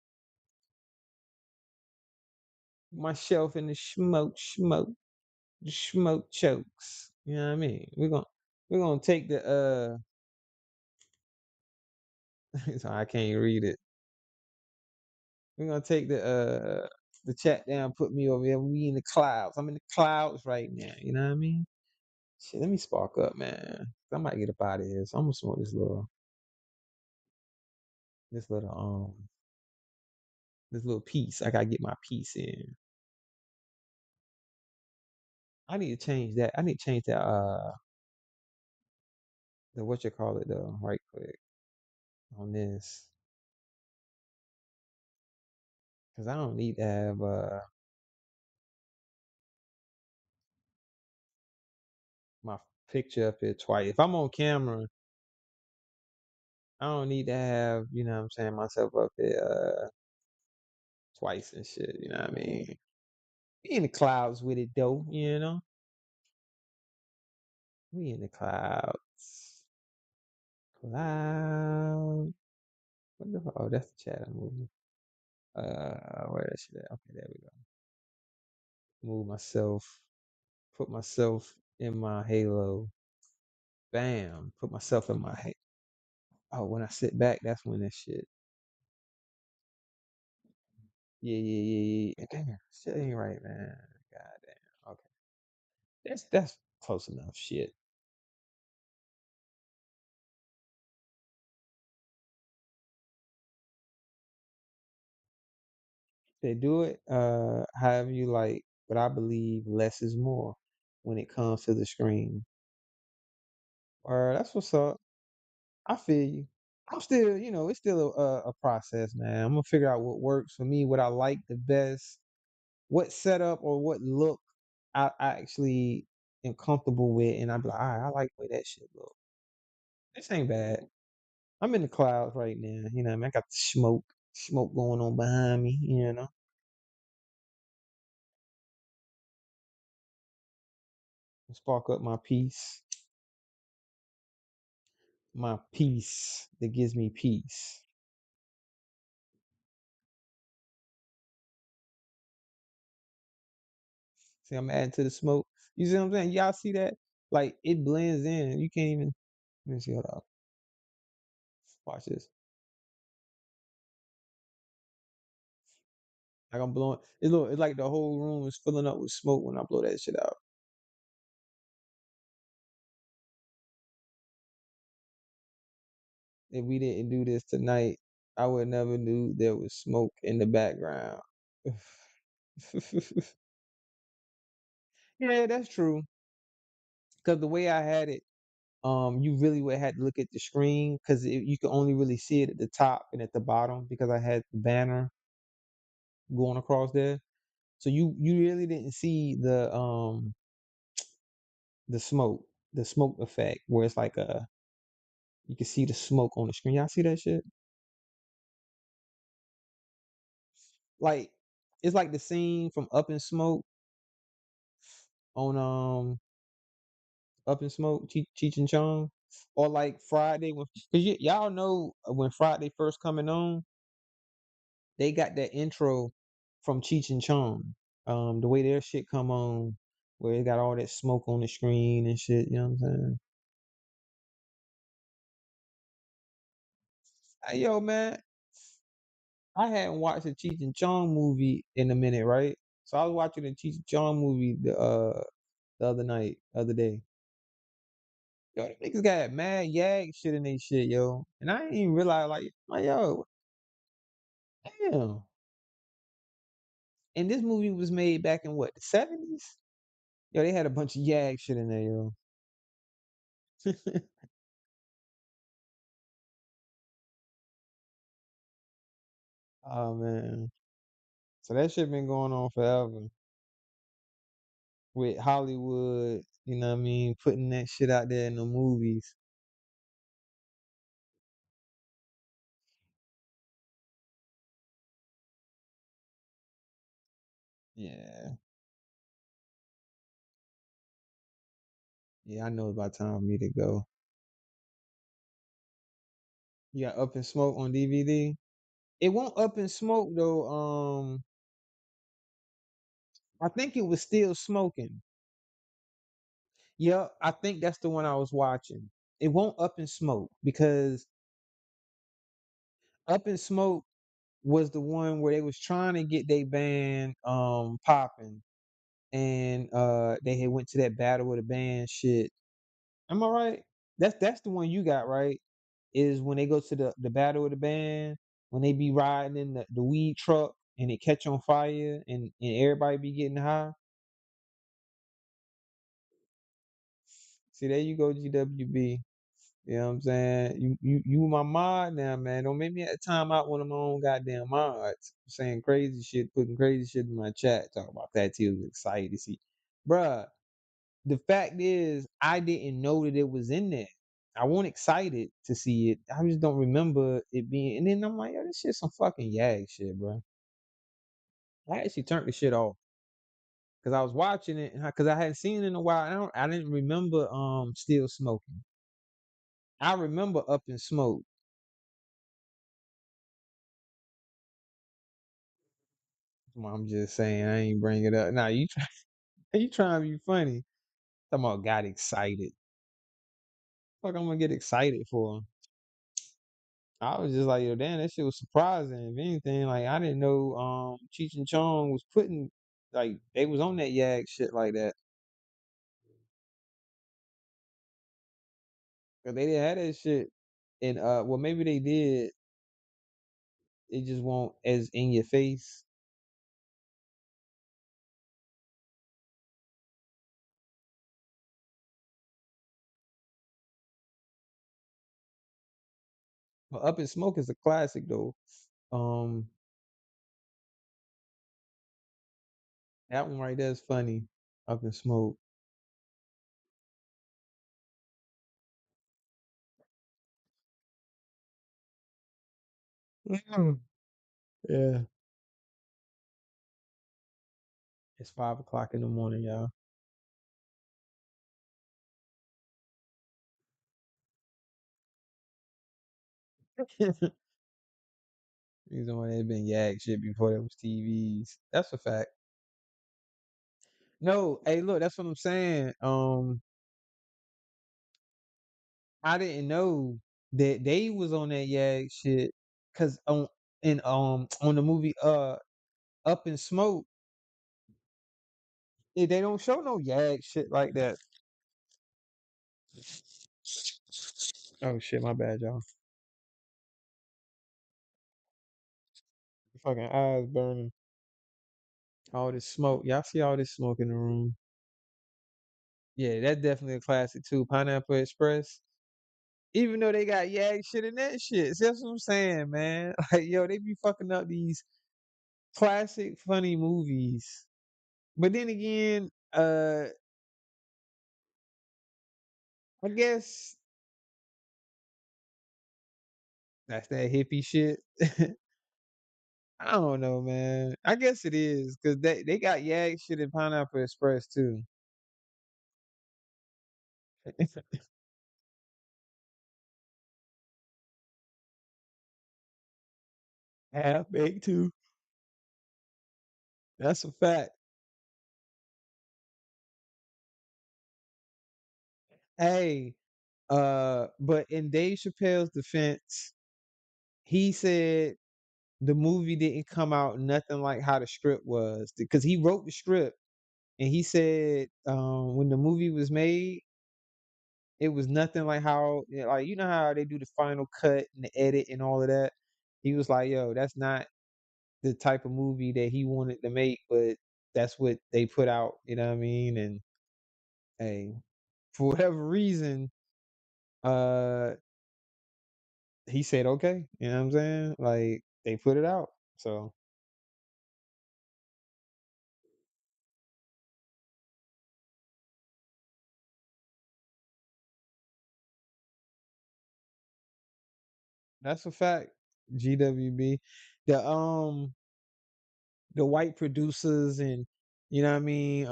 Myself in the smoke chokes. You know what I mean? We're gonna take the so I can't read it. We're gonna take the chat down, put me over here. We in the clouds. I'm in the clouds right now. You know what I mean? Shit, let me spark up, man. I might get up out of here. So I'm gonna smoke this little this little piece. I gotta get my piece in. I need to change that. I need to change that the what you call it though. Right quick on this. Cause I don't need to have my picture up here twice. If I'm on camera, I don't need to have, you know what I'm saying, myself up here twice and shit, you know what I mean? We in the clouds with it though, you know? We in the clouds. Cloud. What the fuck? Oh, that's the chat I'm moving. Where that shit at? Okay, there we go. Move myself. Put myself in my halo. Bam. Put myself in my Oh, when I sit back, that's when that shit. Yeah. Damn, shit ain't right, man. God damn. Okay. That's close enough. Shit. They do it however you like, but I believe less is more when it comes to the screen. Or that's what's up. I feel you. I'm still, it's still a process, man. I'm gonna figure out what works for me, what I like the best, what setup or what look I actually am comfortable with, and I'm like, all right, I like the way that shit look. This ain't bad. I'm in the clouds right now. You know, what I mean, I got the smoke going on behind me. Spark up my peace that gives me peace. See, I'm adding to the smoke. You see what I'm saying? Y'all see that? Like it blends in. You can't even. Let me see. Hold up. Watch this. Like I'm blowing. It's like the whole room is filling up with smoke when I blow that shit out. If we didn't do this tonight, I would never knew there was smoke in the background. Yeah, that's true. Because the way I had it, you really would have to look at the screen because you can only really see it at the top and at the bottom because I had the banner going across there. So you really didn't see the smoke effect where it's like you can see the smoke on the screen. Y'all see that shit? Like it's like the scene from Up in Smoke on Up in Smoke, Cheech and Chong, or like Friday when cause y'all know when Friday first coming on, they got that intro from Cheech and Chong. The way their shit come on, where it got all that smoke on the screen and shit. You know what I'm saying? Hey, yo, man, I hadn't watched a Cheech and Chong movie in a minute, right? So I was watching the Cheech and Chong movie the other day. Yo, the niggas got mad yag shit in they shit, yo. And I didn't even realize like yo, damn. And this movie was made back in what, the 70s? Yo, they had a bunch of yag shit in there, yo. Oh man. So that shit been going on forever with Hollywood, you know what I mean, putting that shit out there in the movies. Yeah. Yeah, I know it's about time for me to go. You got Up in Smoke on DVD? It won't Up in Smoke though. I think it was Still Smoking. Yeah, I think that's the one I was watching. It won't Up in Smoke because Up in Smoke was the one where they was trying to get their band popping, and they had went to that battle with the band shit. Am I right? That's the one you got, right? Is when they go to the battle of the band, when they be riding in the weed truck and it catch on fire and everybody be getting high. See, there you go, GWB. You know what I'm saying? You my mod now, man. Don't make me at time out one of my own goddamn mods saying crazy shit, putting crazy shit in my chat, talking about that too. Was excited to see. Bruh, the fact is I didn't know that it was in there. I wasn't excited to see it. I just don't remember it being, and then I'm like, yo, this shit some fucking yag shit, bro. I actually turned the shit off because I was watching it because I hadn't seen it in a while. I didn't remember Still Smoking. I remember Up in Smoke. Well, I'm just saying I ain't bring it up. Nah, you try, you trying to be funny. Talking about got excited. Fuck, I'm gonna get excited for. I was just like, yo, damn, that shit was surprising. If anything, like I didn't know Cheech and Chong was putting like they was on that Yag shit like that. Cause they didn't have that shit. And well maybe they did. It just won't as in your face. But Up in Smoke is a classic though. Um that one right there is funny. Up in Smoke. Mhm. Yeah. It's 5 o'clock in the morning, y'all. These one that been Yag shit before there was TVs. That's a fact. No, hey, look, that's what I'm saying. I didn't know that they was on that Yag shit because on the movie Up in Smoke, they don't show no Yag shit like that. Oh shit, my bad, y'all. Fucking eyes burning. All this smoke. Y'all see all this smoke in the room. Yeah, that's definitely a classic too. Pineapple Express. Even though they got Yag shit in that shit. See, that's what I'm saying, man. Like, yo, they be fucking up these classic funny movies. But then again, I guess that's that hippie shit. I don't know, man. I guess it is because they got Yag shit in Pineapple Express too. Half baked too. That's a fact. Hey, but in Dave Chappelle's defense, he said the movie didn't come out nothing like how the script was because he wrote the script and he said when the movie was made, it was nothing like how like you know how they do the final cut and the edit and all of that. He was like, "Yo, that's not the type of movie that he wanted to make, but that's what they put out." You know what I mean? And hey, for whatever reason, uh, he said okay. You know what I'm saying? Like they put it out, so that's a fact. GWB, the the white producers and you know what I mean,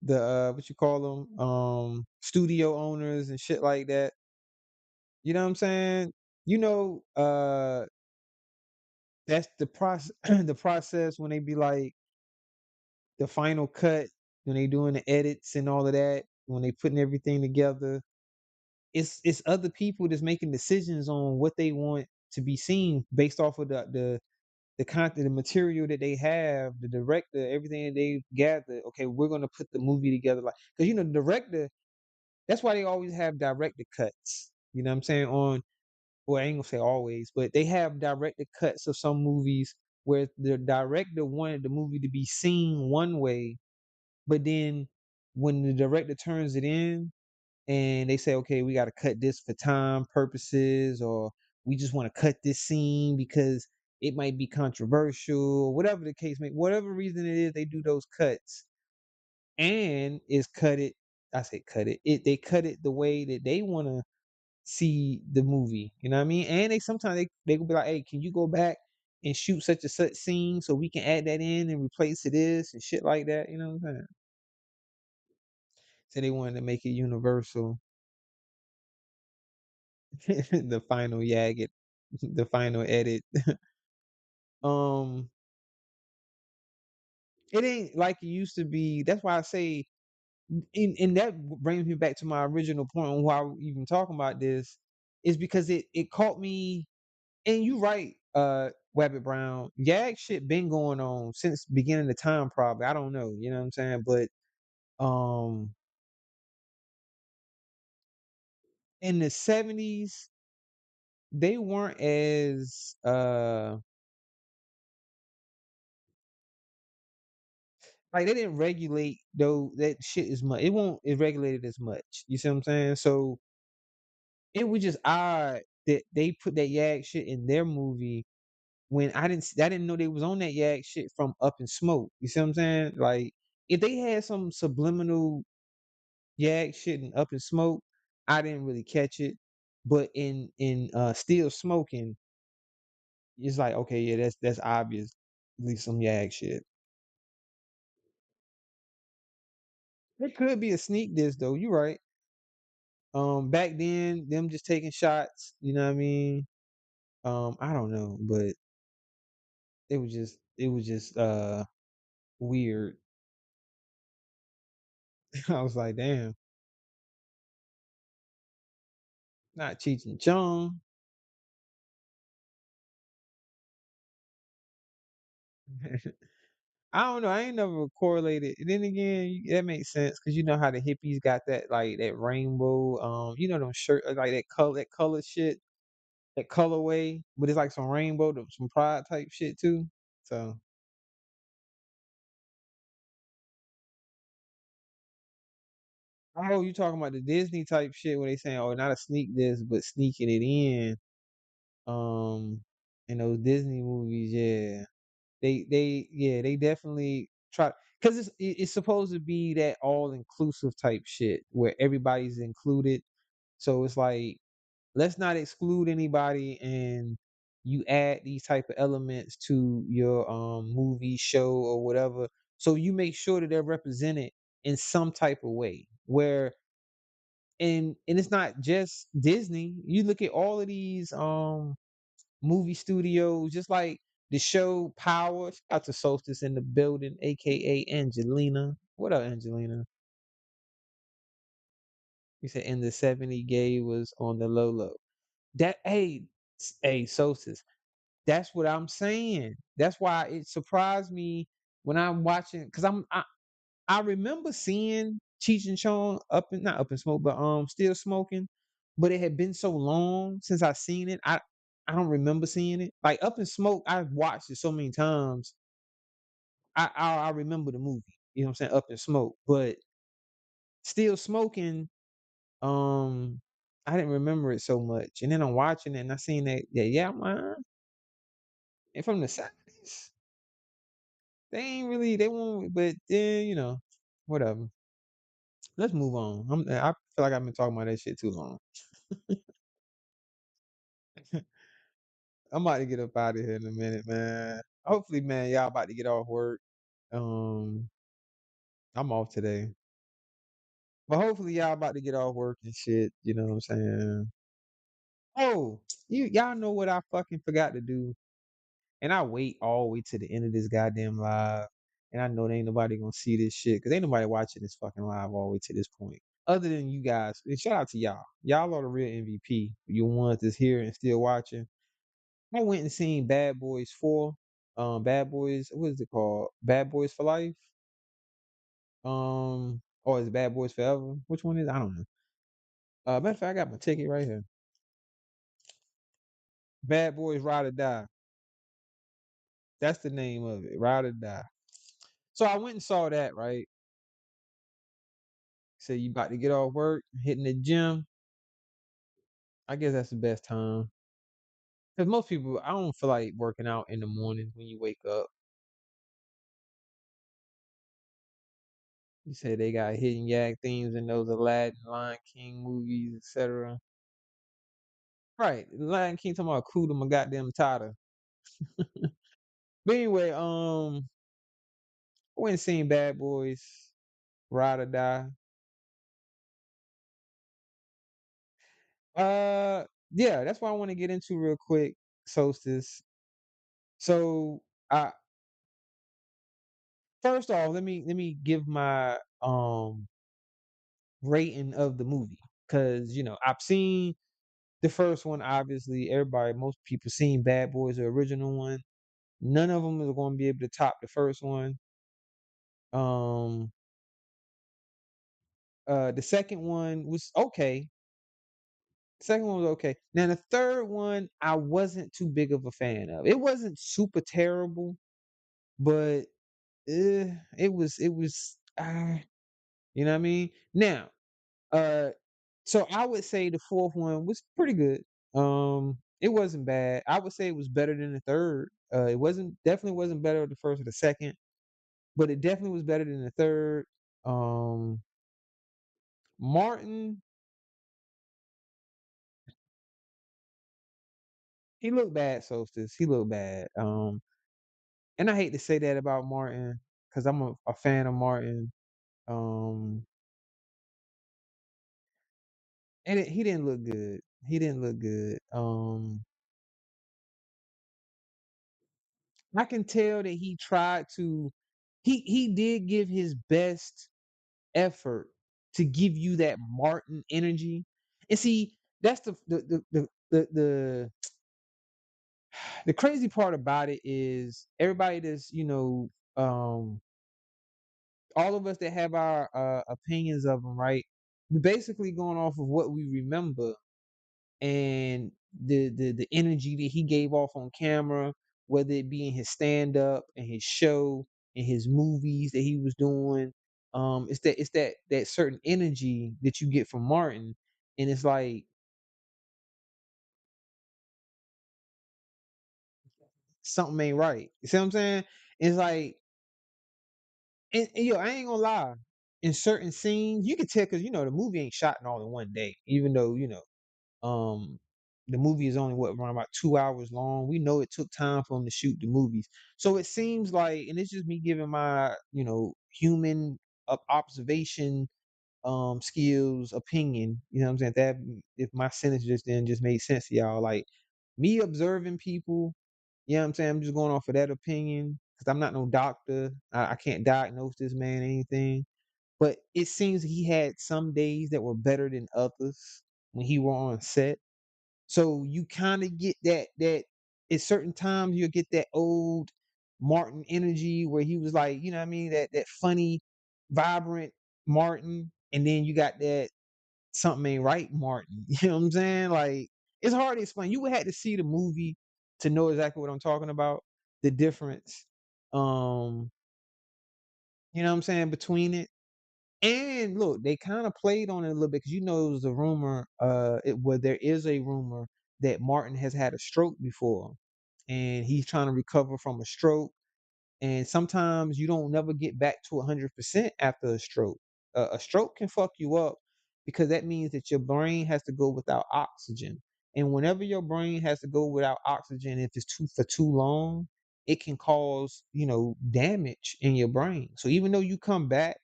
the what you call them, studio owners and shit like that. You know what I'm saying? You know, that's the process. The process when they be like the final cut, when they doing the edits and all of that, when they putting everything together. It's other people that's making decisions on what they want to be seen based off of the content, the material that they have, the director, everything that they gathered. Okay, we're gonna put the movie together like because you know the director. That's why they always have director cuts. You know what I'm saying? On well, I ain't gonna say always, but they have director cuts of some movies where the director wanted the movie to be seen one way, but then when the director turns it in and they say, okay, we got to cut this for time purposes, or we just want to cut this scene because it might be controversial, or whatever the case may, whatever reason it is, they do those cuts and is cut it. I say cut it. They cut it the way that they want to see the movie. You know what I mean? And they sometimes they will be like, hey, can you go back and shoot such a such scene so we can add that in and replace it this and shit like that. You know what I'm saying? So they wanted to make it universal. The final Yagget, the final edit. Um, it ain't like it used to be. That's why I say, and that brings me back to my original point on why we even talking about this, is because it caught me. And you right, Wabbit Brown. Yag shit been going on since beginning of time, probably. I don't know, you know what I'm saying? But um in the 70s, they weren't as like they didn't regulate though that shit as much. It won't it regulated as much. You see what I'm saying? So it was just odd that they put that Yag shit in their movie when I didn't know they was on that Yag shit from Up in Smoke. You see what I'm saying? Like if they had some subliminal Yak shit and Up in Smoke, I didn't really catch it. But in Still Smoking, it's like, okay, yeah, that's obviously some Yak shit. It could be a sneak diss though, you right. Back then, them just taking shots, you know what I mean? I don't know, but it was just weird. I was like, damn, not Cheech and Chong. I don't know. I ain't never correlated. And then again, that makes sense because you know how the hippies got that like that rainbow, you know them shirt like that color shit, that colorway, but it's like some rainbow, some pride type shit too. So, oh, you talking about the Disney type shit where they saying, oh, not a sneak this, but sneaking it in. In those Disney movies, yeah, yeah, they definitely try because it's supposed to be that all inclusive type shit where everybody's included. So it's like let's not exclude anybody and you add these type of elements to your movie, show or whatever. So you make sure that they're represented in some type of way. Where and it's not just Disney. You look at all of these movie studios, just like the show Power. Shout out to Solstice in the building, aka Angelina. What up, Angelina? You said in the 70 gay was on the low low. That hey Solstice. That's what I'm saying. That's why it surprised me when I'm watching because I remember seeing Cheech and Chong up and not up in smoke, but still smoking. But it had been so long since I seen it. I don't remember seeing it. Like Up in Smoke, I've watched it so many times. I remember the movie. You know what I'm saying? Up in Smoke. But still smoking, um, I didn't remember it so much. And then I'm watching it and I seen that yeah, man. And from the 70s. They ain't really they won't but then, whatever. Let's move on. I feel like I've been talking about that shit too long. I'm about to get up out of here in a minute, man. Hopefully, man, y'all about to get off work. Um, I'm off today. But hopefully y'all about to get off work and shit. You know what I'm saying? Oh, y'all know what I fucking forgot to do. And I wait all the way to the end of this goddamn live. And I know there ain't nobody gonna see this shit. Cause ain't nobody watching this fucking live all the way to this point. Other than you guys. And shout out to y'all. Y'all are the real MVP. You ones that's here and still watching. I went and seen Bad Boys 4. Bad Boys, what is it called? Bad Boys for Life? Or is it Bad Boys Forever? Which one is it? I don't know. Matter of fact, I got my ticket right here. Bad Boys Ride or Die. That's the name of it. Ride or Die. So I went and saw that, right? So you about to get off work, hitting the gym. I guess that's the best time. Because most people, I don't feel like working out in the morning when you wake up. You say they got hidden yak themes in those Aladdin, Lion King movies, etc. Right. Lion King talking about Kuda my goddamn Tata. But anyway, I went and seen Bad Boys, Ride or Die. Uh, yeah, that's what I want to get into real quick, Solstice. So, I first off, let me give my rating of the movie because I've seen the first one. Obviously, most people seen Bad Boys, the original one. None of them is going to be able to top the first one. Um, the second one was okay. The second one was okay. Now the third one, I wasn't too big of a fan of. It wasn't super terrible, but it was you know what I mean? Now, uh so I would say the fourth one was pretty good. It wasn't bad. I would say it was better than the third. It wasn't definitely wasn't better than the first or the second, but it definitely was better than the third. Um Martin, he looked bad, Solstice. He looked bad. And I hate to say that about Martin because I'm a fan of Martin. Um and he didn't look good. He didn't look good. I can tell that he tried to he did give his best effort to give you that Martin energy. And see, that's the the crazy part about it is everybody that's, all of us that have our opinions of him, right? We're basically going off of what we remember and the energy that he gave off on camera, whether it be in his stand up and his show and his movies that he was doing. It's that certain energy that you get from Martin, and it's like something ain't right. You see what I'm saying? It's like, and yo, I ain't gonna lie. In certain scenes, you can tell because the movie ain't shot in all in one day, even though Um, the movie is only around about 2 hours long. We know it took time for him to shoot the movies, so it seems like, and it's just me giving my human observation skills opinion. You know what I'm saying? That if my sentence just made sense to y'all, like me observing people. You know what I'm saying? I'm just going off of that opinion because I'm not no doctor. I can't diagnose this man anything. But it seems he had some days that were better than others when he were on set. So you kind of get that at certain times you'll get that old Martin energy where he was like, you know what I mean, that funny, vibrant Martin, and then you got that something ain't right Martin. You know what I'm saying? Like it's hard to explain. You would have to see the movie to know exactly what I'm talking about, the difference. Um, you know what I'm saying, between it. And look, they kind of played on it a little bit because it was a rumor. There is a rumor that Martin has had a stroke before, and he's trying to recover from a stroke. And sometimes you don't never get back to 100% after a stroke. A stroke can fuck you up because that means that your brain has to go without oxygen, And whenever your brain has to go without oxygen, if it's too long, it can cause, damage in your brain. So even though you come back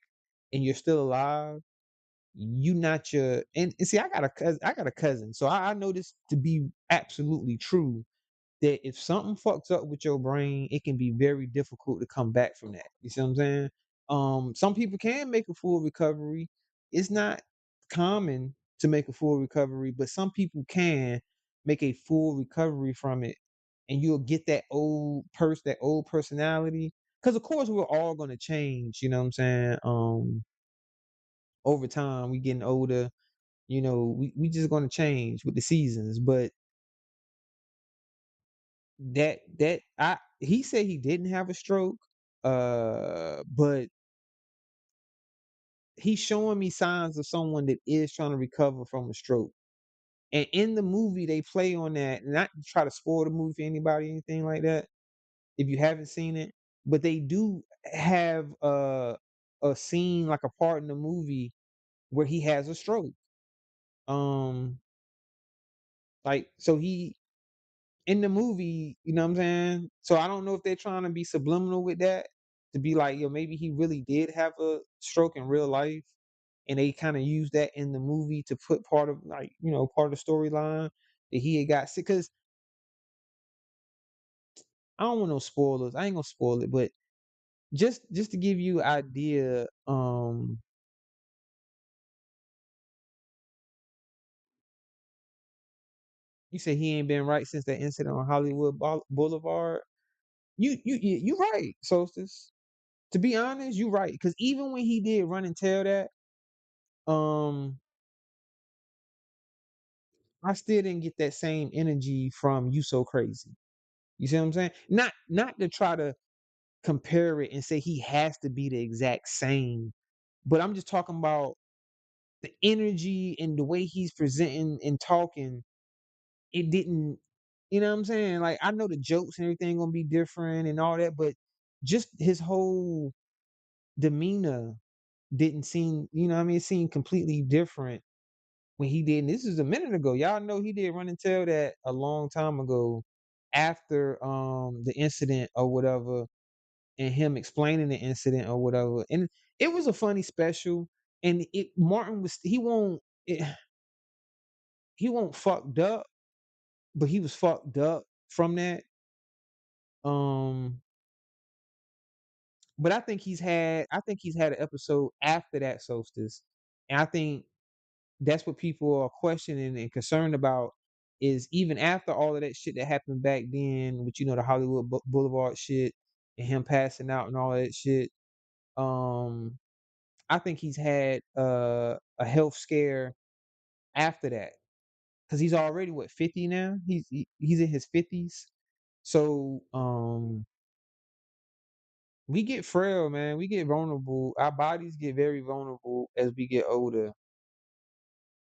and you're still alive, you not your and see, I got a cousin. So I know this to be absolutely true, that if something fucks up with your brain, it can be very difficult to come back from that. You see what I'm saying? Some people can make a full recovery. It's not common to make a full recovery, but some people can make a full recovery from it, and you'll get that old personality. Because of course we're all gonna change. You know what I'm saying? Over time, we getting older. We just gonna change with the seasons, but that I he said he didn't have a stroke, but he's showing me signs of someone that is trying to recover from a stroke. And in the movie, they play on that. Not to try to spoil the movie for anybody, anything like that, if you haven't seen it, but they do have a scene, like a part in the movie where he has a stroke. Um, like so he in the movie, you know what I'm saying? So I don't know if they're trying to be subliminal with that, to be like, yo, maybe he really did have a stroke in real life, and they kind of use that in the movie to put part of, like, part of the storyline that he had got sick. Because I don't want no spoilers. I ain't gonna spoil it, but just to give you an idea, you say he ain't been right since that incident on Hollywood Boulevard. You right, Solstice. To be honest, you right. Because even when he did run and tell that, um I still didn't get that same energy from You So Crazy. You see what I'm saying? Not to try to compare it and say he has to be the exact same, but I'm just talking about the energy and the way he's presenting and talking. It didn't, you know what I'm saying? Like, I know the jokes and everything gonna be different and all that, but just his whole demeanor didn't seem, what I mean, it seemed completely different when he did. And this is a minute ago. Y'all know he did run and tell that a long time ago, after the incident or whatever, and him explaining the incident or whatever. And it was a funny special. And Martin was he won't fucked up, but he was fucked up from that. Um, but I think he's had an episode after that, Solstice, and I think that's what people are questioning and concerned about, is even after all of that shit that happened back then, with the Hollywood Boulevard shit and him passing out and all that shit. Um, I think he's had a health scare after that, because he's already, what, 50 now. He's in his 50s. So we get frail, man. We get vulnerable. Our bodies get very vulnerable as we get older.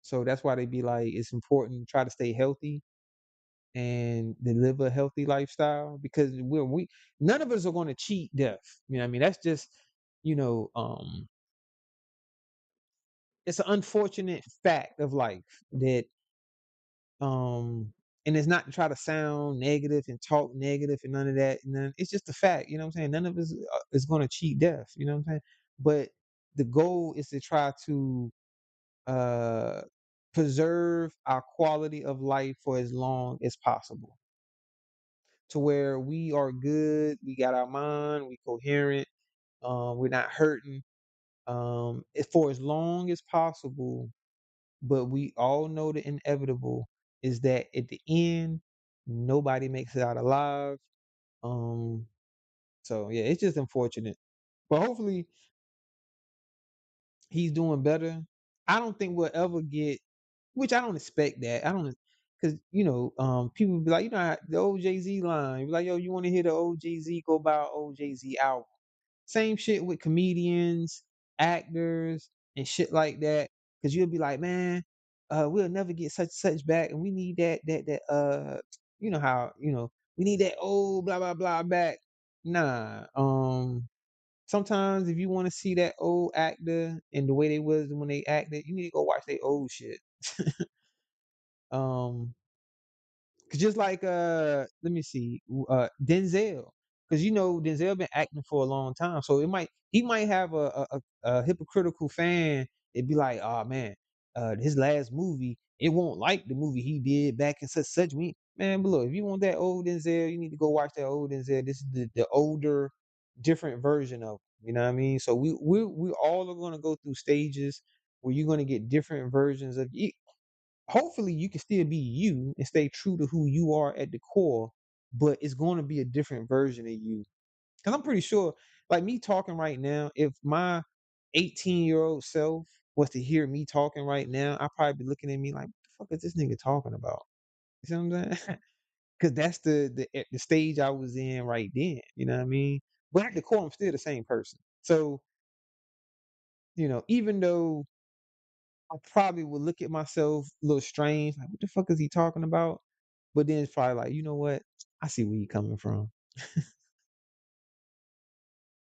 So that's why they be like, it's important to try to stay healthy and to live a healthy lifestyle, because we none of us are going to cheat death. You know what I mean? That's just, you know, um it's an unfortunate fact of life that, um and it's not to try to sound negative and talk negative and none of that. It's just a fact, you know what I'm saying? None of us is going to cheat death, you know what I'm saying? But the goal is to try to uh preserve our quality of life for as long as possible, to where we are good, we got our mind, we coherent, we're not hurting, for as long as possible. But we all know the inevitable is that at the end, nobody makes it out alive. Um, so yeah, it's just unfortunate. But hopefully he's doing better. I don't think we'll ever get, which I don't expect that. I don't, because people be like, the old Jay Z line, be like, yo, you want to hear the old Jay Z? Go buy an old Jay Z album. Same shit with comedians, actors, and shit like that. Because you'll be like, man, we'll never get such back, and we need that how we need that old blah blah blah back. Nah. Sometimes if you want to see that old actor and the way they was when they acted, you need to go watch their old shit. um 'Cause just like let me see, Denzel, because Denzel been acting for a long time, so he might have a hypocritical fan. It'd be like, oh man, his last movie, it won't like the movie he did back in such. Man, but look, if you want that old Denzel, you need to go watch that old Denzel. This is the older, different version of him. You know what I mean? So we all are gonna go through stages where you're gonna get different versions of you. Hopefully you can still be you and stay true to who you are at the core, but it's going to be a different version of you. Because I'm pretty sure, like me talking right now, if my 18-year-old self was to hear me talking right now, I'd probably be looking at me like, what the fuck is this nigga talking about? You see what I'm saying? Because that's the stage I was in right then. You know what I mean? But at the core, I'm still the same person. So, even though I probably would look at myself a little strange, like, what the fuck is he talking about? But then it's probably like, you know what? I see where you coming from.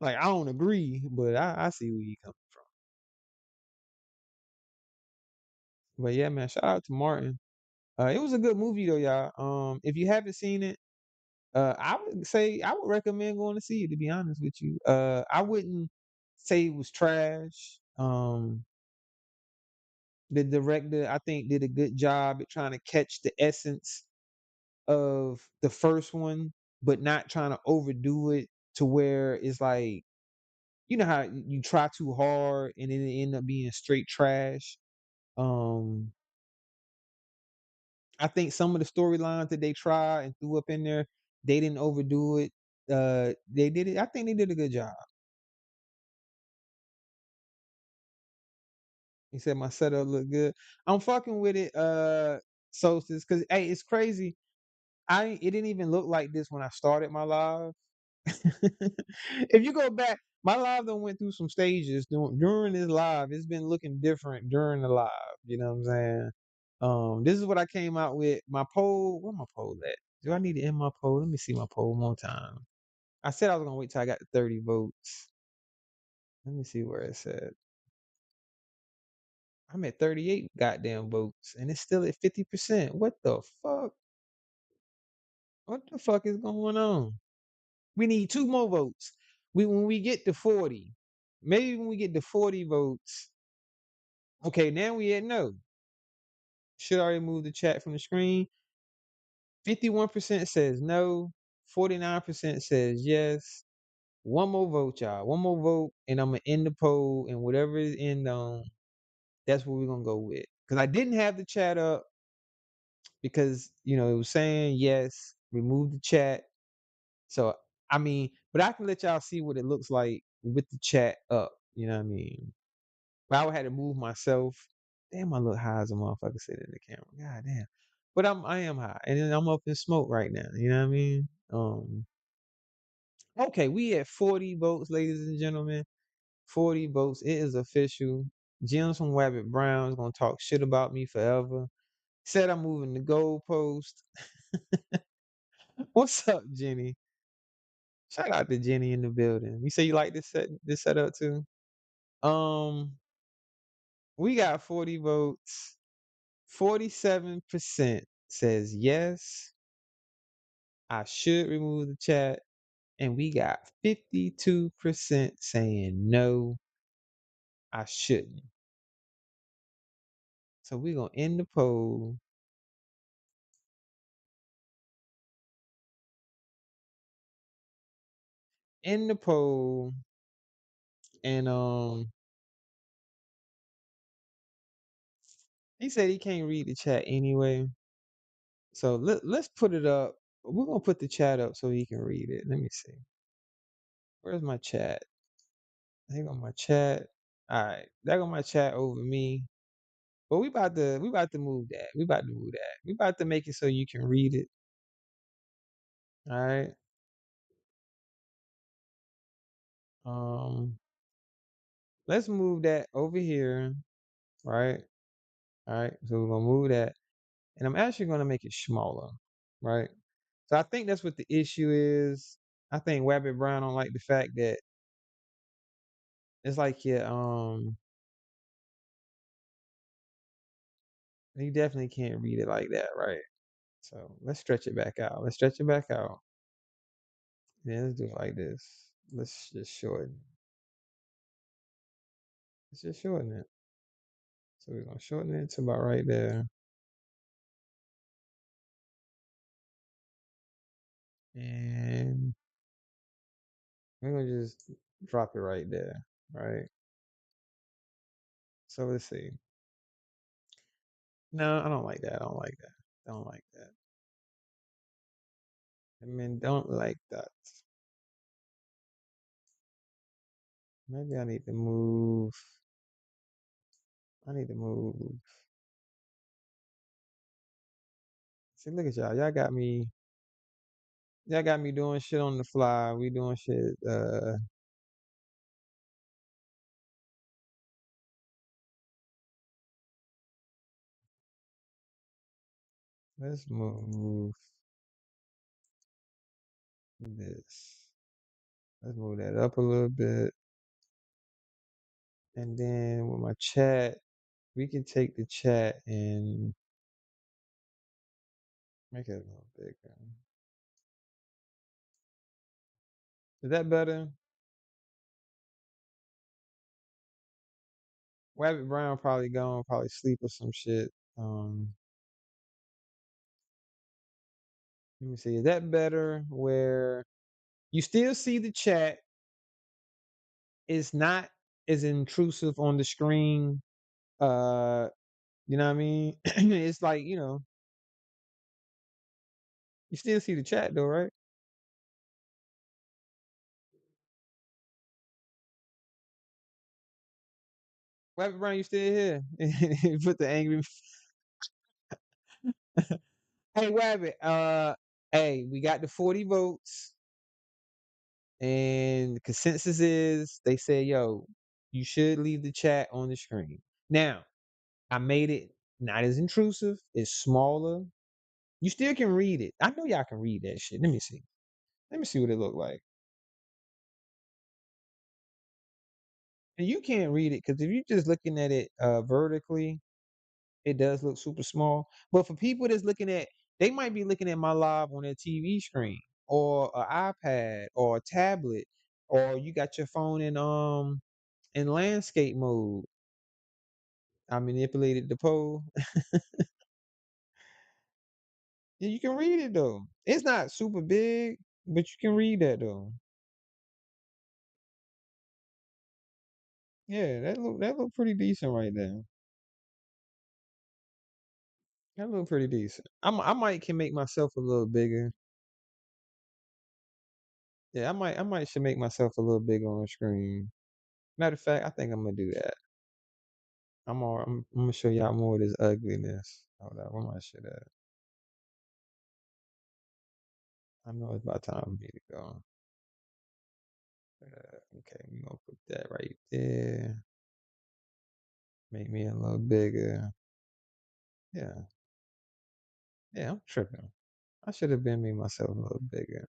Like, I don't agree, but I see where you coming from. But yeah, man, shout out to Martin. It was a good movie though, y'all. If you haven't seen it, I would say I would recommend going to see it, to be honest with you. I wouldn't say it was trash. The director, I think, did a good job at trying to catch the essence of the first one, but not trying to overdo it to where it's like, how you try too hard and then it end up being straight trash. Um, I think some of the storylines that they tried and threw up in there, they didn't overdo it. They did it. I think they did a good job. He said my setup looked good. I'm fucking with it, Solstice, because hey, it's crazy. It didn't even look like this when I started my live. If you go back, my live done went through some stages during this live. It's been looking different during the live. You know what I'm saying? This is what I came out with. My poll, where my poll at? Do I need to end my poll? Let me see my poll one more time. I said I was gonna wait till I got to 30 votes. Let me see where it's at. I'm at 38 goddamn votes, and it's still at 50%. What the fuck? What the fuck is going on? We need 2 more votes. When we get to 40, maybe when we get to 40 votes. Okay, now we at no. Should already move the chat from the screen. 51% says no. 49% says yes. One more vote, y'all. One more vote, and I'm gonna end the poll, and whatever is end on, that's what we're gonna go with. Because I didn't have the chat up because it was saying yes, remove the chat. So I mean, but I can let y'all see what it looks like with the chat up. You know what I mean? But I would have to move myself. Damn, I look high as a motherfucker sitting in the camera. God damn. But I am high, and then I'm up in smoke right now. You know what I mean? Okay, we at 40 votes, ladies and gentlemen. 40 votes. It is official. Jim's from Wabbit Brown is gonna talk shit about me forever. Said I'm moving the goalpost. What's up, Jenny? Shout out to Jenny in the building. You say you like this setup too? We got 40 votes. 47% says yes, I should remove the chat. And we got 52% saying no, I shouldn't. So we're gonna end the poll. End the poll. And he said he can't read the chat anyway. So let's put it up. We're gonna put the chat up so he can read it. Let me see. Where's my chat? There go my chat. All right, there go my chat over me. But we about to move that. We about to move that. We about to make it so you can read it. All right. Um, let's move that over here. Right. All right. So we're gonna move that, and I'm actually gonna make it smaller. Right. So I think that's what the issue is. I think Wabbit Brown don't like the fact that it's like he definitely can't read it like that, right? So let's stretch it back out. Let's stretch it back out. Yeah, let's do it like this. Let's just shorten. Let's just shorten it. So we're gonna shorten it to about right there. And we're gonna just drop it right there. Right. So let's see. No, I don't like that. I don't like that. I don't like that. I mean, don't like that. Maybe I need to move. I need to move. See, look at y'all. Y'all got me doing shit on the fly. We doing shit. Let's move this. Let's move that up a little bit. And then with my chat, we can take the chat and make it a little bigger. Is that better? Rabbit Brown probably gone, probably sleep or some shit. Let me see. Is that better? Where you still see the chat? It's not as intrusive on the screen. You know what I mean? It's like, you still see the chat though, right? Rabbit Brown, you still here? You put the angry. Hey, Rabbit. Hey, we got the 40 votes, and the consensus is they say, yo, you should leave the chat on the screen. Now, I made it not as intrusive. It's smaller. You still can read it. I know y'all can read that shit. Let me see. Let me see what it look like. And you can't read it because if you're just looking at it vertically, it does look super small. But for people that's looking at, they might be looking at my live on their TV screen or an iPad or a tablet, or you got your phone in landscape mode. I manipulated the poll. Yeah, you can read it though. It's not super big, but you can read that though. Yeah, that look pretty decent right there. That look pretty decent. I might can make myself a little bigger. Yeah, I might should make myself a little bigger on the screen. Matter of fact, I think I'm gonna do that. I'm gonna show y'all more of this ugliness. Hold on, where my shit at? I know it's about time for me to go. Okay, we gonna put that right there. Make me a little bigger. Yeah, yeah, I'm tripping. I should have been made myself a little bigger.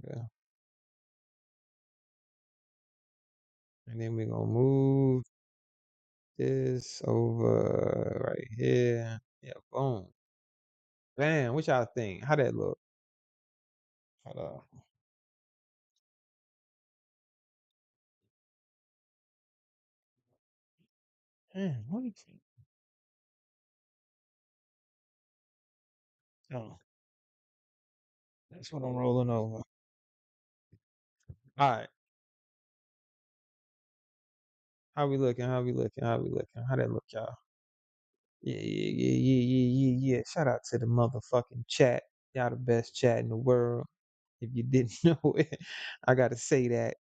Yeah, and then we gonna move this over right here. Yeah, boom. Bam. What y'all think? How that look? Hold on. Man, what do you think? Oh, that's what I'm rolling over. All right. How we looking? How we looking? How we looking? How that look, y'all? Yeah, yeah, yeah, yeah, yeah, yeah, yeah. Shout out to the motherfucking chat. Y'all the best chat in the world. If you didn't know it, I gotta say that.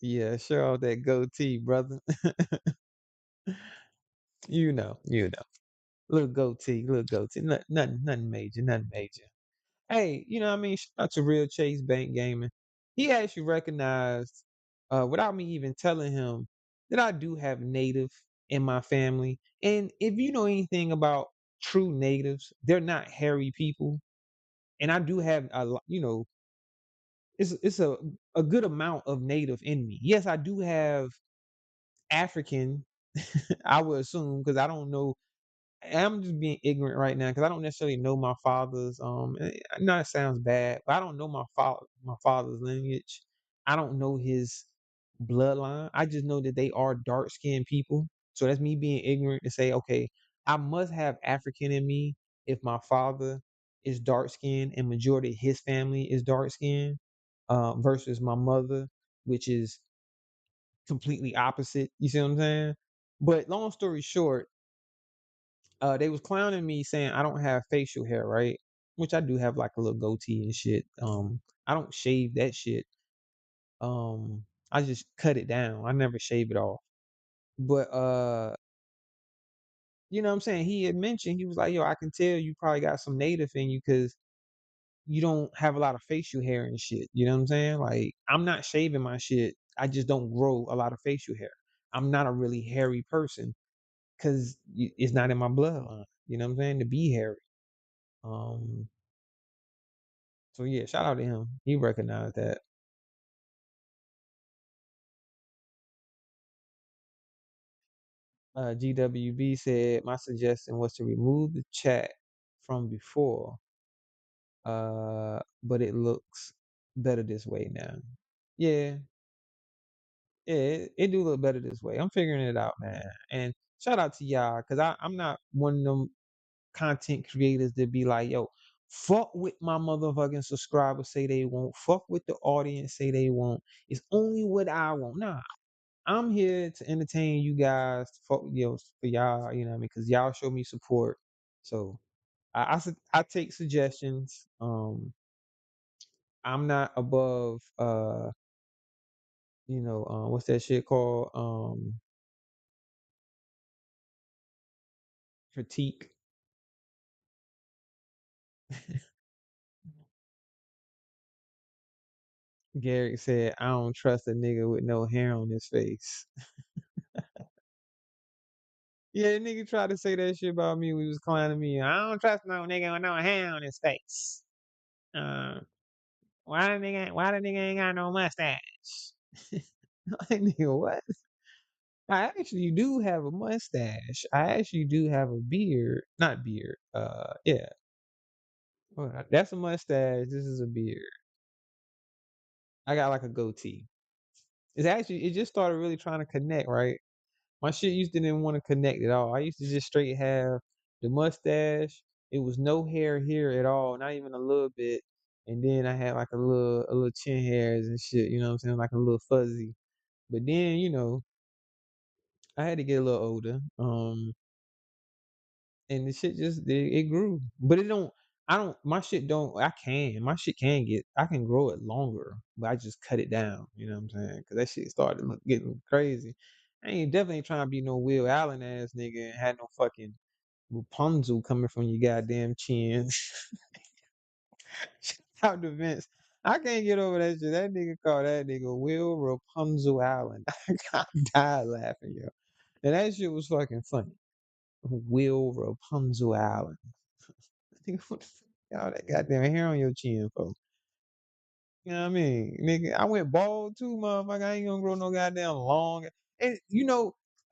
Yeah, show off that goatee, brother. You know. Little goatee, little goatee. Nothing major, nothing major. Hey, you know what I mean? Shout out to Real Chase Bank Gaming. He actually recognized, without me even telling him, that I do have native in my family. And if you know anything about true natives, they're not hairy people. And I do have it's a good amount of native in me. Yes, I do have African, I would assume because I don't know. I'm just being ignorant right now because I don't necessarily know my father's. I know it sounds bad, but I don't know my father's lineage. I don't know his bloodline. I just know that they are dark skinned people. So that's me being ignorant to say, okay, I must have African in me if my father is dark skinned and majority of his family is dark skinned, versus my mother, which is completely opposite. You see what I'm saying? But long story short, they was clowning me saying I don't have facial hair, right? Which I do have like a little goatee and shit. I don't shave that shit. Um, I just cut it down. I never shave it off. But you know what I'm saying? He had mentioned he was like, "Yo, I can tell you probably got some native in you because you don't have a lot of facial hair and shit." You know what I'm saying? Like I'm not shaving my shit. I just don't grow a lot of facial hair. I'm not a really hairy person because it's not in my bloodline. You know what I'm saying? To be hairy. Um, So yeah, shout out to him. He recognized that. GWB said my suggestion was to remove the chat from before, but it looks better this way now. Yeah, yeah, it do look better this way. I'm figuring it out, man. And shout out to y'all, cause I'm not one of them content creators that be like, yo, fuck with my motherfucking subscribers say they won't, fuck with the audience say they won't. It's only what I want. Nah, I'm here to entertain you guys, for for y'all, you know what I mean? Because y'all show me support. So I take suggestions. I'm not above what's that shit called? Critique. Garrett said, I don't trust a nigga with no hair on his face. Yeah, nigga tried to say that shit about me when he was clowning me. I don't trust no nigga with no hair on his face. Uh, why the nigga ain't got no mustache? Like, nigga, what? I actually do have a mustache. I actually do have a beard. Not beard. Yeah. That's a mustache. This is a beard. I got like a goatee. It just started really trying to connect, right? My shit used to didn't want to connect at all. I used to just straight have the mustache. It was no hair here at all, not even a little bit. And then I had like a little chin hairs and shit, you know what I'm saying? Like a little fuzzy. But then, I had to get a little older. And the shit just it grew. But it don't I don't my shit don't my shit can get I can grow it longer, but I just cut it down, you know what I'm saying? Cause that shit started getting crazy. I ain't definitely trying to be no Will Allen ass nigga and had no fucking Rapunzel coming from your goddamn chin. Shout out to Vince. I can't get over that shit. That nigga called that nigga Will Rapunzel Allen. I died laughing, yo. And that shit was fucking funny. Will Rapunzel Allen. Nigga, what the fuck? All that goddamn hair on your chin, folks. You know what I mean? Nigga, I went bald too, motherfucker. I ain't gonna grow no goddamn long. And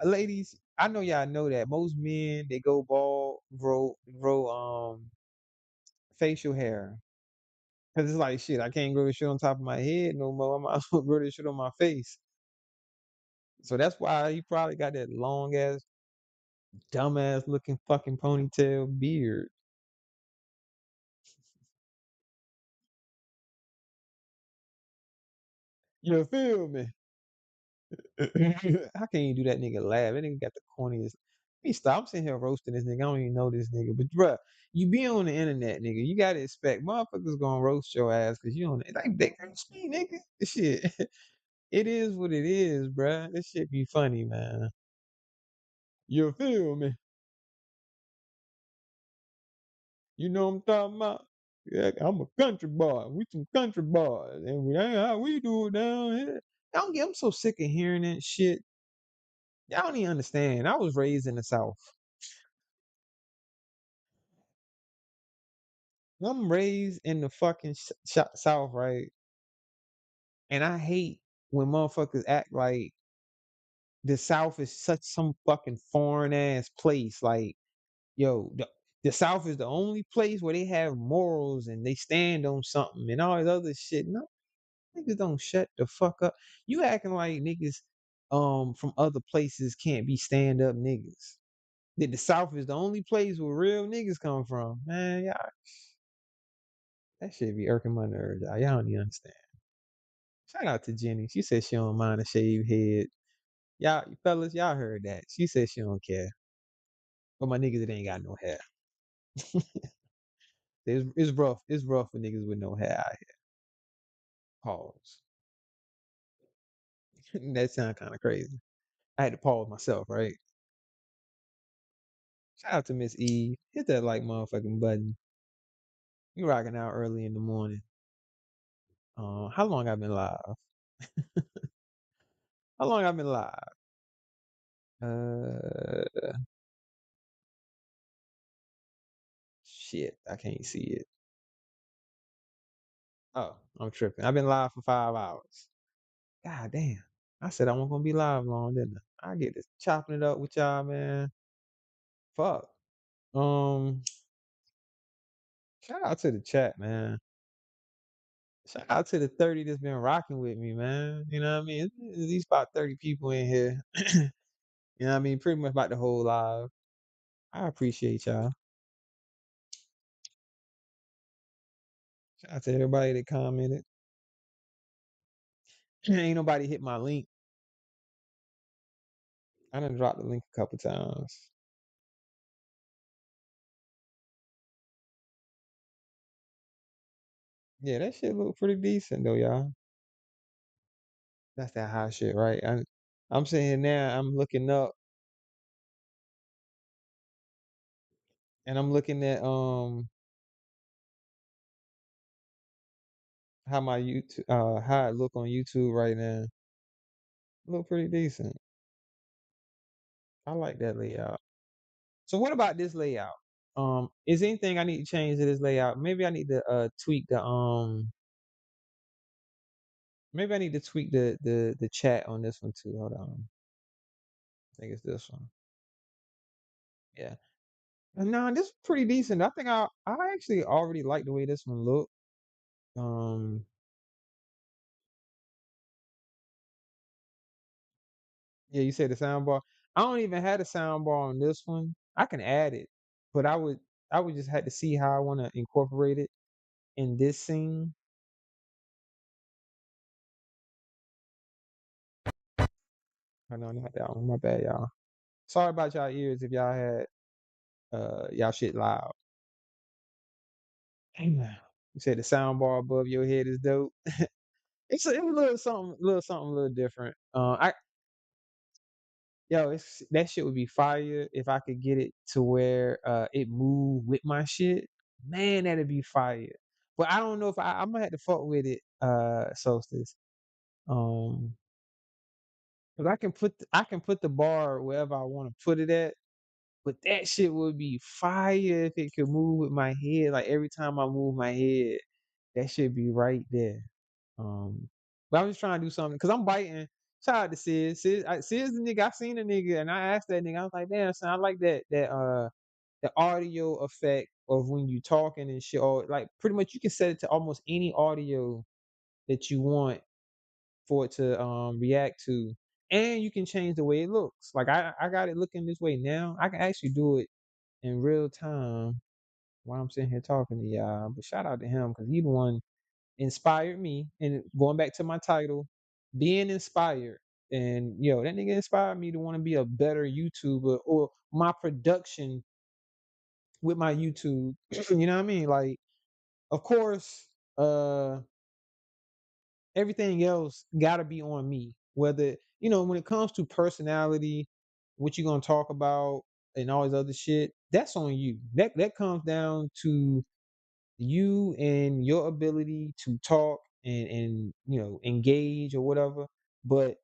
ladies, I know y'all know that most men they go bald, grow facial hair. Cause it's like shit, I can't grow this shit on top of my head no more. I might as well grow this shit on my face. So that's why he probably got that long ass, dumbass looking fucking ponytail beard. You feel me? How can you do that nigga laugh? That nigga got the corniest. Let me stop. I'm sitting here roasting this nigga. I don't even know this nigga. But bruh, you be on the internet, nigga. You gotta expect motherfuckers gonna roast your ass because you don't like they roast me, nigga. This shit. It is what it is, bruh. This shit be funny, man. You feel me? You know what I'm talking about? Yeah, I'm a country boy. We some country boys. And we ain't how we do it down here. I'm so sick of hearing that shit. Y'all don't even understand. I was raised in the South. I'm raised in the fucking South, right? And I hate when motherfuckers act like the South is such some fucking foreign ass place. Like, yo, the South is the only place where they have morals and they stand on something and all this other shit. No, niggas don't shut the fuck up. You acting like niggas from other places can't be stand up niggas. That the South is the only place where real niggas come from. Man, y'all, that shit be irking my nerves. Y'all don't even understand. Shout out to Jenny. She said she don't mind a shaved head. Y'all, fellas, y'all heard that. She said she don't care. But my niggas that ain't got no hair. It's rough. It's rough for niggas with no hair out here. Pause. That sound kind of crazy. I had to pause myself, right? Shout out to Miss Eve. Hit that like motherfucking button. You rocking out early in the morning. How long I been live? How long I been live? Uh, shit, I can't see it. Oh, I'm tripping. I've been live for 5 hours. God damn. I said I wasn't gonna be live long, didn't I? I get this chopping it up with y'all, man. Fuck. Um, shout out to the chat, man. Shout out to the 30 that's been rocking with me, man. You know what I mean? At least about 30 people in here. You know what I mean? Pretty much about the whole live. I appreciate y'all. Shout out to everybody that commented. Ain't nobody hit my link. I done dropped the link a couple times. Yeah, that shit look pretty decent though, y'all. That's that high shit, right? I'm sitting here now, I'm looking up and I'm looking at how my YouTube how it look on YouTube right now. Look pretty decent. I like that layout. So what about this layout? Is anything I need to change to this layout? Maybe I need to tweak the maybe I need to tweak the chat on this one too. Hold on. I think it's this one. Yeah. No, this is pretty decent. I think I actually already like the way this one look. Um yeah, you said the soundbar. I don't even have a soundbar on this one. I can add it, but I would just have to see how I want to incorporate it in this scene. I know not that one. My bad, y'all. Sorry about y'all ears if y'all had y'all shit loud. Amen. You said the sound bar above your head is dope. It's a little something, a little different. It's that shit would be fire if I could get it to where it move with my shit. Man, that'd be fire. But I don't know if I'm gonna have to fuck with it, Solstice. Um, cause I can put the bar wherever I want to put it at. But that shit would be fire if it could move with my head. Like every time I move my head, that should be right there. But I'm just trying to do something because I'm biting. Shout out to Sid. Sid's the nigga. I seen the nigga and I asked that nigga. I was like, damn, son, I like that the audio effect of when you talking and shit. Or like pretty much you can set it to almost any audio that you want for it to react to. And you can change the way it looks. Like I got it looking this way now. I can actually do it in real time while I'm sitting here talking to y'all. But shout out to him because he the one inspired me. And going back to my title, being inspired. And that nigga inspired me to want to be a better YouTuber or my production with my YouTube. You know what I mean? Like, of course, everything else gotta be on me. Whether, when it comes to personality, what you gonna talk about and all this other shit, that's on you. That comes down to you and your ability to talk and engage or whatever. But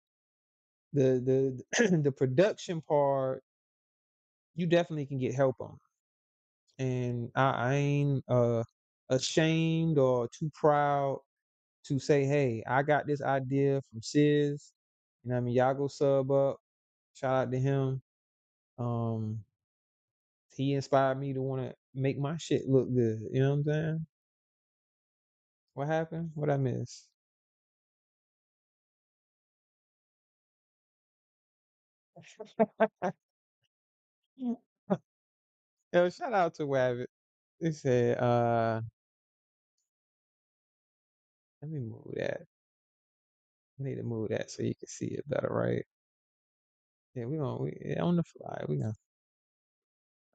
the the production part, you definitely can get help on. And I ain't ashamed or too proud to say, hey, I got this idea from Sis. You know what I mean? Y'all go sub up. Shout out to him. Um, he inspired me to want to make my shit look good. You know what I'm saying? What happened? What I miss? Yo, shout out to Wabbit. They said, let me move that. I need to move that so you can see it better, right? Yeah, yeah, on the fly.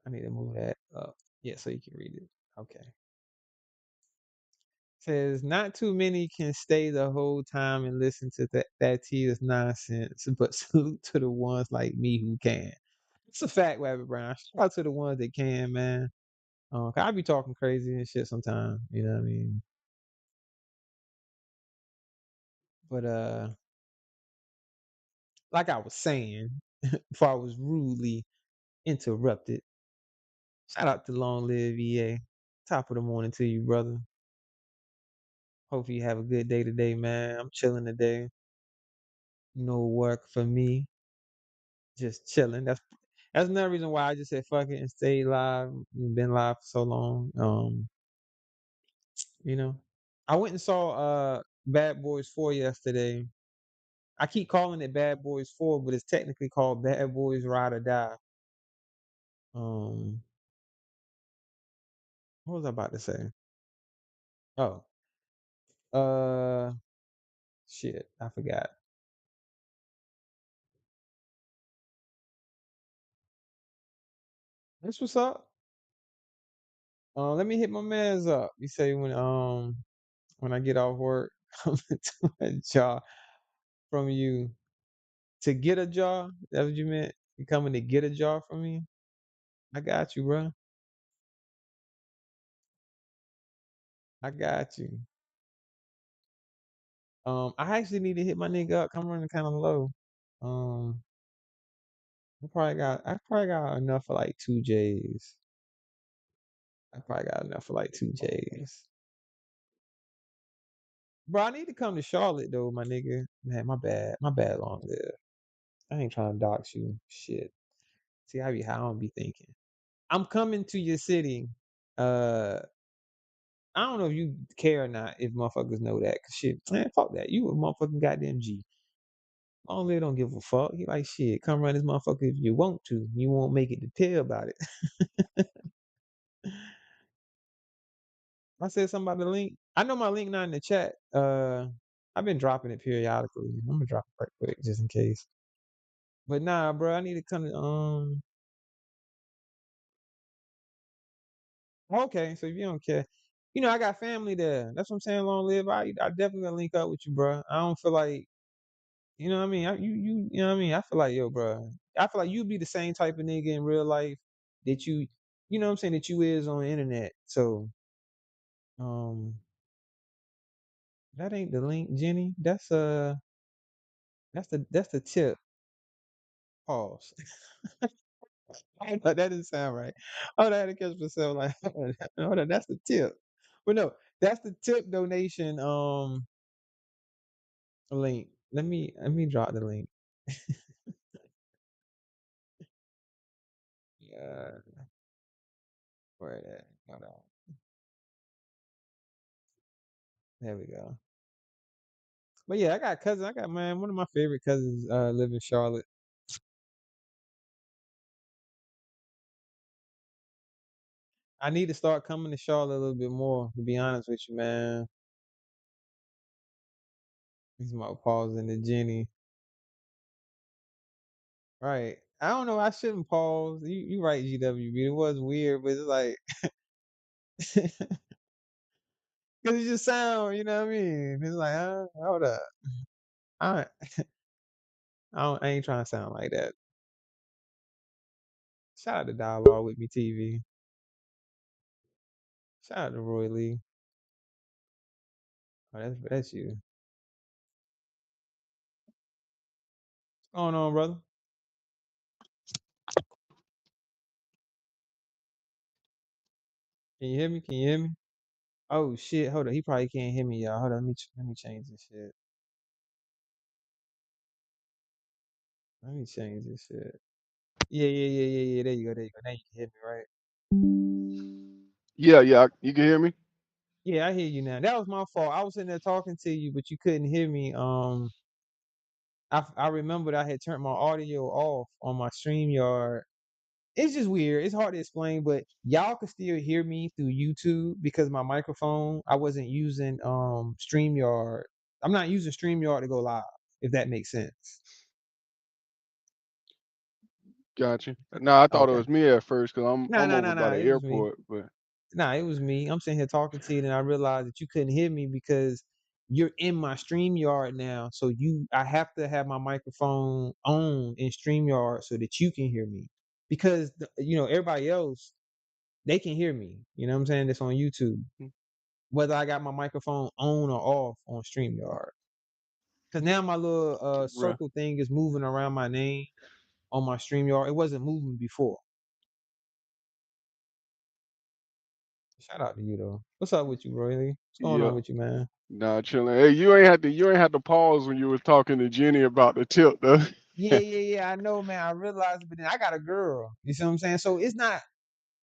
I need to move that up. Yeah, so you can read it. Okay. Says not too many can stay the whole time and listen to that tedious nonsense, but salute to the ones like me who can. It's a fact, Rabbit Brown. Shout out to the ones that can, man. 'Cause I be talking crazy and shit sometimes, you know what I mean? But like I was saying, before I was rudely interrupted, shout out to Long Live EA. Top of the morning to you, brother. Hope you have a good day today, man. I'm chilling today. No work for me. Just chilling. That's another reason why I just said fuck it and stay live. Been live for so long. You know. I went and saw Bad Boys 4 yesterday. I keep calling it Bad Boys 4, but it's technically called Bad Boys Ride or Die. Um, what was I about to say? Oh, uh, shit, I forgot. That's what's up. Let me hit my man's up. You say when I get off work, I'm gonna do a jar from you to get a jar. That's what you meant. You coming to get a jar from me? I got you, bro. I got you. I actually need to hit my nigga up. I'm running kind of low. Um, I probably got enough for like 2 J's. I probably got enough for like 2 J's. Bro, I need to come to Charlotte though, my nigga. Man, my bad. My bad, long live. I ain't trying to dox you. Shit. See, how I don't be thinking. I'm coming to your city. Uh, I don't know if you care or not if motherfuckers know that. Cause shit, man, fuck that. You a motherfucking goddamn G. Long live don't give a fuck. He like shit. Come run this motherfucker if you want to. You won't make it to tell about it. I said something about the link. I know my link not in the chat. I've been dropping it periodically. I'm gonna drop it right quick just in case. But nah, bro, I need to come to Okay, so if you don't care, I got family there. That's what I'm saying. Long live. I definitely gonna link up with you, bro. I don't feel like you know what I mean. You know what I mean. I feel like yo, bro. I feel like you be the same type of nigga in real life that you know what I'm saying, that you is on the internet. So um, that ain't the link, Jenny. That's the tip. Pause. That didn't sound right. Oh, I had to catch myself like, hold on, that's the tip. But no, that's the tip donation link. Let me drop the link. Yeah, where it at? Hold on. There we go. But yeah, I got cousins. I got man, one of my favorite cousins live in Charlotte. I need to start coming to Charlotte a little bit more, to be honest with you, man. He's my pause in the Jenny. Right. I don't know. I shouldn't pause. You right, GWB. It was weird, but it's like because it just sound, you know what I mean? It's like, hold up. I, I ain't trying to sound like that. Shout out to Dialogue with Me TV. Shout out to Roy Lee. Oh, that's you. What's going on, brother? Can you hear me? Can you hear me? Oh shit! Hold on. He probably can't hear me, y'all. Hold on. Let me change this shit. Let me change this shit. Yeah. There you go. There you go. Now you can hear me, right? Yeah, you can hear me? Yeah, I hear you now. That was my fault. I was sitting there talking to you, but you couldn't hear me. I remembered I had turned my audio off on my StreamYard. It's just weird. It's hard to explain, but y'all can still hear me through YouTube because my microphone. I wasn't using StreamYard. I'm not using StreamYard to go live. If that makes sense. Gotcha. Nah, I thought it Okay. was me at first because No, I'm no, no, over by no. the It was me. airport, but Nah, it was me. I'm sitting here talking to you, and I realized that you couldn't hear me because you're in my StreamYard now. So I have to have my microphone on in StreamYard so that you can hear me. Because everybody else, they can hear me. You know what I'm saying? That's on YouTube. Whether I got my microphone on or off on StreamYard. Because now my little right. circle thing is moving around my name on my StreamYard. It wasn't moving before. Shout out to you though. What's up with you, Roy? What's going on Yeah. with you, man? Nah, chilling. Hey, you ain't had to pause when you was talking to Jenny about the tip though. Yeah. I know, man. I realized, but then I got a girl. You see what I'm saying? So it's not.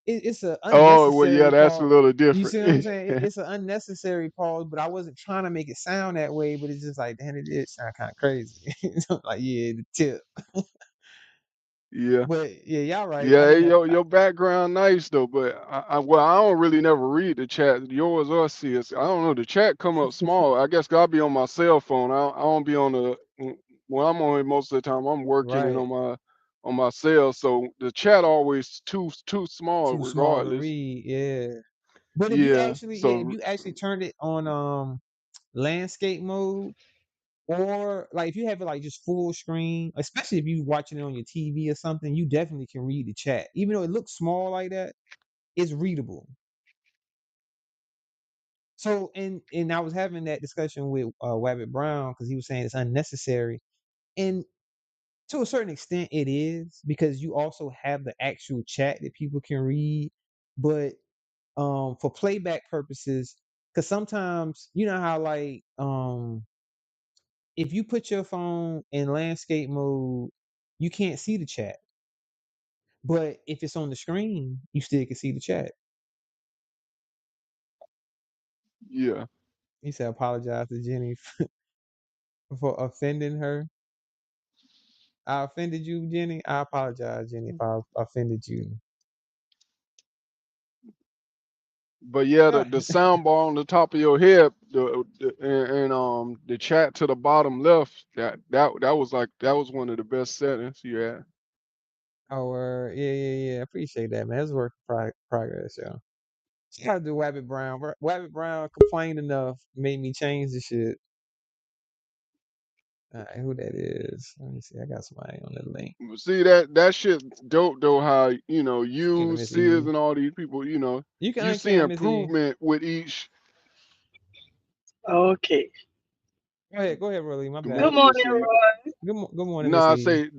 It's an Oh, well, yeah, unnecessary that's a pause. little You see what I'm different. saying? It's an unnecessary pause, but I wasn't trying to make it sound that way. But it's just like, damn, it did sound kind of crazy. So, like, yeah, the tip. Yeah. But yeah, y'all right. I Yeah, hey, mean, your background nice though, but I don't really never read the chat, yours or sis. I don't know. The chat come up small. I guess 'cause I be on my cell phone. I don't be on the when I'm on it most of the time. I'm working and right. on my cell, so the chat always too small Too small to regardless. read. Yeah. But Yeah. if you actually turned it on landscape mode, or like if you have it like just full screen, especially if you watching it on your TV or something, you definitely can read the chat. Even though it looks small like that, it's readable. So and I was having that discussion with Wabbit Brown because he was saying it's unnecessary, and to a certain extent it is because you also have the actual chat that people can read, but for playback purposes, because sometimes you know how like if you put your phone in landscape mode, you can't see the chat. But if it's on the screen, you still can see the chat. Yeah. He said, apologize to Jenny for offending her. I offended you, Jenny. I apologize, Jenny, if I offended you. But yeah, Yeah. the sound bar on the top of your head, and the chat to the bottom left, that was like that was one of the best settings you had. Oh, yeah. Appreciate that, man. It's work in progress, yo. Shout out to Wabbit Brown. Wabbit Brown complained enough, made me change the shit. Who that is? Let me see. I got somebody on the link. See that shit dope though. How Speaking you, of Miss Sears, E, and all these people, you can you see uncam Miss E. improvement with each. Okay. Go ahead, Rolly. My Good Good bad. morning, Miss morning, E. Roy. Good morning, No, Miss I E. say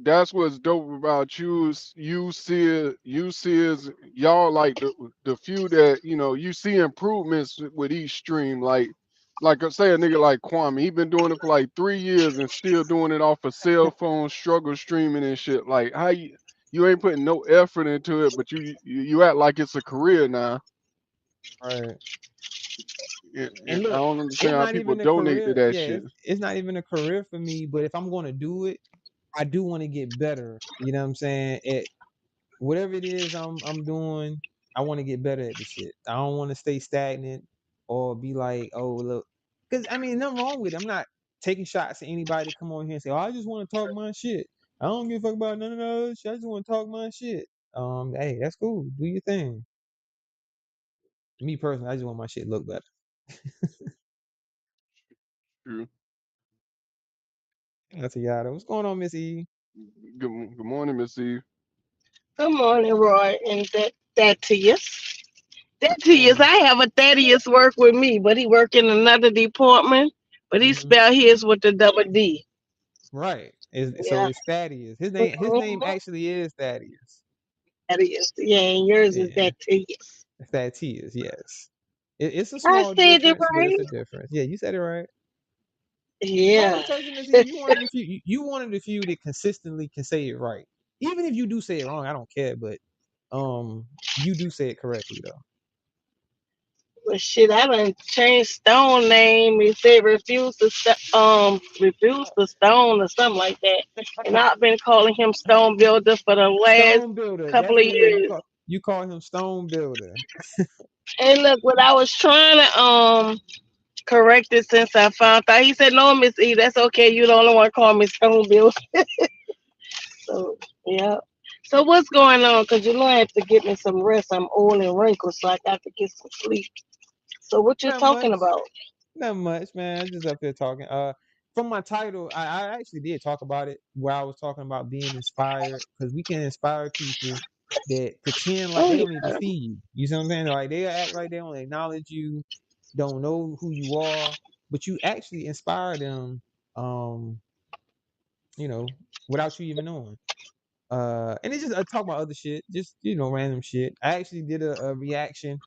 that's what's dope about you see is y'all like the few that you see improvements with each stream. Like I say, a nigga like Kwame, he been doing it for like 3 years and still doing it off a cell phone, struggle streaming and shit. Like how you ain't putting no effort into it, but you act like it's a career now. Right. And And I look, don't it's understand how not people even a donate to career. that Yeah, shit. it's not even a career for me. But if I'm going to do it, I do want to get better. You know what I'm saying? At whatever it is I'm doing, I want to get better at the shit. I don't want to stay stagnant or be like, oh look, because I mean, nothing wrong with it. I'm not taking shots at anybody to come on here and say, oh, I just want to talk my shit. I don't give a fuck about none of those. Shit. I just want to talk my shit. Hey, that's cool. Do your thing. Me personally, I just want my shit look better. True. That's a yada. What's going on, Miss E? Good morning, Miss Eve. Good morning, Roy. And that to you. That What's to you. going on? I have a Thaddeus work with me, but he work in another department. But he Hmm. spell his with the double D. Right. So Yeah. it's Thaddeus. His name Mhm. actually is Thaddeus. Thaddeus. Yeah, and yours is Yeah. that to you. Thaddeus, yes. It's a I small said it difference, but it's right. a difference. Yeah, you said it right. I Yeah. was texting to see you wanted a few. You wanted a few that consistently can say it right. Even if you do say it wrong, I don't care. But you do say it correctly though. But shit, I done changed Stone name. He said refuse to stone or something like that. And I've been calling him Stone Builder for the last Stone builder. couple That's of what it is. years. You call him stone builder. And look, when I was trying to correct it since I found out, he said, "No, Miss E, that's okay. You the only one call me Stone Builder." So yeah. So what's going on? Cause you know I have to get me some rest. I'm old and wrinkled, so I got to get some sleep. So what you Not talking much. about? Not much, man. I'm just up here talking. From my title, I actually did talk about it where I was talking about being inspired because we can inspire people that pretend like Oh they yeah. don't even see you. You see what I'm saying? Like they act like they don't acknowledge you, don't know who you are, but you actually inspire them. Um, you know, without you even knowing. And it's just talk about other shit, just random shit. I actually did a reaction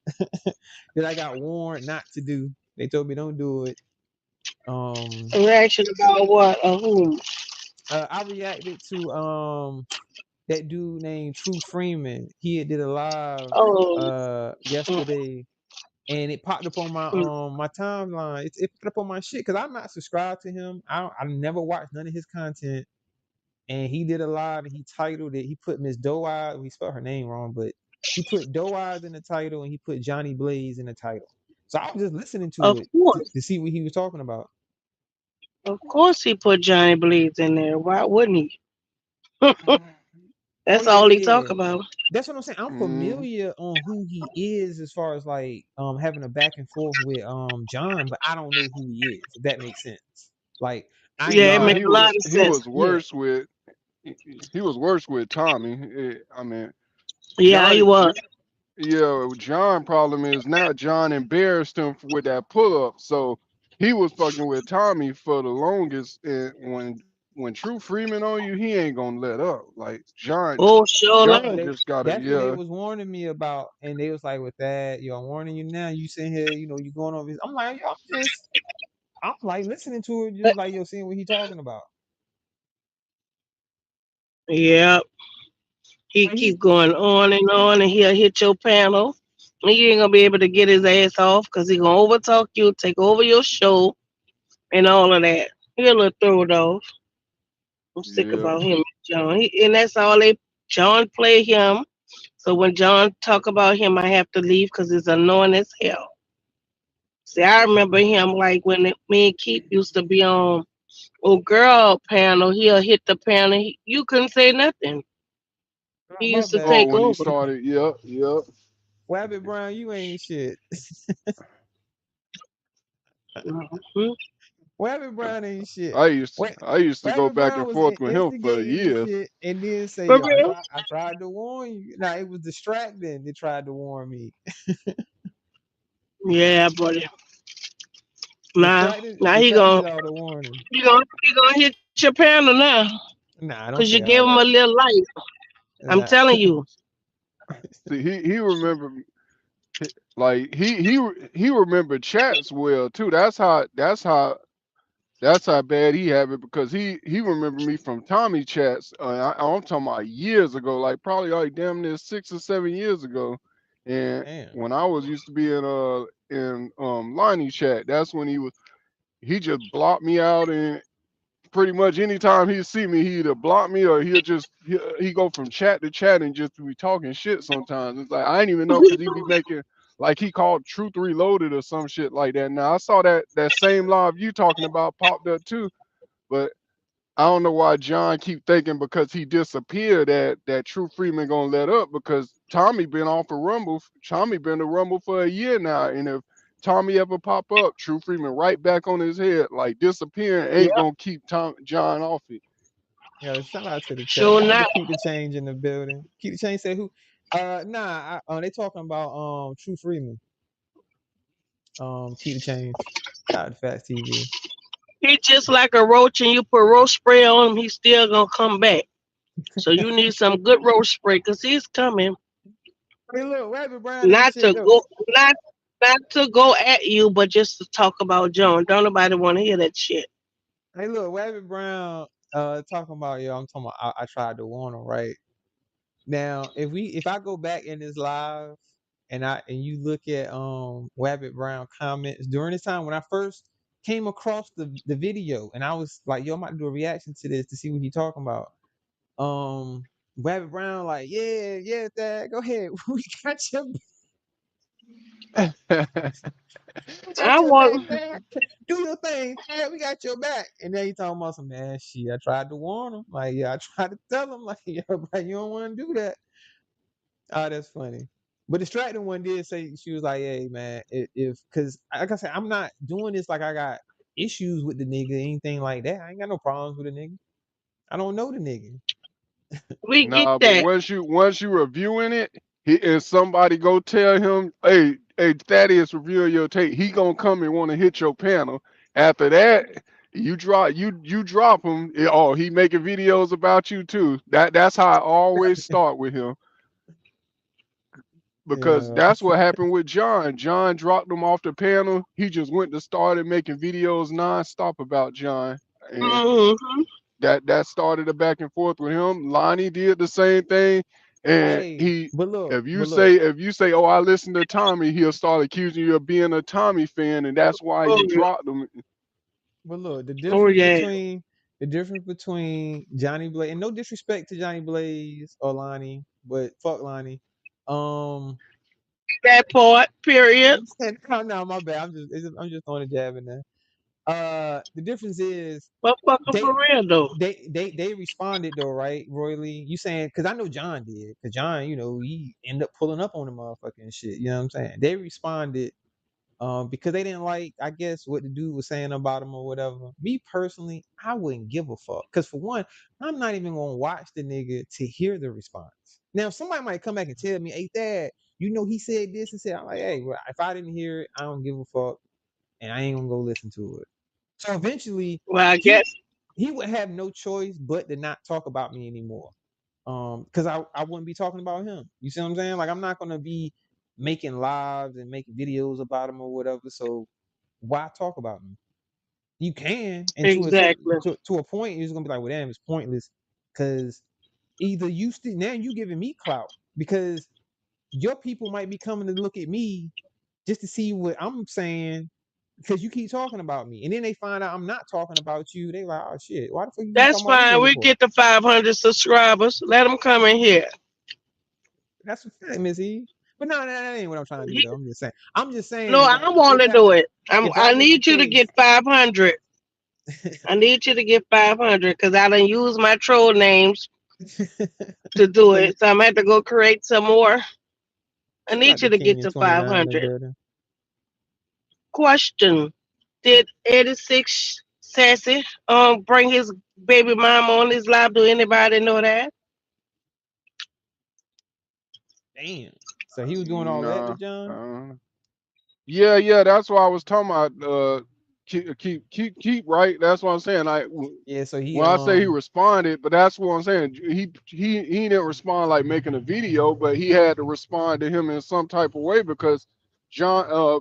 that I got warned not to do. They told me don't do it. Um, A reaction about what? Who? I reacted to that dude named True Freeman. He had did a live Oh, mm, yesterday, and it popped up on mm. my timeline. It popped up on my shit because I'm not subscribed to him. I never watched none of his content. And he did a live and he titled it. He put Miss Doe Eyes. We spelled her name wrong, but he put Doe Eyes in the title and he put Johnny Blaze in the title. So I was just listening to Of it course, to see what he was talking about. of course, he put Johnny Bleeds in there. Why wouldn't he? Oh That's yeah, all he yeah, talk yeah. about. That's what I'm saying. I'm Mm, familiar on who he is as far as like having a back and forth with John, but I don't know who he is, if that makes sense. Like I Yeah, it know nah, makes I he a lot was of he sense. was yeah. worse with he was worse with Tommy. I mean, Yeah, he John. was. Yeah, John problem is now John embarrassed him with that pull up. So he was fucking with Tommy for the longest. And when True Freeman on you, he ain't gonna let up. Like Oh, sure, No, John line. they just gotta that's what they yeah was warning me about, and they was like, "With that, yo, I'm warning you now. You sitting here, you going over." I'm like, yo, I'm like listening to it, just like seeing what he talking about. Yeah, he But he, keep going on, and he'll hit your panel. He ain't gonna be able to get his ass off because he gonna overtalk you, take over your show, and all of that. He'll throw it off. I'm sick yeah about him, John. And that's all they. John play him. So when John talk about him, I have to leave because it's annoying as hell. See, I remember him like when me and Keith used to be on old girl panel. He'll hit the panel. You couldn't say nothing. He my used to oh take bad. when he over. started yep Wabbit Brown, you ain't shit. Mhm. Wabbit Brown ain't shit. I used What? I used to go Wabbit back Brown and was forth with him for instigating the years. shit, and then say, For "Yo, real? I tried to warn you." Now it was distracting. They tried to warn me. Yeah, buddy. Nah, Distracting, now distractions are the warning. he gonna hit your panel now Nah, because don't you say gave all him a that. little light. I'm Nah. telling you. See, he remembered like he remembered chats well too. That's how bad he have it because he remembered me from Tommy chats. I'm talking about years ago, like probably like damn near 6 or 7 years ago. And Damn. when I was used to be in Lonnie chat, that's when he just blocked me out and pretty much anytime he see me, he either block me or he go from chat to chat and just be talking shit sometimes. It's like I ain't even know because he be making like he called Truth Reloaded or some shit like that. Now I saw that same live you talking about popped up too, but I don't know why John keep thinking because he disappeared that True Freeman gonna let up because Tommy been off a Rumble. Tommy been a Rumble for a year now, and if Tommy ever pop up, True Freeman right back on his head like disappearing ain't Yep, gonna keep John off it. Yo, shout out to the chat. sure Shout out to not. Keep the Change in the building. Keep the Change say who? They talking about True Freeman. Keep the Change. Shout out to Fast TV. He just like a roach, and you put roach spray on him, he's still gonna come back. So you need some good roach spray because he's coming. Hey, look, Rabbit Brown ain't Not shit to though. go, not to go at you, but just to talk about John. Don't nobody want to hear that shit. Hey, look, Wabbit Brown, talking about yo. I'm talking about. I tried to warn him, right? Now, if I go back in this live and you look at Wabbit Brown comments during this time when I first came across the video and I was like, yo, I'm about to do a reaction to this to see what he talking about. Wabbit Brown like, yeah, Dad, go ahead. We got your we got I your back, want. Dad. Do your thing, Dad. We got your back. And then he talking about some man shit. I tried to warn him. Like, yeah, I tried to tell him, like, yo, bro, you don't want to do that. Oh, that's funny. But distracting one did say she was like, "Hey, man, if because like I said, I'm not doing this like I got issues with the nigga, anything like that. I ain't got no problems with the nigga. I don't know the nigga. We get Nah, but that. once you reviewing it, and somebody go tell him, hey, Thaddeus reviewing your tape, he gonna come and want to hit your panel. After that, you drop him. Oh, he making videos about you too. That's how I always start with him because Yeah, that's what happened with John. John dropped him off the panel. He just went to started making videos nonstop about John, and Hmm. that started a back and forth with him. Lonnie did the same thing, and hey, he but look, if you but look, say if you say, "Oh, I listen to Tommy," he'll start accusing you of being a Tommy fan, and that's why Oh, you dropped him. but look. oh yeah. The difference between Johnny Blaze, and no disrespect to Johnny Blaze or Lonnie, but fuck Lonnie. Um, That part. Period. no, my bad. I'm just throwing a jab in there. The difference is But fucking for they real though. they responded though, right? Roy Lee, you saying because I know John did, because John, he ended up pulling up on the motherfucking shit. You know what I'm saying? They responded because they didn't like, I guess, what the dude was saying about him or whatever. Me personally, I wouldn't give a fuck. Because for one, I'm not even gonna watch the nigga to hear the response. Now, if somebody might come back and tell me, hey Dad, he said this and said, I'm like, hey, well, if I didn't hear it, I don't give a fuck and I ain't gonna go listen to it. So eventually, Well, I he guess. he would have no choice but to not talk about me anymore. Because I wouldn't be talking about him. You see what I'm saying? Like I'm not gonna be making lives and making videos about him or whatever. So why talk about me? You can, and to a certain Exactly. to a point, you're just gonna be like, well, damn, it's pointless. Because either you still now you giving me clout because your people might be coming to look at me just to see what I'm saying because you keep talking about me. And then they find out I'm not talking about you. They like, oh shit, why the fuck you keep That's talking about this fine. nigga We for? get the 500 subscribers. Let them come in here. That's what fact, Miss E. But no, that ain't what I'm trying to do He- though. I'm just saying. I'm just No, saying, I like, want to do it. if I that was the need you to get case, 500. I need you to get 500 because I done use my troll names to do so it. So I'm gonna have to go create some more. I shout out need to you to get King to 29 in the 500. building. Question: Did 86 Sassy bring his baby mama on his live? Do anybody know that? Damn. So he was doing all that to Nah, John. yeah, that's why I was talking about. Keep right. That's what I'm saying. Yeah. So he When I say he responded, but that's what I'm saying. He didn't respond like making a video, but he had to respond to him in some type of way because John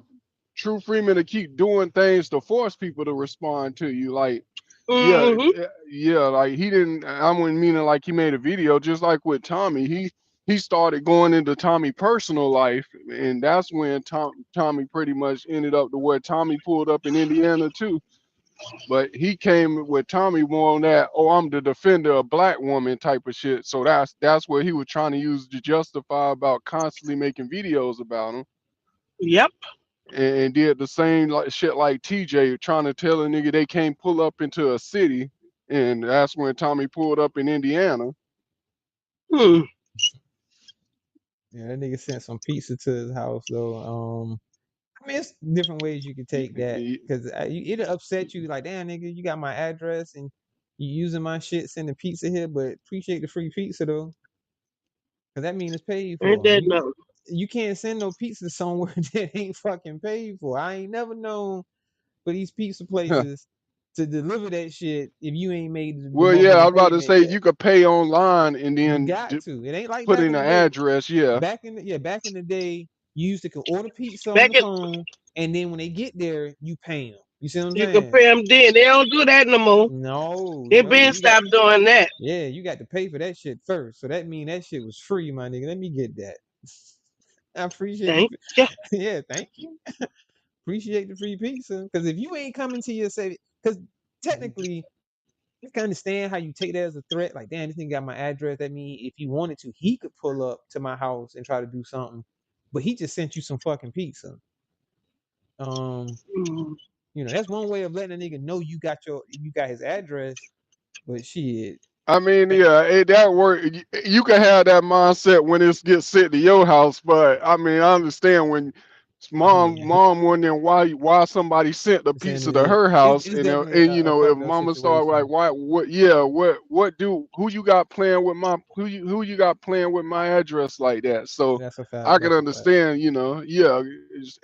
True Freeman to keep doing things to force people to respond to you. Like, yeah, Mm-hmm. yeah, like he didn't. I wouldn't mean it like he made a video. Just like with Tommy, he started going into Tommy personal life, and that's when Tommy pretty much ended up to where Tommy pulled up in Indiana too. But he came with Tommy more on that, oh, I'm the defender of black woman type of shit. So that's what he was trying to use to justify about constantly making videos about him. Yep. And did the same like shit like TJ trying to tell a nigga they can't pull up into a city. And that's when Tommy pulled up in Indiana. Hmm. yeah, that nigga sent some pizza to his house though. I mean, it's different ways you can take that because it'll upset you. Like, damn, nigga, you got my address and you using my shit, sending pizza here, but appreciate the free pizza though, because that means it's paid Ain't for. that You no? you can't send no pizza somewhere that ain't fucking paid for. I ain't never known for these pizza places to deliver that shit if you ain't made the Well, yeah, I motherfucking was about to payment say yet. you could pay online and You then got to. It ain't like put back in in the the day. address. Yeah. Back in the day, you used to order pizza on Back the in phone, and then when they get there, you pay them. You see what I'm You can saying? pay them then. They don't do that no more. No, They no, been you got stopped doing that. yeah, you got to pay for that shit first. So that mean that shit was free, my nigga. Let me get that. I appreciate the Thank you. yeah, thank you. Appreciate the free pizza. Because if you ain't coming to your say, because technically, you can understand how you take that as a threat. Like, damn, this nigga got my address. That means if he wanted to, he could pull up to my house and try to do something. But he just sent you some fucking pizza. Mm. That's one way of letting a nigga know you got his address. But shit, I mean, eh, yeah, that work. You can have that mindset when it gets sent to your house, but I mean, I understand when yeah, mom wondering why somebody sent the pizza to yeah, her it's house, it's and definitely and a if fucked up mama start like, situation. why, what, yeah, who you got playing with my who you got playing with my address like that? So That's a fact. I can That's a fact. understand, yeah,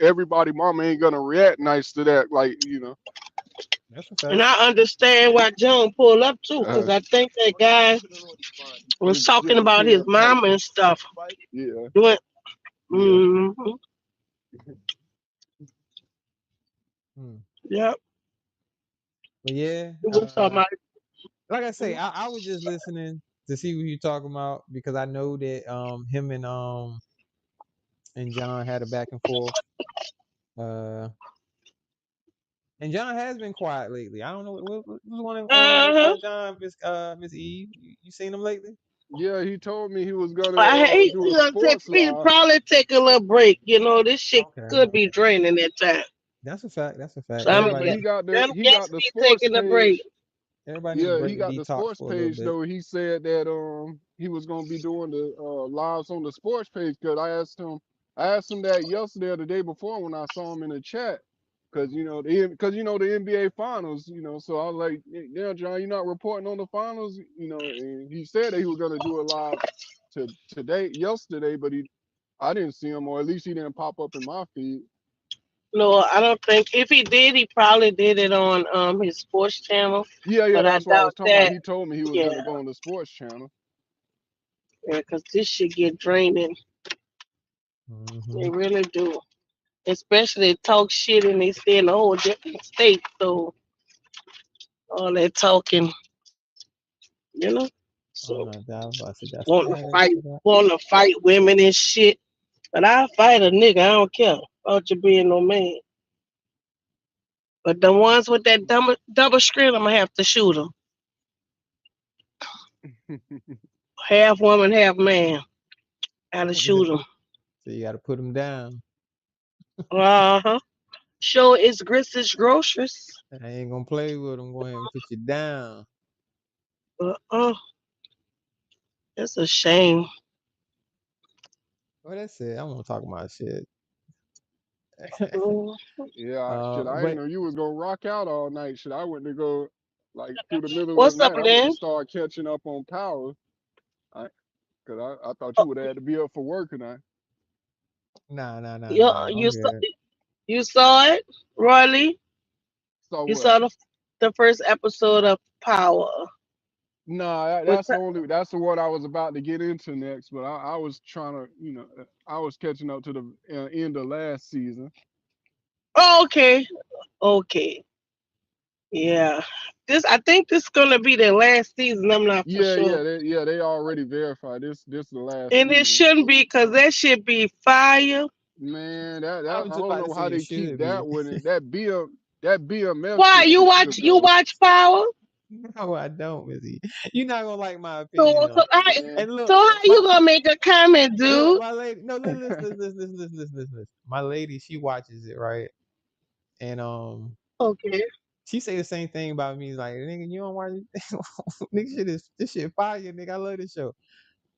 everybody, mama ain't gonna react nice to that, like. That's a And fact. I understand why Joan pulled up too, because Uh, I think that guy was talking just a about his kid type, mama and stuff. yeah, Doing, yeah. Hmm. yep. But yeah, He was talking about. like I say, I was just listening to see what you talking about because I know that him and John had a back and forth. Uh, and John has been quiet lately. I don't know what's going on with Uh-huh. John, Miss Eve. You seen him lately? Yeah, he told me he was gonna I hate do he a gonna take sports he live. probably take a little break. This shit Okay, could be okay. draining that time. That's a fact. That's a fact. So I'm Yeah, but Everybody, he got the I'm he got guessing the he's sports taking a break. page. everybody need to Yeah, he break and got the detox sports for a little page bit. though. He said that he was gonna be doing the lives on the sports page because I asked him that yesterday or the day before when I saw him in the chat because the NBA finals, so I was like, yeah, John, you're not reporting on the finals, and he said that he was gonna do it live yesterday, but I didn't see him, or at least he didn't pop up in my feed. No, I don't think if he did, he probably did it on his sports channel. Yeah, yeah, But I that's what I doubt was talking about. that. He told me he was Yeah, gonna go on the sports channel. yeah, because this shit get draining. Hmm. They really do. Especially they talk shit and they stay in a whole different state. So all that talking, you know. Oh So no, that was I said that's what wanting I to had to fight, say that. wanting to fight women and shit. But I fight a nigga. I don't care about you being no man. But the ones with that double screen, I'm gonna have to shoot them. Half woman, half man. Gotta shoot them. So you got to put them down. Uh huh. Show it's grits groceries. I ain't gonna play with them. Go ahead and put you down. But it's a shame. Well, that's it. I won't talk about shit. Mm. Yeah, shit, I ain't But know you was gonna rock out all night. Shit, I went to go like through the middle of the What's up, night. I went to then? start catching up on power. Cause I thought you would have had to be up for work tonight. nah, nah, nah, You nah. I'm you saw good. you saw it, Riley. So You what? saw the first episode of Power. Nah, With that's the one I was about to get into next. But I was trying to, I was catching up to the end of last season. oh, okay, okay, yeah. I think this gonna be the last season. I'm not for Yeah, sure, they already verified this the last and it season. shouldn't be because that should be fire. Man, I that was I just don't about to know say how it they keep should that be. one. That BMF Why shit you should watch you go. watch Power? No, I don't, Missy. You're not gonna like my So opinion so though. how, Man, And so look, how you gonna make a comment, look, dude? my lady. No, listen. My lady, she watches it right, and Okay, she say the same thing about me. Like, nigga, you don't watch it. Nigga, this shit fire, nigga. I love this show.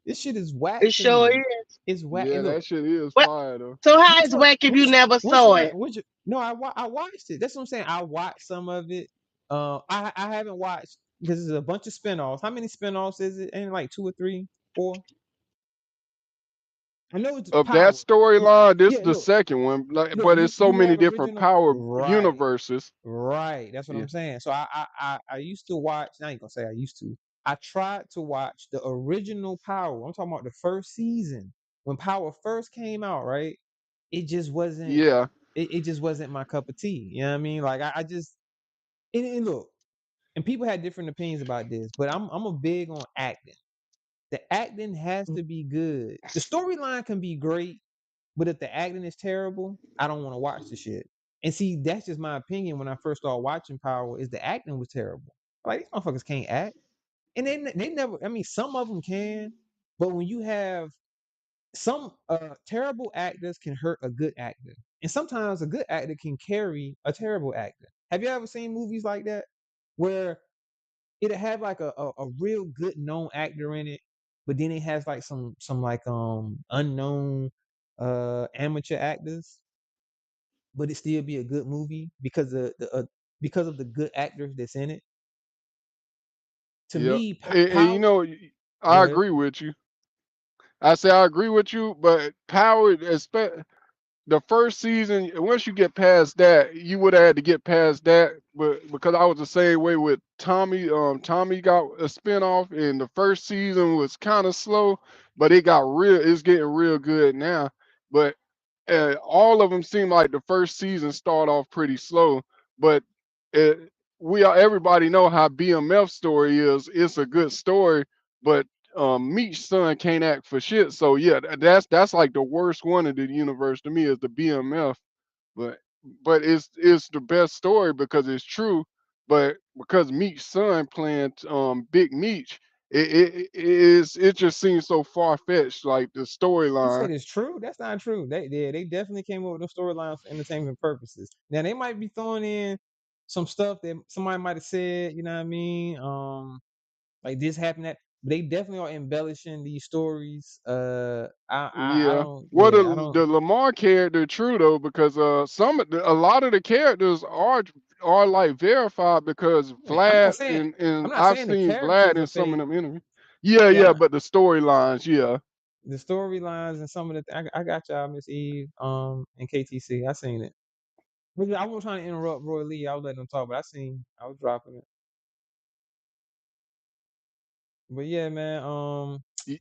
This shit is whack it to sure me. is. It's whack. yeah, And look, that shit is What? fire though. So how which is one? whack if you never Which saw one? it? Which? No, I watched it. That's what I'm saying. I watched some of it. I haven't watched because there's a bunch of spinoffs. How many spinoffs is it? Ain't like two or three, four. I know it's Of that Power. It's storyline, this yeah. the second one. Look. But it's so You many have different original. power Right. universes. Right. That's what Yeah, I'm saying. So I used to watch. I ain't gonna say I used to. I tried to watch the original Power. I'm talking about the first season when Power first came out. Right. It just wasn't. yeah. it just wasn't my cup of tea. You know what I mean? Like I just and look, and people had different opinions about this, but I'm a big on acting. The acting has to be good. The storyline can be great, but if the acting is terrible, I don't want to watch the shit. And see, that's just my opinion. When I first started watching Power, is the acting was terrible. Like these motherfuckers can't act, and they never. I mean, some of them can, but when you have some terrible actors can hurt a good actor, and sometimes a good actor can carry a terrible actor. Have you ever seen movies like that where it'll have like a real good known actor in it, but then it has like some like unknown amateur actors, but it still be a good movie because of the good actors that's in it. To Yeah, me, and you Power. know, Go I ahead. agree with you. I say I agree with you, but Power, the first season, once you get past that, you would have had to get past that. But because I was the same way with Tommy, Tommy got a spinoff, and the first season was kind of slow, but it got real. It's getting real good now. But all of them seem like the first season start off pretty slow. But uh everybody know how BMF story is. It's a good story, but Meech's son can't act for shit. So yeah, that's like the worst one in the universe to me is the BMF. But it's the best story because it's true. But because Meech's son playing Big Meech, it just seems so far fetched. Like the You said storyline. it's true. That's not true. They definitely came up with those storylines for entertainment purposes. Now they might be throwing in some stuff that somebody might have said. You know what I mean? Like this happened that, but they definitely are embellishing these stories. I Yeah. don't. Well, Yeah, I don't. the Lamar character true though because a lot of the characters are like verified because Yeah, I'm not Vlad saying. I'm and not I've saying the seen Vlad characters in are some of fake. them interviews. Yeah, Yeah, yeah, but the storylines, yeah, the storylines and some of the. I got y'all, Miss Eve, and KTC. I seen it. But I wasn't trying to interrupt Roy Lee. I was letting him talk, but I seen. I was dropping it. But yeah, man. Y-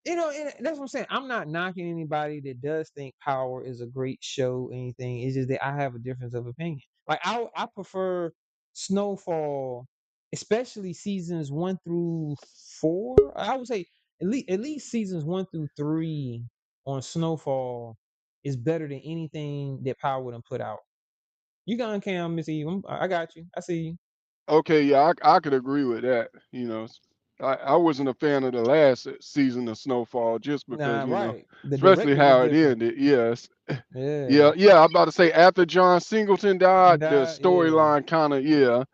And that's what I'm saying. I'm not knocking anybody that does think Power is a great show. Anything. It's just that I have a difference of opinion. Like I prefer Snowfall, especially seasons 1 through 4. I would say at least seasons 1 through 3 on Snowfall is better than anything that Power would have put out. You got Cam, Miss Eve. I got you. I see you. okay, yeah, I could agree with that. I wasn't a fan of the last season of Snowfall just Nah, because right. The especially director was how it different. ended. Yes, Yeah. yeah, yeah. I'm about to say after John Singleton died, the Yeah. storyline kind of yeah.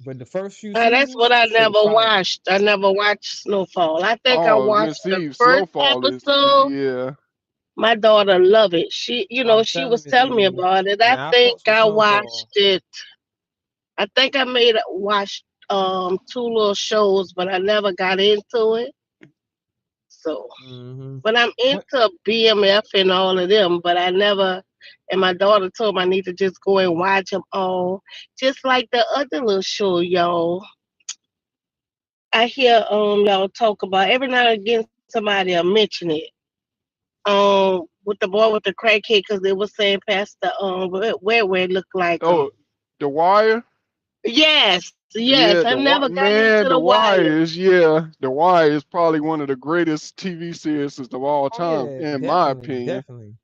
But the first few That's what seasons, I shit was never fire. watched. I never watched Snowfall. I think I Oh, watched Miss the Eve, first Snowfall is episode. yeah. My daughter loved it. I'm She telling was Miss telling me Eve. about it. I Now I think fucks with I watched Snowfall. it. I think I made watched two little shows, but I never got into it. So, Hmm. but I'm What? into BMF and all of them. But I never. And my daughter told me I need to just go and watch them all, just like the other little show, y'all. I hear y'all talk about every now and again somebody will mention it. With the boy with the crackhead because they were saying past the where it looked like Oh, The Wire. Yes, yes. I Yeah, never got into man, the The wire. Wire is yeah. The Wire is probably one of the greatest TV series of all Oh time, yeah, in my definitely, opinion. definitely.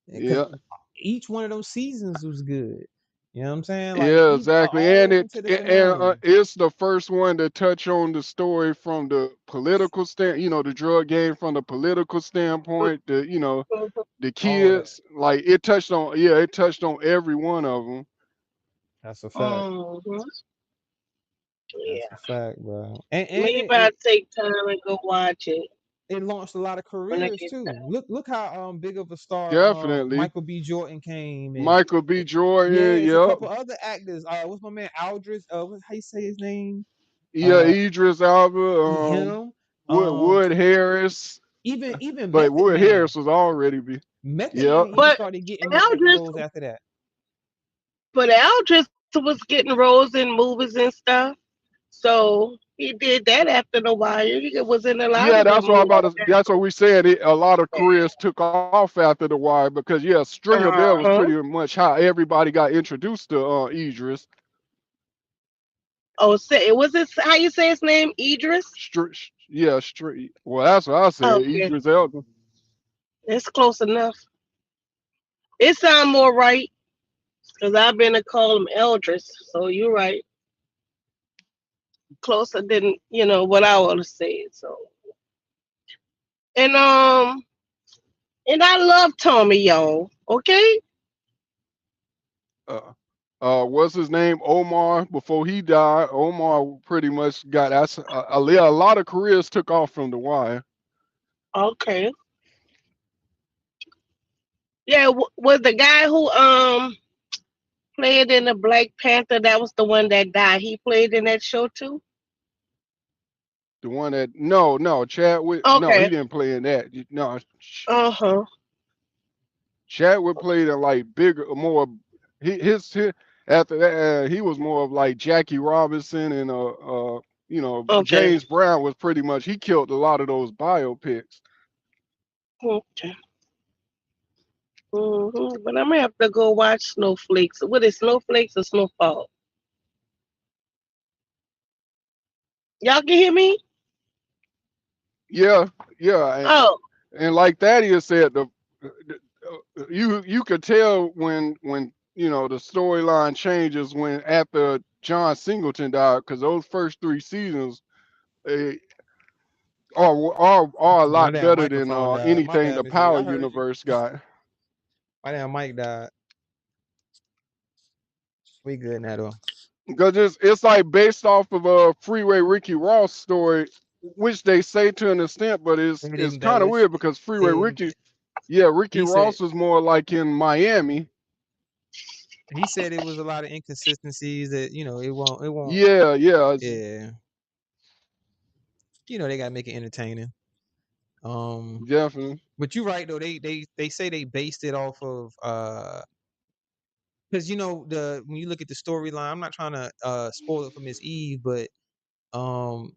Because Yeah, each one of those seasons was good. You know what I'm saying? Like yeah, even exactly. all the And way to the finale. it's the first one to touch on the story from the political the drug game from the political standpoint. The All that. kids, like it touched on every one of them. That's a fact. Mm-hmm. That's Yeah, a fact, bro. And maybe it, I'll it take time and go watch it it launched a lot of when I careers get too. time. Look how big of a star Definitely, Michael B. Jordan came, and Michael B. yeah, Jordan. it's a Yep. couple other actors. What's my man Aldris? How you say his name? Yeah, Uh, Idris Elba, him. Wood Harris, Even but Method Wood Man. Harris was already be. Method Yep. Man even But started getting acting Eldris, roles after that. but Eldris was getting roles in movies and stuff. So he did that after the wire. He was in a lot Yeah, of good that's what I'm movies. about to. That's what we said. A lot of careers took off after the wire because yeah, Stringer Bell was pretty Uh-huh. much how everybody got introduced to Idris. Oh, say was it how you say his name? Idris? Yeah, Street. Well, that's what I said. Okay, Idris Elba. it's close enough. It sound more right because I've been to call him Eldris. So you're right, closer than what I want to say. So and and I love Tommy, y'all. Okay. Uh, what's his name? Omar. Before he died, Omar pretty much got that's a lot of careers took off from the wire. Okay. Yeah, was the guy who played in the Black Panther? That was the one that died. He played in that show too. The one that no Chadwick no he Okay. didn't play in that. No, Uh huh. Chadwick played in like bigger more. His after that he was more of like Jackie Robinson and Okay. James Brown was pretty much he killed a lot of those biopics. Okay. But I'm gonna have to go watch Snowflakes. What is Snowflakes or Snowfall? Y'all can hear me? Yeah, yeah, Oh, and like Thaddeus said, you could tell when the storyline changes when after John Singleton died because those first three seasons eh, are a My lot damn better than microphone died. My anything bad, the Miss Lee. Power I heard you. universe got. My damn mic died. We good now though. Because it's like based off of a Freeway Ricky Ross story, which they say to an extent, but It it's kind of embellished. weird because Freeway It, Ricky, yeah, Ricky he said Ross was more like in Miami. he said it was a lot of inconsistencies that it won't. Yeah, yeah, Yeah, they gotta make it entertaining. Um, definitely. but you're right though. They say they based it off of because the when you look at the storyline, I'm not trying to spoil it for Miss Eve, but um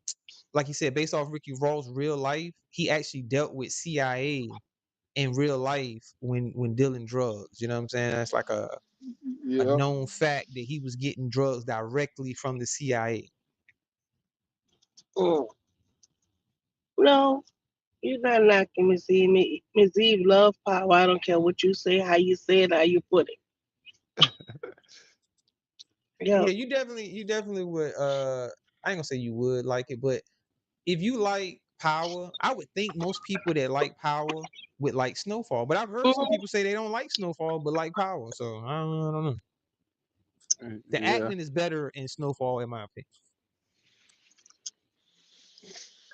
like you said, based off Ricky Ross' real life, he actually dealt with CIA in real life when dealing drugs. You know what I'm saying? That's like a Yeah. known fact that he was getting drugs directly from the CIA. mm. No, you're not knocking Miss Eve. Miss Eve love power. I don't care what you say, how you say it, how you put it. Yeah. Yeah, you definitely would I ain't gonna say you would like it, but if you like Power, I would think most people that like Power would like Snowfall. But I've heard some Mhm. people say they don't like Snowfall but like Power. So I don't know. The Yeah. acting is better in Snowfall in my opinion.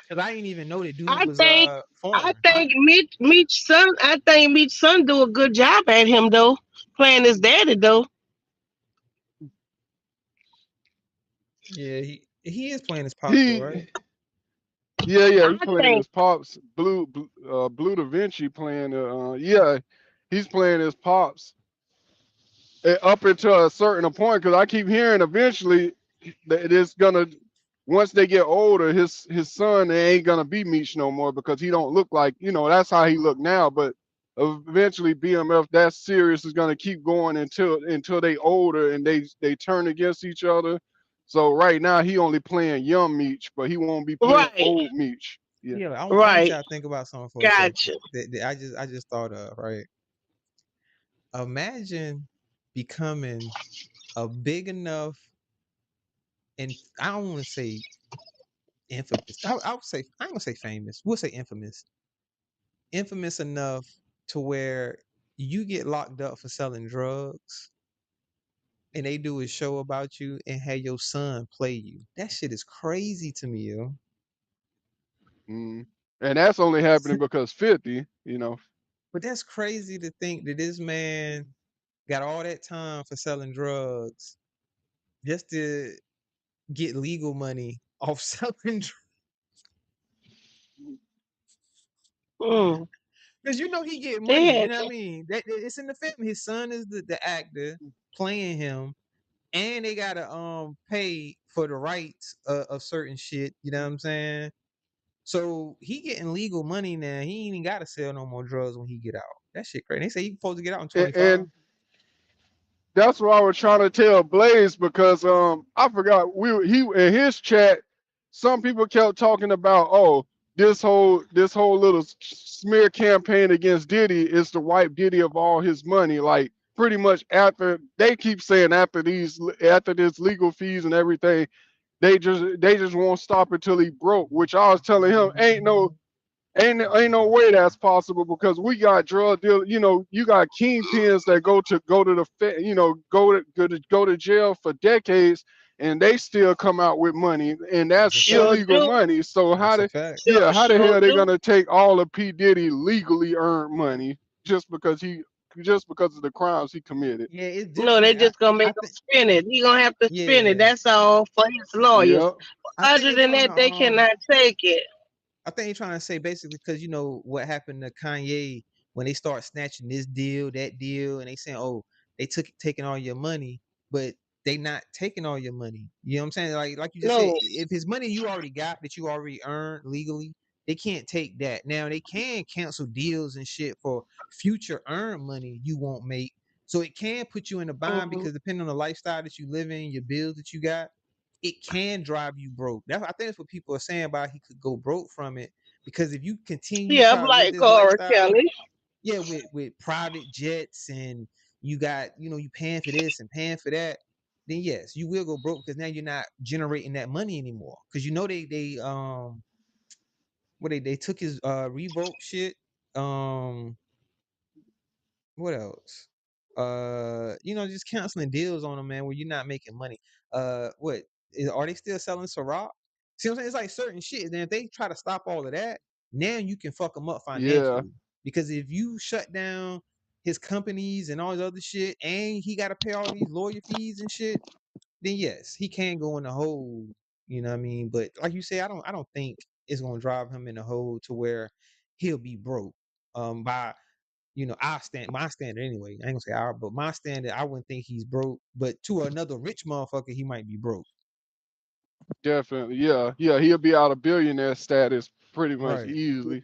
Cause I didn't even know the dude I was think I foreign. think Meech's son do a good job at him though, playing his daddy though. Yeah, he is playing his pops though, right? He yeah, he I playing think his pops. Blue Da Vinci playing yeah, he's playing his pops up until a certain point because I keep hearing eventually that it's gonna once they get older, his son they ain't gonna be Meech no more because he don't look like that's how he look now. But eventually, BMF that series is gonna keep going until they older and they turn against each other. So right now he only playing young Meech, but he won't be playing right, old Meech. Yeah. Yeah, I want right. y'all to think about something for a second Gotcha. that I just thought of, right? Imagine becoming a big enough, and I don't want to say infamous. I would say I ain't gonna say famous. We'll say infamous. Infamous enough to where you get locked up for selling drugs, and they do a show about you and have your son play you. That shit is crazy to me, yo. Mm. And that's only happening because 50. But that's crazy to think that this man got all that time for selling drugs just to get legal money off selling drugs. Mm. Because he get They money. You had know what I mean? It's in the film. His son is the actor playing him, and they gotta pay for the rights of certain shit. You know what I'm saying? So he getting legal money now. He ain't even gotta sell no more drugs when he get out. That shit crazy. They say he supposed to get out in And 25. that's what I was trying to tell Blaze because I forgot he in his chat. Some people kept talking about this whole little smear campaign against Diddy is to wipe Diddy of all his money. Like pretty much after they keep saying after this legal fees and everything, they just won't stop until he broke. Which I was telling him ain't no way that's possible because we got drug deal. You know, you got kingpins that go to the go to jail for decades, and they still come out with money, and That's a that's Sure fact. illegal do. money. So That's a fact. how the Sure hell they do. gonna take all of P Diddy legally earned money just because of the crimes he committed? Yeah, it's No, they different. just gonna make I him think spend it. He gonna have to spend it. yeah. That's all for his lawyers. Yeah, I think Other they than trying that, to they cannot take it. I think they're trying to say basically because you know what happened to Kanye when they start snatching this deal, that deal, and they saying, "Oh, they taking all your money," but they not taking all your money. You know what I'm saying? Like you just said, No. if his money you already got that you already earned legally, they can't take that. Now they can cancel deals and shit for future earned money you won't make. So it can put you in a bind Hmm. because depending on the lifestyle that you live in, your bills that you got, it can drive you broke. I think that's what people are saying about he could go broke from it because if you continue Yeah, try to live like this Cora lifestyle, Kelly. yeah, with private jets and you got you paying for this and paying for that, then yes, you will go broke because now you're not generating that money anymore. Because they what they took his revoke shit. Um, what else? Just canceling deals on them, man, where you're not making money. Are they still selling Ciroc? See what I'm saying? It's like certain shit. Then if they try to stop all of that, now you can fuck them up yeah, financially. Because if you shut down his companies and all this other shit, and he got to pay all these lawyer fees and shit, then yes, he can go in the hole. You know what I mean? But like you say, I don't think it's gonna drive him in the hole to where he'll be broke. By I stand my standard anyway. I ain't gonna say our, but my standard, I wouldn't think he's broke. But to another rich motherfucker, he might be broke. definitely. Yeah, yeah, he'll be out of billionaire status pretty much Right, easily.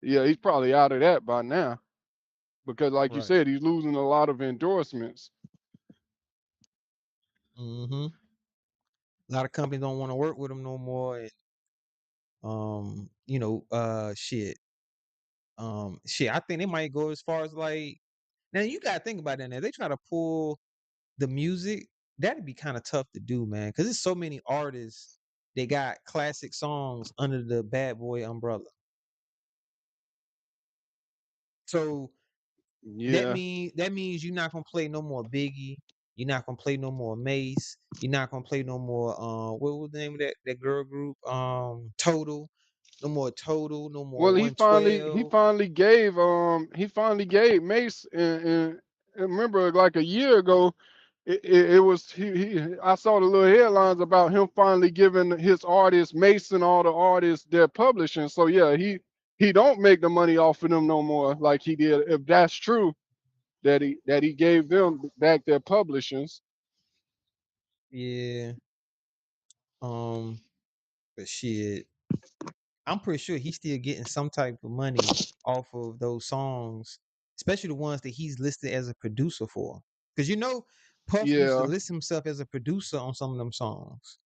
Yeah, he's probably out of that by now. Because like you right. said, he's losing a lot of endorsements. A lot of companies don't want to work with him no more. And shit. I think they might go as far as like now you gotta think about that now. They try to pull the music, that'd be kind of tough to do, man. Cause there's so many artists that got classic songs under the bad boy umbrella. So Yeah. that means you're not gonna play no more Biggie. You're not gonna play no more Mace. You're not gonna play no more what was the name of that girl group? Total. No more Total. No more Well, he finally he 112. finally gave he finally gave Mace and remember like a year ago it was he I saw the little headlines about him finally giving his artists Mace and all the artists their publishing. So yeah, he don't make the money off of them no more like he did. If that's true that he gave them back their publishings. Yeah. Um, but shit, I'm pretty sure he's still getting some type of money off of those songs, especially the ones that he's listed as a producer for. Because Puff used to Yeah. list himself as a producer on some of them songs.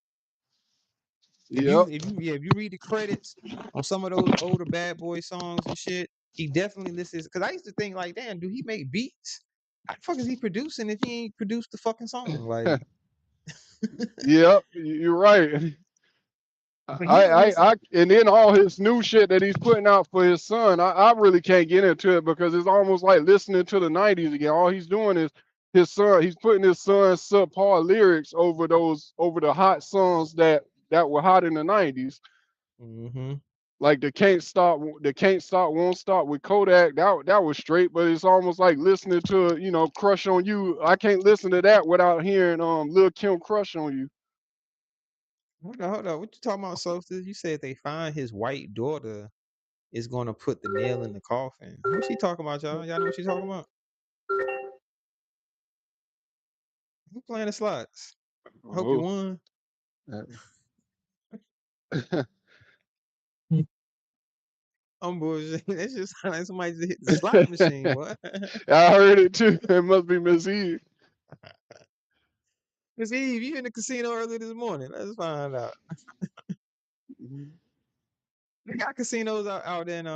Yep. If you read the credits on some of those older Bad Boy songs and shit, he definitely lists. Because I used to think like, damn, do he make beats? How the fuck is he producing if he ain't produced the fucking song? Like, Yep, you're right. but he was listed. And then all his new shit that he's putting out for his son, I really can't get into it because it's almost like listening to the '90s again. All he's doing is he's putting his son's subpar lyrics over the hot songs that were hot in the '90s. Mm-hmm. Like the can't stop, won't stop with Kodak. That was straight, but it's almost like listening to Crush on You. I can't listen to that without hearing Lil Kim Crush on You. Hold on. What you talking about, Solstice? You said they find his white daughter is going to put the nail in the coffin. What she talking about, y'all? Y'all know what she talking about? Who playing the slots? I hope you Oh, won. I'm bullshit. That just sound like somebody just hit the slot machine, boy. I heard it too. It must be Miss Eve. Miss Eve, you in the casino early this morning? Let's find out. They got casinos out in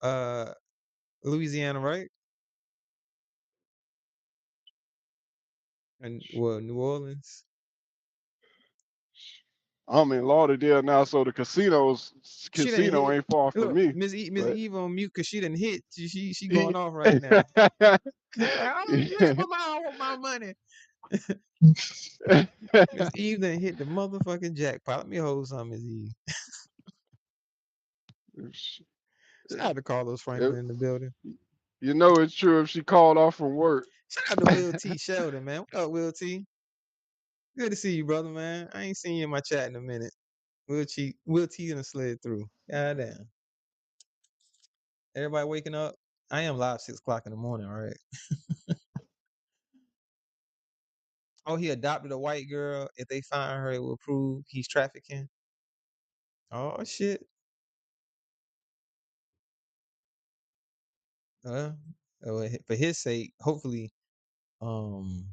uh Louisiana, right? And well, New Orleans. I'm in Lauderdale now, so the She didn't casino hit. ain't far from Look, me. Miss But Eve on mute because she didn't hit. She yeah. going off right now. Like, oh shit, mama, I want my money. Miss Eve done hit the motherfucking jackpot. Let me hold some, Miss Eve. Shout out to Carlos Franklin in the building. You know it's true if she called off from work. Shout out to Will T. Sheldon, man. What up, Will T? Good to see you, brother, man. I ain't seen you in my chat in a minute. Will T done slid through. God damn. Everybody waking up. I am live 6 o'clock in the morning, right? Oh, he adopted a white girl. If they find her, it will prove he's trafficking. Oh shit. Uh, for his sake, hopefully, um,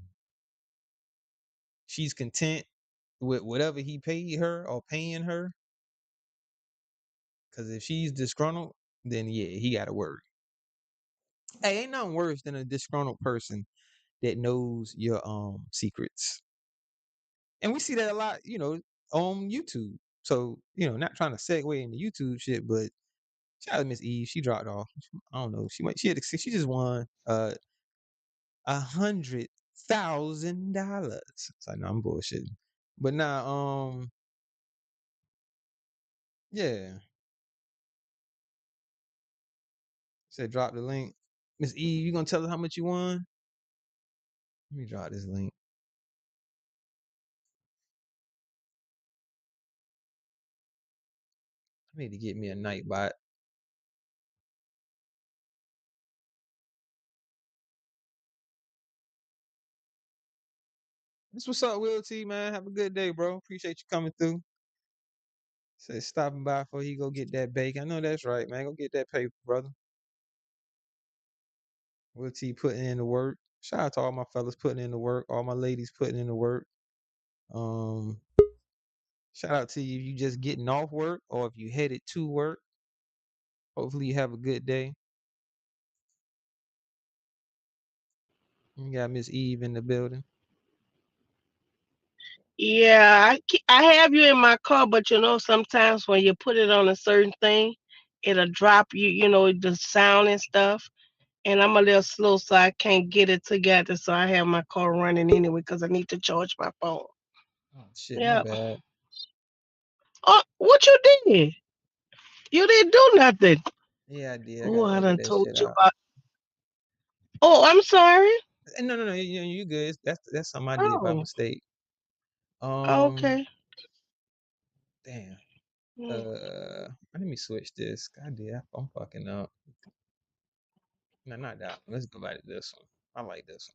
she's content with whatever he paid her or paying her. Cause if she's disgruntled, then yeah, he gotta worry. Hey, ain't nothing worse than a disgruntled person that knows your secrets. And we see that a lot, on YouTube. So, not trying to segue into YouTube shit, but shout out to Miss Eve. She dropped off. I don't know. She just won $100,000. It's like, no, I'm bullshitting. But now, yeah. Said drop the link. Miss Eve, you gonna tell her how much you won? Let me drop this link. I need to get me a night bot. That's what's up, Will T, man. Have a good day, bro. Appreciate you coming through. Say stopping by before he go get that bacon. I know that's right, man. Go get that paper, brother. Will T putting in the work. Shout out to all my fellas putting in the work, all my ladies putting in the work. Um, Shout out to you if you just getting off work or if you headed to work. Hopefully you have a good day. You got Miss Eve in the building. Yeah, I have you in my car, but sometimes when you put it on a certain thing, it'll drop the sound and stuff. And I'm a little slow, so I can't get it together. So I have my car running anyway because I need to charge my phone. Oh shit, my Yeah. bad. Oh, what you did? You didn't do nothing. Yeah, I did. I Oh, gotta I edit done that told shit you out. about. Oh, I'm sorry. No. You good. That's something I did by Oh, mistake. Um, okay. damn. Mm. Let me switch this. God damn, I'm fucking up. No, not that one. Let's go back to this one. I like this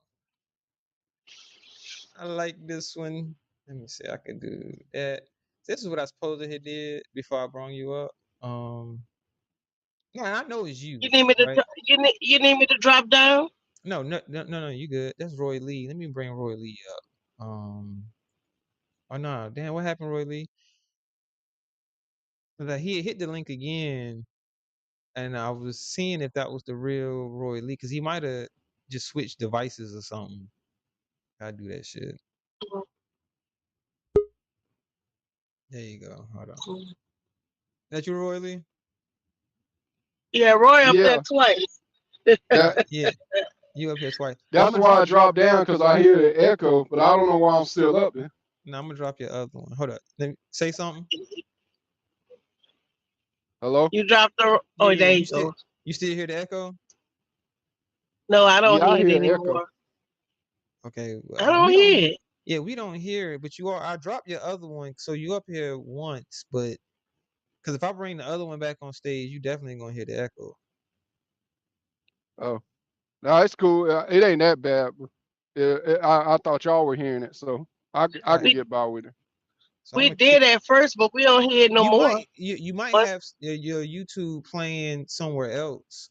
one. I like this one. Let me see. I can do that. This is what I supposed to have did before I brought you up. Yeah, I know it's you, You need me to right? you need me to drop down? No. You good? That's Roy Lee. Let me bring Roy Lee up. Oh no, damn, what happened, Roy Lee? That he hit the link again, and I was seeing if that was the real Roy Lee, because he might have just switched devices or something. I do that shit. There you go. Hold on. That you, Roy Lee? Yeah, Roy up there Yeah, twice. All that right, yeah. You up here twice. Well, I'm that's gonna why I drop. dropped down because I hear the echo, but I don't know why I'm still up there. No, I'm gonna drop your other one. Hold up. Let me say something. Hello? You dropped the. Yeah, Oh, yeah. there you go. You still hear the echo? No, I don't Yeah, I hear it hear echo. anymore. Okay. I Well, don't we don't. hear it. Yeah, we don't hear it, but you are. I dropped your other one, so you up here once, but because if I bring the other one back on stage, you definitely gonna hear the echo. Oh, no, it's cool. It ain't that bad. But I thought y'all were hearing it, so I All right. could We get by with it. So I'm We gonna kick. did at first, but we don't hear it no more. You might But have your YouTube playing somewhere else,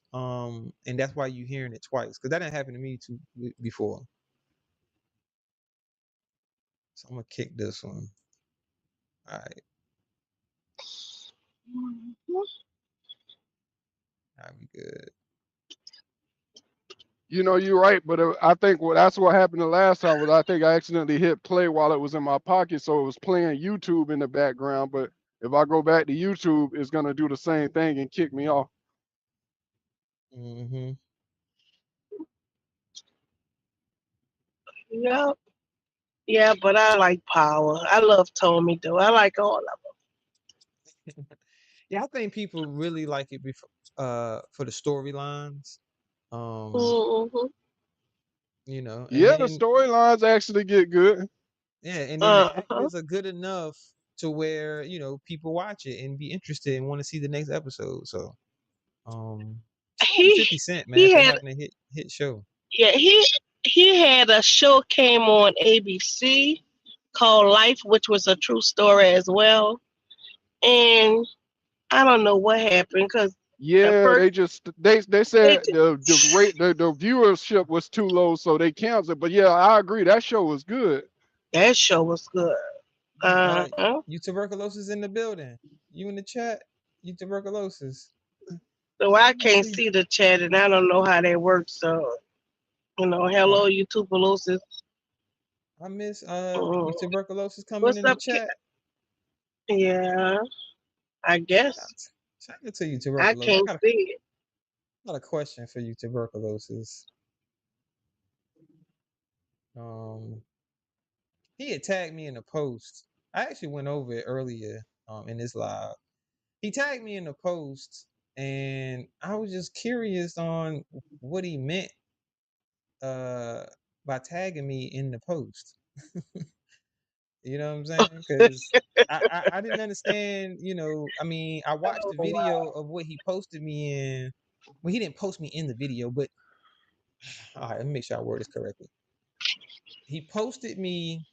and that's why you hearing it twice. Because that didn't happen to me too before. So I'm gonna kick this one. All right, I'll be good. You know, you're right, but I think that's what happened the last time was I think I accidentally hit play while it was in my pocket, so it was playing YouTube in the background. But if I go back to YouTube, it's gonna do the same thing and kick me off. Mm-hmm. yeah, yeah, but I like Power. I love Tommy though. I like all of Yeah, I think people really like it before, for the storylines. them. Um, Mm-hmm. and Yeah, the then storylines actually get good. yeah, and then the Uh-huh. actors are good enough to where people watch it and be interested and want to see the next episode. So, shout out to He 50 Cent, man, he for had having a hit show. yeah he had a show came on ABC called Life, which was a true story as well. And I don't know what happened because the Yeah, first they they said the viewership was too low, so they canceled. But yeah, I agree that show was good. that show was good. Uh, Uh-huh. you tuberculosis in the building. You in the chat? You tuberculosis. So I Let me can't see. see the chat and I don't know how that works. So Uh, hello, you tuberculosis. I miss Uh, you tuberculosis coming what's in the up, chat. Yeah, I Shout guess out, shout out to you I tuberculosis. can't see it. I got a question for you tuberculosis. Um, he had tagged me in a post. I actually went over it earlier in this live. He tagged me in the post, and I was just curious on what he meant uh by tagging me in the post. You know what I'm saying? Because I didn't understand. I mean, I watched Oh the wow. video of what he posted me in. Well, he didn't post me in the video, but all right, let me make sure I word this correctly. He posted me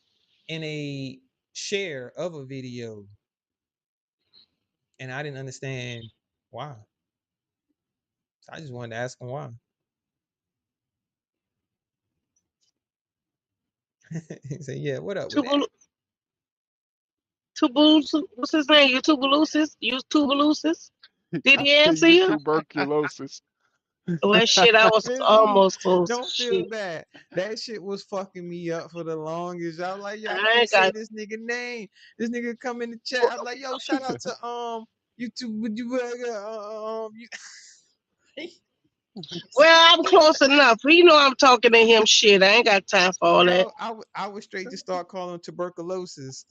in a share of a video, and I didn't understand why. So I just wanted to ask him why. He said, "Yeah, what up with that?" Tuber tuberculosis. What's his name? You tuberculosis? You tuberculosis? Did he answer You you? tuberculosis. Well, shit, I was It's me. almost close. Don't feel Shit, bad. That shit was fucking me up for the longest. I was like, yo, I I can't ain't say got. this nigga name. This nigga come in the chat. I'm like, yo, shout out to YouTube. Would you Well, I'm close enough. You know I'm talking to him. Shit, I ain't got time for all that. I would straight just start calling tuberculosis.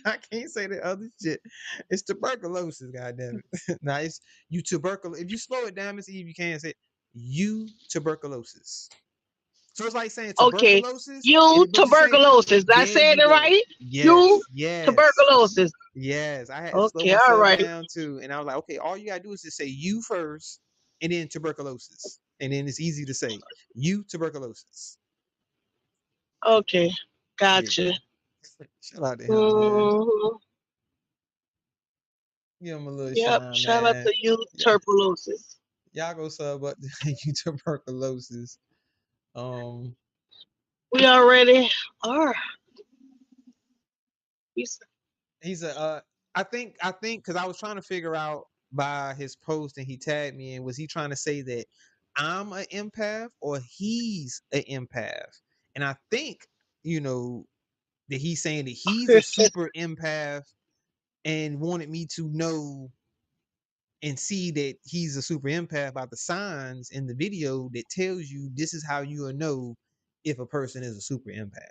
I can't say the other shit. It's tuberculosis, goddamn it. Nah, it's you tuberculosis. If you slow it down, Miss Eve, you can't say you tuberculosis. So it's like saying Okay, tuberculosis, you but you saying tuberculosis. I there said you it go. right. You Yes, yes, tuberculosis. yes. I had to slow Okay, all myself right. down too, and I was like, okay, all you gotta do is just say you first, and then tuberculosis, and then it's easy to say you tuberculosis. Okay, Yeah. gotcha. Shout out to him, man. hmm Give him a little Yep. shine, Shout out man. to you, Yeah, tuberculosis. y'all go sub up to you tuberculosis. Um, We already are. He's- he's a I think because I was trying to figure out by his post and he tagged me, and was he trying to say that I'm an empath or he's an empath? And I think you know that he's saying that he's a super empath and wanted me to know and see that he's a super empath by the signs in the video that tells you this is how you will know if a person is a super empath.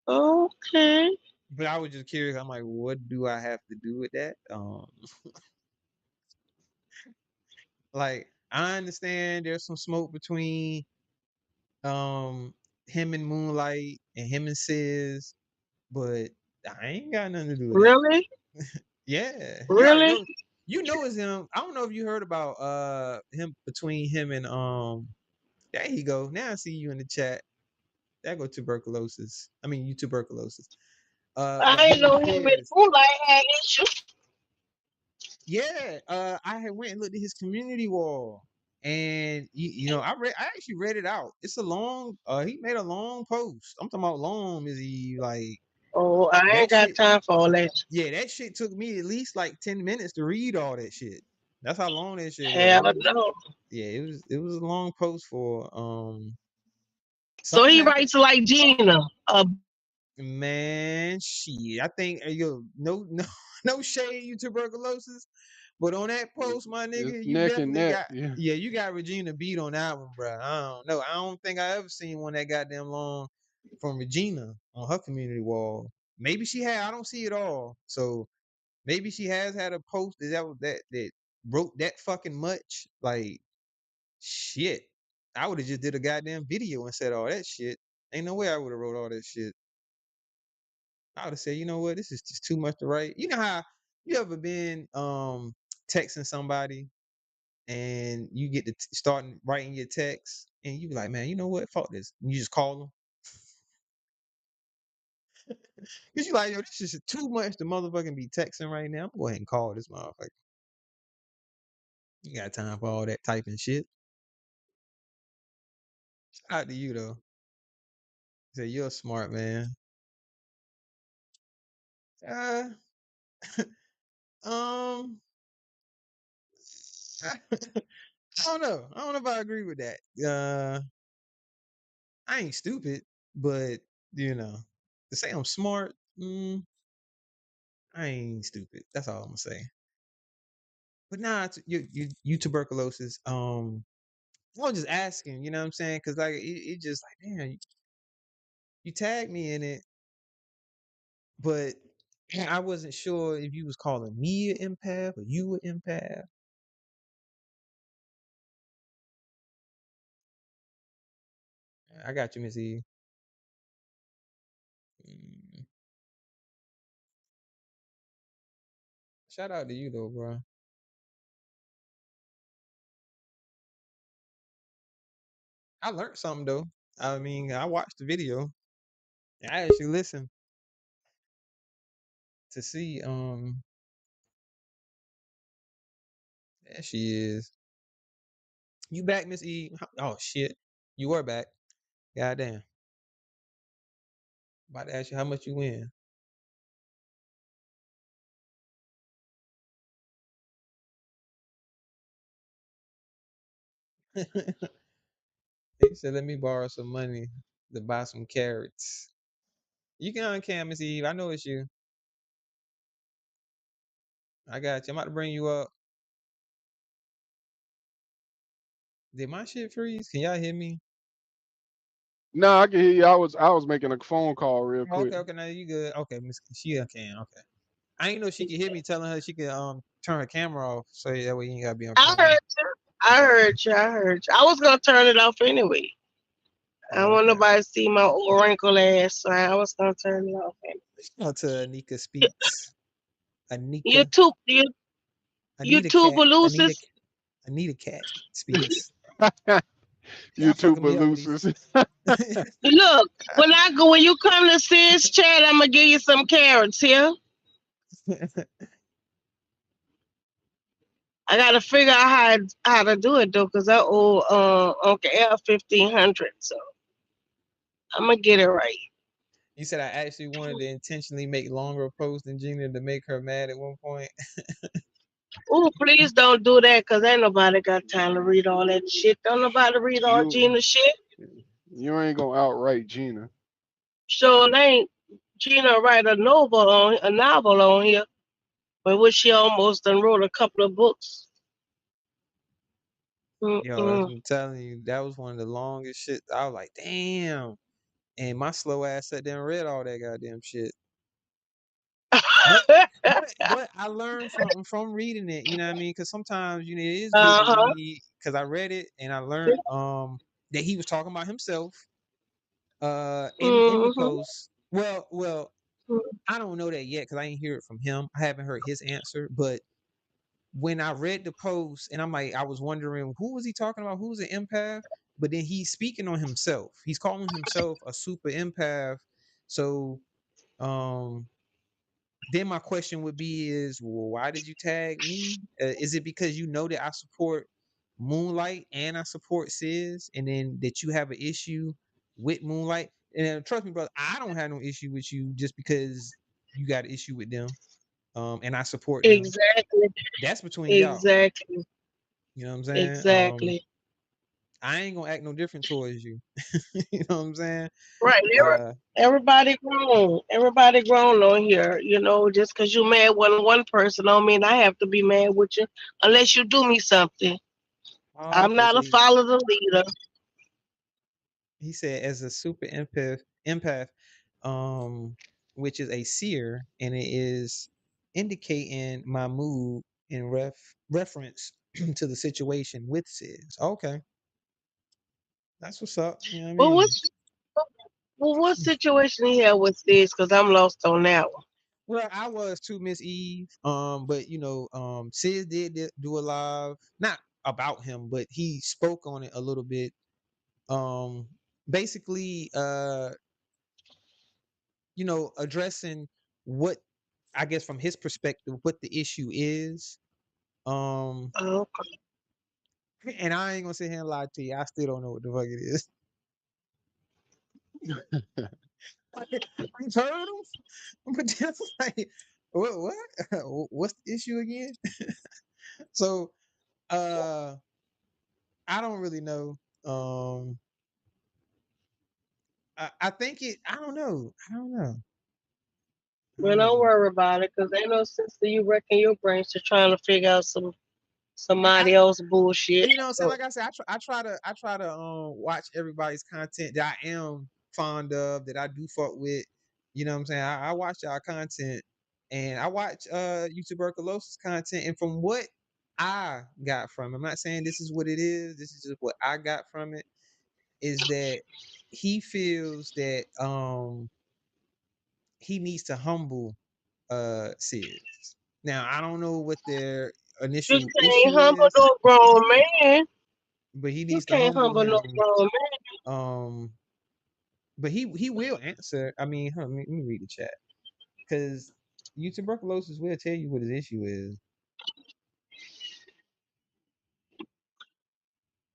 okay. But I was just curious. I'm like, what do I have to do with that? Like I understand there's some smoke between um him and Moonlight and him and Sis, but I ain't got nothing to do with that. Really? Yeah, you already Really? know. You know it's him. I don't know if you heard about him between him and there you go. Now I see you in the chat. That go tuberculosis. I mean, you tuberculosis. I ain't Behind know the him and stairs. Moonlight had issues. Yeah, I had went and looked at his community wall, and I actually read it out. It's a long. He made a long post. I'm talking about long. Is he like Oh, I ain't that got shit? time for all that. Yeah, that shit took me at least like 10 minutes to read all that shit. That's how long that shit was. Hell no. Yeah, it was a long post for So something he happened. writes like Gina. Man, shit. I think no no shade, you tuberculosis. But on that post, my It's nigga, you neck and definitely neck. got Yeah. yeah, you got Regina beat on that one, bro. I don't know. I don't think I ever seen one that goddamn long from Regina on her community wall. Maybe she had. I don't see it all. So maybe she has had a post that wrote that fucking much. Like shit. I would have just did a goddamn video and said all that shit. Ain't no way I would have wrote all that shit. I would have said, you know what, this is just too much to write. You know how you ever been texting somebody and you get to starting writing your text and you be like, man, you know what? Fuck this. And you just call them. Cause you like, yo, this is too much to motherfucking be texting right now. I'm go ahead and call this motherfucker. You got time for all that typing shit. Shout out to you though. Say you're a smart man. Uh um I don't know. I don't know if I agree with that. I ain't stupid, but you know, to say I'm smart, I ain't stupid. That's all I'm gonna say. But nah, you tuberculosis. I was just asking, you know what I'm saying? Because like it just like damn, you tagged me in it, but I wasn't sure if you was calling me an empath or you an empath. I got you, Miss E. Mm, Shout out to you though, bro. I learned something though. I mean, I watched the video. I actually listened to see. There she is. You back, Miss E? Oh shit, you were back. Goddamn. About to ask you how much you win. He said, "Let me borrow some money to buy some carrots." You can uncam, Miss Eve. I know it's you. I got you. I'm about to bring you up. Did my shit freeze? Can y'all hear me? No, I can hear you. I was making a phone call real Oh, quick. okay, okay. Now you good. Okay, Miss she can. Okay. I ain't know she could hear me telling her she could turn her camera off so that way you ain't gotta be on I camera. heard you. I heard you. I heard you. I was gonna turn it off anyway. I don't Oh, want okay. nobody to see my old wrinkled ass, so I was gonna turn it off anyway. Shout out to Anika Speaks. You Anika. too. You Anita Cat. tuberculosis. Anita Cat Speaks. You Y'all two fucking me up with these. Belusis. Look, when you come to Sis chat, I'm gonna give you some carrots here. I gotta figure out how to do it though, cause I owe Uncle L 1,500, so I'm gonna get it right. You said I actually wanted to intentionally make longer posts than Gina to make her mad at one point. Ooh, please don't do that, cause ain't nobody got time to read all that shit. Don't nobody read all you Gina shit. you ain't gonna outright Gina. So it ain't Gina write a novel on here, but which she almost done wrote a couple of books. Yo, Mm-mm. I'm telling you, that was one of the longest shit. I was like, damn. And my slow ass sat there and read all that goddamn shit. But but I learned from reading it, you know what I mean? Because sometimes, it is good to Uh-huh. read because I read it and I learned that he was talking about himself in the Mm-hmm. post. Well, I don't know that yet because I ain't hear it from him. I haven't heard his answer, but when I read the post and I was wondering who was he talking about? Who's an empath? But then he's speaking on himself. He's calling himself a super empath. So Then my question would be is, well, why did you tag me? Is it because you know that I support Moonlight and I support Sis, and then that you have an issue with Moonlight? And trust me, brother, I don't have no issue with you just because you got an issue with them. And I support them. Exactly. That's between y'all. Exactly. You know what I'm saying? Exactly. I ain't gonna act no different towards you. You know what I'm saying? Right. Uh, Everybody grown. Everybody grown on here. You know, just because you mad with one person don't mean I have to be mad with you unless you do me something. oh, I'm okay. not So a follow the leader. he said, as a super empath, um, which is a seer, and it is indicating my mood in reference to the situation with Sis. Okay, that's what's up. You know what I But mean? what situation he had with this? Because I'm lost on that one. Well, I was too, Miss Eve. But Sis did do a live, not about him, but he spoke on it a little bit. Um, basically, addressing what, I guess, from his perspective, what the issue is. Um, Okay. and I ain't gonna sit here and lie to you. I still don't know what the fuck it is. I've heard him, but just like, what? What's the issue again? So, uh, I don't really know. Um, I think it. I don't know. I don't know. I Well, don't don't know. worry about it, because ain't no sense to you wrecking your brains to trying to figure out I, somebody else bullshit. you know what I'm saying? So, Like I said, I try to watch everybody's content that I am fond of, that I do fuck with. You know what I'm saying? I watch y'all content, and I watch you tuberculosis content, and from what I got from it, I'm not saying this is what it is, this is just what I got from it, is that he feels that he needs to humble Sis. Now I don't know what their you initial can't issue humble is, no grown man. but he You needs to can't humble humble no him. grown man. Um, but he will answer. I mean, let me read the chat, because you tuberculosis will tell you what his issue is.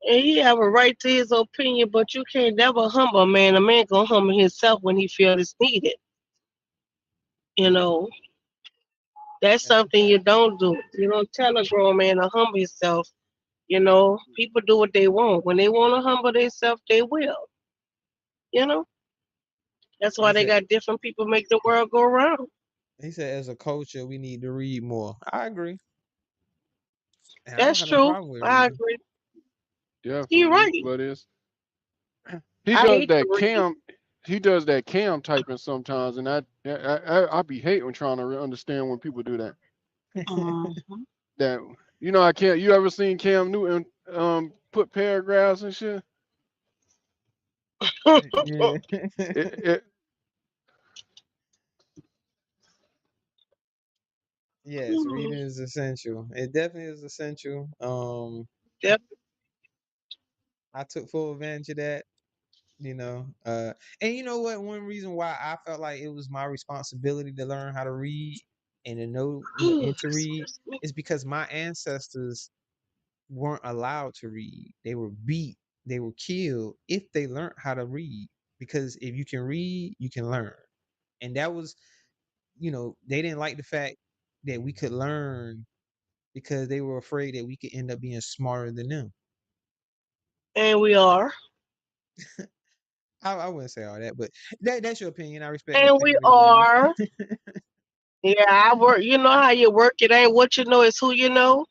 And he have a right to his opinion, but you can't never humble a man. A man gonna humble himself when he feel it's needed. You know, that's That's a something fact. you don't do. You don't tell a grown man to humble himself. You know, people do what they want. When they want to humble themselves, they will. You know, that's why He they said got different people make the world go round. he said as a culture we need to read more. I agree, and I don't That's have no true. problem with I reading. agree. He Definitely. right. But it's he I does hate to that read. cam he does that cam typing sometimes, and I be hating trying to understand when people do that. Mhm. That I can't. You ever seen Cam Newton put paragraphs and shit? Yeah. It Yes, reading is essential. It definitely is essential. Yep. I took full advantage of that. And you know what, one reason why I felt like it was my responsibility to learn how to read and to know, and to read, Excuse me. is because my ancestors weren't allowed to read. They were beat, they were killed if they learned how to read, because if you can read you can learn. And that was, they didn't like the fact that we could learn, because they were afraid that we could end up being smarter than them. And we are. I wouldn't say all that, but that's your opinion. I respect your And we opinion, Miss Eve. are. Yeah, I work. You know how you work. It ain't what you know, it's who you know.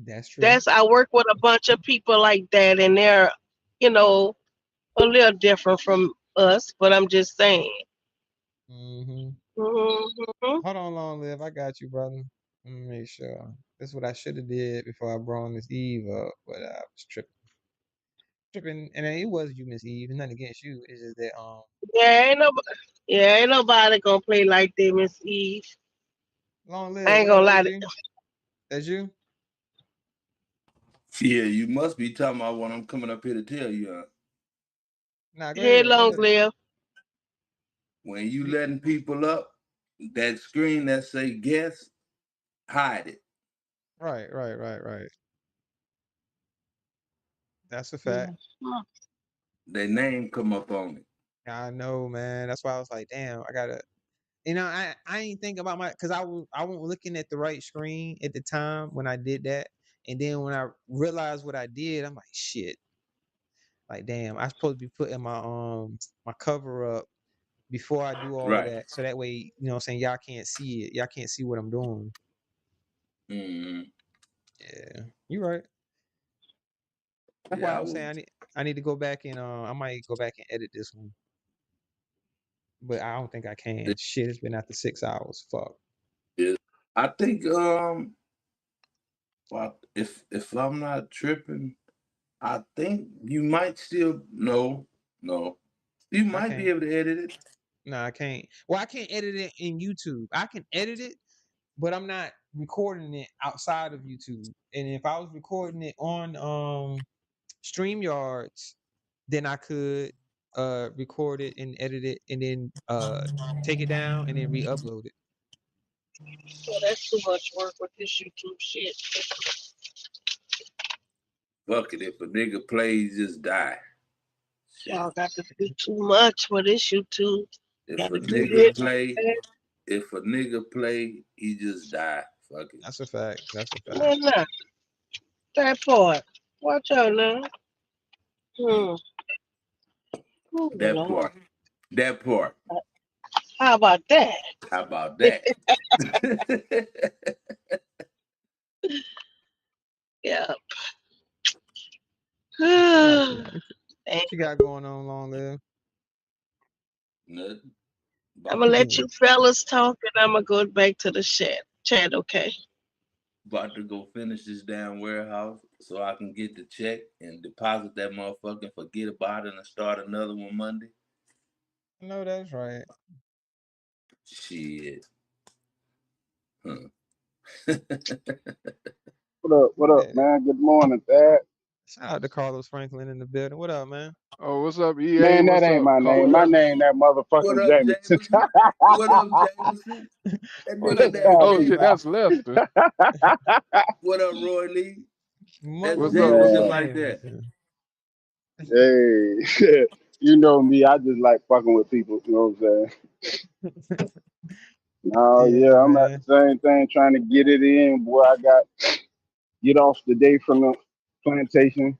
That's true. That's I work with a bunch of people like that, and they're, you know, a little different from us. But I'm just saying. Hmm. Hmm. Hold on, long live. I got you, brother. Let me make sure. That's what I should have did before I brought Miss Eve up, but I was tripping, and it was you, Miss Eve. It's nothing against you. It's just that Yeah, ain't nobody gonna play like that, Miss Eve. long I live. ain't What up? gonna That's lie. you. That's you. Yeah, you must be talking about what I'm coming up here to tell you. Nah, go Head ahead. Go long ahead. live. When you You- letting people up that screen that say guest, hide it. Right. That's a fact. Mhm. Their name come up on it. I know, man. That's why I was like, damn, I gotta. I ain't think about because I wasn't looking at the right screen at the time when I did that, and then when I realized what I did, I'm like, shit. Like, damn, I supposed to be putting my cover up before I do all of Right. that, so that way, what I'm saying, y'all can't see it. Y'all can't see what I'm doing. Mm-hmm. Yeah, you right. That's why Yeah, I I was was. saying I need to go back and I might go back and edit this one, but I don't think I can. Shit, it's been after 6 hours. Fuck. Yeah. I think well, if I'm not tripping, I think you might still no. You I might be can't. able to edit it. No, I can't. Well, I can't edit it in YouTube. I can edit it, but I'm not recording it outside of YouTube. And if I was recording it on StreamYards, then I could record it and edit it and then take it down and then re-upload it. So that's too much work with this YouTube shit. Fuck it. If a nigga plays, just die. Shit. Y'all got to do too much for this YouTube. If Got a to do nigga this. play, if a nigga play, he just die. Fuck it. That's a fact. That's a fact. Man, nah, that part. Watch out now. Hmm. Oh, That Lord. part. That part. How about that? How about that? Yeah. What else? I'm What you got going on, long live? Nothing. gonna About to let go. you fellas talk, and I'm gonna go back to the chat, okay? About to go finish this damn warehouse so I can get the check and deposit that motherfucker and forget about it and start another one Monday. I know that's right. Shit. Huh. What up, Yeah. man? Good morning, Dad. Shout out to Carlos Franklin in the building. What up, man? Oh, what's up, EA? Man, that What's ain't up, my name. What My Carlos? up? name that What motherfucker up, Jameson. Jameson? What up, Jameson? That Oh, nigga that's that Nah, oh gay. shit, man. that's Lester. What up, Roy Lee? That's What's up Motherfucking Jameson with Man, like that. Jameson. hey, you know me. I just like fucking with people. You know what I'm saying? No, Yeah, yeah, I'm at the man. same thing, trying to get it in. Boy, I got get off the day from the plantation,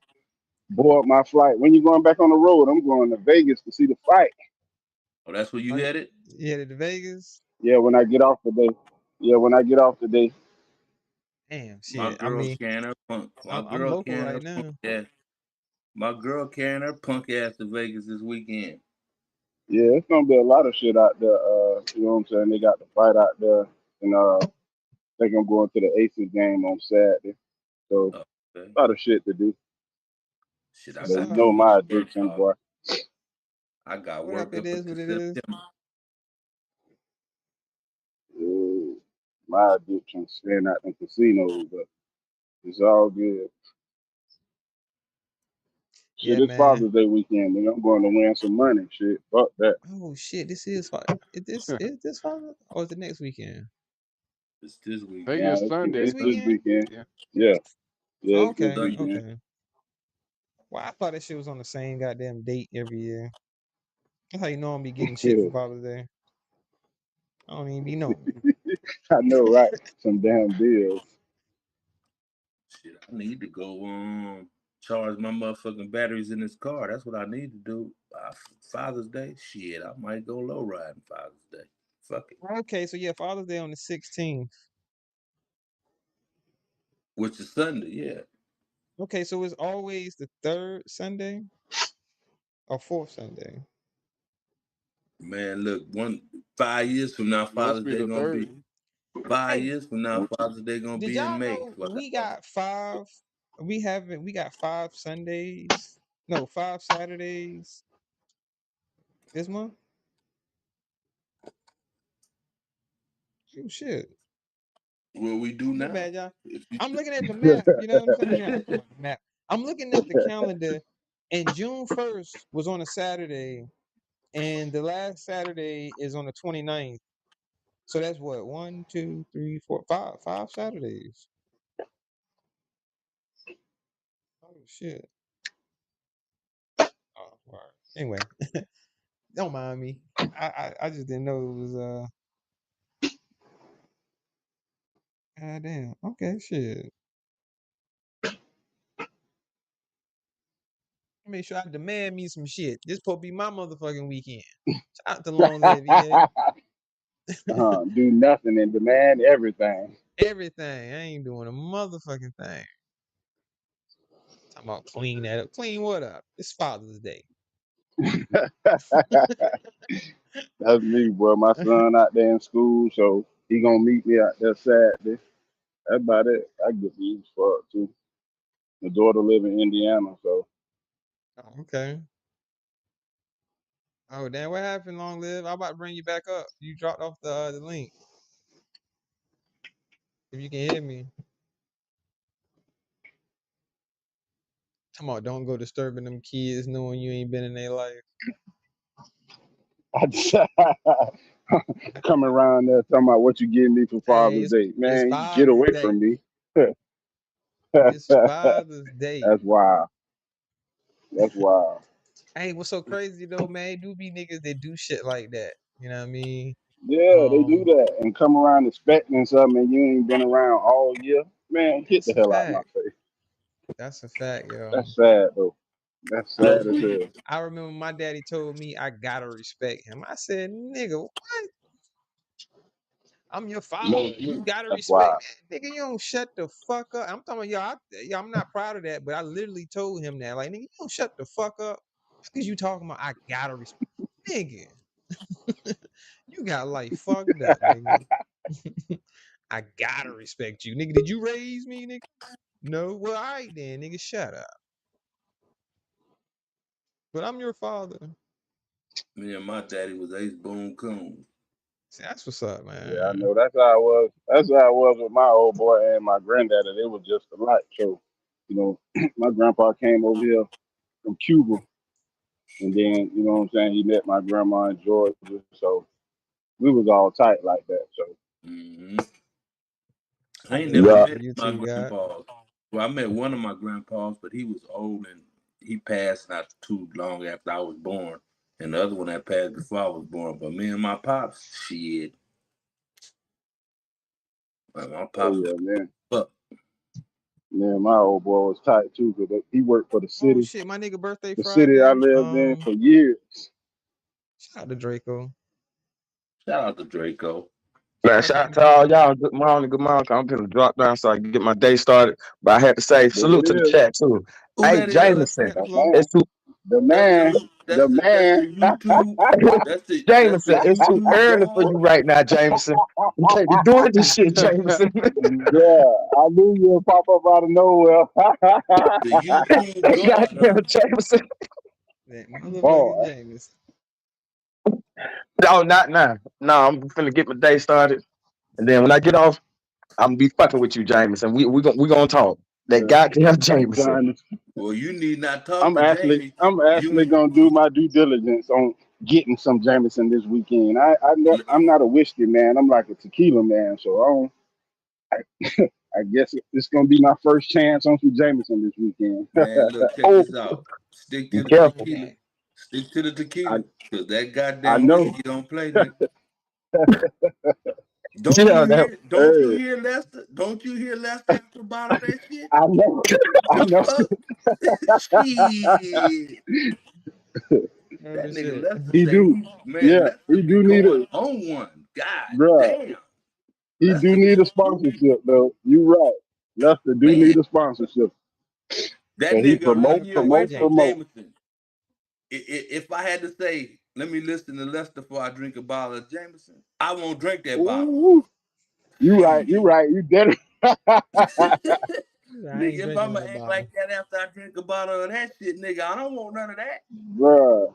board my flight. When you going back on the road? I'm going to Vegas to see the fight. Oh, that's where you Are headed? you headed to Vegas? Yeah, when I get off the day. Yeah, when I get off the day. Damn, My shit. I girl mean, carrying her punk. My I'm girl local carrying right her punk now. ass. My girl carrying her punk ass to Vegas this weekend. Yeah, it's gonna be a lot of shit out there. You know what I'm saying? They got the fight out there, and think I'm going to the Aces game on Saturday. So Oh, okay. a lot of shit to do. Shit, That's I what's But you got up. too know much my work. addiction, boy. I got What up? work It up is what until it is. September. Yeah, my addiction staying at the casino, but it's all good. Shit, Yeah, it's man. Father's Day weekend, nigga. I'm going to win some money. Shit, fuck that. Oh shit, is this father or is it next weekend? It's this weekend. Vegas Nah, Sunday, This it's this weekend? Sunday. weekend. Yeah. Yeah, yeah, Oh, it's this okay, Sunday. weekend. okay. Well, I thought that shit was on the same goddamn date every year. That's how you know I'm be getting shit Yeah, for Father's Day. I don't even be knowing. I know, right? Some damn bills. Shit, I need to go charge my motherfucking batteries in this car. That's what I need to do. Father's Day, shit, I might go low riding Father's Day. Fuck it. Okay, so yeah, Father's Day on the 16th. Which is Sunday, yeah. Okay, so it's always the third Sunday or fourth Sunday. Man, look, 5 years from now, Must Father's be Day the gonna third. be 5 years from now, Mm, Father's Day gonna Did be in y'all May. know Fuck, I we know. got five? We got 5 Sundays. No, 5 Saturdays this month. Oh shit. What we do My now? bad, y'all. If you I'm looking at the map. You know what I'm saying? Yeah, I'm talking about the map. I'm looking at the calendar, and June 1st was on a Saturday, and the last Saturday is on the 29th. So that's what, 1, 2, 3, 4, 5, 5 Saturdays. Oh shit. Oh, all right. Anyway, don't mind me. I just didn't know it was God damn. Okay, shit. Make sure I demand me some shit. This supposed to be my motherfucking weekend. Shout out to Long Live EA. Do nothing and demand everything. Everything. I ain't doing a motherfucking thing. Talking about clean that up. Clean what up? It's Father's Day. That's me, boy. My son out there in school, so he gonna meet me out there Saturday. That's about it. I get to use for it too. My daughter live in Indiana, so Oh, okay. Oh damn, what happened, Long Live? I'm about to bring you back up. You dropped off the link. If you can hear me. Come on, don't go disturbing them kids knowing you ain't been in their life. I just come around there talking about what you getting me for Hey, Father's Day. it's Man, get Father's away Day. from me. It's Father's Day. That's wild. That's wild. Hey, what's so crazy though, man? Do be niggas that do shit like that. You know what I mean? Yeah, they do Um, that and come around expecting something and you ain't been around all year. Man, get the that's a hell out my fact. face. That's a fact, yo. That's sad though. That's I sad remember as hell. I remember my daddy told me I gotta respect him. I said, nigga, what? I'm your father. You gotta That's respect wild. me. Nigga, you don't shut the fuck up. I'm talking about, yo, I'm not proud of that, but I literally told him that. Like, nigga, you don't shut the fuck up. Because you talking about I gotta respect. Nigga, you got life fucked up, nigga. I gotta respect you. Nigga, did you raise me, nigga? No? Well, all right then, nigga, shut up. But I'm your father. Me and my daddy was Ace Boone Coon. See, that's what's up, Yeah, I man. know. That's how I was. That's how I was with my old boy and my granddaddy. They were just alike. So, you know, my grandpa came over here from Cuba, and then you know what I'm saying. He met my grandma in Georgia, so we was all tight like that. So, Mm-hmm. I I ain't believe never yeah. that for met you my too, God. grandpas. Well, I met one of my grandpas, but he was old and he passed not too long after I was born. And the other one that passed before I was born. But me and my pops, shit. My Oh pops was yeah, man. fuck. Man, my old boy was tight too because he worked for Oh shit, my nigga birthday the city I Friday. lived in for years. Shout out to Draco. Shout out to Draco. Shout Man, out to shout out my to all nigga. y'all. Good morning, good morning. I'm gonna drop down so I can get my day started. But I had to say There it salute to the is. chat too. Who Hey, that is? Let's Jameson. see. Got the The flow. man. It's too The That's the man. loot. The That's man. the YouTube. That's the Jameson. It's too YouTube early for you God. right now, Jameson. You can't be doing this shit, Jameson. Yeah, I knew you would pop up out of nowhere. The YouTube God, Goddamn, huh? Jameson. That Boy, motherfucking James. No, not now. No, I'm finna get my day started, and then when I get off, I'm gonna be fucking with you, Jameson. We gonna talk. That yeah, goddamn I'm Jameson. trying to. Well, you need not talk to Jamie. I'm actually You gonna do my due diligence on getting some Jameson this weekend. I'm not a whiskey man. I'm like a tequila man. So I guess it's gonna be my first chance on some Jameson this weekend. man, look, check Oh, this out. Stick be to the careful. tequila. Okay. Stick to the I tequila. Cause that I goddamn know. whiskey don't play, nigga. Yeah, that, Don't you Hey, hear Lester? Don't you hear Lester after bottle that shit? I know. I The know. fuck? Shit. Oh That nigga shit. Lester He say do. he man, Yeah, Lester he be do need going a on one. God bruh. damn. He do Lester be need a stupid. sponsorship though. You right. Lester do Man, need a sponsorship. that So he nigga Shout out promote, run to you Black away promote, from Jameson. promote. Jameson. If I had to say, let me listen to Lester before I drink a bottle of Jameson, I won't drink that bottle. Ooh, you right. You Shit. right. You did it. I ain't Nigga, if drinking I'ma that act bottle. like that after I drink a bottle of that shit, nigga, I don't want none of that. Bruh.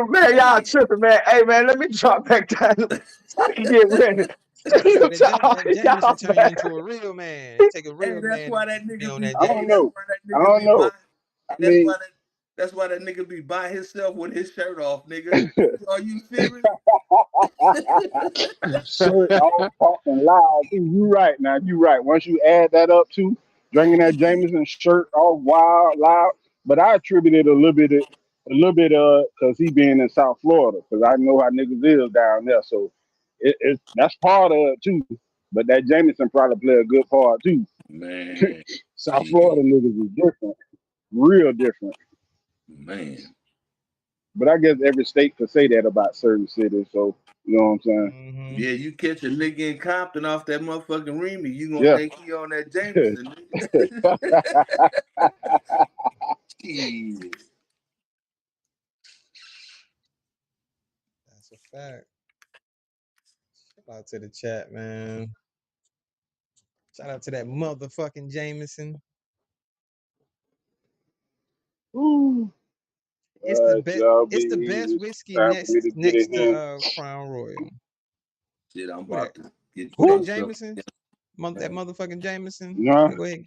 man, y'all Man. tripping, man. Hey, man, let me drop back down so I can get ready. So Salute that to all that Jameson y'all, turn you man. into a real man. It take a Hey, real man to be on that I don't hey, Jameson. that's know. why that I nigga don't be know. buying. I Hey, mean, That's why that nigga be by himself with his shirt off, nigga. Are you serious? Shirt all talking loud. Too. You right now. You right. Once you add that up too, drinking that Jameson shirt all wild loud. But I attributed a little bit because he being in South Florida because I know how niggas is down there. So that's part of it too. But that Jameson probably play a good part too. Man, South Florida shit. niggas is different, real different. Man. But I guess every state could say that about certain cities. So you know what I'm saying? Mm-hmm. Yeah, you catch a nigga in Compton off that motherfucking Remy, you gonna Yeah. think he on that Jameson, nigga. Shit. That's a fact. Shout out to the chat, man. Shout out to that motherfucking Jameson. Woo. It's the best. Shall It's be the best easy. whiskey Time for me to get next in to here. Crown Royal. Shit, I'm Who that? about to get Who that Who? drunk stuff. Jameson? That motherfucking Jameson. Nah. Go ahead.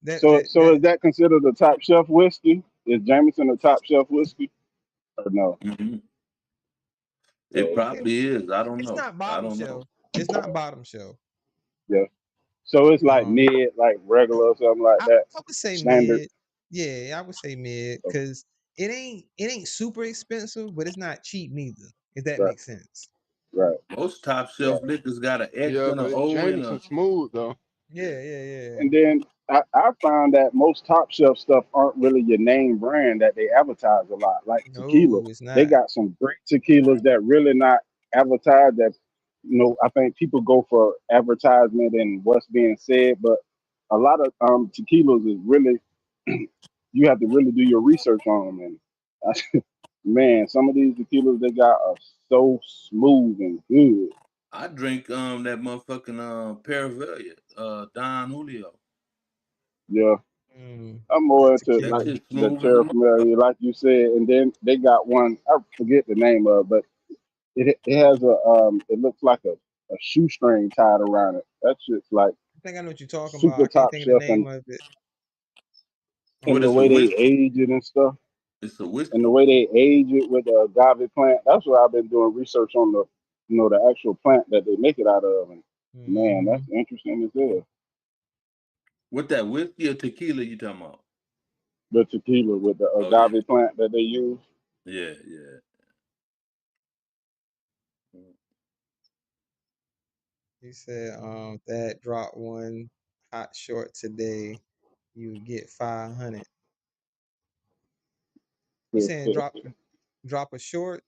that So that so that is that considered a top shelf whiskey? Is Jameson a top shelf whiskey or no? Mm-hmm. It Oh, okay. probably is. I don't it's know. not I bottom don't know. shelf. It's not bottom shelf. Yeah. So it's like Um, mid, like regular or something like I, that. I would say Standard. mid. Yeah, I would say mid Oh, because it ain't super expensive, but it's not cheap neither. If that right, makes sense. right, Most top right. shelf liquors got an X Yeah, and an but O and a. Jameson smooth though. Yeah, yeah, yeah. And then I found that most top shelf stuff aren't really your name brand that they advertise a lot. Like tequila, No, it's they not. got some great tequilas that really not advertised. That I think people go for advertisement and what's being said, but a lot of tequilas is really you have to really do your research on them. And man, some of these tequilas they got are so smooth and good. I drink that motherfucking Paravelia, Don Julio. Yeah, Mm, I'm that more into That tequila. like shit the smooth as a terra mother- familiar, like you said, and then they got one. I forget the name of, but it has it looks like a shoestring tied around it. That shit's like I think I know what you're talking about. super I can't top think of the shelf, name of it. and What the is a way they whiskey? age it and stuff, It's a and the whiskey. way they age it with the agave plant. That's what I've been doing research on the actual plant that they make it out of, and man, Hmm. that's interesting as hell. What that whiskey or tequila you talking about? The tequila with the Oh yeah, agave plant that they use. yeah, yeah. He said, that drop one hot short today, you would get 500. You saying drop a short?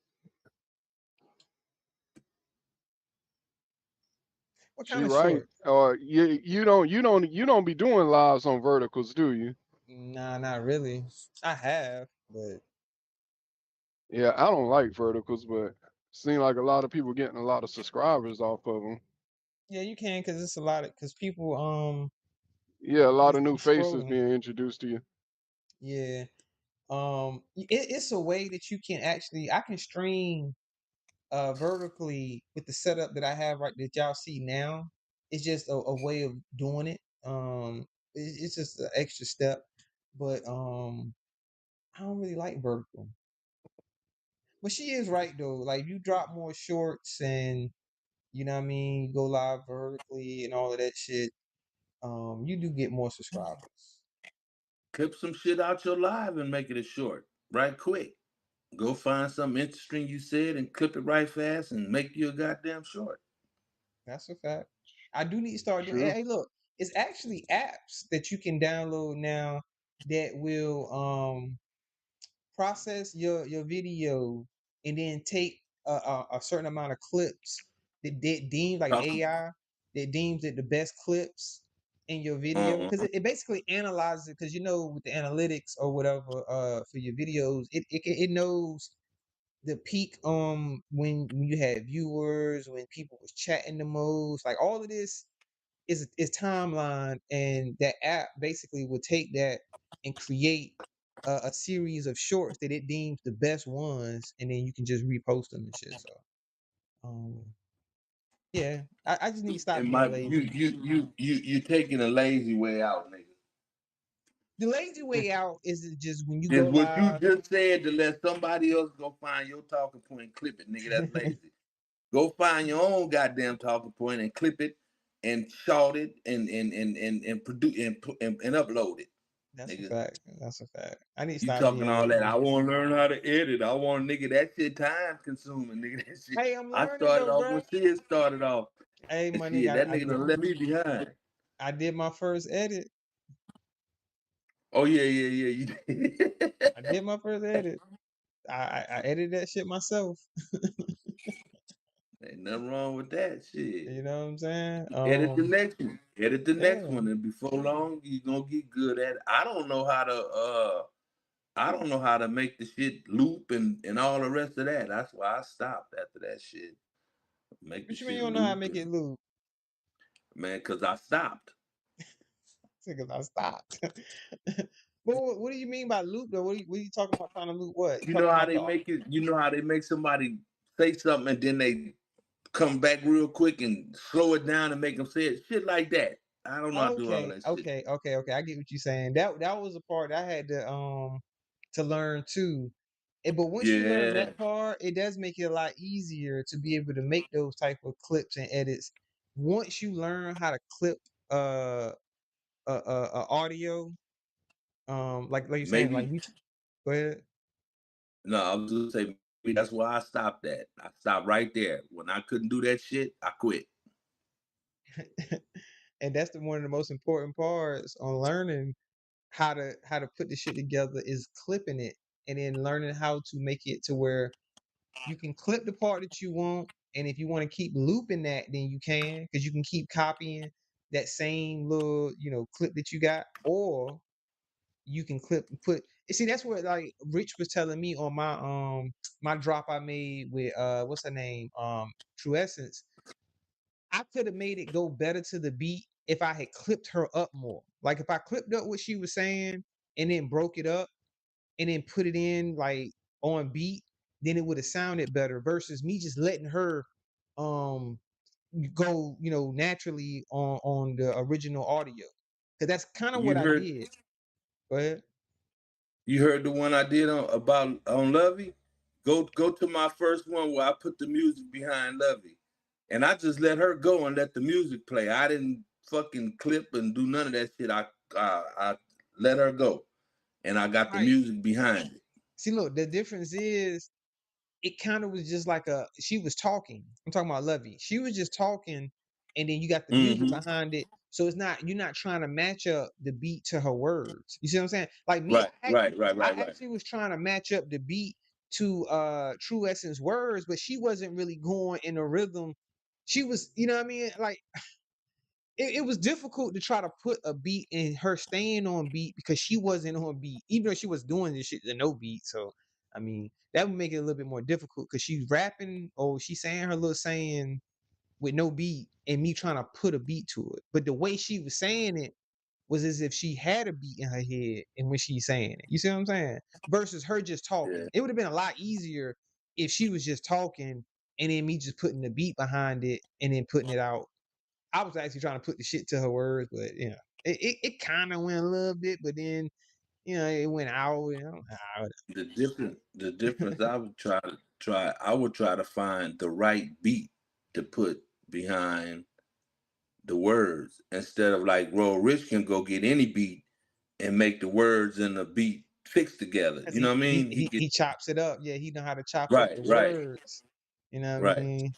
What kind She of right. short? You don't be doing lives on verticals, do you? Nah, not really. I have, but Yeah, I don't like verticals, but seem like a lot of people getting a lot of subscribers off of them. yeah, you can because it's a lot of because people Yeah, a lot of be new faces scrolling. being introduced to you. Yeah. It's a way that you can actually I can stream vertically with the setup that I have right that y'all see now. It's just a way of doing it. It's just an extra step. But I don't really like vertical. But she is right though. Like you drop more shorts and you know what I mean, you go live vertically and all of that shit. You do get more subscribers. Clip some shit out your live and make it a short, right quick. Go find something interesting you said and clip it right fast and make you a goddamn short. That's a fact. I do need to start doing. True. Hey, look, it's actually apps that you can download now that will process your video and then take a certain amount of clips that deem like an Uh AI that deems it the best clips in your video because uh it basically analyzes it because with the analytics or whatever for your videos it knows the peak when you had viewers when people was chatting the most like all of this is timeline and that app basically will take that and create a series of shorts that it deems the best ones and then you can just repost them and shit so um yeah I just need to It stop being might you lazy. you you you you taking a lazy way out, nigga. The lazy way out is just when you Is go what you live. just said to let somebody else go find your talking point and clip it, nigga. That's lazy. Go find your own goddamn talking point and clip it and short it and produce and upload it, That's a nigga. fact. That's a fact. I need to You start talking being all more that? I consistent. want to learn how to edit. I want nigga that shit time consuming, nigga. That shit. Hey, I'm I learning started though, off bro. when Sid started off. Hey, And my shit, nigga, that nigga done let me behind. I did my first edit. Oh yeah. You did. I did my first edit. I edited that shit myself. Ain't nothing wrong with that shit. You know what I'm saying? Edit the next one. Edit the next Yeah. one, and before long, you gonna get good at it. I don't know how to. I don't know how to make the shit loop and all the rest of that. That's why I stopped after that shit. Make the What you mean shit you don't know how to loop make it and loop? man, cause I stopped. Because I stopped. But what do you mean by loop though? What are you talking about trying to loop what? You You know talking how about they make it. You know how they make somebody say something and then they come back real quick and slow it down and make them say it. Shit like that. I don't know how to do all okay, that shit. okay, okay, okay. I get what you're saying. That was a part I had to learn too. But once you learn Yeah. that part, it does make it a lot easier to be able to make those type of clips and edits. Once you learn how to clip uh audio, like you're saying, like Maybe we go ahead. no, I was gonna say maybe that's why I stopped that. I stopped right there. When I couldn't do that shit, I quit. And that's one of the most important parts on learning how to put the shit together is clipping it and then learning how to make it to where you can clip the part that you want, and if you want to keep looping that, then you can, because you can keep copying that same little clip that you got, or you can clip and put. You see, that's what like Rich was telling me on my drop I made with what's her name, True Essence. I could have made it go better to the beat if I had clipped her up more. Like if I clipped up what she was saying and then broke it up and then put it in like on beat, then it would have sounded better versus me just letting her um go, naturally on the original audio. Cause that's kind of what You I heard did. Go ahead. you heard the one I did on Lovey? Go to my first one where I put the music behind Lovey. And I just let her go and let the music play. I didn't fucking clip and do none of that shit. I let her go. And I got the Right. music behind it. See, look, the difference is it kind of was just like she was talking. I'm talking about Lovey. She was just talking, and then you got the music Mm-hmm. behind it. So you're not trying to match up the beat to her words. You see what I'm saying? Like me, Right, right, right, I right, right. actually was trying to match up the beat to True Essence words, but she wasn't really going in a rhythm. She was, you know what I mean? Like it was difficult to try to put a beat in her staying on beat because she wasn't on beat, even though she was doing this shit to no beat. So I mean, that would make it a little bit more difficult because she's rapping or she's saying her little saying with no beat and me trying to put a beat to it. But the way she was saying it was as if she had a beat in her head and when she's saying it. You see what I'm saying? Versus her just talking. Yeah. It would have been a lot easier if she was just talking and then me just putting the beat behind it and then putting it out. I was actually trying to put the shit to her words, but it kind of went a little bit, but then it went out. The difference I would I would try to find the right beat to put behind the words instead of like Roll Rich can go get any beat and make the words and the beat fix together. Because You know what I mean? He he get chops it up. Yeah, he know how to chop up right, the right, words. You know what I right. mean?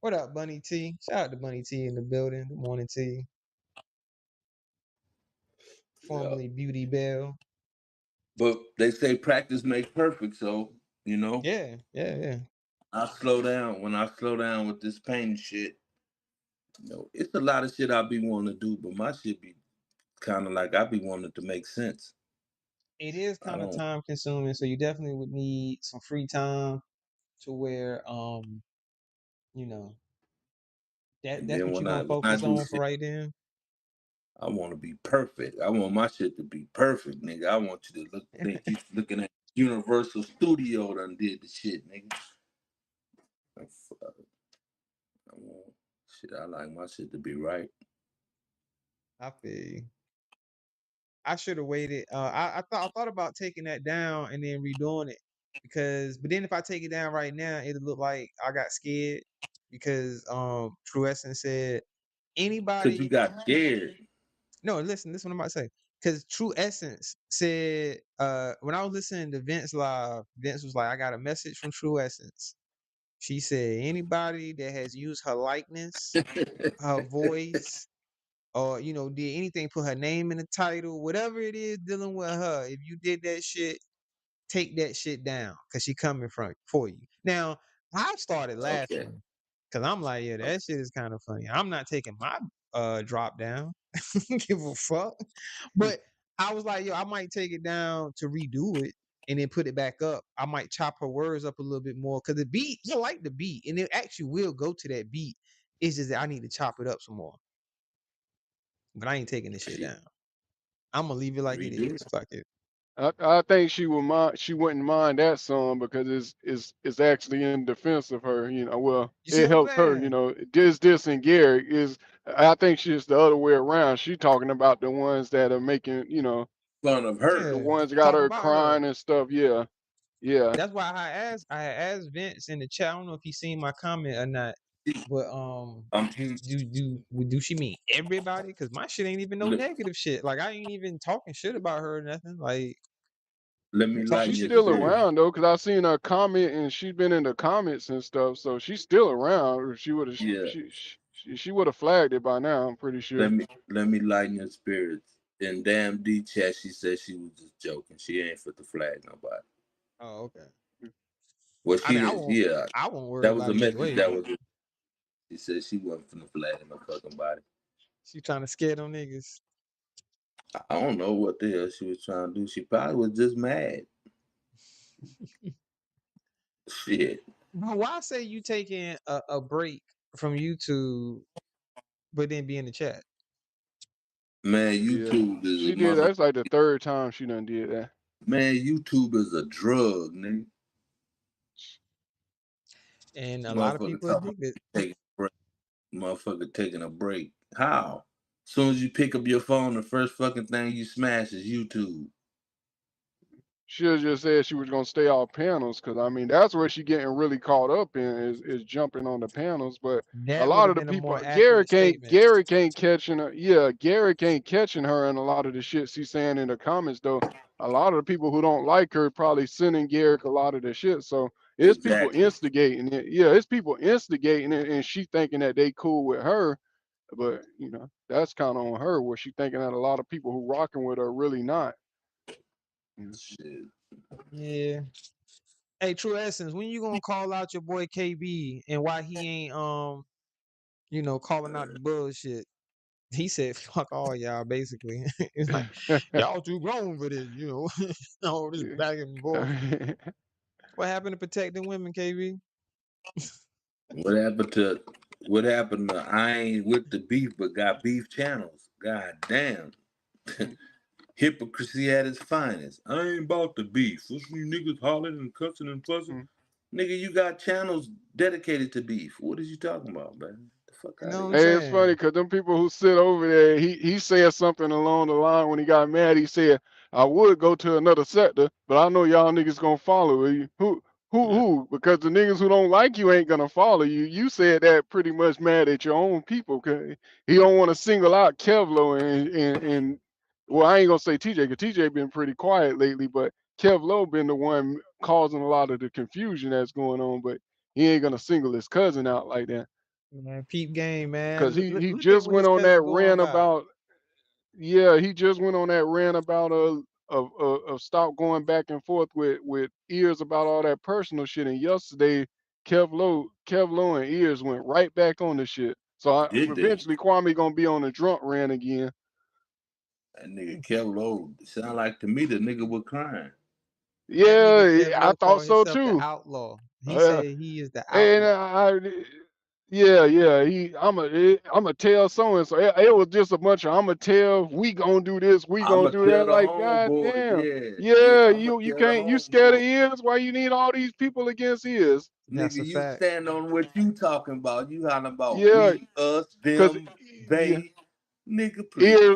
What up, Bunny T? Shout out to Bunny T in the building. Good morning, T. Yeah. Formerly Beauty Bell. But they say practice makes perfect, so Yeah, yeah, yeah. I slow down when I slow down with this painting shit. It's a lot of shit I be wanting to do, but my shit be kind of like I be wanting to make sense. It is I kind of don't. time consuming, so you definitely would need some free time to where you know, And that's then what when you're I gonna when I focus do on for shit, right then. I want to be perfect. I want my shit to be perfect, nigga. I want you to think you looking at Universal Studio done did the shit, nigga. I want shit. I like my shit to be right. I feel you. I should have waited. I thought about taking that down and then redoing it but then if I take it down right now, it'll look like I got scared because True Essence said Cause you anybody. got scared. No, listen, this is what I'm about to say. Because True Essence said, when I was listening to Vince live, Vince was like, I got a message from True Essence. She said, anybody that has used her likeness, her voice, or did anything, put her name in the title, whatever it is dealing with her, if you did that shit, take that shit down because she coming for you. Now, I started Okay. laughing because I'm like, yeah, that shit is kind of funny. I'm not taking my drop down. Give a fuck. But I was like, yo, I might take it down to redo it and then put it back up. I might chop her words up a little bit more because the beat, I like the beat, and it actually will go to that beat. It's just that I need to chop it up some more. But I ain't taking this shit Shit, down. I'm gonna leave it like it redo is. it. Fuck it. I think she would mind. She wouldn't mind that song because it's actually in defense of her. You know, well, You see it what I'm helps her. You saying? know, this and Gary is. I think she's the other way around. She talking about the ones that are making. You know, Fun of her. the Yeah. ones that got Talk her about her. crying and stuff. Yeah, yeah. That's why I had asked Vince in the chat. I don't know if he seen my comment or not, but Um, do she mean everybody? Because my shit ain't even no let, negative shit. Like I ain't even talking shit about her or nothing. Like let I'm me talking lighten She's your shit to still True. spirit. around though, cause I've seen her comment and she's been in the comments and stuff. So she's still around. Or she would have Yeah. she would have flagged it by now. I'm pretty sure. Let me lighten your spirits. In damn D chat, she said she was just joking. She ain't for the flag nobody. Oh, okay. Well, I she mean, did. Yeah, I won't worry that was about a it either message. way. That was. She said she wasn't for the flag no fucking body. She trying to scare them niggas. I don't know what the hell she was trying to do. She probably was just mad. Shit, But why say you taking a break from YouTube, but then be in the chat? man. Yeah, YouTube is a she did. mother. That's like the third time she done did that. Man, YouTube is a drug, nigga. And a lot of Motherfucker people talking addicted. taking a break. Motherfucker taking a break. How? Soon as you pick up your phone, the first fucking thing you smash is YouTube. She just said she was gonna stay off panels because I mean that's where she getting really caught up in is jumping on the panels. But a That would lot have of the been a people, more accurate statement. Gary can't catching her. Yeah, Gary can't catching her in a lot of the shit she's saying in the comments though. A lot of the people who don't like her probably sending Garrick a lot of the shit. So it's people Exactly. instigating it. Yeah, it's people instigating it, and she thinking that they cool with her. But you know that's kind of on her where she thinking that a lot of people who rocking with her are really not. You Shit. Yeah. Hey, True Essence, when you gonna call out your boy KB and why he ain't calling out the bullshit? He said, "Fuck all y'all." Basically, it's like know? y'all too grown for this. All this back and forth. Yeah. What happened to protecting women, KB? What happened to what happened to I ain't with the beef but got beef channels? God damn. Hypocrisy at its finest. I ain't about the beef. What's you niggas hollering and cussing and fussing? Nigga, you got channels dedicated to beef. What is you talking about, man? The fuck You out of know what I'm here. Hey, it's funny saying? because them people who sit over there, he said something along the line when he got mad. He said, "I would go to another sector, but I know y'all niggas gonna follow you. Who? Because the niggas who don't like you ain't gonna follow you. You said that pretty much mad at your own people. Cause he don't want to single out Kevlo and well, I ain't gonna say TJ because TJ been pretty quiet lately, but Kevlo been the one causing a lot of the confusion that's going on. But he ain't gonna single his cousin out like that. Man, peep game, man. Cause Look, he look, he look at just what his went on that cousin going rant by. about yeah he just went on that rant about of stop going back and forth with ears about all that personal shit. And yesterday Kevlo and ears went right back on the shit. So Did they? eventually Kwame gonna be on the drunk rant again. That nigga Kevlo sound like to me the nigga was crying. That nigga Yeah, I Kevlo thought called so himself the too. outlaw. He Uh, said he is the and outlaw. yeah, I'm a tell so and so. It was just a bunch of I'm a tell. We gonna do this. We gonna I'ma do tell that. the Like, god homeboy, damn. yeah. Yeah, Yeah, I'ma you tell the can't. You scared of homeboy. ears? Why you need all these people against ears? That's Nigga, a you fact. stand on what you talking about. You hollering about Yeah, we, us, cause them, yeah, they. Nigga, please.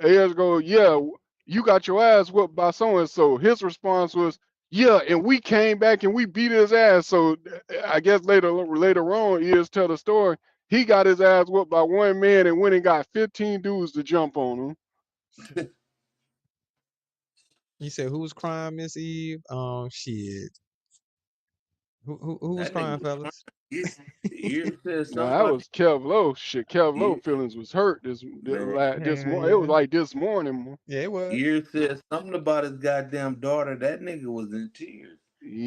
Ears go, yeah, you got your ass whooped by so and so. His response was, yeah, and we came back and we beat his ass. So I guess later on, Ears tell the story. He got his ass whooped by one man and went and got 15 dudes to jump on him. You said who's crying, Miss Eve? Shit. Who was That nigga crying, was fellas? crying. Ear said Now something that about was Kev Low. Shit, Kev Low ear. feelings was hurt Man, it was like this morning. Yeah, it was. ear said something about his goddamn daughter. That nigga was in tears.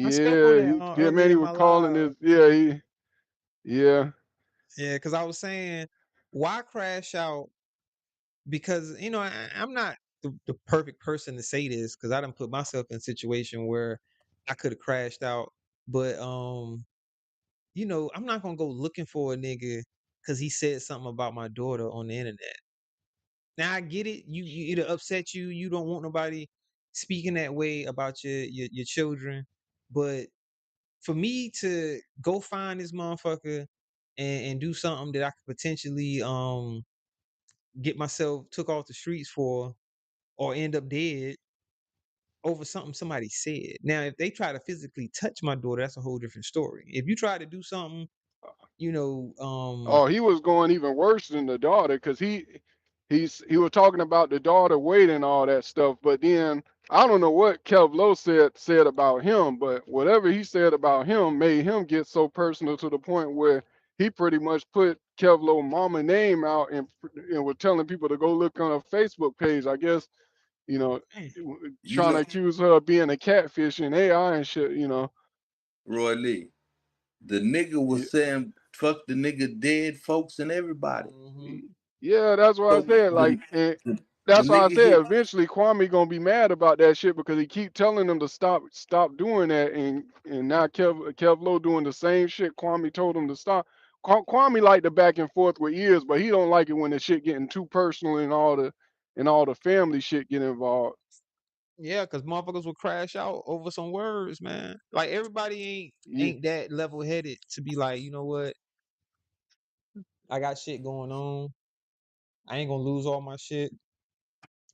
I spoke on Yeah, that yeah, man, earlier he in was my calling live. his, yeah. Yeah, because I was saying, why crash out? Because I'm not the perfect person to say this because I done put myself in a situation where I could have crashed out. But I'm not gonna go looking for a nigga because he said something about my daughter on the internet. Now I get it. You it'll upset you. You don't want nobody speaking that way about your children. But for me to go find this motherfucker and do something that I could potentially get myself took off the streets for or end up dead over something somebody said. Now, if they try to physically touch my daughter, that's a whole different story. If you try to do something, you know, um, Oh, he was going even worse than the daughter because he was talking about the daughter weight and all that stuff. But then I don't know what Kev Low said about him, but whatever he said about him made him get so personal to the point where he pretty much put Kev Low mama name out and was telling people to go look on her Facebook page. I guess you know man, You trying to know, accuse her of being a catfish and AI and shit. Roy Lee, the nigga Yeah, was saying fuck the nigga dead folks and everybody. mhm. yeah, that's what I So said. the Like, and the that's why I nigga said hit eventually Kwame gonna be mad about that shit because he keep telling them to stop doing that, and now Kev Low doing the same shit Kwame told him to stop. Kwame like the back and forth with years, but he don't like it when the shit getting too personal and all the family shit get involved. Yeah, because motherfuckers will crash out over some words, man. Like everybody ain't Yeah, ain't that level headed to be like, you know what, I got shit going on. I ain't gonna lose all my shit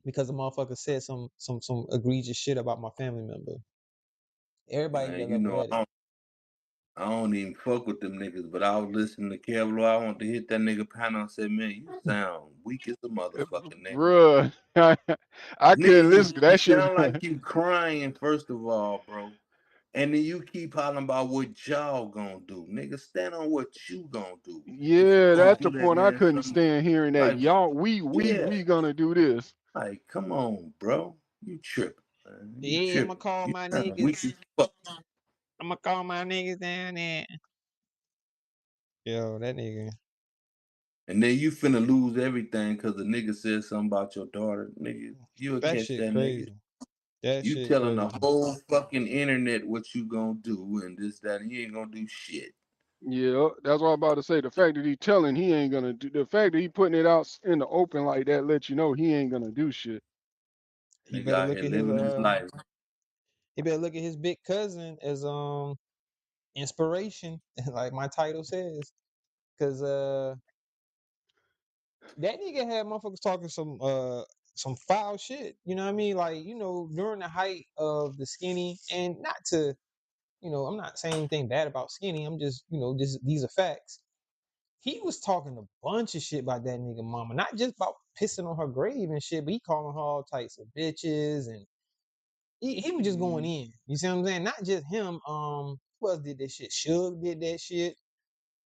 because the motherfucker said some egregious shit about my family member. Everybody ain't man, that you level know headed. I don't even fuck with them niggas, but I was listening to Kevlo. I want to hit that nigga panel and say, man, you sound weak as a motherfucking nigga. bruh, I couldn't Nigga, listen to you that shit. sound like you crying, first of all, bro. And then you keep hollering about what y'all gonna do. Nigga, stand on what you gonna do. If you Yeah, gonna that's do the that, point. I man, couldn't stand hearing that. like, Y'all, yeah. we gonna do this. Like, come on, bro. You tripping, man. You Yeah, I'ma tripping. call You my sound weak niggas. as fuck. I'ma call my niggas down there. Yo, that nigga. And then you finna lose everything because the nigga said something about your daughter. Nigga, you'll That catch shit that nigga. crazy. That You shit telling the crazy. whole fucking internet what you gonna do and this, that, and you ain't gonna do shit. Yeah, that's what I'm about to say. The fact that he telling he ain't gonna do, the fact that he putting it out in the open like that let you know he ain't gonna do shit. He Nigga better out look here at his living his life. he better look at his big cousin as inspiration, like my title says. Cause that nigga had motherfuckers talking some foul shit. You know what I mean? Like, during the height of the skinny, and not to, I'm not saying anything bad about skinny. I'm just, just these are facts. He was talking a bunch of shit about that nigga mama, not just about pissing on her grave and shit, but he calling her all types of bitches, and he was just going Mm, in. You see what I'm saying? Not just him. Who else did that shit? Suge did that shit.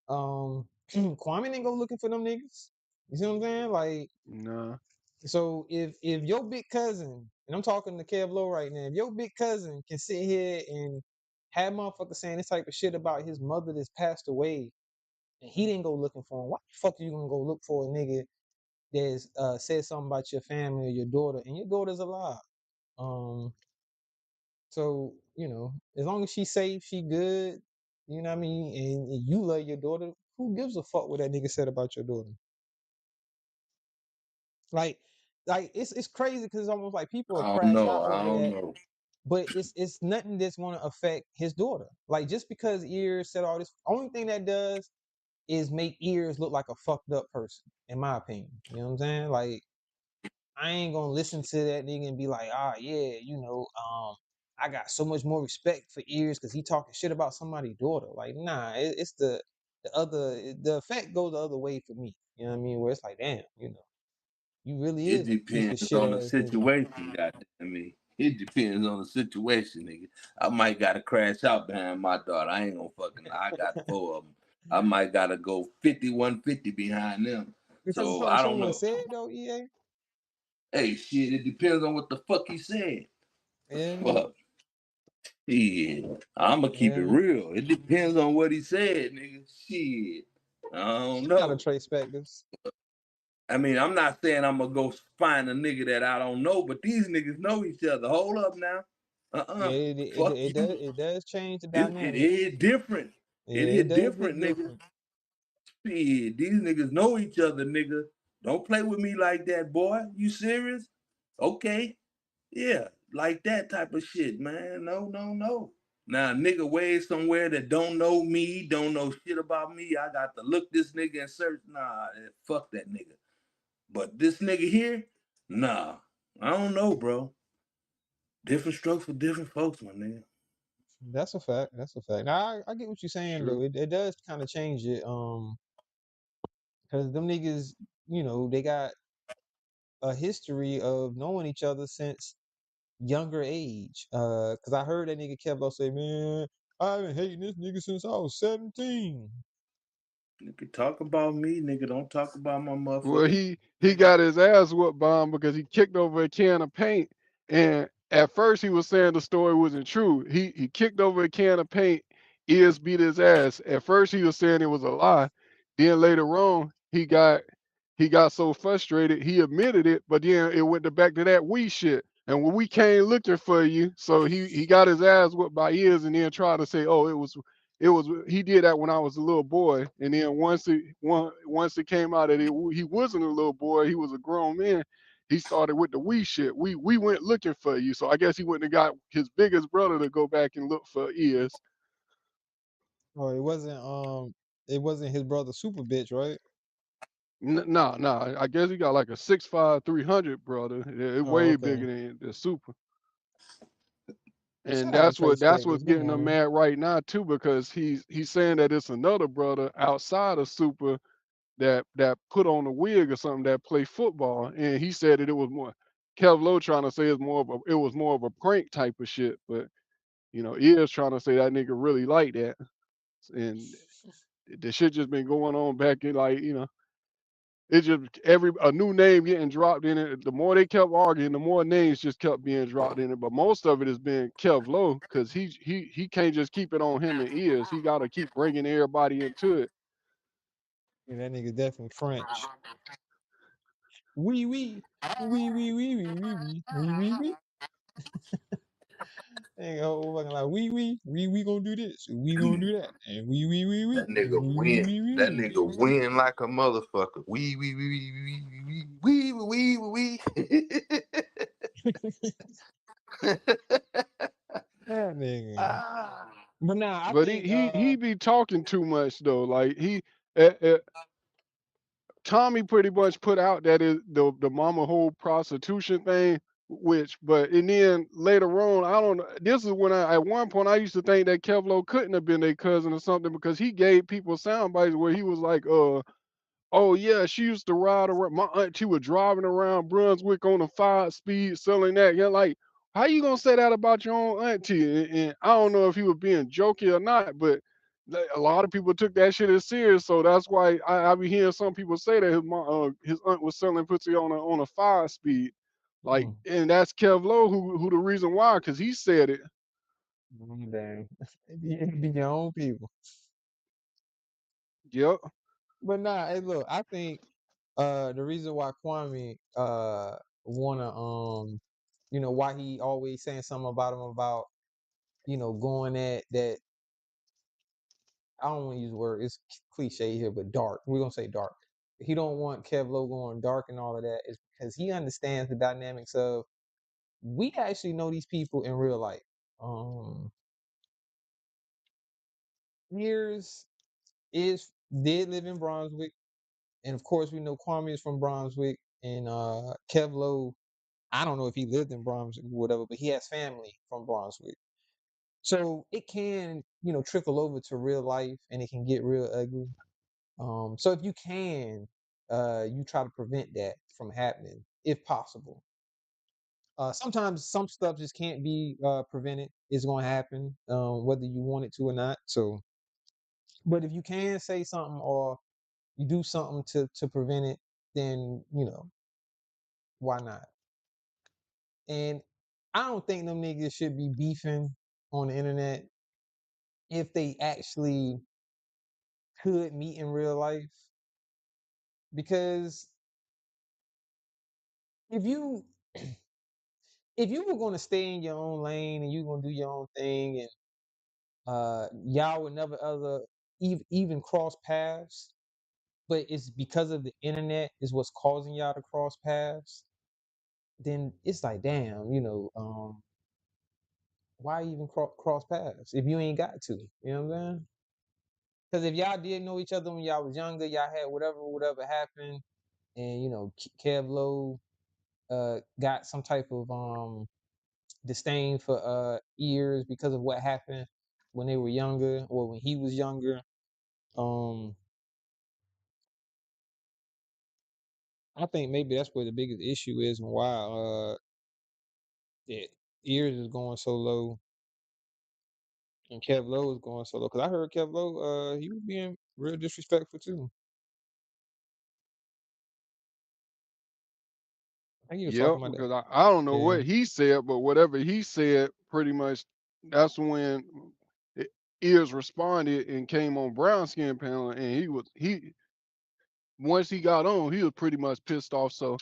Kwame didn't go looking for them niggas. You see what I'm saying? Like, nah. so if your big cousin, and I'm talking to Kev Low right now, if your big cousin can sit here and have motherfuckers saying this type of shit about his mother that's passed away, and he didn't go looking for him, why the fuck are you gonna go look for a nigga that's said something about your family or your daughter, and your daughter's alive? Um, so as long as she's safe, she good. You know what I mean? And you love your daughter. Who gives a fuck what that nigga said about your daughter? Like, it's crazy because it's almost like people will I don't crash know. out I over don't that, know. but it's nothing that's going to affect his daughter. Like, just because Ears said all this, only thing that does is make Ears look like a fucked up person. in my opinion. You know what I'm saying? Like, I ain't gonna listen to that nigga and be like, ah, yeah, I got so much more respect for ears because he talking shit about somebody's daughter. Like, nah, it's the effect goes the other way for me. You know what I mean? Where it's like, damn, you really It is a piece depends of shit on the ass nigga. situation, goddamn me. It depends on the situation, nigga. I might gotta crash out behind my daughter. I ain't gonna fucking lie. I got four of them. I might gotta go 50-150 behind them. Because So something I don't someone know. said though, EA. Hey, shit, it depends on what the fuck he said. Yeah, Fuck. Shit. I'ma keep it yeah. real. It depends on what he said, nigga. Shit. I don't A lot of know. Trey Spectors. I mean, I'm not saying I'm gonna go find a nigga that I don't know, but these niggas know each other. Hold up now. Yeah, it, Fuck it does you. it does change the It dynamic. is different. Yeah, It it hit does hit different, nigga. different. Shit, these niggas know each other, nigga. Don't play with me like that, boy. You serious? Okay. Yeah, like that type of shit, man. No, no, no. Now, nigga way somewhere that don't know me, don't know shit about me. I got to look this nigga and search. Nah, fuck that nigga. But this nigga here, nah. I don't know, bro. Different strokes for different folks, my nigga. That's a fact. That's a fact. Now I get what you're saying though. True. It does kind of change it. Because them niggas, they got a history of knowing each other since younger age. Cause I heard that nigga Kevlo say, "Man, I've been hating this nigga since I was 17." Nigga, talk about me, nigga. Don't talk about my Well, motherfucking. he got his ass whooped by him because he kicked over a can of paint. And at first he was saying the story wasn't true. He kicked over a can of paint, ears beat his ass. At first he was saying it was a lie. Then later on he got so frustrated he admitted it, but then it went back to that we shit. And when we came looking for you, so he got his ass whooped by ears and then tried to say, oh, it was he did that when I was a little boy, and then once it came out that he wasn't a little boy, he was a grown man. He started with the we shit. We went looking for you, so I guess he wouldn't have got his biggest brother to go back and look for ears. Oh, it wasn't his brother Super Bitch, right? Nah. I guess he got like a 6'5", 300 brother. Yeah, it Oh, way okay. bigger than the super. Well, And shout out to that's Trey what's Spectors. Good getting him morning. mad right now too, because he's saying that it's another brother outside of super that put on a wig or something that play football, and he said that it was more. Kev Lowe trying to say it was more of a prank type of shit, but he is trying to say that nigga really like that, and the shit just been going on back in like it just every a new name getting dropped in it. The more they kept arguing, the more names just kept being dropped in it. But most of it has been Kev Lowe because he can't just keep it on him and ears. He got to keep bringing everybody into it. Yeah, that nigga definitely French. Wee wee. Wee wee wee wee wee wee wee wee wee. Nigga whole fucking like we gonna do this, we gonna do that, and we, That and nigga win. That nigga win like a motherfucker. Wee. that nigga. Ah. But nah, I But he think he he be talking too much though. Like uh, uh, Tommy pretty much put out that is the mama whole prostitution thing, and then later on, I don't know. This is when at one point I used to think that Kevlo couldn't have been their cousin or something because he gave people sound bites where he was like, oh yeah, she used to ride around. My auntie was driving around Brunswick on a 5-speed, selling that. Yeah, like how you gonna say that about your own auntie? And I don't know if he was being jokey or not, but a lot of people took that shit as serious. So that's why I be hearing some people say that his aunt was selling pussy on a 5-speed. Like, and that's Kev Lowe who the reason why, because he said it. damn, it be your own people. Yep. But nah, hey, look, I think the reason why Kwame wanna why he always saying something about him about going at that. I don't want to use the word, it's cliche here, but dark. We're gonna say dark. He don't want Kev Lowe going dark and all of that is because he understands the dynamics of we actually know these people in real life. Um Years is did live in Brunswick And of course, we know Kwame is from Brunswick, and Kevlo. I don't know if he lived in Brunswick or whatever, but he has family from Brunswick. So it can, trickle over to real life, and it can get real ugly. So if you can, you try to prevent that from happening if possible. Sometimes some stuff just can't be prevented. It's going to happen, whether you want it to or not. So, but if you can say something or you do something to prevent it, then why not? And I don't think them niggas should be beefing on the internet if they actually could meet in real life. Because if you if you were going to stay in your own lane and you were going to do your own thing, and y'all would never other even cross paths, but it's because of the internet is what's causing y'all to cross paths, then it's like, damn, why even cross paths if you ain't got to? You know what I'm saying? Because if y'all did know each other when y'all was younger, y'all had whatever happened, and Kev Lowe got some type of disdain for ears because of what happened when they were younger or when he was younger. Um, I think maybe that's where the biggest issue is and why the ears is going so low and Kev Lowe is going so low. Because I heard Kev Lowe, he was being real disrespectful too. I think he was Yep, talking about that. because I don't know Yeah. what he said, but whatever he said, pretty much that's when I- ears responded and came on brown skin panel, and he once he got on, he was pretty much pissed off. So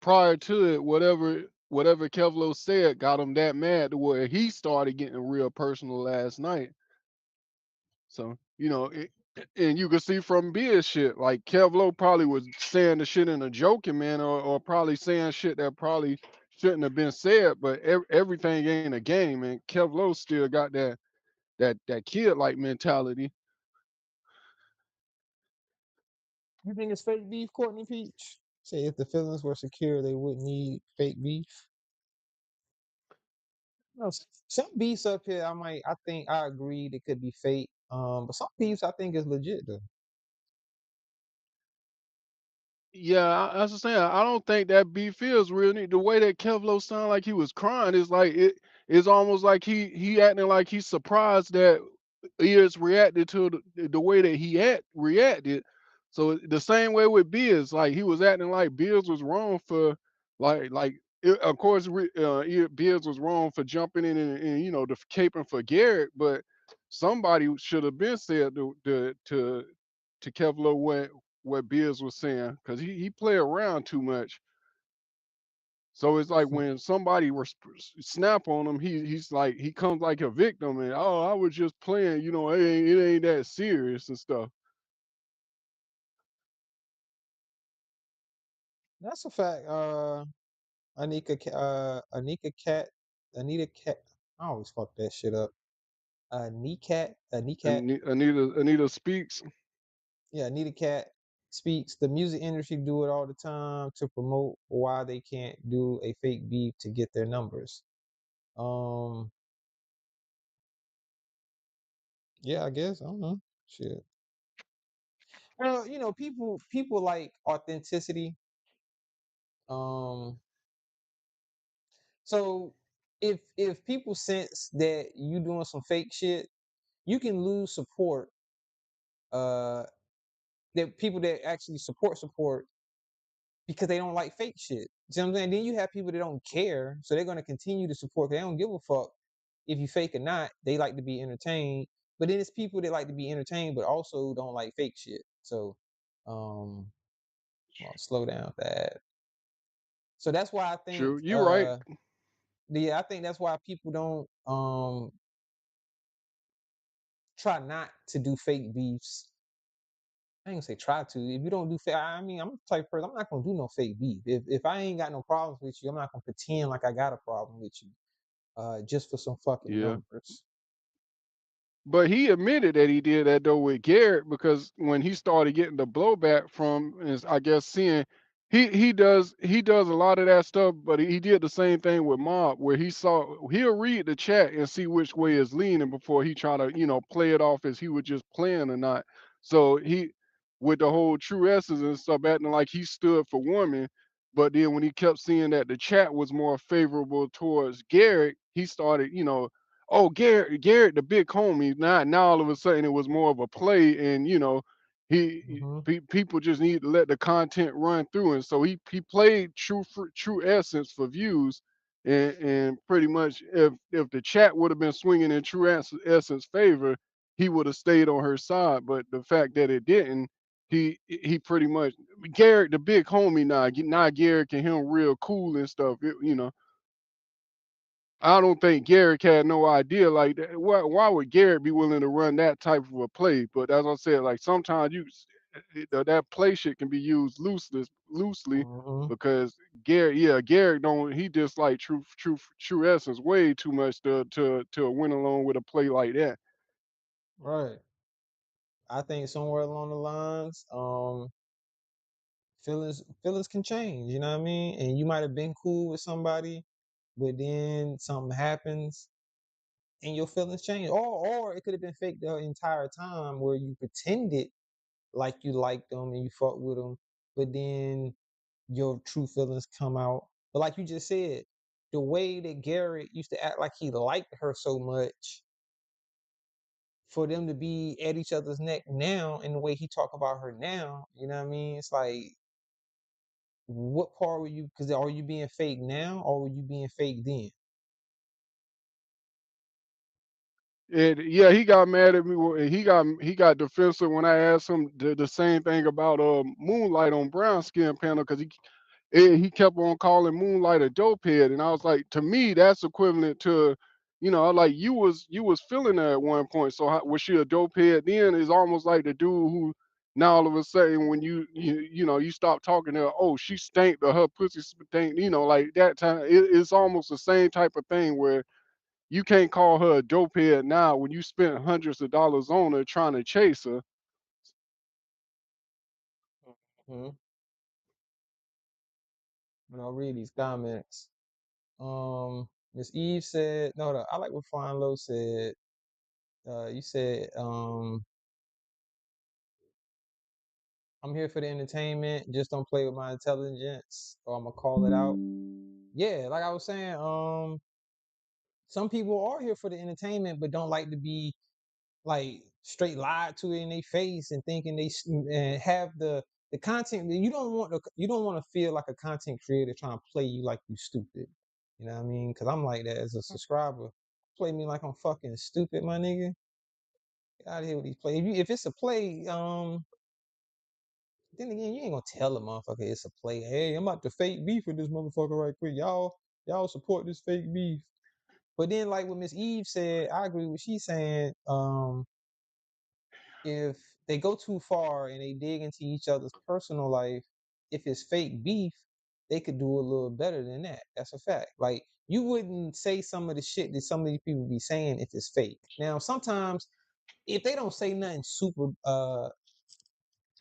prior to it, whatever Kevlo said got him that mad to where he started getting real personal last night. So and you can see from Beer's shit, like Kevlo probably was saying the shit in a joking manner, or probably saying shit that probably shouldn't have been said. But everything ain't a game, and Kevlo still got that kid like mentality. You think it's fake beef, Courtney Peach? Say if the feelings were secure, they wouldn't need fake beef. No, some beefs up here, I think I agree it could be fake. But some beefs I think is legit though. Yeah, I was just saying, I don't think that beef is real. The way that Kevlo sounded like he was crying is like it's almost like he acting like he's surprised that ears reacted to the way that he reacted. So the same way with Beers, like he was acting like Beers was wrong for of course Beers was wrong for jumping in and the caping for Garrett, but somebody should have been said to Kevlo what Beers was saying, because he play around too much. So it's like when somebody snap on him, he's like he comes like a victim, and oh, I was just playing, it ain't that serious and stuff. That's a fact. Anita Cat. I always fuck that shit up. Kneecat. And Anita speaks. Yeah, Anita Cat speaks. The music industry do it all the time to promote why they can't do a fake beef to get their numbers. Um, yeah, I guess I don't know. Shit. Well, people like authenticity. Um, so if people sense that you doing some fake shit, you can lose support. Uh, that people that actually support because they don't like fake shit. See what I'm saying? Then you have people that don't care, so they're gonna continue to support. 'Cause they don't give a fuck if you fake or not. They like to be entertained. But then it's people that like to be entertained, but also don't like fake shit. So, well, slow down with that. So that's why I think, True, you right. yeah, I think that's why people don't try not to do fake beefs. I ain't gonna say try to. If you don't do fake, I'm the type of person. I'm not gonna do no fake beef. If I ain't got no problems with you, I'm not gonna pretend like I got a problem with you, just for some fucking Yeah, numbers. But he admitted that he did that though with Garrett because when he started getting the blowback from, is I guess seeing he does a lot of that stuff, but he did the same thing with Mob where he'll read the chat and see which way it's leaning before he try to play it off as he was just playing or not. So he with the whole true essence and stuff acting like he stood for women, but then when he kept seeing that the chat was more favorable towards Garrett, he started oh, Garrett, the big homie. Now all of a sudden it was more of a play, and Hmm. people just need to let the content run through, and so he played true essence for views, and pretty much if the chat would have been swinging in true essence favor, he would have stayed on her side. But the fact that it didn't, he pretty much Garrett, the big homie. Now Garrett and him real cool and stuff. I don't think Garrett had no idea like that. Why would Garrett be willing to run that type of a play? But as I said, like sometimes that play shit can be used loosely Hmm. because Garrett don't he just like true essence way too much to win along with a play like that. Right. I think somewhere along the lines, feelings can change. You know what I mean? And you might have been cool with somebody, but then something happens and your feelings change. Or it could have been fake the entire time where you pretended like you liked them and you fought with them, but then your true feelings come out. But like you just said, the way that Garrett used to act like he liked her so much, for them to be at each other's neck now, and the way he talk about her now, you know what I mean? It's like, what part were you? Because are you being fake now, or were you being fake then? And yeah, he got mad at me. He got defensive when I asked him the same thing about Moonlight on Brown Skin Panel because he kept on calling Moonlight a dope head, and I was like, to me, that's equivalent to, like you was feeling her at one point. So was she a dope head then? It's almost like the dude who now all of a sudden when you stop talking to her, oh she stank or her pussy stank, like that time. It's almost the same type of thing where you can't call her a dope head now when you spent hundreds of dollars on her trying to chase her. Hmm. When I read these comments, Miss Eve said, no, I like what Fine Low said. You said, I'm here for the entertainment. Just don't play with my intelligence, or I'm gonna call it out. Yeah, like I was saying, some people are here for the entertainment, but don't like to be like straight lied to in their face and thinking and have the content. You don't want to feel like a content creator trying to play you like you stupid. You know what I mean? Because I'm like that as a subscriber. Play me like I'm fucking stupid, my nigga. Get out of here with these plays. If it's a play, then again, you ain't gonna tell a motherfucker it's a play. Hey, I'm about to fake beef with this motherfucker right quick. Y'all support this fake beef. But then, like what Miss Eve said, I agree with what she's saying. If they go too far and they dig into each other's personal life, if it's fake beef, they could do a little better than that. That's a fact. Like you wouldn't say some of the shit that some of these people be saying if it's fake. Now, sometimes if they don't say nothing super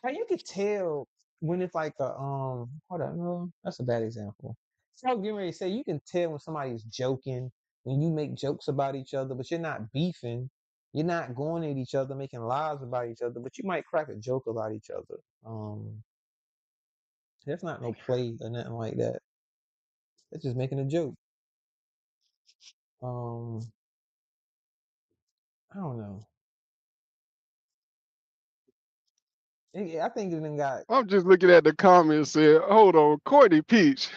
how you could tell when it's like a hold on, no, that's a bad example. So I was getting ready to say you can tell when somebody's joking, when you make jokes about each other, but you're not beefing. You're not going at each other, making lies about each other, but you might crack a joke about each other. There's not no play or nothing like that. It's just making a joke. Um, I don't know. I think it done got I'm just looking at the comments and said, hold on, Courtney Peach.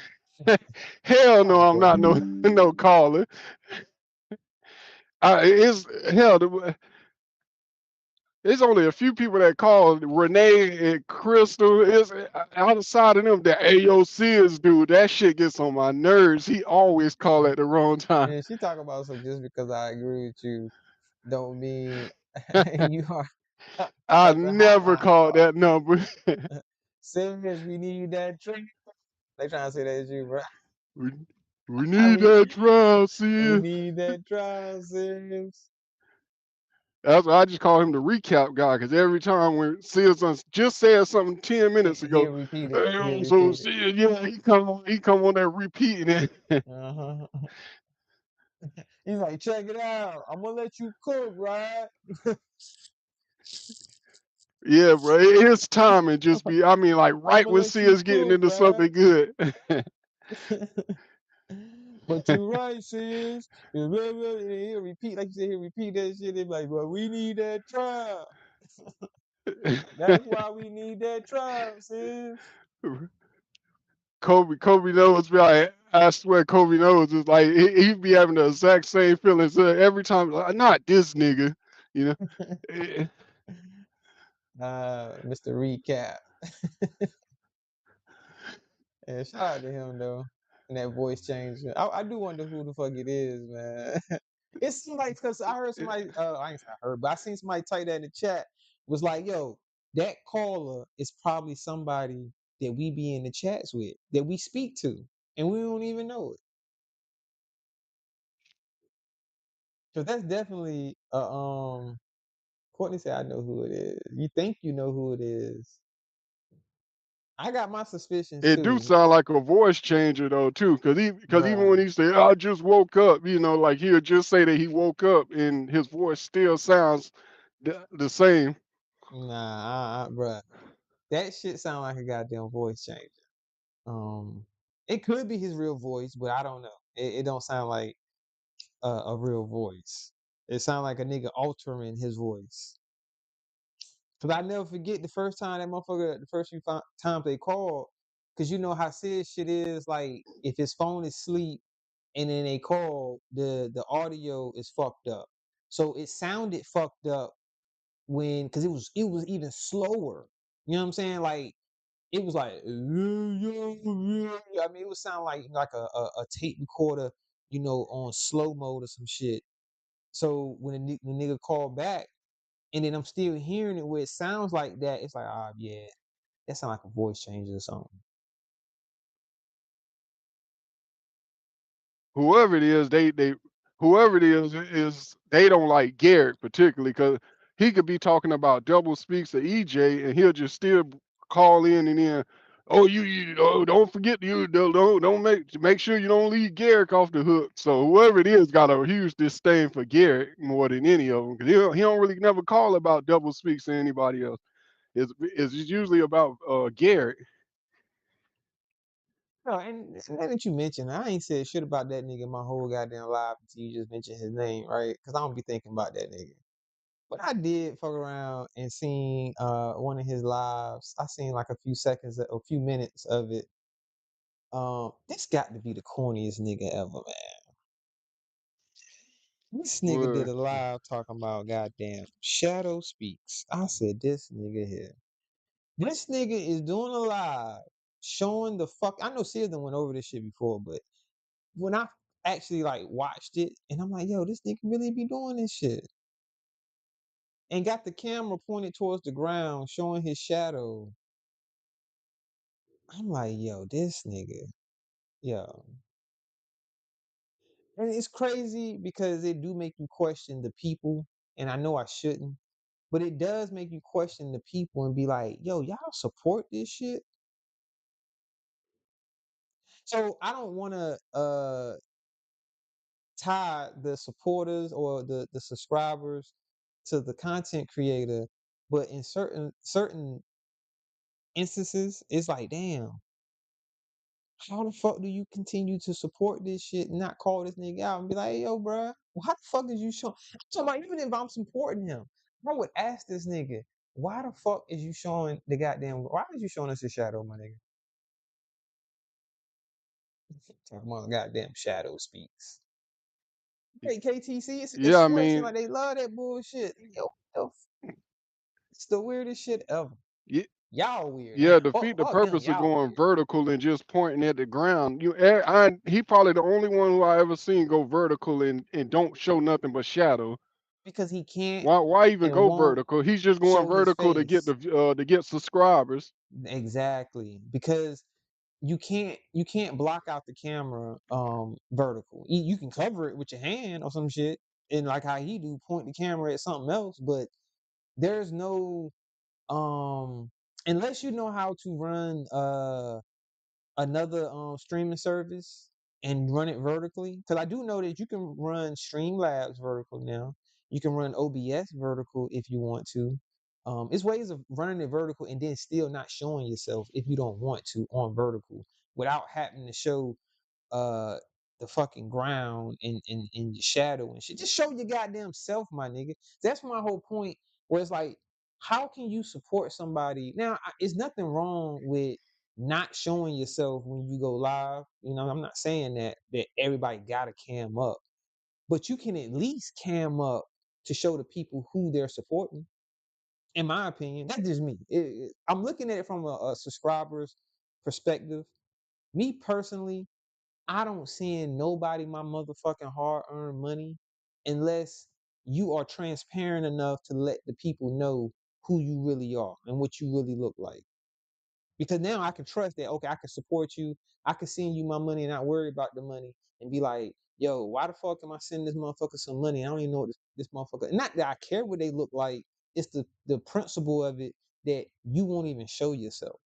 Hell no, oh I'm not Courtney. no caller. It's hell. There's only a few people that call Renee and Crystal. Is outside of them, the AOCs dude. That shit gets on my nerves. He always call at the wrong time. And she talk about so just because I agree with you don't mean you are I as a never hotline called call. that number. Serious, we need that trick. They trying to say that's you, bro. we, we need we that trial, we sis. need that trial, serious. That's why I just call him the recap guy, because every time when Sis just said something 10 minutes ago, He'll repeat it. He'll "Hey, so repeat it. Sis, yeah, he come on there repeating it. Uh-huh. He's like, check it out. I'm gonna let you cook, right? Yeah, bro. His timing just be, I mean, like I'm right gonna when let you Sis getting cook, into right? something good. But you're right, sis. Blah, blah, blah. And he'll repeat, like you said, he'll repeat that shit. He'll be like, well, we need that trial. That's why we need that trial, sis. Kobe knows, like, I swear Kobe knows. It's like he be having the exact same feelings every time. Like, not this nigga, you know. Eh, Mr. Recap. And shout out to him though. And that voice change. I do wonder who the fuck it is, man. It seems like because I heard eh, somebody, I ain't say I heard, but I seen somebody type that in the chat. Was like, yo, that caller is probably somebody that we be in the chats with, that we speak to, and we don't even know it. Cause that's definitely Courtney said I know who it is. You think you know who it is. I got my suspicions It do too, sound like a voice changer though too, because even when bruh. he said I just woke up, like he'll just say that he woke up, and his voice still sounds the same. Nah, bruh. That shit sound like a goddamn voice changer. It could be his real voice, but I don't know. It don't sound like a real voice. It sound like a nigga altering his voice. Cause I never forget the first time that motherfucker, the first few times they called, cause you know how serious shit is. Like if his phone is asleep and then they call, the audio is fucked up. So it sounded fucked up cause it was even slower. You know what I'm saying? Like it was like, I mean, it would sound like a tape recorder, on slow mode or some shit. So when the nigga called back, and then I'm still hearing it where it sounds like that, it's like, ah, yeah, that sound like a voice changer or something. Whoever it is, whoever it is they don't like Garrett particularly, because he could be talking about double speaks to EJ, and he'll just still call in and then, oh, don't forget, don't make sure you don't leave Garrett off the hook. So whoever it is got a huge disdain for Garrett more than any of them, because he don't really never call about double speaks to anybody else. It's usually about Garrett. No, and now that you mentioned, I ain't said shit about that nigga my whole goddamn life until you just mentioned his name, right? Because I don't be thinking about that nigga. But I did fuck around and seen one of his lives. I seen like a few seconds, a few minutes of it. This got to be the corniest nigga ever, man. This nigga did Well, a live talking about goddamn Shadow Speaks. I said, this nigga here. This nigga is doing a live showing the fuck. I know Sid went over this shit before, but when I actually like watched it, and I'm like, yo, this nigga really be doing this shit. And got the camera pointed towards the ground, showing his shadow. I'm like, yo, this nigga, yo. And it's crazy because it do make you question the people, and I know I shouldn't, but it does make you question the people and be like, yo, y'all support this shit. So I don't want to tie the supporters or the subscribers to the content creator, but in certain instances, it's like, damn, how the fuck do you continue to support this shit and not call this nigga out and be like, hey, yo, bruh, why the fuck is you showing? I'm talking about even if I'm supporting him, I would ask this nigga, why the fuck is you showing the goddamn? Why is you showing us your shadow, my nigga? Talking about goddamn shadow speaks. Hey, KTC, it yeah, I swear it seems mean, like they love that bullshit. It's the weirdest shit ever. yeah, Y'all weird. yeah, Damn. defeat the Fuck them. purpose of Y'all going weird. vertical and just pointing at the ground. He probably the only one who I ever seen go vertical and don't show nothing but shadow. Because he can't Why even and go won't vertical? He's just going show his vertical to get face. to get subscribers. Exactly. Because you can't block out the camera vertical. You can cover it with your hand or some shit, and like how he do, point the camera at something else. But there's no unless you know how to run another streaming service and run it vertically. Because I do know that you can run Streamlabs vertical now. You can run OBS vertical if you want to. It's ways of running it vertical and then still not showing yourself if you don't want to on vertical without having to show uh the fucking ground and your shadow and shit. Just show your goddamn self, my nigga. That's my whole point. Where it's like, how can you support somebody? Now, it's nothing wrong with not showing yourself when you go live. You know, I'm not saying that everybody got to cam up, but you can at least cam up to show the people who they're supporting. In my opinion, that's just me. I'm looking at it from a subscriber's perspective. Me personally, I don't send nobody my motherfucking hard-earned money unless you are transparent enough to let the people know who you really are and what you really look like. Because now I can trust that, okay, I can support you. I can send you my money and not worry about the money and be like, yo, why the fuck am I sending this motherfucker some money? I don't even know what this motherfucker. Not that I care what they look like. It's the principle of it that you won't even show yourself.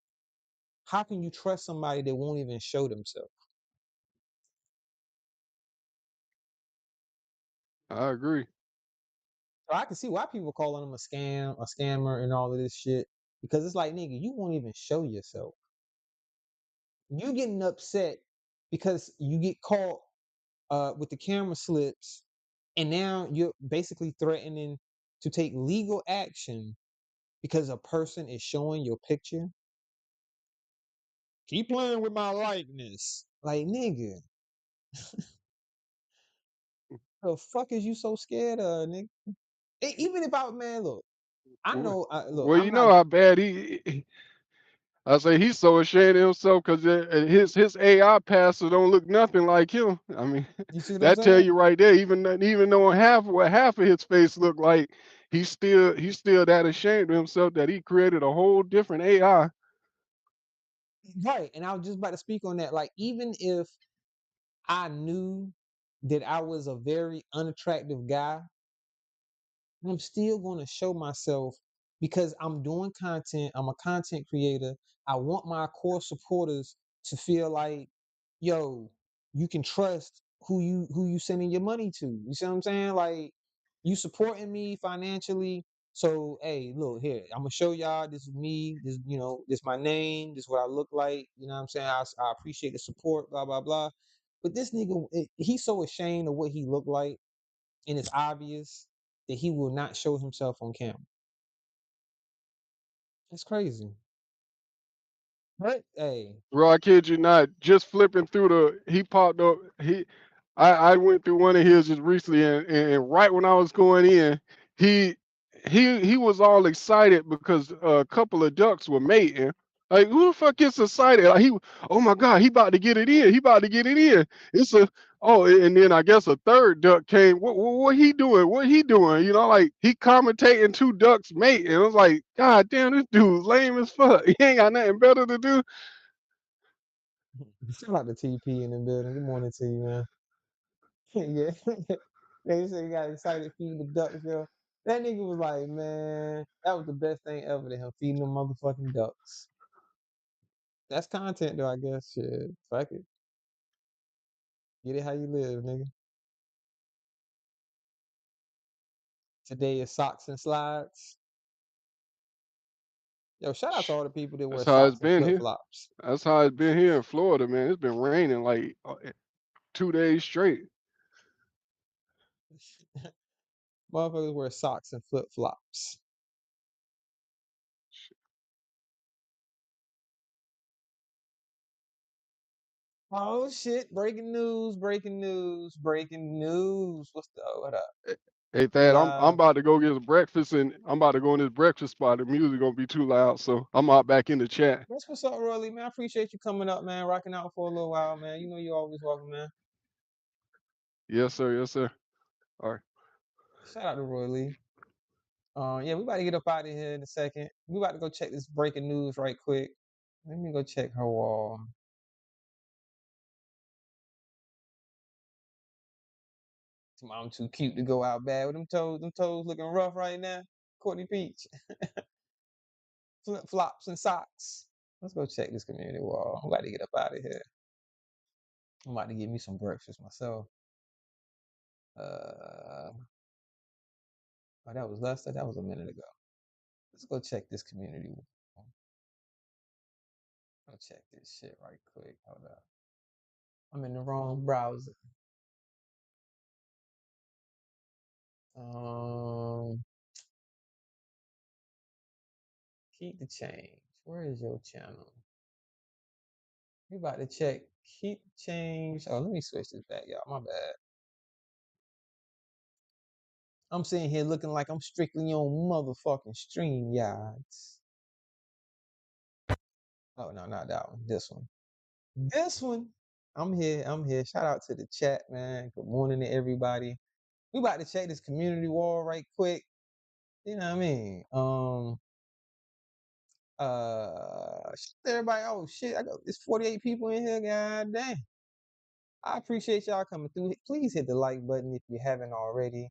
How can you trust somebody that won't even show themselves? I agree. So I can see why people calling him a scammer, and all of this shit. Because it's like, nigga, you won't even show yourself. You getting upset because you get caught with the camera slips, and now you're basically threatening to take legal action because a person is showing your picture. Keep playing with my likeness. Like, nigga, the fuck is you so scared of, nigga? Even if I, man, look, I Well, know, look, well, I'm you know not, how bad I say he's so ashamed of himself because his AI pastor don't look nothing like him. I mean, you see what I'm that tell saying? you right there. Even knowing half of his face look like, he's still that ashamed of himself that he created a whole different AI. Right. And I was just about to speak on that. Like, even if I knew that I was a very unattractive guy, I'm still going to show myself because I'm doing content. I'm a content creator. I want my core supporters to feel like, yo, you can trust who you sending your money to. You see what I'm saying? Like, you supporting me financially. So, hey, look here. I'm gonna show y'all this is me. This my name. This is what I look like. You know what I'm saying? I appreciate the support. Blah blah blah. But this nigga, he's so ashamed of what he looked like, and it's obvious that he will not show himself on camera. That's crazy. But hey, Bro, I kid you not. Just flipping through he popped up. I went through one of his just recently, and right when I was going in, he he was all excited because a couple of ducks were mating. Like, who the fuck gets excited? Like, oh my god, he about to get it in. He about to get it in. It's a and then I guess a third duck came. What he doing? What he doing? You know, like he commentating two ducks mating. I was like, God damn, this dude's lame as fuck. He ain't got nothing better to do. shout out to TP in the building. Good morning to you, man. Yeah. They said he got excited feeding the ducks, yo. That nigga was like, man, that was the best thing ever to him, feeding them motherfucking ducks. That's content though, I guess. Shit. Fuck it. Get it how you live, nigga. Today is socks and slides. Yo, shout out to all the people that That's wear how it's socks and been flip here. flops. That's how it's been here in Florida, man. It's been raining like 2 days straight. Motherfuckers wear socks and flip flops. Oh shit! Breaking news! Breaking news! Breaking news! What up? Hey We Thad, I'm live. about to go get some breakfast and I'm about to go in this breakfast spot. The music gonna be too loud, so I'm out back in the chat. That's what's up, Rolly, man. I appreciate you coming up, man. Rocking out for a little while, man. You know you're always welcome, man. Yes, sir. Yes, sir. All right. Shout out to Roy Lee. Yeah, we about to get up out of here in a second. We about to go check this breaking news right quick. Let me go check her wall. I'm too cute to go out bad with them toes. Them toes looking rough right now. Courtney Peach. Flip flops and socks. Let's go check this community wall. I'm about to get up out of here. I'm about to get me some breakfast myself. Oh, that was Lester. That was a minute ago. Let's go check this community wall. I'll check this shit right quick. Hold up. I'm in the wrong browser. Keep the change. Where is your channel? We about to check. Keep the change. Oh, let me switch this back, y'all. My bad. I'm sitting here looking like I'm strictly on motherfucking stream, yards. Oh no, not that one. This one. This one. I'm here. I'm here. Shout out to the chat, man. Good morning to everybody. We about to check this community wall right quick. You know what I mean? Everybody. Oh shit! I got it's 48 people in here. God damn. I appreciate y'all coming through. Please hit the like button if you haven't already.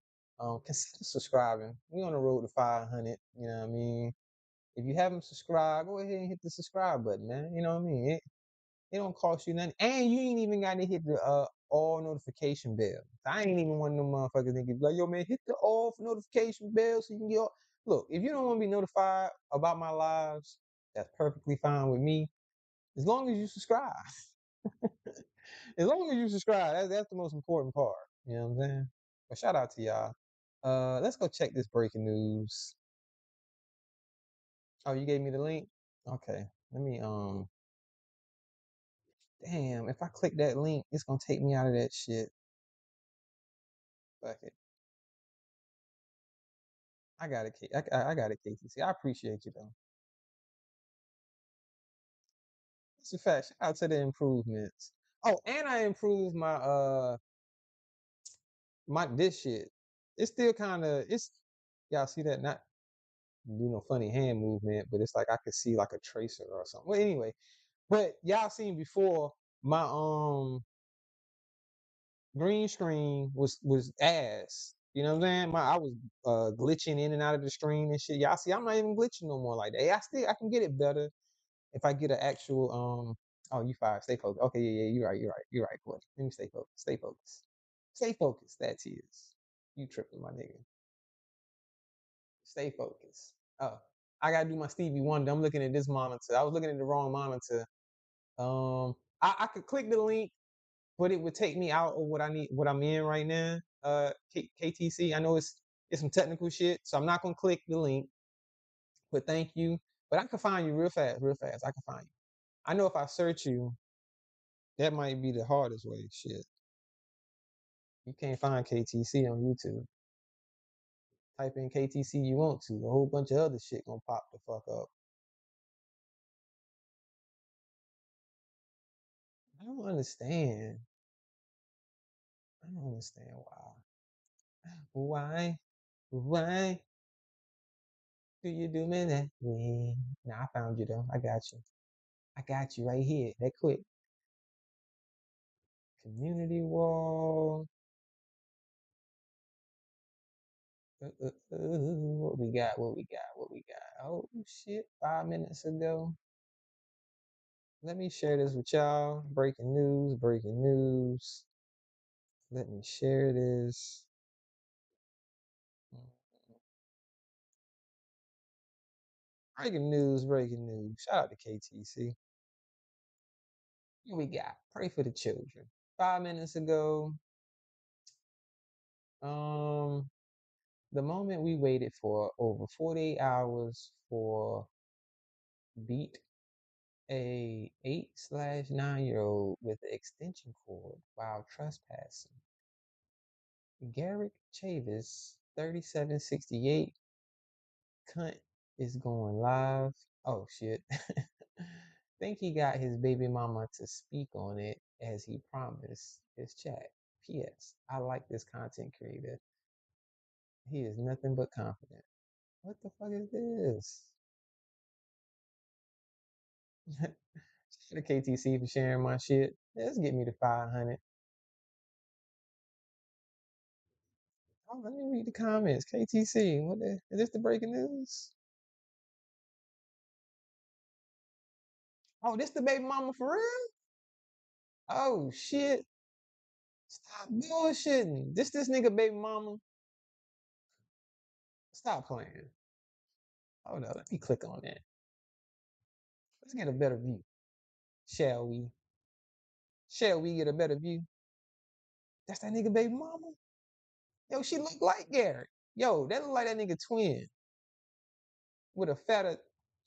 Consider subscribing. We on the road to 500. You know what I mean? If you haven't subscribed, go ahead and hit the subscribe button, man. You know what I mean? It don't cost you nothing, and you ain't even got to hit the all notification bell. I ain't even one of them motherfuckers that be like, yo, man, hit the all notification bell so you can get all. Look, if you don't want to be notified about my lives, that's perfectly fine with me, as long as you subscribe. As long as you subscribe, that's the most important part. You know what I'm saying? But shout out to y'all. Let's go check this breaking news. Oh, you gave me the link? Okay. Let me damn, if I click that link, it's gonna take me out of that shit. Fuck it. I got it, I got it, KTC. I appreciate you though. It's a fact. Shout out to the improvements. Oh, and I improved my this shit. It's still kinda it's y'all see that, not do no funny hand movement, but it's like I could see like a tracer or something. Well, anyway, but y'all seen before my green screen was ass. You know what I'm saying? I was glitching in and out of the screen and shit. Y'all see, I'm not even glitching no more like that. I can get it better if I get an actual Oh, you fired. Stay focused. Okay, yeah, you're right, boy. Let me stay focused. Stay focused. Stay focused. That's his. You tripping, my nigga. Stay focused. Oh, I gotta do my Stevie Wonder. I'm looking at this monitor. I was looking at the wrong monitor. I could click the link, but it would take me out of what I need, what I'm in right now. KTC. I know it's some technical shit, so I'm not gonna click the link. But thank you. But I can find you real fast, real fast. I can find you. I know if I search you, that might be the hardest way. Shit, you can't find KTC on YouTube. Type in KTC you want to. A whole bunch of other shit gonna pop the fuck up. I don't understand. I don't understand why. Why? Why do you do me that way? Nah, I found you though. I got you. I got you right here. That quick. Community wall. What we got? What we got? What we got? Oh shit! 5 minutes ago. Let me share this with y'all. Breaking news. Breaking news. Let me share this. Breaking news. Breaking news. Shout out to KTC. Here we got. Pray for the children. 5 minutes ago. The moment we waited for over 48 hours for beat a 8/9-year-old with an extension cord while trespassing. Garrick Chavis, 3768, cunt is going live. Oh shit. Think he got his baby mama to speak on it as he promised his chat. P.S. I like this content creator. He is nothing but confident. What the fuck is this? Shout out to KTC for sharing my shit. Let's get me to 500. Oh, let me read the comments. KTC, is this the breaking news? Oh, this the baby mama for real? Oh shit. Stop bullshitting. This nigga baby mama. Stop playing. Hold up, let me click on that. Let's get a better view. Shall we? Shall we get a better view? That's that nigga baby mama? Yo, she look like Garrett. Yo, that look like that nigga twin with a fatter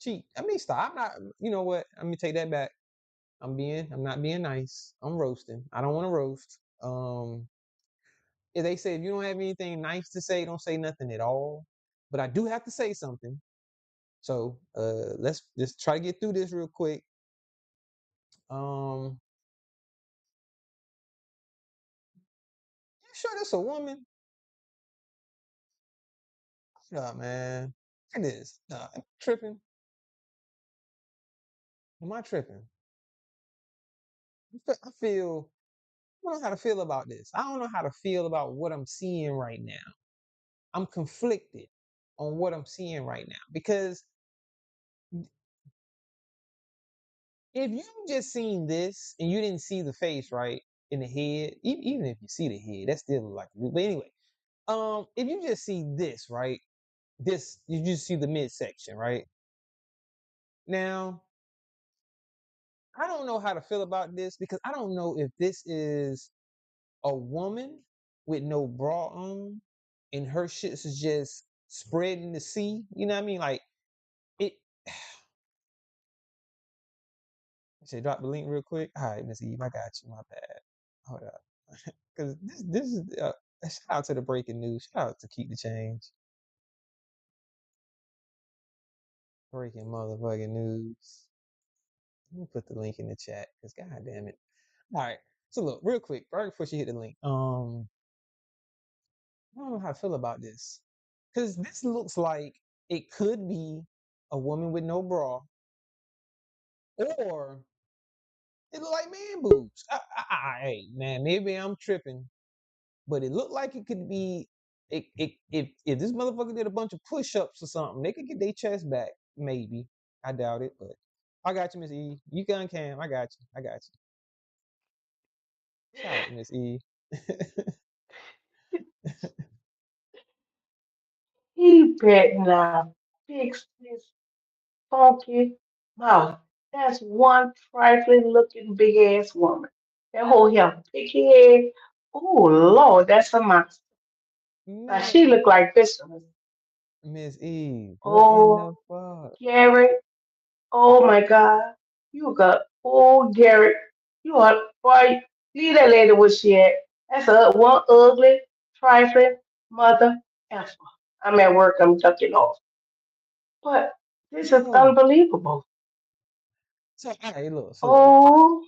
cheek. I mean, stop. I'm not, you know what? Let me take that back. I'm not being nice. I'm roasting. I don't want to roast. If they say if you don't have anything nice to say, don't say nothing at all. But I do have to say something. So let's just try to get through this real quick. You sure that's a woman? Nah, man. Look at this. Nah, am I tripping? Am I tripping? I feel I don't know how to feel about this. I don't know how to feel about what I'm seeing right now. I'm conflicted on what I'm seeing right now because if you just seen this and you didn't see the face right in the head, even if you see the head, that's still like. But anyway, if you just see this right, this you just see the midsection right. Now, I don't know how to feel about this because I don't know if this is a woman with no bra on and her shits is just spreading the sea. You know what I mean? Like it. I should drop the link real quick. All right, Miss Eve, I got you. My bad. Hold up, because this is shout out to the breaking news. Shout out to Keep the Change. Breaking motherfucking news. Let me put the link in the chat because god damn it. All right. So look, real quick, right before she hit the link. I don't know how I feel about this. Because this looks like it could be a woman with no bra, or it look like man boobs. Hey, man, maybe I'm tripping, but it looked like it could be. If this motherfucker did a bunch of push-ups or something, they could get their chest back. Maybe. I doubt it, but I got you, Miss E. You can Cam. I got you. I got you. Shout out to Miss E. He better not fix this funky mouth. That's one trifling looking big ass woman. That whole have picky head. Oh Lord, that's a monster. Now Man, she look like vegetables. Miss E, what in the Oh, fuck? Garrett. Oh my God. You got oh Garrett. You are boy. Leave that lady where she at. That's a one ugly, trifling mother effer. I'm at work. I'm ducking off. But this is No. unbelievable. So, all right, look. So, look. Oh,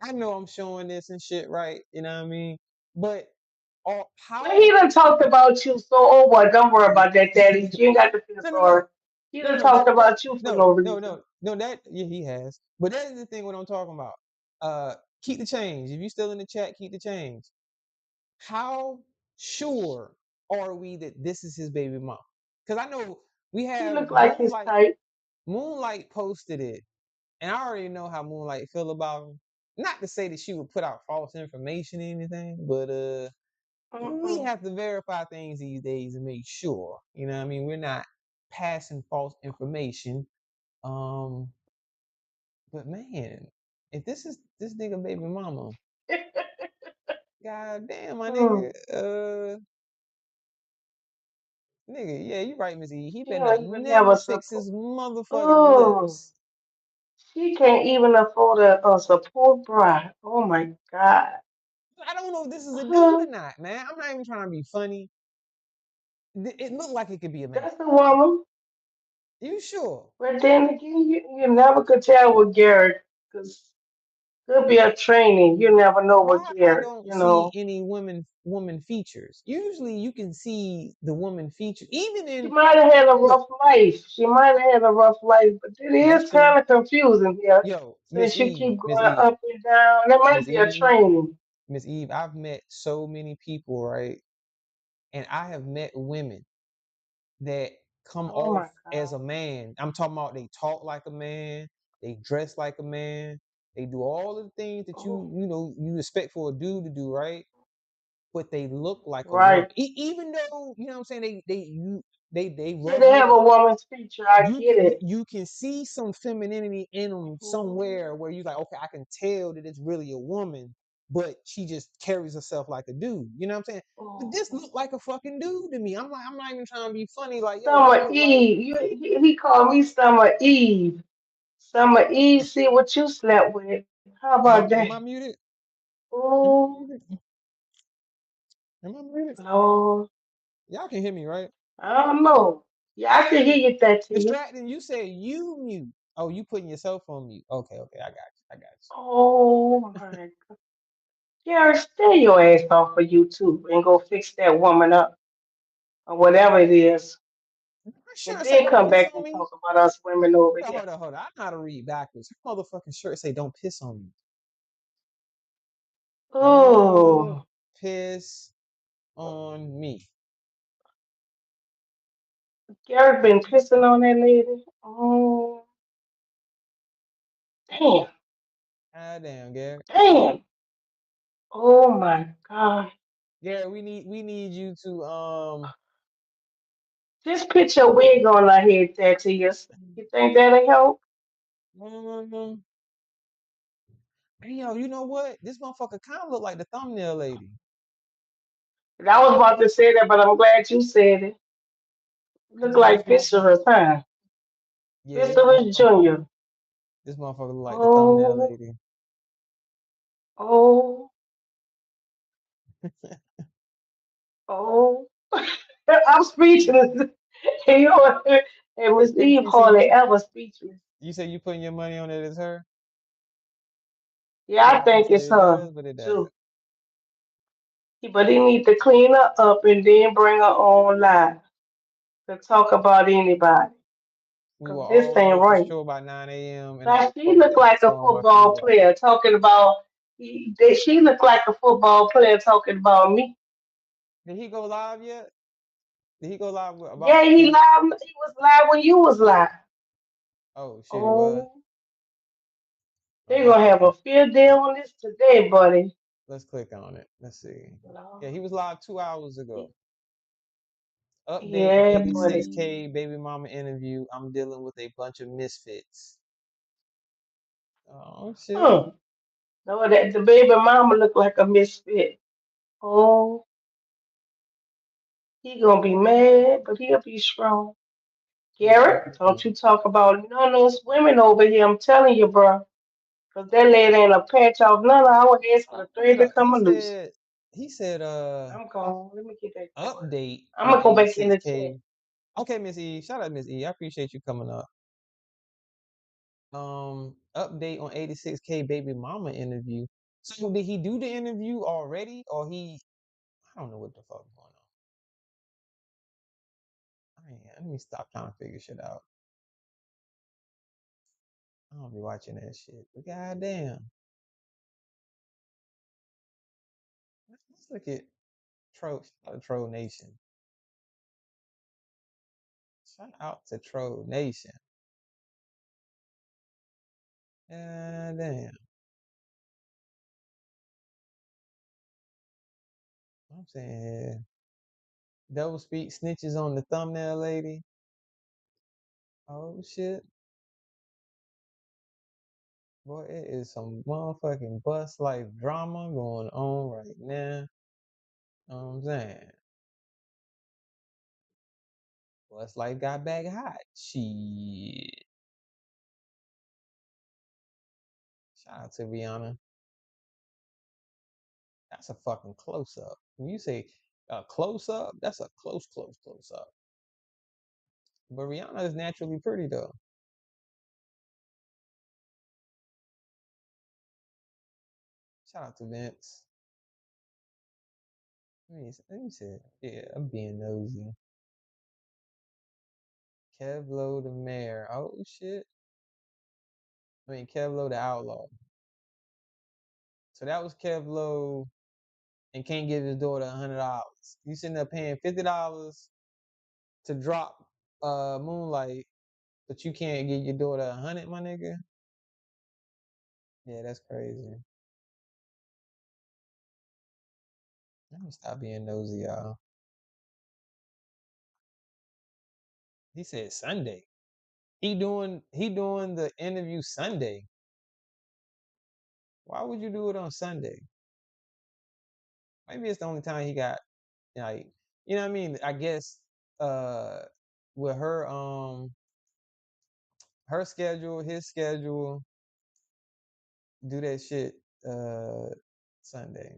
I know I'm showing this and shit, right? You know what I mean? But well, he how? done talked about you, so oh boy, don't worry about that, Daddy. You ain't got to feel No, no, sorry. no, He no, done no. talked That about you for no, no no, reason. no, no. That yeah, he has. But that is the thing. What I'm talking about. Keep the change. If you still in the chat, keep the change. How sure are we that this is his baby mom? Because I know we He have looked like his Moonlight. type. Moonlight posted it, and I already know how Moonlight feel about him. Not to say that she would put out false information or anything, but we Mm-mm. have to verify things these days and make sure. You know what I mean? We're not passing false information. Um, but man, if this is this nigga baby mama, god damn my Mm. nigga, nigga, yeah, you right, Miss E. He She better don't not even have never a fix support. his motherfucking Oh, lips. she can't even afford a support bride. Oh my God. I don't know if this is a dude Huh, or not, man. I'm not even trying to be funny. It looked like it could be a man. that's a woman. You sure? But then again, you never could tell with Garrett because could be a training. You never know with Why I Garrett, don't you see know. any woman features. Usually you can see the woman feature, even She in might have had a look, rough life. She might have had a rough life, but it that's is true. kind of confusing here Yo, since you keep going up and down. That might Miss be a Eve, training. Miss Eve, I've met so many people, right? And I have met women that come Oh off my as God. a man. I'm talking about they talk like a man, they dress like a man, they do all of the things that Oh, you expect for a dude to do, right? But they look like a woman. right. Even though, you know what I'm saying, they Yeah, rub they you have the a wrong, woman's feature. I get it. you can see some femininity in them Mhm. somewhere where you're like, okay, I can tell that it's really a woman, but she just carries herself like a dude. You know what I'm saying? But this Mhm. look like a fucking dude to me. I'm not even trying to be funny. Like, yo, this Summer look like Eve. He called me Summer Eve. Summer Eve, see what you slept with. How about that? am I muted? Am I Oh, muted? Am I muted? Lord. Y'all can hear me, right? I don't know. Yeah, I can hear you that to you. Distracting, you say you mute. Oh, you putting yourself on mute. Okay, I got you. I got Oh my God. Gary, stay your ass off of YouTube and go fix that woman up or whatever it is. you. My And shirt say then don't come piss back on and me. talk about us women over here. Hold on. I know how to read backwards. Her motherfucking shirt say don't piss on me. Don't Oh, piss on me. Gary been pissing on that lady. Oh, damn, Ah damn, Gary. damn. Oh my God. Gary, we need you to Just put your wig on her head, Thaddeus. You think that'll help? um hey yo, you know what? This motherfucker kind of look like the thumbnail lady. And I was about to say that, but I'm glad you said it. Look Yeah, like Fisher's, huh? this Fisher motherfucker Jr. look like the thumbnail Oh, lady. oh, oh. I'm speechless. And you know, and Miss Hey, Eve you say hardly ever speechless. you say you putting your money on it as her? Yeah, Yeah, I I was gonna think it's say it her does, but it doesn't. too. But he need to clean her up and then bring her on live to talk about anybody. We will Cause this all ain't know for right. sure by 9 a.m. and I'll Like she post look it on like a Storm Bucket football Watch. player talking about. She look like a football player talking about me. Did he go live yet? Did he go live about Yeah, the he case? live. He was live when you was live. Oh shit, he was. Oh, Oh, they let's gonna click have a field day on this today, buddy. let's click on it. Let's see. Yeah, he Lord. was live 2 hours ago. Update on Yeah, buddy. 86K baby mama interview. I'm dealing with a bunch of misfits. Oh shit. Hmm. No, that the baby mama look like a misfit. Oh, he gonna be mad, but he'll be strong. Garrett, don't you talk about none of us women over here. I'm telling you, bro. Cause that lady ain't a patch off none of our heads for the thread to come loose. He said I'm gone. Let me get back to work. update I'm on gonna go back in the chat. 86K. Okay, Miss E. Shout out Miss E. I appreciate you coming up. Update on 86K baby mama interview. So did he do the interview already or I don't know what the fuck going on. Man, let me stop trying to figure shit out. I don't be watching that shit. But goddamn. Let's look at Troll Nation. Shout out to Troll Nation. Damn. I'm saying double speak snitches on the thumbnail lady. Oh shit. Boy, it is some motherfucking bust life drama going on right now. Know what I'm saying? Bust life got back hot. Shit. Shout out to Rihanna. That's a fucking close up. When you say a close up, that's a close up. But Rihanna is naturally pretty though. Shout out to Vince. Let me see. Yeah, I'm being nosy. Kevlo the mayor. Oh shit. Kevlo the outlaw. So that was Kevlo and can't give his daughter $100. You sitting there paying $50 to drop Moonlight, but you can't give your daughter 100, my nigga. Yeah, that's crazy. Let me stop being nosy, y'all. He said Sunday. He doing the interview Sunday. Why would you do it on Sunday? Maybe it's the only time he got, like, you know what I mean? I guess uh with her schedule, his schedule, do that shit Sunday.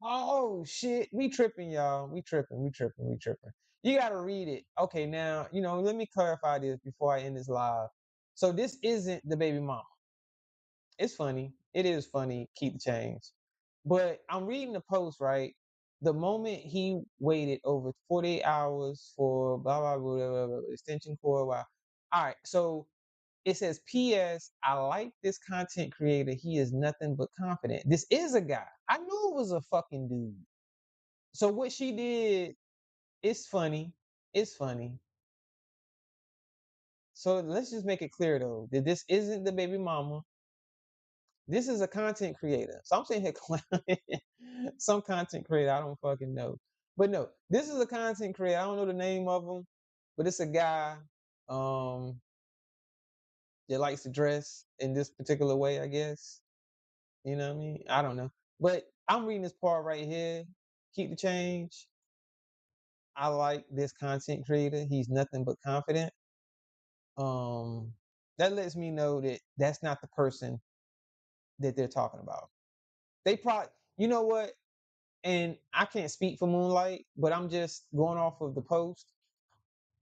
Oh shit, we tripping, y'all. We tripping. You gotta read it. Okay, now, let me clarify this before I end this live. So this isn't the baby mama. It's funny. It is funny. Keep the change. But I'm reading the post, right? The moment he waited over 48 hours for blah blah blah, blah, blah, extension cord. Wow. All right. So it says, P.S. I like this content creator. He is nothing but confident. This is a guy. I knew it was a fucking dude. So what she did, it's funny. It's funny. So let's just make it clear though that this isn't the baby mama. This is a content creator. So I'm saying here clowning some content creator I don't fucking know. But no, this is a content creator. I don't know the name of him, but it's a guy um that likes to dress in this particular way, I guess. You know what I mean? I don't know. But I'm reading this part right here. Keep the change. I like this content creator. He's nothing but confident. Um that lets me know that that's not the person that they're talking about. They probably, you know what? And I can't speak for Moonlight, but I'm just going off of the post.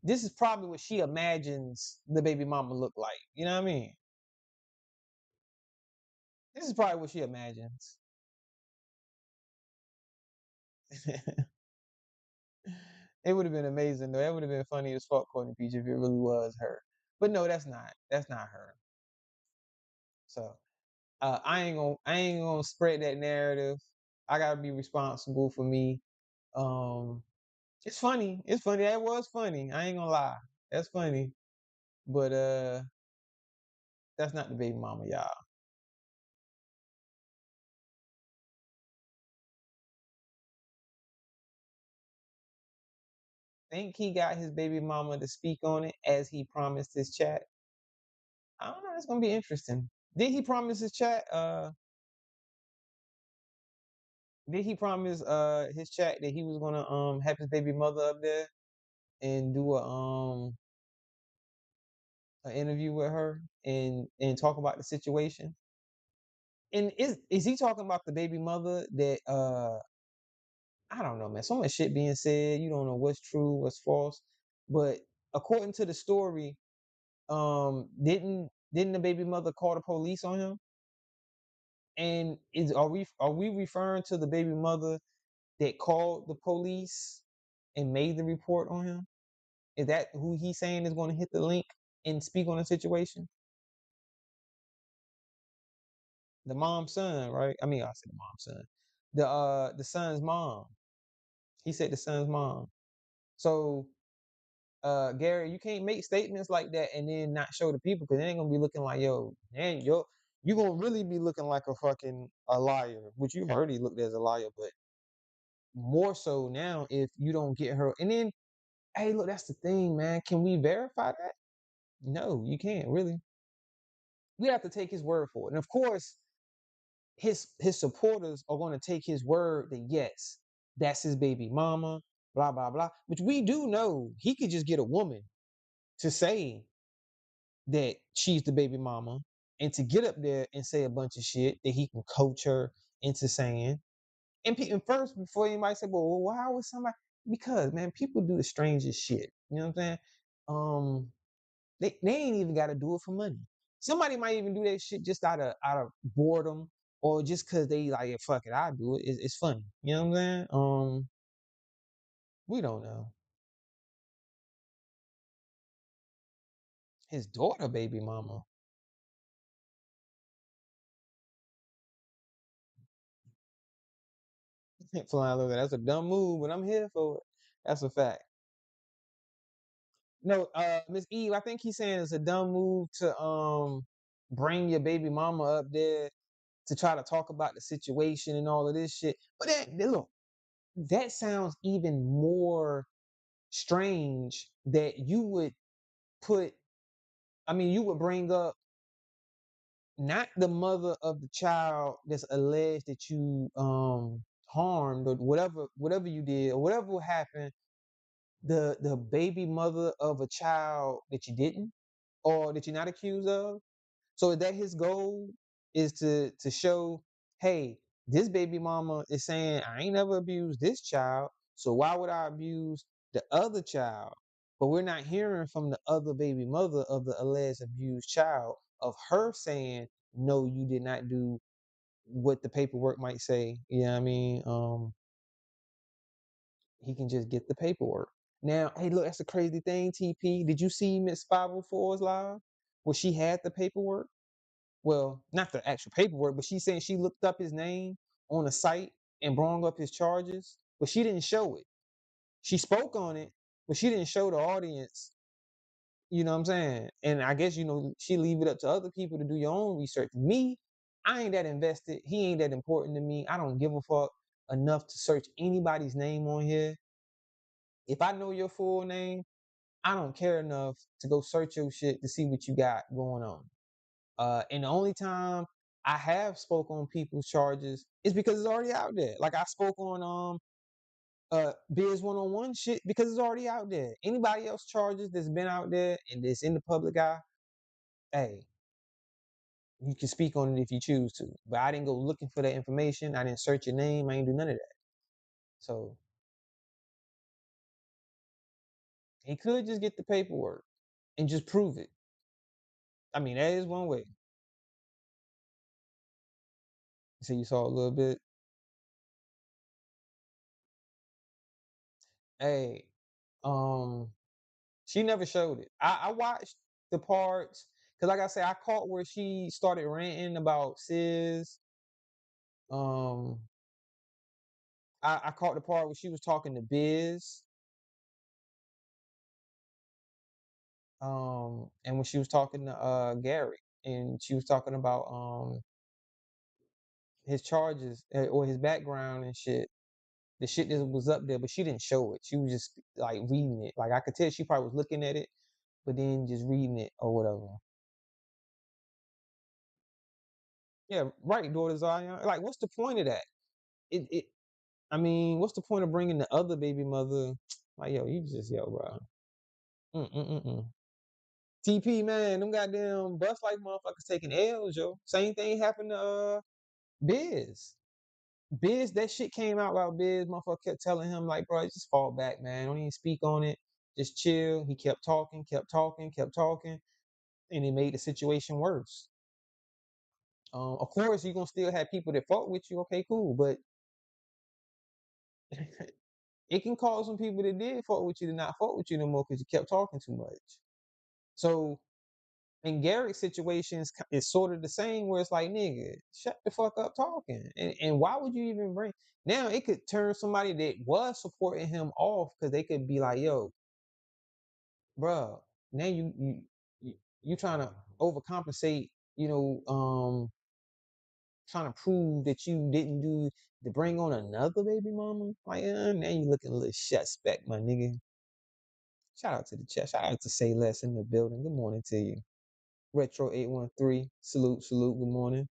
This is probably what she imagines the baby mama look like. You know what I mean? This is probably what she imagines. It would have been amazing though. That would have been funny as fuck, Courtney Peach, if it really was her. But no, that's not. That's not her. So I ain't gonna spread that narrative. I gotta be responsible for me. Um, it's funny. It's funny. That was funny. I ain't gonna lie. That's funny. But that's not the baby mama, y'all. Think he got his baby mama to speak on it as he promised his chat. I don't know. It's gonna be interesting. Did he promise his chat? Did he promise his chat that he was gonna have his baby mother up there and do a an interview with her and talk about the situation? And is he talking about the baby mother that I don't know, man. So much shit being said. You don't know what's true, what's false. But according to the story, didn't the baby mother call the police on him? And are we referring to the baby mother that called the police and made the report on him? Is that who he's saying is going to hit the link and speak on the situation? The mom's son, right? I mean, I said the mom's son. The son's mom. He said the son's mom. So Gary, you can't make statements like that and then not show the people, because they ain't gonna be looking like, yo, man, you gonna really be looking like a fucking a liar, which you've already looked as a liar, but more so now if you don't get her. And then, hey, look, that's the thing, man. Can we verify that? No, you can't really. We have to take his word for it. And of course, his supporters are going to take his word that yes, that's his baby mama, blah blah blah. Which we do know he could just get a woman to say that she's the baby mama and to get up there and say a bunch of shit that he can coach her into saying. And first, before anybody say, well, why would somebody? Because man, people do the strangest shit. You know what I'm saying? They ain't even got to do it for money. Somebody might even do that shit just out of boredom or just cause they like, yeah, fuck it, I do it. It's funny. You know what I'm saying? We don't know. His daughter, baby mama. Flying low, that's a dumb move, but I'm here for it. That's a fact. No, Miss Eve, I think he's saying it's a dumb move to bring your baby mama up there to try to talk about the situation and all of this shit. But then look, that sounds even more strange that you would put. I mean, you would bring up not the mother of the child that's alleged that you harmed or whatever you did or whatever happened, the baby mother of a child that you didn't or that you're not accused of. So is that his goal, is to show, hey, this baby mama is saying I ain't never abused this child, so why would I abuse the other child? But we're not hearing from the other baby mother of the alleged abused child of her saying, no, you did not do what the paperwork might say. You know what I mean? He can just get the paperwork. Now, hey, look, that's a crazy thing, TP. Did you see Miss 504's live where she had the paperwork? Well, not the actual paperwork, but she's saying she looked up his name on a site and brought up his charges, but she didn't show it. She spoke on it, but she didn't show the audience. You know what I'm saying? And I guess, she leave it up to other people to do your own research. Me, I ain't that invested. He ain't that important to me. I don't give a fuck enough to search anybody's name on here. If I know your full name, I don't care enough to go search your shit to see what you got going on. And the only time I have spoke on people's charges is because it's already out there. Like I spoke on Biz 101 shit because it's already out there. Anybody else charges that's been out there and that's in the public eye, hey, you can speak on it if you choose to. But I didn't go looking for that information. I didn't search your name. I ain't do none of that. So he could just get the paperwork and just prove it. I mean, that is one way. So you saw a little bit. Hey, um, she never showed it. I watched the parts because, like I said, I caught where she started ranting about Sis. Um, I caught the part where she was talking to Biz. And when she was talking to Gary, and she was talking about his charges or his background and shit. The shit that was up there, but she didn't show it. She was just like reading it. Like I could tell she probably was looking at it, but then just reading it or whatever. Yeah, right, daughter Zion. Like, what's the point of that? It. I mean, what's the point of bringing the other baby mother? Like, yo, you just bro. Mm-mm-mm-mm. TP, man, them goddamn bust like motherfuckers taking L's, yo. Same thing happened to Biz. Biz, that shit came out about Biz. Motherfucker kept telling him, like, bro, just fall back, man. Don't even speak on it. Just chill. He kept talking, kept talking, kept talking, and it made the situation worse. Of course, you're gonna still have people that fought with you. Okay, cool, but it can cause some people that did fuck with you to not fuck with you no more because you kept talking too much. So in Garrett's situations, it's sort of the same where it's like, nigga, shut the fuck up talking. And why would you even bring now it could turn somebody that was supporting him off because they could be like, yo, bruh, now you trying to overcompensate, trying to prove that you didn't do to bring on another baby mama. Like, now you looking a little suspect, my nigga. Shout out to the chat. Shout out to Say Less in the building. Good morning to you. Retro 813. Salute, salute. Good morning.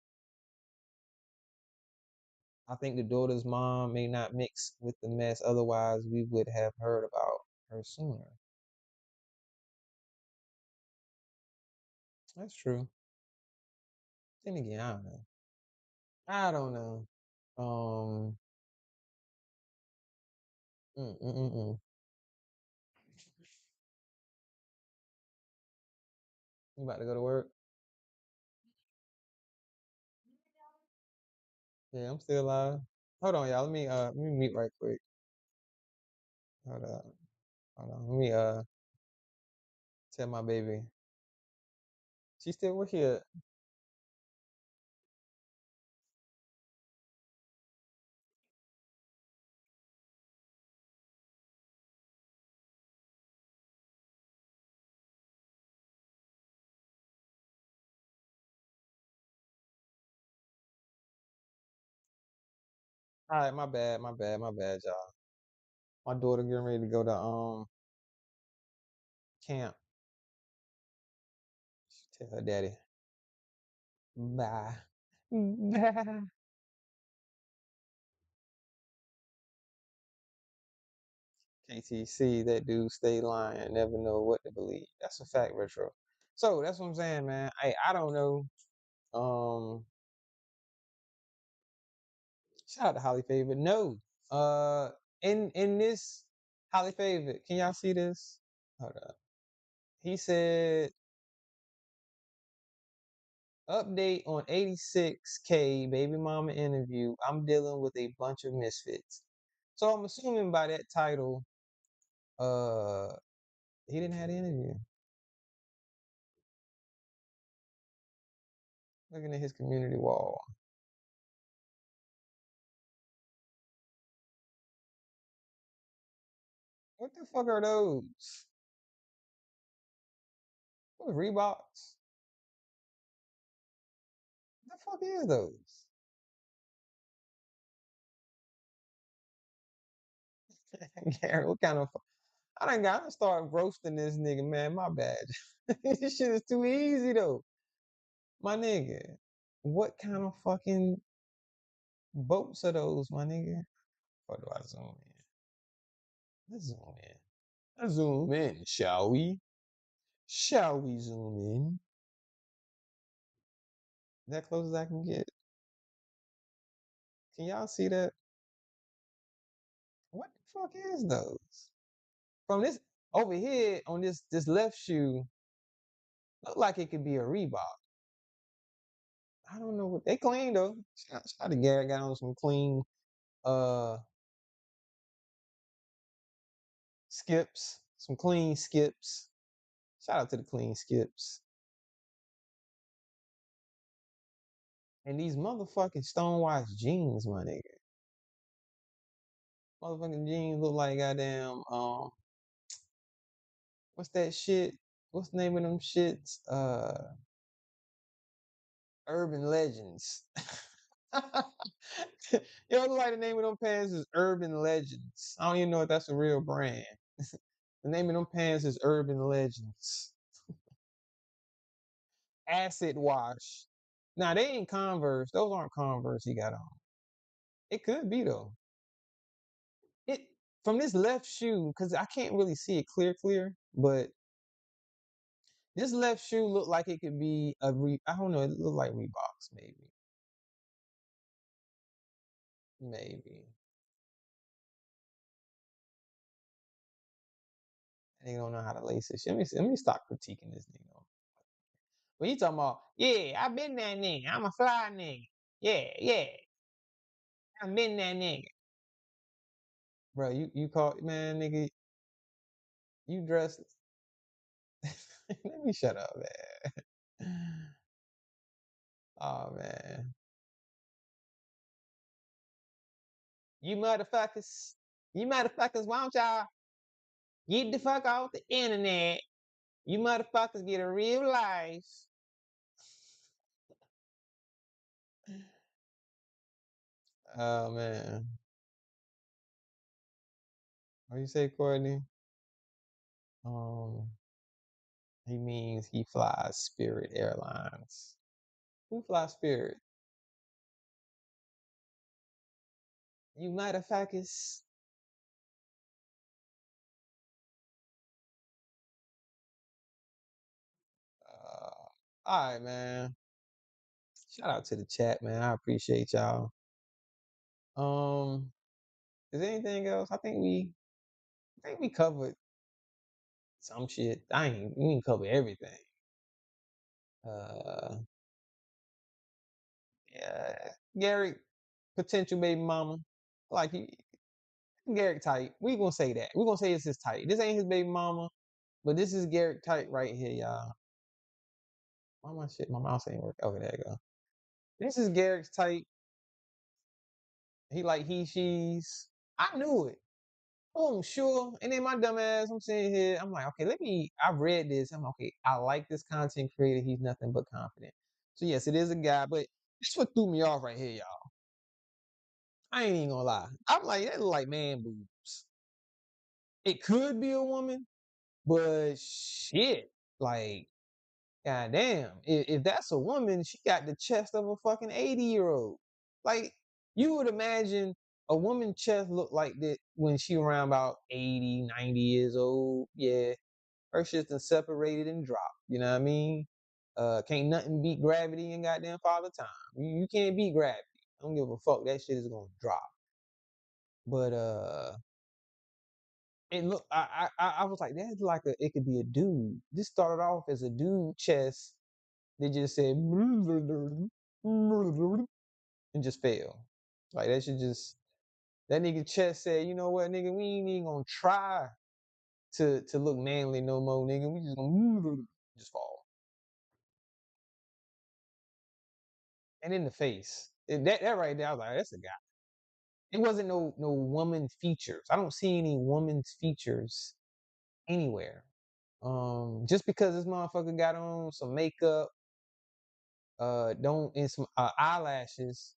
I think the daughter's mom may not mix with the mess. Otherwise, we would have heard about her sooner. That's true. Then again, I don't know. I don't know. Um, mm, mm, mm, mm. You about to go to work? Yeah, I'm still alive. Hold on, y'all. Let me meet right quick. Hold up. Hold on. Let me tell my baby. She still with here. All right, my bad, y'all. My daughter getting ready to go to camp. Tell her daddy, bye. Bye. KTC, that dude stay lying, never know what to believe. That's a fact, Retro. So that's what I'm saying, man. I don't know. Shout out to Holly Favorite. No. In this Holly Favorite, can y'all see this? Hold up. He said update on 86K baby mama interview. I'm dealing with a bunch of misfits. So I'm assuming by that title, he didn't have the interview. Looking at his community wall. What the fuck are those? What Reeboks? What the fuck is those? Gary, what kind of I done start roasting this nigga, man. My bad. This shit is too easy though. My nigga. What kind of fucking boats are those, my nigga? Or do I zoom in? Let's zoom in. Let's zoom in, shall we? Shall we zoom in? That close as I can get. Can y'all see that? What the fuck is those? From this over here on this left shoe, look like it could be a Reebok. I don't know what they clean though. Shout out to Garrett, got on some clean uh skips, some clean skips. Shout out to the clean skips. And these motherfucking stonewashed jeans, my nigga. Motherfucking jeans look like goddamn what's that shit? What's the name of them shits? Urban Legends. You know, look like the name of them pants is Urban Legends. I don't even know if that's a real brand. The name of them pants is Urban Legends. Acid wash. Now they ain't Converse. Those aren't Converse he got on. It could be though. It from this left shoe, because I can't really see it clear, but this left shoe looked like it could be I don't know, it looked like Reeboks, maybe. Maybe. They don't know how to lace this shit. Let me stop critiquing this nigga. When you talking about, yeah, I been that nigga. I'm a fly nigga. Yeah. I been that nigga. Bro, you call man, nigga, you dressed. Let me shut up, man. Oh man. You motherfuckers. You motherfuckers, why don't y'all get the fuck off the internet? You motherfuckers get a real life. Oh man. What you say, Courtney? He means he flies Spirit Airlines. Who flies Spirit? You motherfuckers. All right, man. Shout out to the chat, man. I appreciate y'all. Is there anything else? I think we covered some shit. We didn't cover everything. Yeah, Gary, potential baby mama. Like Garrick tight. We gonna say that. We gonna say this is tight. This ain't his baby mama, but this is Garrick tight right here, y'all. Why my shit? My mouse ain't working. Okay, there you go. This is Garrick's tight. He like she's. I knew it. Oh, sure. And then my dumb ass, I'm sitting here. I'm like, okay, I read this. I'm like, okay, I like this content creator. He's nothing but confident. So yes, it is a guy, but this what threw me off right here, y'all. I ain't even gonna lie. I'm like, that look like man boobs. It could be a woman, but shit, like, goddamn, if that's a woman, she got the chest of a fucking 80-year-old. Like, you would imagine a woman chest look like that when she around about 80, 90 years old. Yeah, her shit's done separated and dropped. You know what I mean? Can't nothing beat gravity and goddamn Father Time. You can't beat gravity. I don't give a fuck. That shit is gonna drop. But it look. I was like, that's like a. It could be a dude. This started off as a dude chest. They just said and just fell. Like that should just. That nigga chest said, you know what, nigga, we ain't even gonna try to look manly no more, nigga. We just gonna just fall. And in the face. That right there, I was like, that's a guy. It wasn't no woman features. I don't see any woman's features anywhere. Just because this motherfucker got on some makeup, don't and some eyelashes,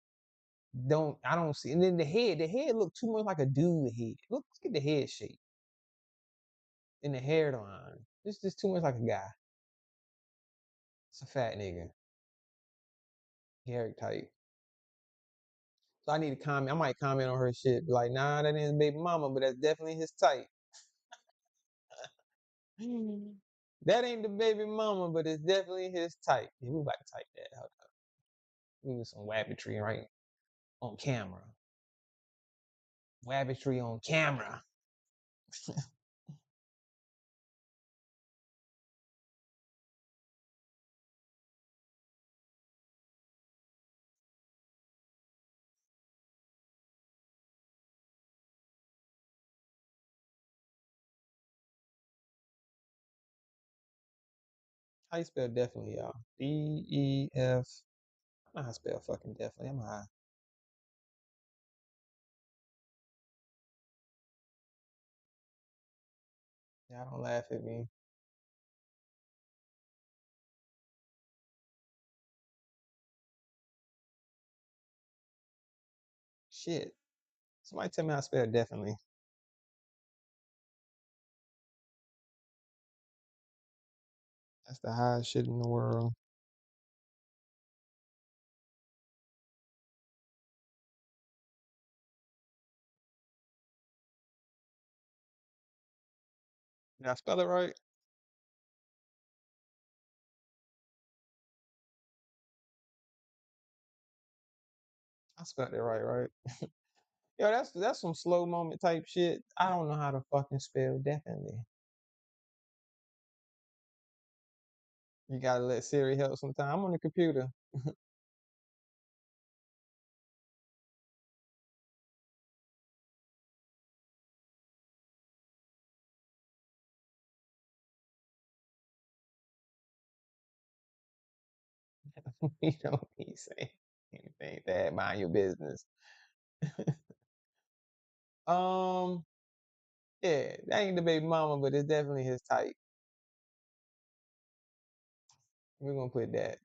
I don't see. And then the head looked too much like a dude head. Look at the head shape and the hairline. It's just too much like a guy. It's a fat nigga, Garrick type. So I need to comment. I might comment on her shit. Be like, nah, that ain't baby mama, but that's definitely his type. That ain't the baby mama, but it's definitely his type. Yeah, we about to type that. Hold up. We do some wabbitry right on camera. Wabbitry on camera. How you spell definitely, y'all? D-E-F. I know how to spell fucking definitely. I'm high. Y'all don't laugh at me. Shit. Somebody tell me how to spell definitely. That's the highest shit in the world. Did I spell it right? I spelled it right, right? Yo, that's some slow moment type shit. I don't know how to fucking spell definitely. You gotta let Siri help sometime. I'm on the computer. You don't be saying anything that mind your business. um, yeah, that ain't the baby mama, but it's definitely his type. We're gonna put that.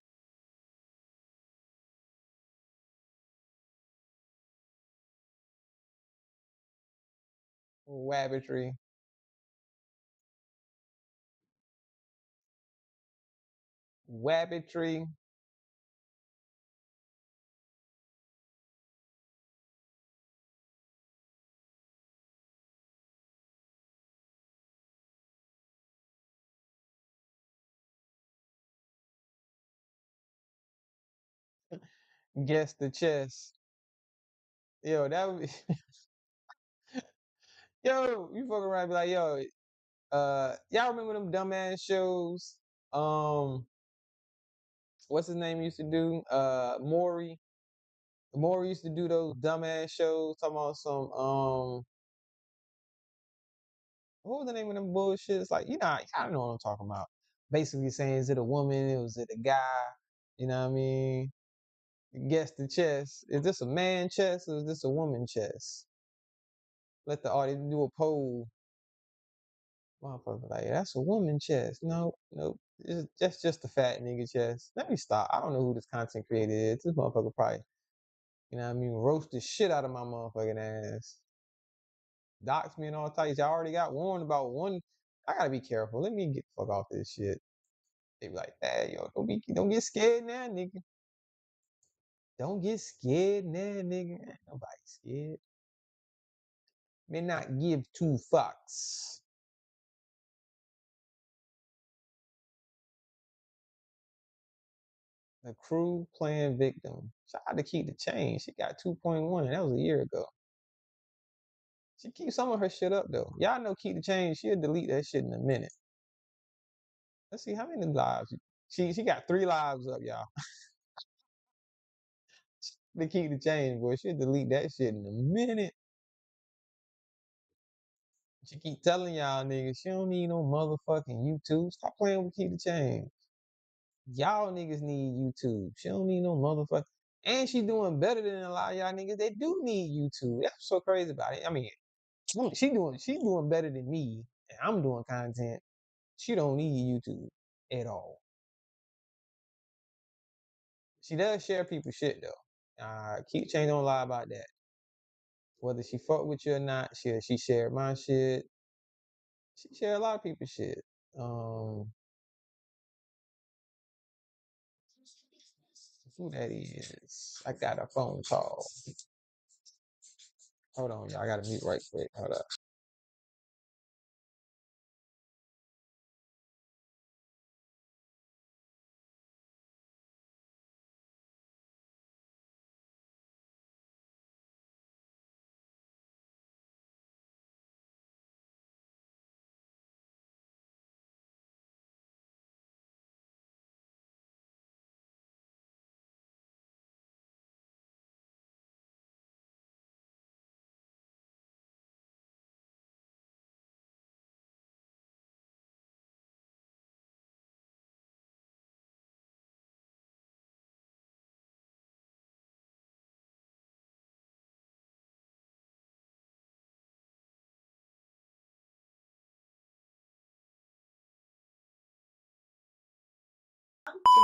Wabbitry. Wabbitry. Guess the chess. Yo, that would be yo, you fucking around and be like, yo, y'all remember them dumbass shows? What's his name used to do? Maury. Maury used to do those dumbass shows talking about some what was the name of them bullshit? It's like, I don't know what I'm talking about. Basically saying, is it a woman? Was it a guy? You know what I mean? Guess the chess. Is this a man chess or is this a woman chess? Let the audience do a poll. Motherfucker, like, that's a woman chess. No, nope. That's just a fat nigga chess. Let me stop. I don't know who this content creator is. This motherfucker probably You know what I mean? Roast the shit out of my motherfucking ass. Dox me and all types. I already got warned about one. I gotta be careful. Let me get the fuck off this shit. They be like, hey, yo, don't get scared now, nigga. Don't get scared now, nigga. Ain't nobody scared. May not give two fucks. The crew playing victim. Shout out to Keep the Change. She got 2.1. That was a year ago. She keeps some of her shit up though. Y'all know Keep the Change. She'll delete that shit in a minute. Let's see how many lives. She got 3 lives up, y'all. To Keep the Change, boy. She'll delete that shit in a minute. She keep telling y'all niggas she don't need no motherfucking YouTube. Stop playing with Keep the Change. Y'all niggas need YouTube. She don't need no motherfucker. And she doing better than a lot of y'all niggas. They do need YouTube. That's what's so crazy about it. I mean, she doing better than me. And I'm doing content. She don't need YouTube at all. She does share people's shit though. Keep Change don't lie about that. Whether she fuck with you or not, she shared my shit. She shared a lot of people's shit. Who that is? I got a phone call. Hold on, y'all. I gotta mute right quick. Hold up.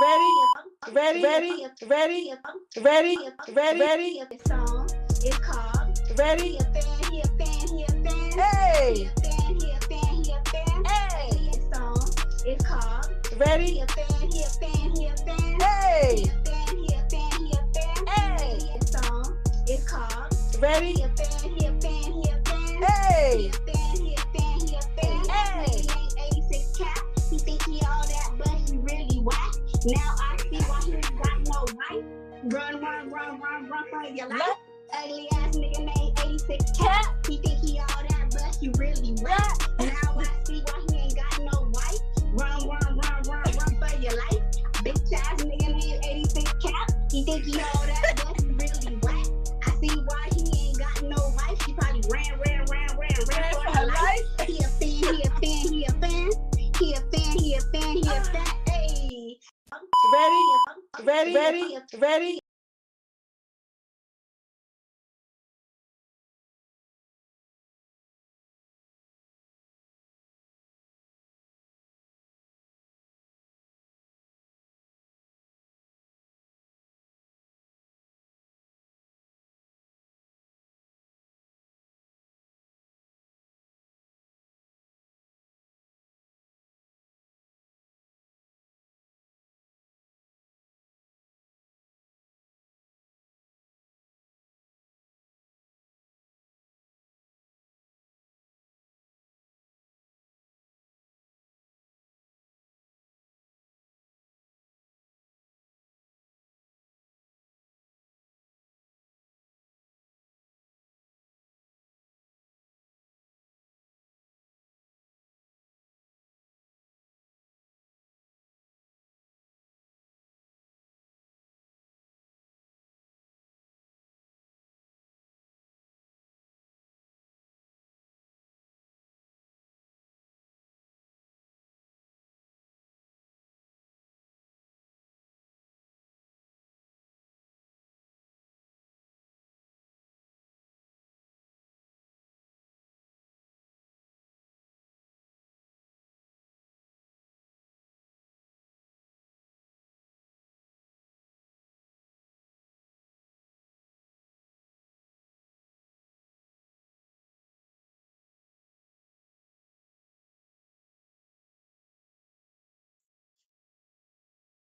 Ready. The song is called Ready. He a fan, he a fan, he a fan. Hey. He a fan, he a fan, he a fan. Hey. The song is called Ready. He a fan, he a fan, he a fan. Hey. He a fan, he a fan, he a fan. Hey. The song is called Ready. He a fan, he a fan, he a fan. Hey. He a fan, he a fan, he a fan. Hey. He ain't 86 cap. He think he all that, but he really whack. Now I see why he ain't got no wife. Run for your life. Ugly ass nigga named 86 Cat. He think he all that, but he really rap. Now I see why he ain't got no wife. Run for your life. Bitch ass nigga named 86 Cat. He think he all that, but he really whack. I see why he ain't got no wife. She probably ran for her life. He a fan, he a fan, he a fan. He a fan, he a fan, he a fan. Hey. Ready.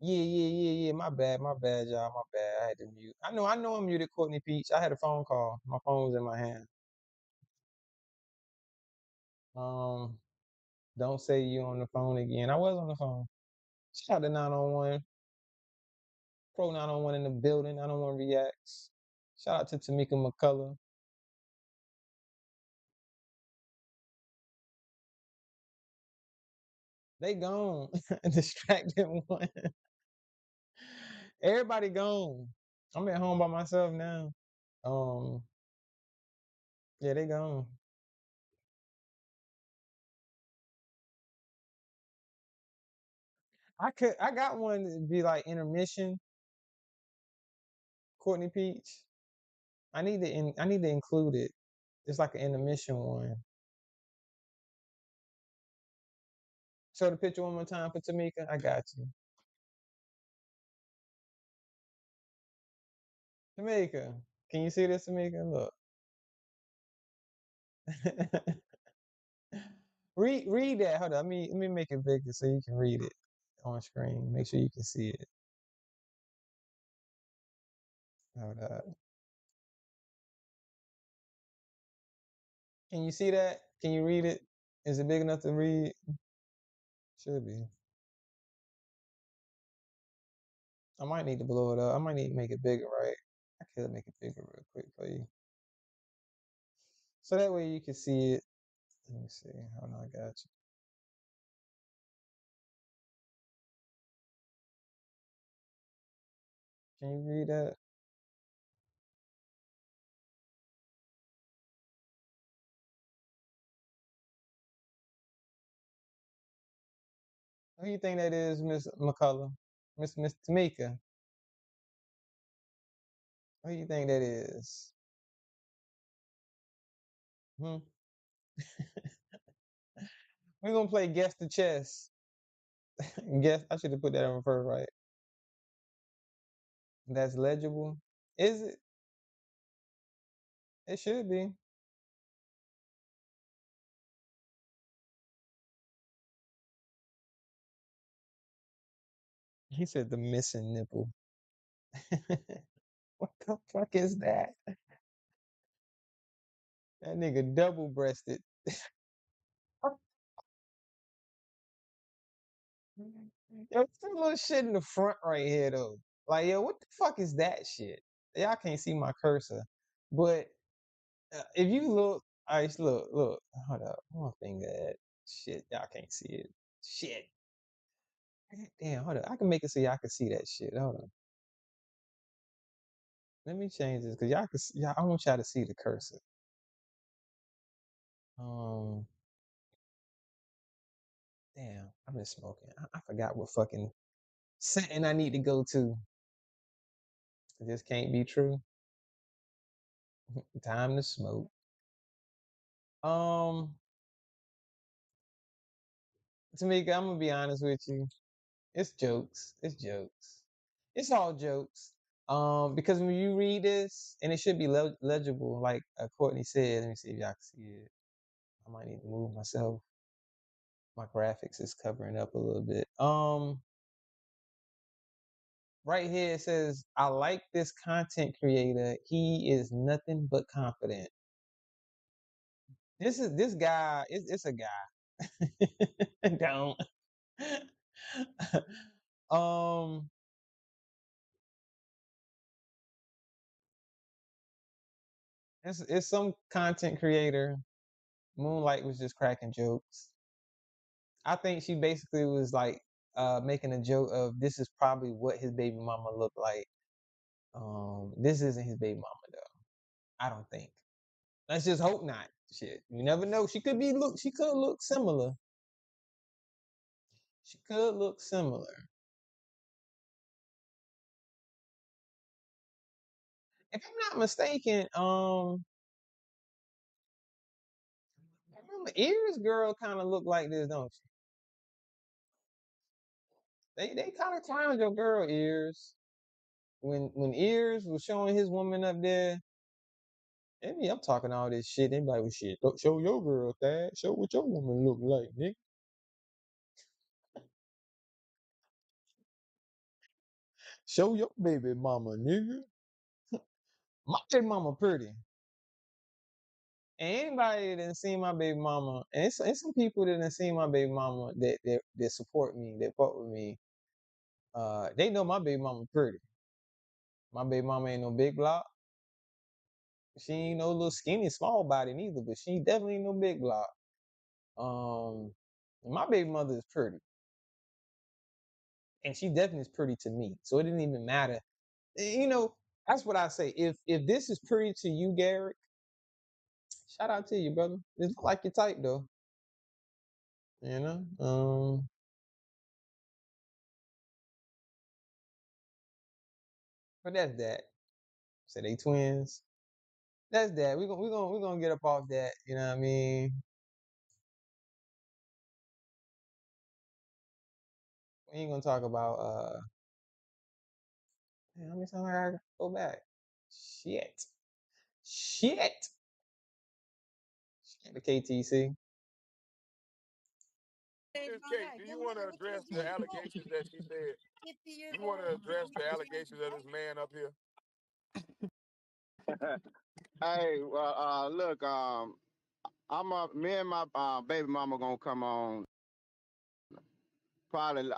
Yeah. My bad, y'all. My bad. I had to mute. I know I'm muted, Courtney Peach. I had a phone call. My phone was in my hand. Um, don't say you on the phone again. I was on the phone. Shout out to 901. Pro 901 in the building. 901 reacts. Shout out to Tamika McCullough. They gone. Distracted one. Everybody gone. I'm at home by myself now. Um, yeah, they gone. I got one to be like intermission, Courtney Peach. I need to include it. It's like an intermission one. Show the picture one more time for Tamika. I got you. Tamika, can you see this, Tamika? Look. read that. Hold on. Let me make it bigger so you can read it on screen. Make sure you can see it. Hold up. Can you see that? Can you read it? Is it big enough to read? Should be. I might need to blow it up. I might need to make it bigger, right? I could make it bigger real quick for you. So that way you can see it. Let me see. Hold on, I got you. Can you read that? Who you think that is, Miss McCullough? Miss Tamika? Who you think that is? Hmm? We're gonna play guess the chess. Guess I should have put that on first, right? That's legible. Is it? It should be. He said the missing nipple. What the fuck is that? That nigga double breasted. Yo, what's that little shit in the front right here though? Like, yo, what the fuck is that shit? Y'all can't see my cursor, but if you look, I just look. Hold up, one thing that shit y'all can't see it. Shit, damn, hold up. I can make it so y'all can see that shit. Hold on. Let me change this because y'all can. Y'all, I want y'all to see the cursor. Um, damn, I've been smoking. I forgot what fucking setting I need to go to. This can't be true. Time to smoke. Um, Tamika, I'm gonna be honest with you. It's jokes. It's jokes. It's all jokes. Because when you read this, and it should be legible, like Courtney said. Let me see if y'all can see it. I might need to move myself. My graphics is covering up a little bit. Right here it says, "I like this content creator. He is nothing but confident." This guy. It's a guy. Don't. um. It's some content creator. Moonlight was just cracking jokes. I think she basically was like making a joke of this is probably what his baby mama looked like. This isn't his baby mama though. I don't think. Let's just hope not. Shit, you never know. She could be look. She could look similar. She could look similar. If I'm not mistaken, I remember Ears girl kind of look like this, don't she? They kind of clowned your girl Ears when Ears was showing his woman up there. Maybe I'm talking all this shit. They be like, well, shit, don't show your girl that. Show what your woman look like, nigga. Show your baby mama, nigga. My baby mama pretty. And anybody that done seen my baby mama, and it's some people that done seen my baby mama that support me, that fuck with me. They know my baby mama pretty. My baby mama ain't no big block. She ain't no little skinny small body neither, but she definitely ain't no big block. My baby mother is pretty, and she definitely is pretty to me. So it didn't even matter. You know, that's what I say. If this is pretty to you, Garrett, shout out to you, brother. It's not like your type though. You know, but that's that. So they twins. That's that. We're gonna get up off that. You know what I mean? We ain't gonna talk about how many times I gotta go back? Shit. Shit. The KTC. Miss Kate, do you want to address the allegations that she said? You want to address the allegations of this man up here? Hey, well, look, me and my baby mama gonna come on probably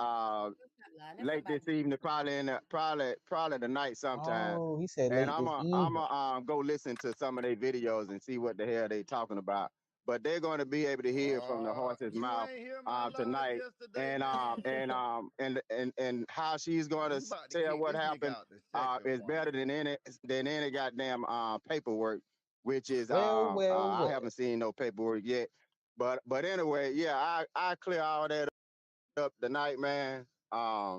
late this evening, probably probably tonight sometime. Oh, he said And late this I'm evening. go listen to some of their videos and see what the hell they talking about. But they're going to be able to hear from the horse's You mouth ain't hear my live tonight, yesterday, man. and how she's going You to about to tell kick what this nigga happened out the second is one. better than any goddamn paperwork, which is I Well. haven't seen no paperwork yet. But anyway, yeah, I clear all that up tonight, man. I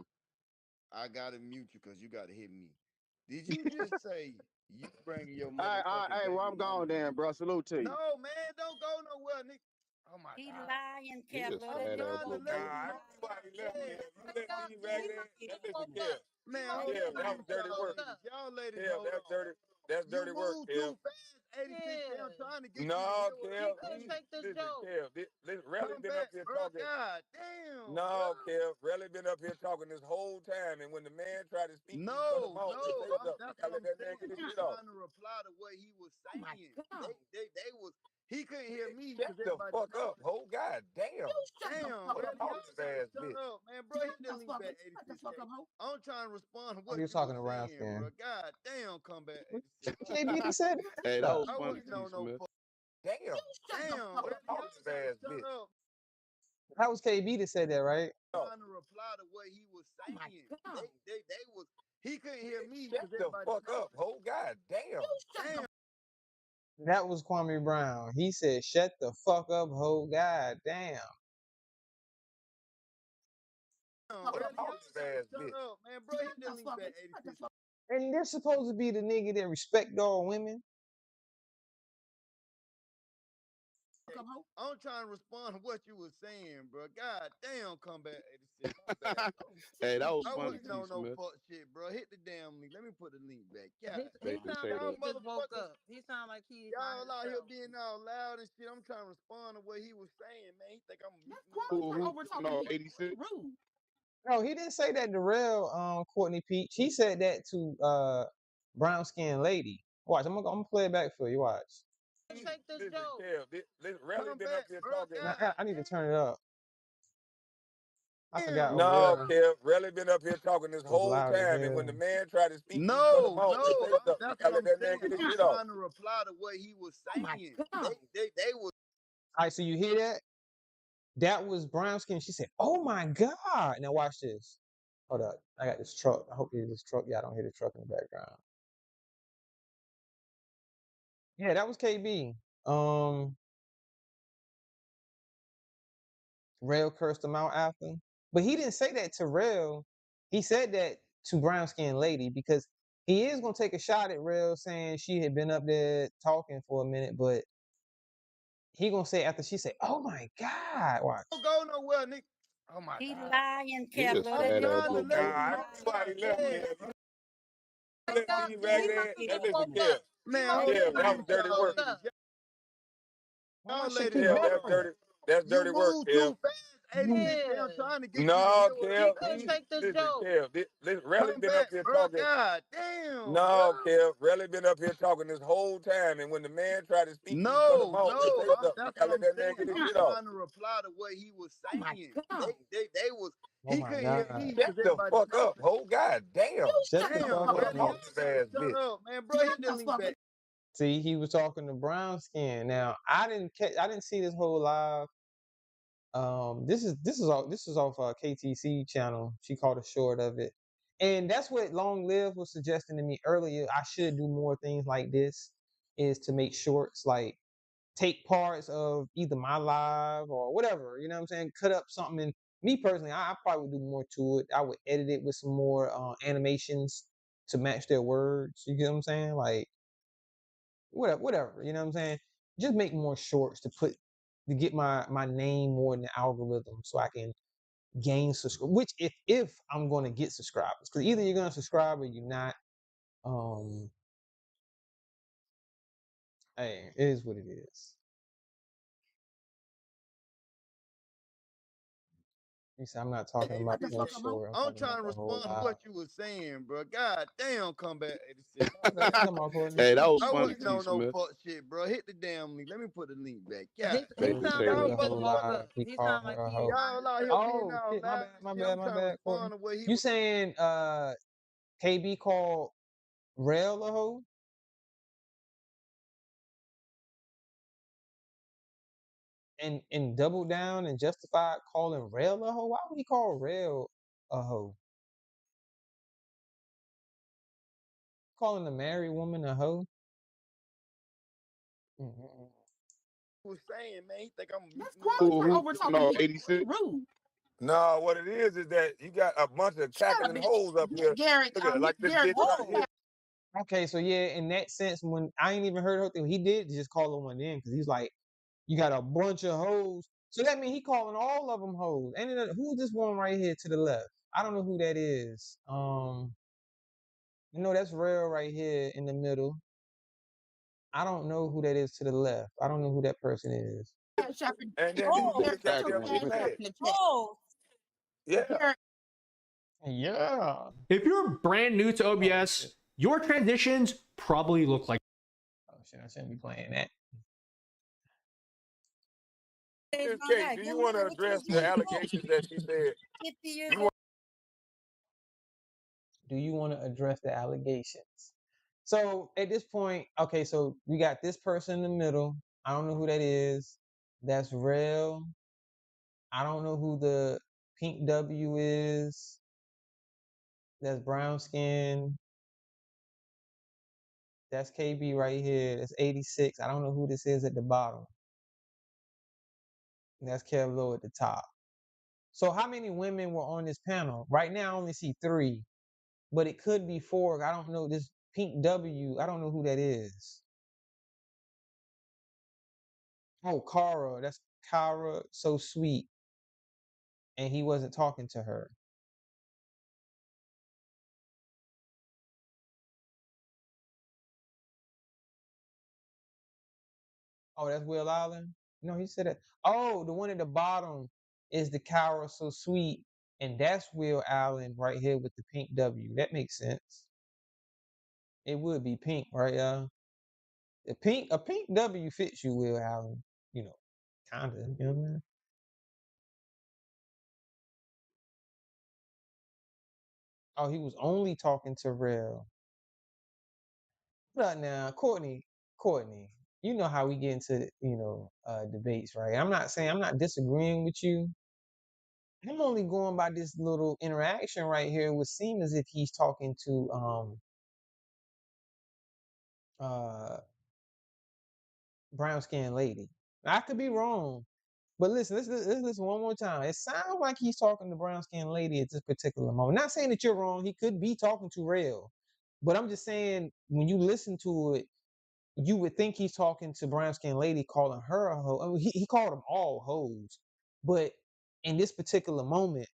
gotta mute you because you gotta hit me. Did you just say you bringing your motherfucking Hey, well, baby I'm mama gone then, in bro. here? Salute to you. No, man, don't go nowhere, nigga. Oh my God. Lying, Kev. I'm trying to let you. Nobody left here. You let me right there. Listen, Kev. Man, hold on. That was dirty work. Y'all ladies, hold that's on. dirty. That's dirty You work, move Kev. too fast, 86. I'm trying to get you to No, hear what Kev. I'm saying. Listen, Kev. Listen, Rally Come been back, up here bro. talking. God damn, No, bro. Kev. Rally been up here talking this whole time, and when the man tried to speak, you cut him No, off. no, You say something. that's You what gotta let I'm that man saying. get his I'm shit off. trying to reply to what he was saying. They was he couldn't hear me Shut because the everybody. fuck up, ho. God damn. Damn, What a really, y'all talkative gotta ass shut bitch. up, man, bro. Hit the link back 86K. I'm trying to respond to He what was you were talking to Brown saying, Skin. bro. God damn, come back What 86. KB that said Hey, that that? was I funny, wasn't T. on no Smith. fuck. Damn. Damn, What really, a y'all talkative gotta ass shut bitch. up. That was KB that said that, right? Trying to reply to what he was saying. They was he couldn't hear me Shut because the everybody. fuck up, ho. God damn. Damn. That was Kwame Brown. He said, "Shut the fuck up, ho." God damn. What a Really, y'all talkative gotta ass shut bitch. up, man, bro. Hit the link back 86. And they're supposed to be the nigga that respect all women. I'm trying to respond to what you was saying, bro. God damn, come back 86. My bad. Hey, that was I funny, wasn't T. on no Smith. fuck shit, bro. Hit the damn link. Let me put the link back. Yeah, They didn't say y'all that. motherfuckers. Y'all out here being all loud and shit. I'm trying to respond to what he was saying, man. He think I'm muting the Who? mic. No, 86. No, he didn't say that to real Courtney Peach. He said that to brown skinned lady. Watch, I'm gonna play it back for you. Watch. Listen, Kev. Listen, Rally Come been back, up here bro. talking. I need to turn it up. I forgot Damn, over No, bro. there Kev. Rally been up here talking this it was whole loud as time, and when the hell. man tried to speak, you cut him No, off. You no. say something. You That's gotta what let I'm that man saying. get his I'm shit off. trying to reply to what he was saying. They was. All right, so you hear that? That was brown skin. She said, "Oh my god!" Now watch this. Hold up, I got this truck. I hope you hear this truck. Yeah, I don't hear the truck in the background. Yeah, that was KB. Rail cursed him out after, but he didn't say that to Rail. He said that to brown skinned lady because he is gonna take a shot at Rail saying she had been up there talking for a minute, but he gonna say after she said, "Oh my god!" Watch. Don't go nowhere, nigga. Oh my God. He a I'm sad ass trying to little let boy. you know. Nobody left Yeah. here. Let me right there. Now listen, Kev. Man, hold Kev, that was on, dirty work. ladies. Why my Y'all shit ladies, keep Kev, hold that's on. buffering? dirty. That's You dirty work, move Kev. too fast, Hey, I'm trying to get you to No, hear what Kev. I'm saying. Listen, Kev. Relly Come been up back, here bro. talking. God damn, bro. No, Kev. Relly been up here talking this whole time, and when the man tried to speak, you cut him No, off to no, say something. You that's gotta what let I'm that man saying. get his I'm shit off. trying to reply to what he was Oh my saying. god. They was Oh he my couldn't hear God. me Shut because the everybody fuck up, talking. whole god damn. Shut Shut the the Damn, fuck fuck up, Relly, man. up. y'all Talk this gotta ass shut bitch. up, man, bro. Hit Shut the the link fuck back. up. See, he was talking to brown skin. Now I didn't catch, I didn't see this whole live. This is off KTC channel. She called a short of it, and that's what Long Live was suggesting to me earlier. I should do more things like this, is to make shorts, like take parts of either my live or whatever. You know what I'm saying? Cut up something. And me personally, I probably would do more to it. I would edit it with some more animations to match their words. You get what I'm saying? Like whatever. You know what I'm saying? Just make more shorts to get my name more in the algorithm, so I can gain subscribe. Which if I'm going to get subscribers, because either you're going to subscribe or you're not. Um, hey, it is what it is. You said I'm not talking Hey, about Shut the the this whole fuck shit. up, man. short. I'm I'm talking trying about to the whole respond to live. what you was saying, bro. God damn, come back. Hey, this shit. Okay, come on, Courtney. Hey, that was I funny, wasn't T. on no Smith. fuck shit, bro. Hit the damn link. Let me put the link back. God He So damn. he sound said like in Y'all he the in fucking the whole with most live he he called sound like her a he hoe. y'all out here being Oh all shit, my loud bad, and my shit. bad, I'm my trying to bad, respond Courtney. to what he You was. saying KB called Rel a hoe and doubled down and justified calling Rel a hoe? Why would he call Rel a hoe? Calling a married woman a hoe? Mm-mm. Was saying, man. He think I'm That's muting my Quality for Who? over shit. talking No, you. You 86. rude. No, what it is that you got a bunch of Shut up, cackling bitch. hoes up here. Garrett, Look at it, like this Garrett, bitch right here. Okay, so yeah, in that sense, when I ain't even heard her thing, he did just call her one in because he's like, you got a bunch of hoes. So that means he calling all of them hoes. And then, who's this one right here to the left? I don't know who that is. That's Rail right here in the middle. I don't know who that is to the left. I don't know who that person is. Cash App And then these Garrett, niggas put got your there Cackling get Cash women. App mad. in the chat. Yeah. Garrett, Yeah. If you're brand new to Oh OBS, shit. your transitions probably look like. Oh shit, I shouldn't be playing that. Miss K, do you want to address the allegations that she said? You want Do you want to address the allegations? So at this point, okay, so we got this person in the middle. I don't know who that is. That's Rail. I don't know who the pink W is. That's brown skin. That's KB right here. That's 86. I don't know who this is at the bottom. That's Kev Low at the top. So how many women were on this panel? Right now I only see 3, but it could be 4. I don't know. This pink W, I don't know who that is. Oh, Kara. That's Kara, so sweet. And he wasn't talking to her. Oh, that's Will Island? No, he said that. Oh, the one at the bottom is the Kara, so sweet. And that's Will Allen right here with the pink W. That makes sense. It would be pink, right, y'all? A pink W fits you, Will Allen. Kinda. You know what I mean? Oh, he was only talking to Rel. But now, Courtney, you know how we get into debates, right? I'm not disagreeing with you. I'm only going by this little interaction right here. It would seem as if he's talking to uh brown skinned lady. I could be wrong, but listen, let's listen one more time. It sounds like he's talking to brown skinned lady at this particular moment. Not saying that you're wrong. He could be talking to Rail, but I'm just saying when you listen to it, you would think he's talking to brown skinned lady, calling her a hoe. I mean, he called them all hoes, but in this particular moment,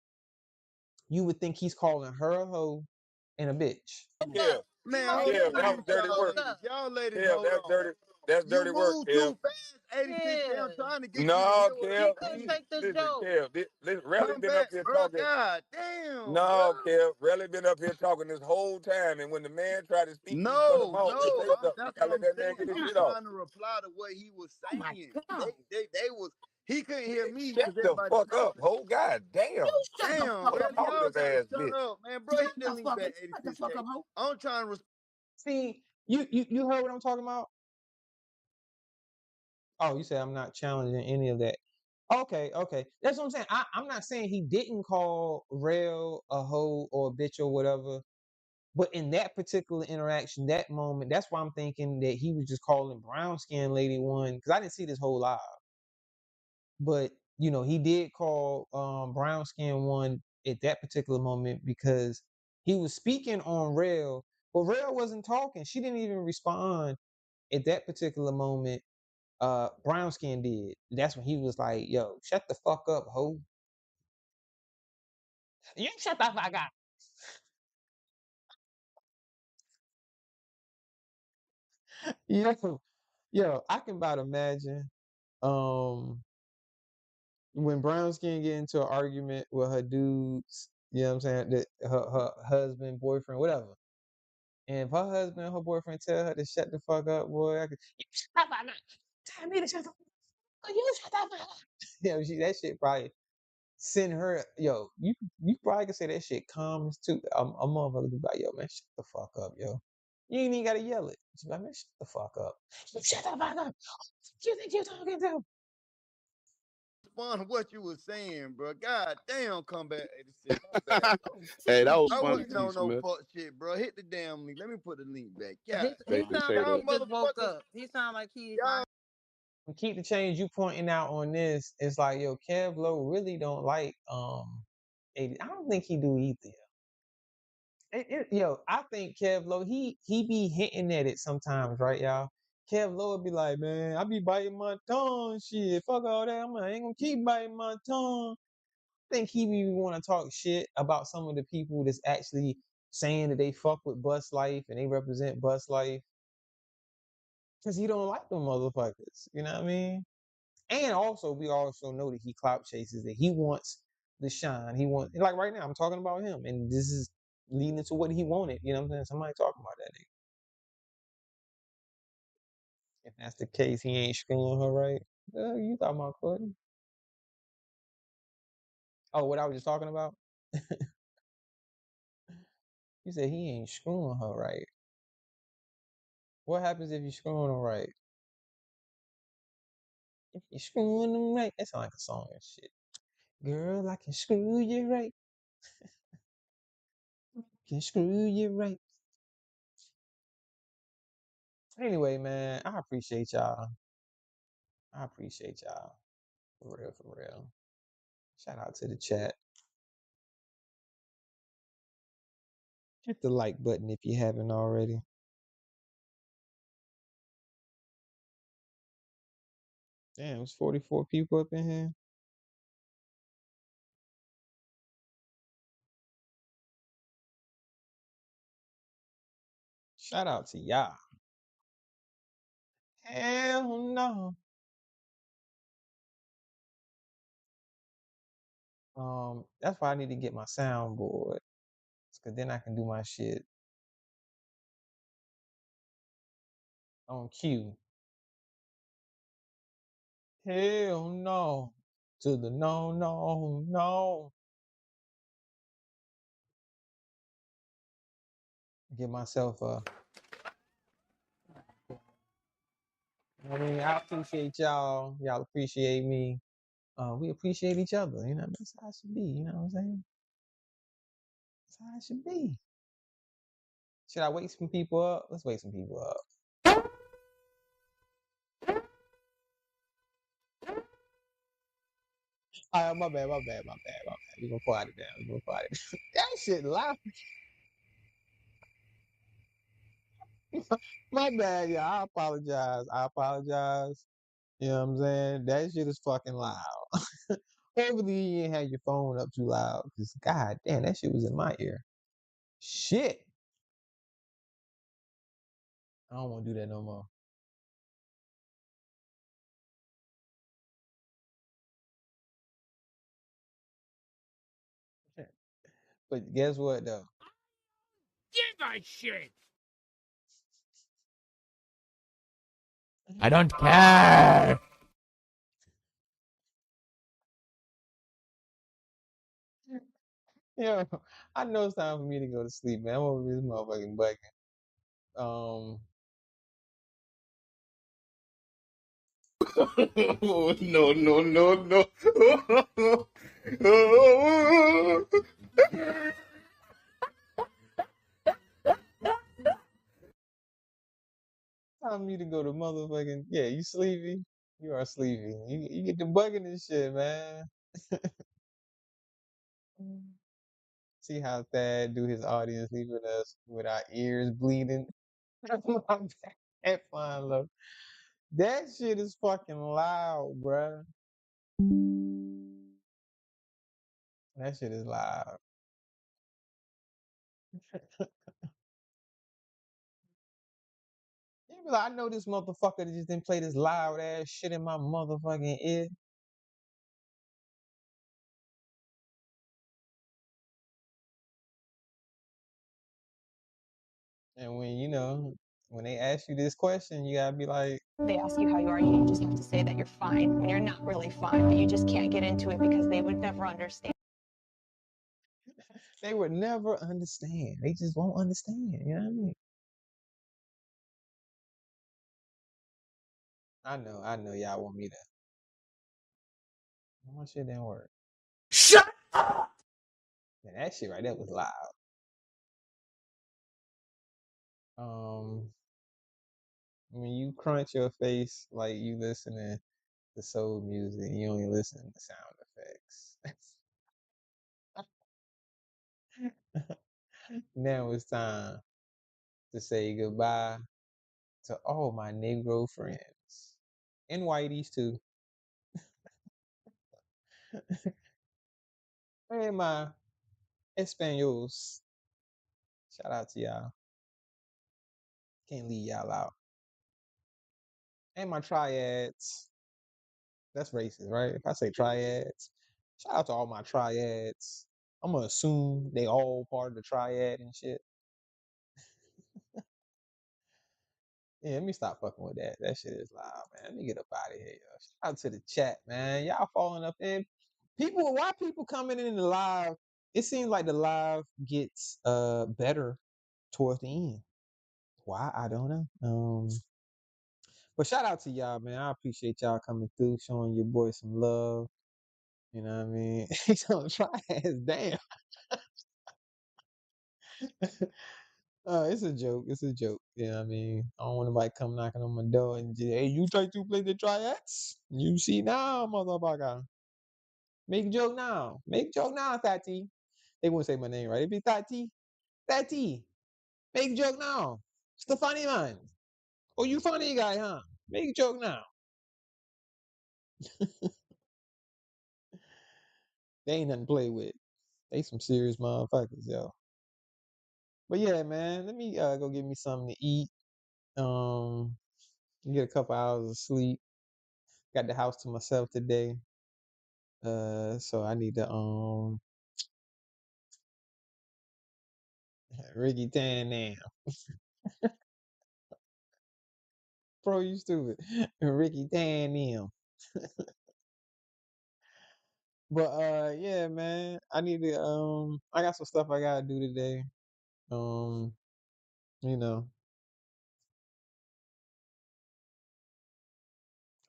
you would think he's calling her a hoe and a bitch. Kev? Man, hold Kev, on. Let that me was get dirty y'all work. ladies. Y'all ladies, Kev, hold that's on. dirty. That's You dirty work, move Kev. too fast, 86. Yeah. I'm trying to get you to No, hear what I'm He Kev. couldn't saying. take the Listen, joke. Kev. Relly Come been up back, here bro. talking. God damn, bro. No, Kev. Relly been up here talking this whole time, and when the man tried to speak, you cut him No, off to no, say something. You that's gotta what let I'm that man saying. get his I'm shit off. trying to reply to what he was Oh my saying. god. They was he couldn't hear me Shut because the everybody fuck up, talking. ho. God damn. You shut the Damn, fuck What a up, really, ho. y'all talkative gotta ass shut bitch. up, man. Bro, Shut hit that the link fuck back, up. Shut the fuck 86K. up, ho. I'm trying to See, you heard what I'm talking about? Oh, you said I'm not challenging any of that. Okay, okay. That's what I'm saying. I'm not saying he didn't call Rail a hoe or a bitch or whatever. But in that particular interaction, that moment, that's why I'm thinking that he was just calling brown skin lady one, because I didn't see this whole live. But he did call brown skin one at that particular moment because he was speaking on Rail, but Rail wasn't talking. She didn't even respond at that particular moment. Brown skin did. That's when he was like, "Yo, shut the fuck up, ho. You shut the fuck up." Yo, yo, I can about imagine um when brown skin get into an argument with her dudes, you know what I'm saying, that her husband, boyfriend, whatever. And if her husband or her boyfriend tell her to shut the fuck up, boy, you shut the fuck up. Tell me to shut the fuck up. You shut the fuck up. That shit probably send her, you probably can say that shit calm as too. A motherfucker be like, yo, man, shut the fuck up, yo. You ain't even gotta yell it. She be like, man, shut the fuck up. Shut the fuck up. You think you're talking to? respond to what you was saying, bro. God damn, come back 86. My bad. Oh, Hey, that was I funny, wasn't T. on no Smith. fuck shit, bro. Hit the damn link. Let me put the link back. He, God he Take damn. the sound like shade Y'all he up. just woke motherfuckers. up. He sound like he's Y'all And keep the change you pointing out on this. It's like, yo, Kev Low really don't like 80. I don't think he do either. I think Kev Low, he be hinting at it sometimes, right, y'all? Kev Low would be like, man, I be biting my tongue, shit. Fuck all that. I ain't gonna keep biting my tongue. I think he be want to talk shit about some of the people that's actually saying that they fuck with Bus Life and they represent Bus Life. Cause he don't like them motherfuckers. You know what I mean? And also, we also know that he clout chases, that he wants the shine. He wants, like right now, I'm talking about him, and this is leading to what he wanted. You know what I'm saying? Somebody talking about that nigga. If that's the case, he ain't screwing her right. You talking about Courtney? Oh, what I was just talking about? You said he ain't screwing her right. What happens if you screwing her right? If you screwing them right, that sounds like a song and shit. Girl, I can screw you right. Can screw you right. Anyway, man, I appreciate y'all. I appreciate y'all. For real, for real. Shout out to the chat. Hit the like button if you haven't already. Damn, it's 44 people up in here. Shout out to y'all. Hell no. That's why I need to get my soundboard. Cause then I can do my shit on cue. Hell no. To the no, no, no. Get myself I mean, I appreciate y'all. Y'all appreciate me. We appreciate each other. You know, that's how it should be. You know what I'm saying? That's how it should be. Should I wake some people up? Let's wake some people up. All right, my bad, my bad, my bad, my bad. We gonna quiet it down. We gonna quiet it down. That shit loud. My bad, yeah. I apologize. I apologize. You know what I'm saying? That shit is fucking loud. Hopefully you ain't had your phone up too loud. Cause god damn, that shit was in my ear. Shit. I don't wanna do that no more. But guess what though? Give a shit. I don't care. Yo, I know it's time for me to go to sleep, man. I'm over this motherfucking bucket. Oh, no, no, no, no. Oh. Time for me to go to motherfucking yeah. You sleepy? You are sleepy. You get the bugging and shit, man. See how Thad do his audience, leaving us with our ears bleeding. My bad, fine, love. That shit is fucking loud, bruh. That shit is loud. You be like, I know this motherfucker that just didn't play this loud ass shit in my motherfucking ear. And when when they ask you this question, you gotta be like, They ask you how you are, you just have to say that you're fine when you're not really fine, but you just can't get into it because they would never understand. they would never understand. They just won't understand. You know what I mean? I know y'all want me to. My shit didn't work. Shut up! Man, that shit right there was loud. When you crunch your face like you listening to soul music, you only listen to sound effects. Now it's time to say goodbye to all my Negro friends and whiteys too. And my Españols. Shout out to y'all. Can't leave y'all out. And my triads. That's racist, right? If I say triads, shout out to all my triads. I'm gonna assume they all part of the triad and shit. Yeah, let me stop fucking with that. That shit is loud, man. Let me get up out of here, yo. Shout out to the chat, man. Y'all following up in. Why people coming in the live? It seems like the live gets better towards the end. Why? I don't know. But shout out to y'all, man. I appreciate y'all coming through, showing your boy some love. You know what I mean? He's gonna try his damn. It's a joke. It's a joke. You know what I mean? I don't want nobody come knocking on my door and say, hey, you try to play the triads? You see now, motherfucker. Make joke now. Make joke now, Tati. They wouldn't say my name, right? It'd be Tati. Tati. Make joke now. It's the funny man. Oh, you funny guy, huh? Make joke now. They ain't nothing to play with. They some serious motherfuckers, yo. But yeah, man, let me go get me something to eat. Get a couple hours of sleep. Got the house to myself today. So I need to Ricky Tan now. Bro, you stupid. Ricky Tan them. But yeah, man. I need to I got some stuff I gotta do today. Um, you know.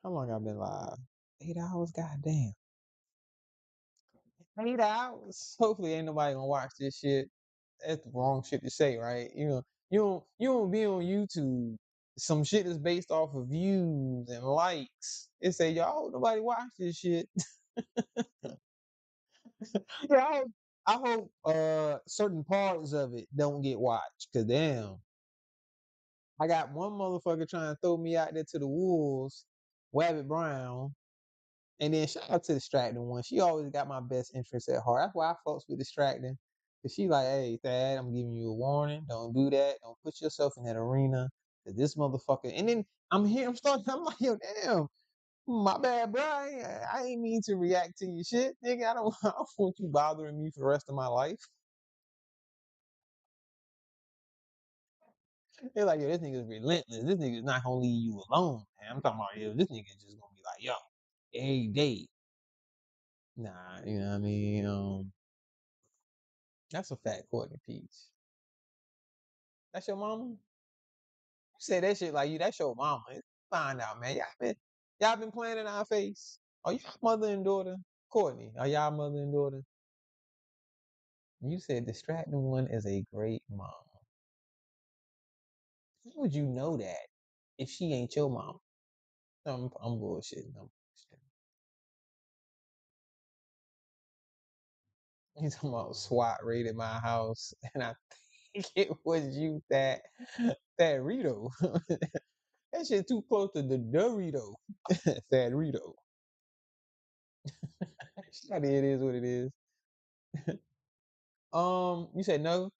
How long I been live? 8 hours, goddamn. 8 hours. Hopefully ain't nobody gonna watch this shit. That's the wrong shit to say, right? You don't be on YouTube. Some shit is based off of views and likes. It say, y'all, nobody watch this shit. Yeah, I hope certain parts of it don't get watched. Cause damn, I got one motherfucker trying to throw me out there to the wolves, Wabbit Brown. And then shout out to Distracting One. She always got my best interests at heart. That's why I fucks with Distracting. Cause she like, hey, Thad, I'm giving you a warning. Don't do that. Don't put yourself in that arena. Cause this motherfucker. And then I'm here. I'm like, yo, damn. My bad, bro. I ain't mean to react to your shit, nigga. I don't want you bothering me for the rest of my life. They're like, yo, this nigga's relentless. This nigga's not gonna leave you alone, man. I'm talking about, yo, this nigga just gonna be like, yo, every day. Nah, you know what I mean? That's a fat Courtney Peach. That's your mama? You say that shit like you, that's your mama. Find out, man. Y'all been playing in our face. Are y'all mother and daughter? Courtney, are y'all mother and daughter? You said distracting one is a great mom. How would you know that if she ain't your mom? I'm bullshitting. I'm bullshitting. He's talking about SWAT raided my house, and I think it was you that Rito. That shit too close to the Dorito. That Rito. It is what it is. You said no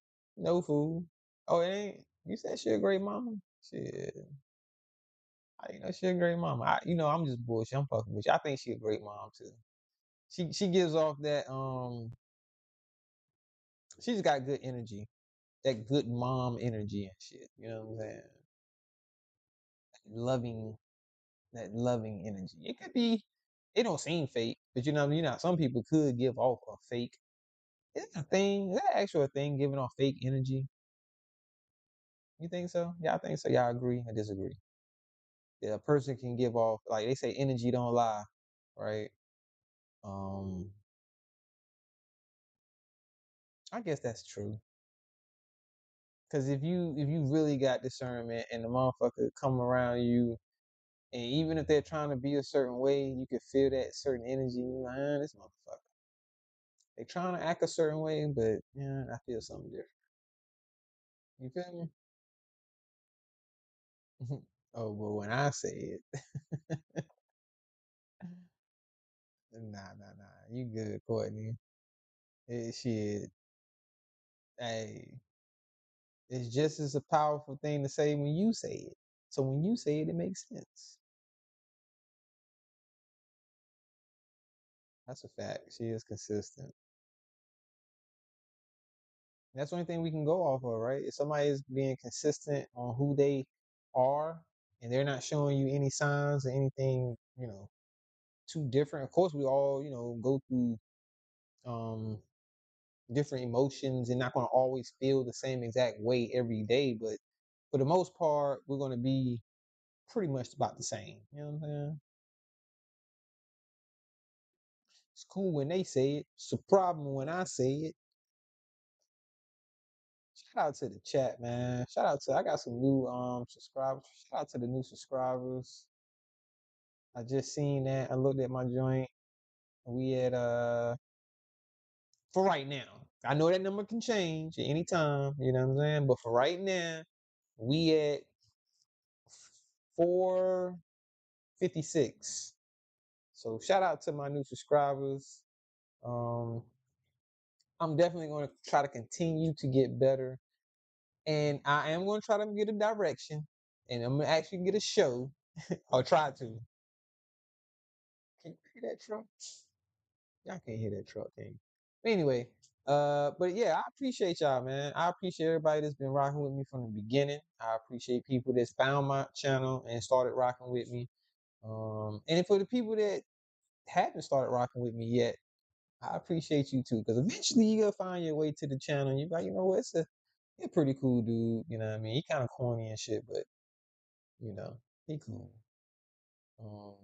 food. Oh, it ain't. You said she a great mama. Shit, I know she a great mama. I'm just bullshit. I'm fucking with you. I think she a great mom too. She gives off that she's got good energy, that good mom energy and shit. You know what I'm saying? Loving, that loving energy. It could be, it don't seem fake, but some people could give off a fake. Is that a thing? Is that actual thing, giving off fake energy? You think so? Yeah, I think so. Y'all agree? I disagree. Yeah, a person can give off, like they say, energy don't lie, right? Um, I guess that's true. Cause if you really got discernment and the motherfucker come around you, and even if they're trying to be a certain way, you can feel that certain energy. You like, this motherfucker. They trying to act a certain way, but yeah, I feel something different. You feel me? Oh, but when I say it, nah. You good, Courtney? Shit. Hey, it's just as a powerful thing to say when you say it. So when you say it, it makes sense. That's a fact. She is consistent. That's the only thing we can go off of, right? If somebody is being consistent on who they are and they're not showing you any signs or anything, too different. Of course, we all, go through um different emotions and not going to always feel the same exact way every day, but for the most part, we're going to be pretty much about the same. You know what I'm saying? It's cool when they say it. It's a problem when I say it. Shout out to the chat, man. I got some new subscribers. Shout out to the new subscribers. I just seen that. I looked at my joint. We at for right now. I know that number can change at any time, you know what I'm saying? But for right now, we at 456. So shout out to my new subscribers. Um, I'm definitely going to try to continue to get better. And I am going to try to get a direction. And I'm going to actually get a show. Or try to. Can you hear that truck? Y'all can't hear that truck, can you? Anyway, but yeah, I appreciate y'all, man. I appreciate everybody that's been rocking with me from the beginning. I appreciate people that's found my channel and started rocking with me. And for the people that haven't started rocking with me yet, I appreciate you too, because eventually you're gonna find your way to the channel. And you're like, you know what, you're a pretty cool dude. You know what I mean? He kind of corny and shit, but he cool. Um,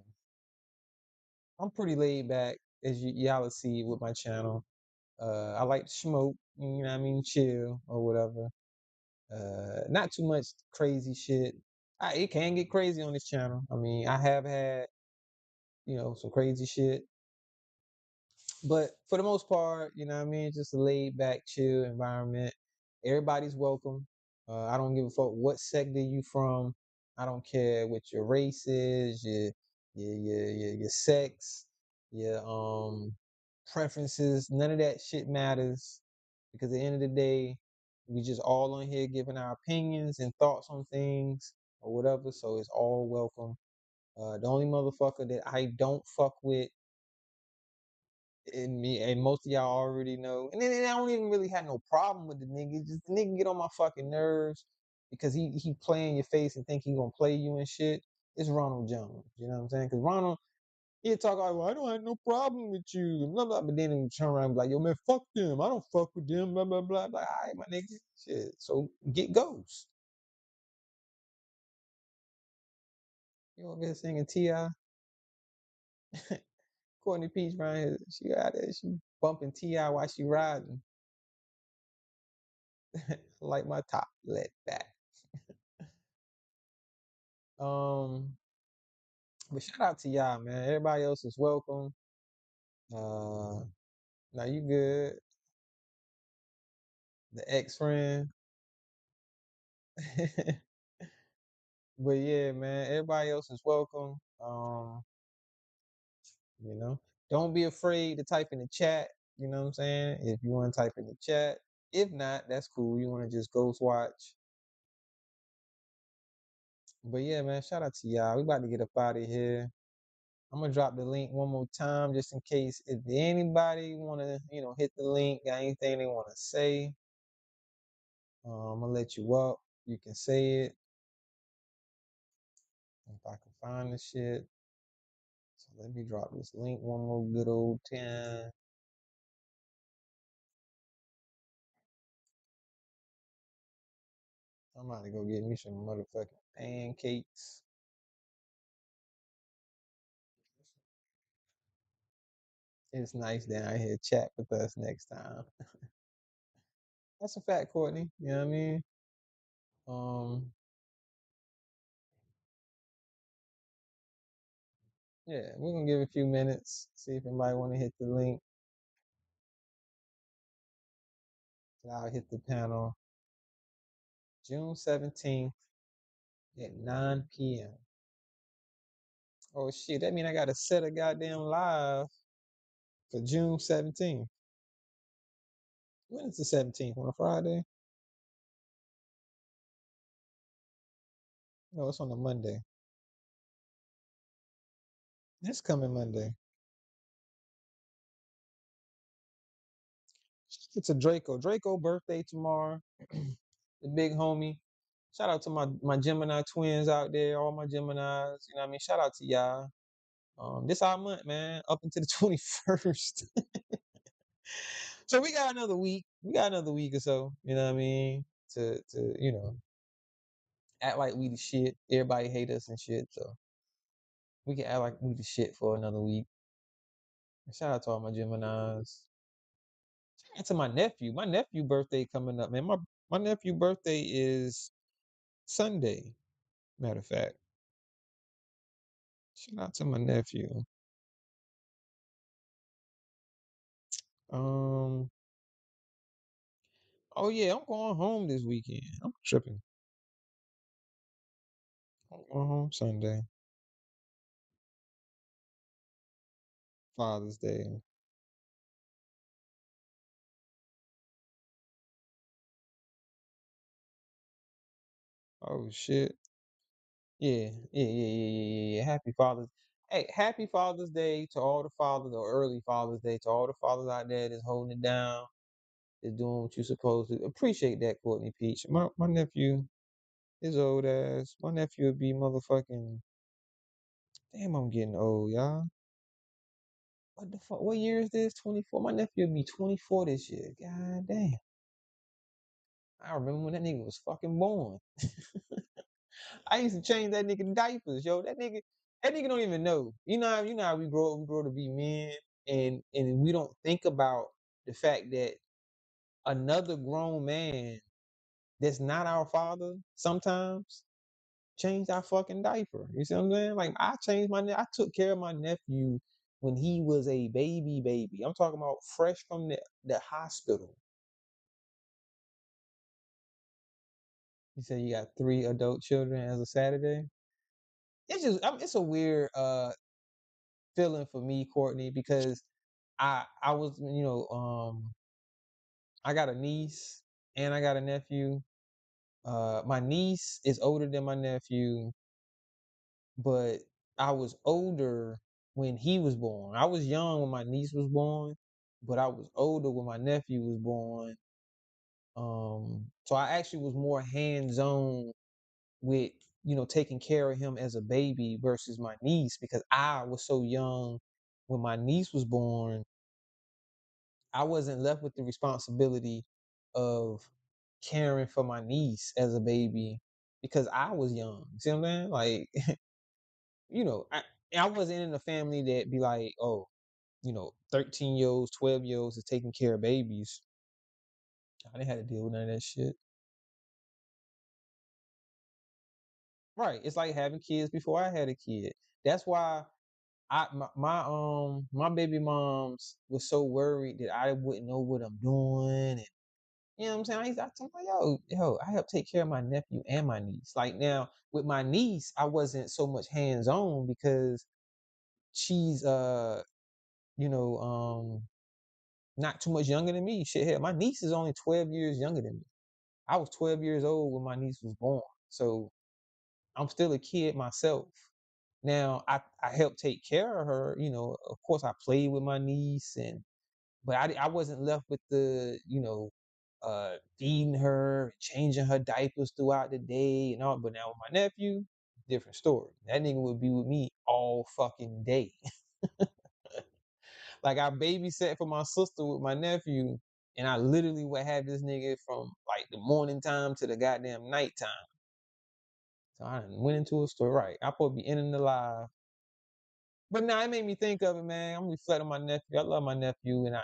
I'm pretty laid back, as y'all will see with my channel. I like to smoke, you know what I mean, chill or whatever. Not too much crazy shit. It can get crazy on this channel. I mean, I have had, some crazy shit. But for the most part, you know what I mean, just a laid back, chill environment. Everybody's welcome. I don't give a fuck what sector you from. I don't care what your race is, your sex, your preferences. None of that shit matters, because at the end of the day, we just all on here giving our opinions and thoughts on things or whatever. So it's all welcome. The only motherfucker that I don't fuck with, and most of y'all already know. And then I don't even really have no problem with the nigga. Just the nigga get on my fucking nerves. because he play in your face and think he gonna play you and shit. It's Ronald Jones. You know what I'm saying? Because Ronald, he'll talk like, well, I don't have no problem with you, and blah blah. But then he turn around and be like, yo man, fuck them. I don't fuck with them. Blah blah blah. Like, all right, my nigga, shit. So get Ghost. You over here singing Ti? Courtney Peach right here. She out there. She bumping Ti while she riding. Like my top let back. Um, but shout out to y'all, man. Everybody else is welcome. Now you good. The ex friend. But yeah, man, everybody else is welcome. You know, don't be afraid to type in the chat. You know what I'm saying? If you want to type in the chat. If not, that's cool. You want to just ghost watch. But yeah, man, shout out to y'all. We about to get up out of here. I'm gonna drop the link one more time just in case if anybody wanna, hit the link, got anything they wanna say. I'm gonna let you up. You can say it. If I can find the shit. So let me drop this link one more good old time. I'm about to go get me some motherfucking pancakes. It's nice down here. Chat with us next time. That's a fact, Courtney. You know what I mean? Yeah, we're gonna give it a few minutes, see if anybody wanna hit the link. I'll hit the panel. June 17th at 9 p.m. Oh shit, that mean I gotta set a goddamn live for June 17th. When is the 17th? On a Friday? No, it's on a Monday. This coming Monday. It's a Draco. Draco birthday tomorrow. The big homie. Shout out to my Gemini twins out there, all my Geminis. You know what I mean? Shout out to y'all. This our month, man, up until the 21st. So we got another week. We got another week or so, you know what I mean? To act like we the shit. Everybody hate us and shit. So we can act like we the shit for another week. Shout out to all my Geminis. Shout out to my nephew. My nephew birthday coming up, man. My nephew birthday is Sunday. Matter of fact. Shout out to my nephew. Oh yeah, I'm going home this weekend. I'm tripping. I'm going home Sunday. Father's Day. Oh shit. Yeah. Happy Father's. Hey, happy Father's Day to all the fathers, or early Father's Day to all the fathers out there that's holding it down, is doing what you're supposed to. Appreciate that, Courtney Peach. My nephew, his old ass. My nephew would be motherfucking. Damn, I'm getting old, y'all. What the fuck? What year is this? 24. My nephew would be 24 this year. God damn. I remember when that nigga was fucking born. I used to change that nigga diapers, yo. That nigga don't even know. You know how we grow to be men, and we don't think about the fact that another grown man that's not our father sometimes changed our fucking diaper. You see what I'm saying? Like I took care of my nephew when he was a baby. I'm talking about fresh from the hospital. You said you got 3 adult children as of Saturday. It's a weird feeling for me, Courtney, because I was I got a niece and I got a nephew. My niece is older than my nephew, but I was older when he was born. I was young when my niece was born, but I was older when my nephew was born. So I actually was more hands-on with, taking care of him as a baby versus my niece because I was so young when my niece was born. I wasn't left with the responsibility of caring for my niece as a baby because I was young. See what I'm saying? Like, I wasn't in a family that be like, oh, 13-year-olds, 12-year-olds is taking care of babies. I didn't have to deal with none of that shit. Right. It's like having kids before I had a kid. That's why my baby moms was so worried that I wouldn't know what I'm doing. And you know what I'm saying? I told my yo, I help take care of my nephew and my niece. Like now with my niece, I wasn't so much hands on because she's you know, not too much younger than me. Shit, hell, my niece is only 12 years younger than me. I was 12 years old when my niece was born. So I'm still a kid myself. Now I helped take care of her, of course I played with my niece but I wasn't left with the, feeding her, changing her diapers throughout the day and all. But now with my nephew, different story. That nigga would be with me all fucking day. Like I babysat for my sister with my nephew, and I literally would have this nigga from like the morning time to the goddamn nighttime. So I went into a store, right? I supposed to be in and alive. But now it made me think of it, man. I'm reflecting on my nephew. I love my nephew, and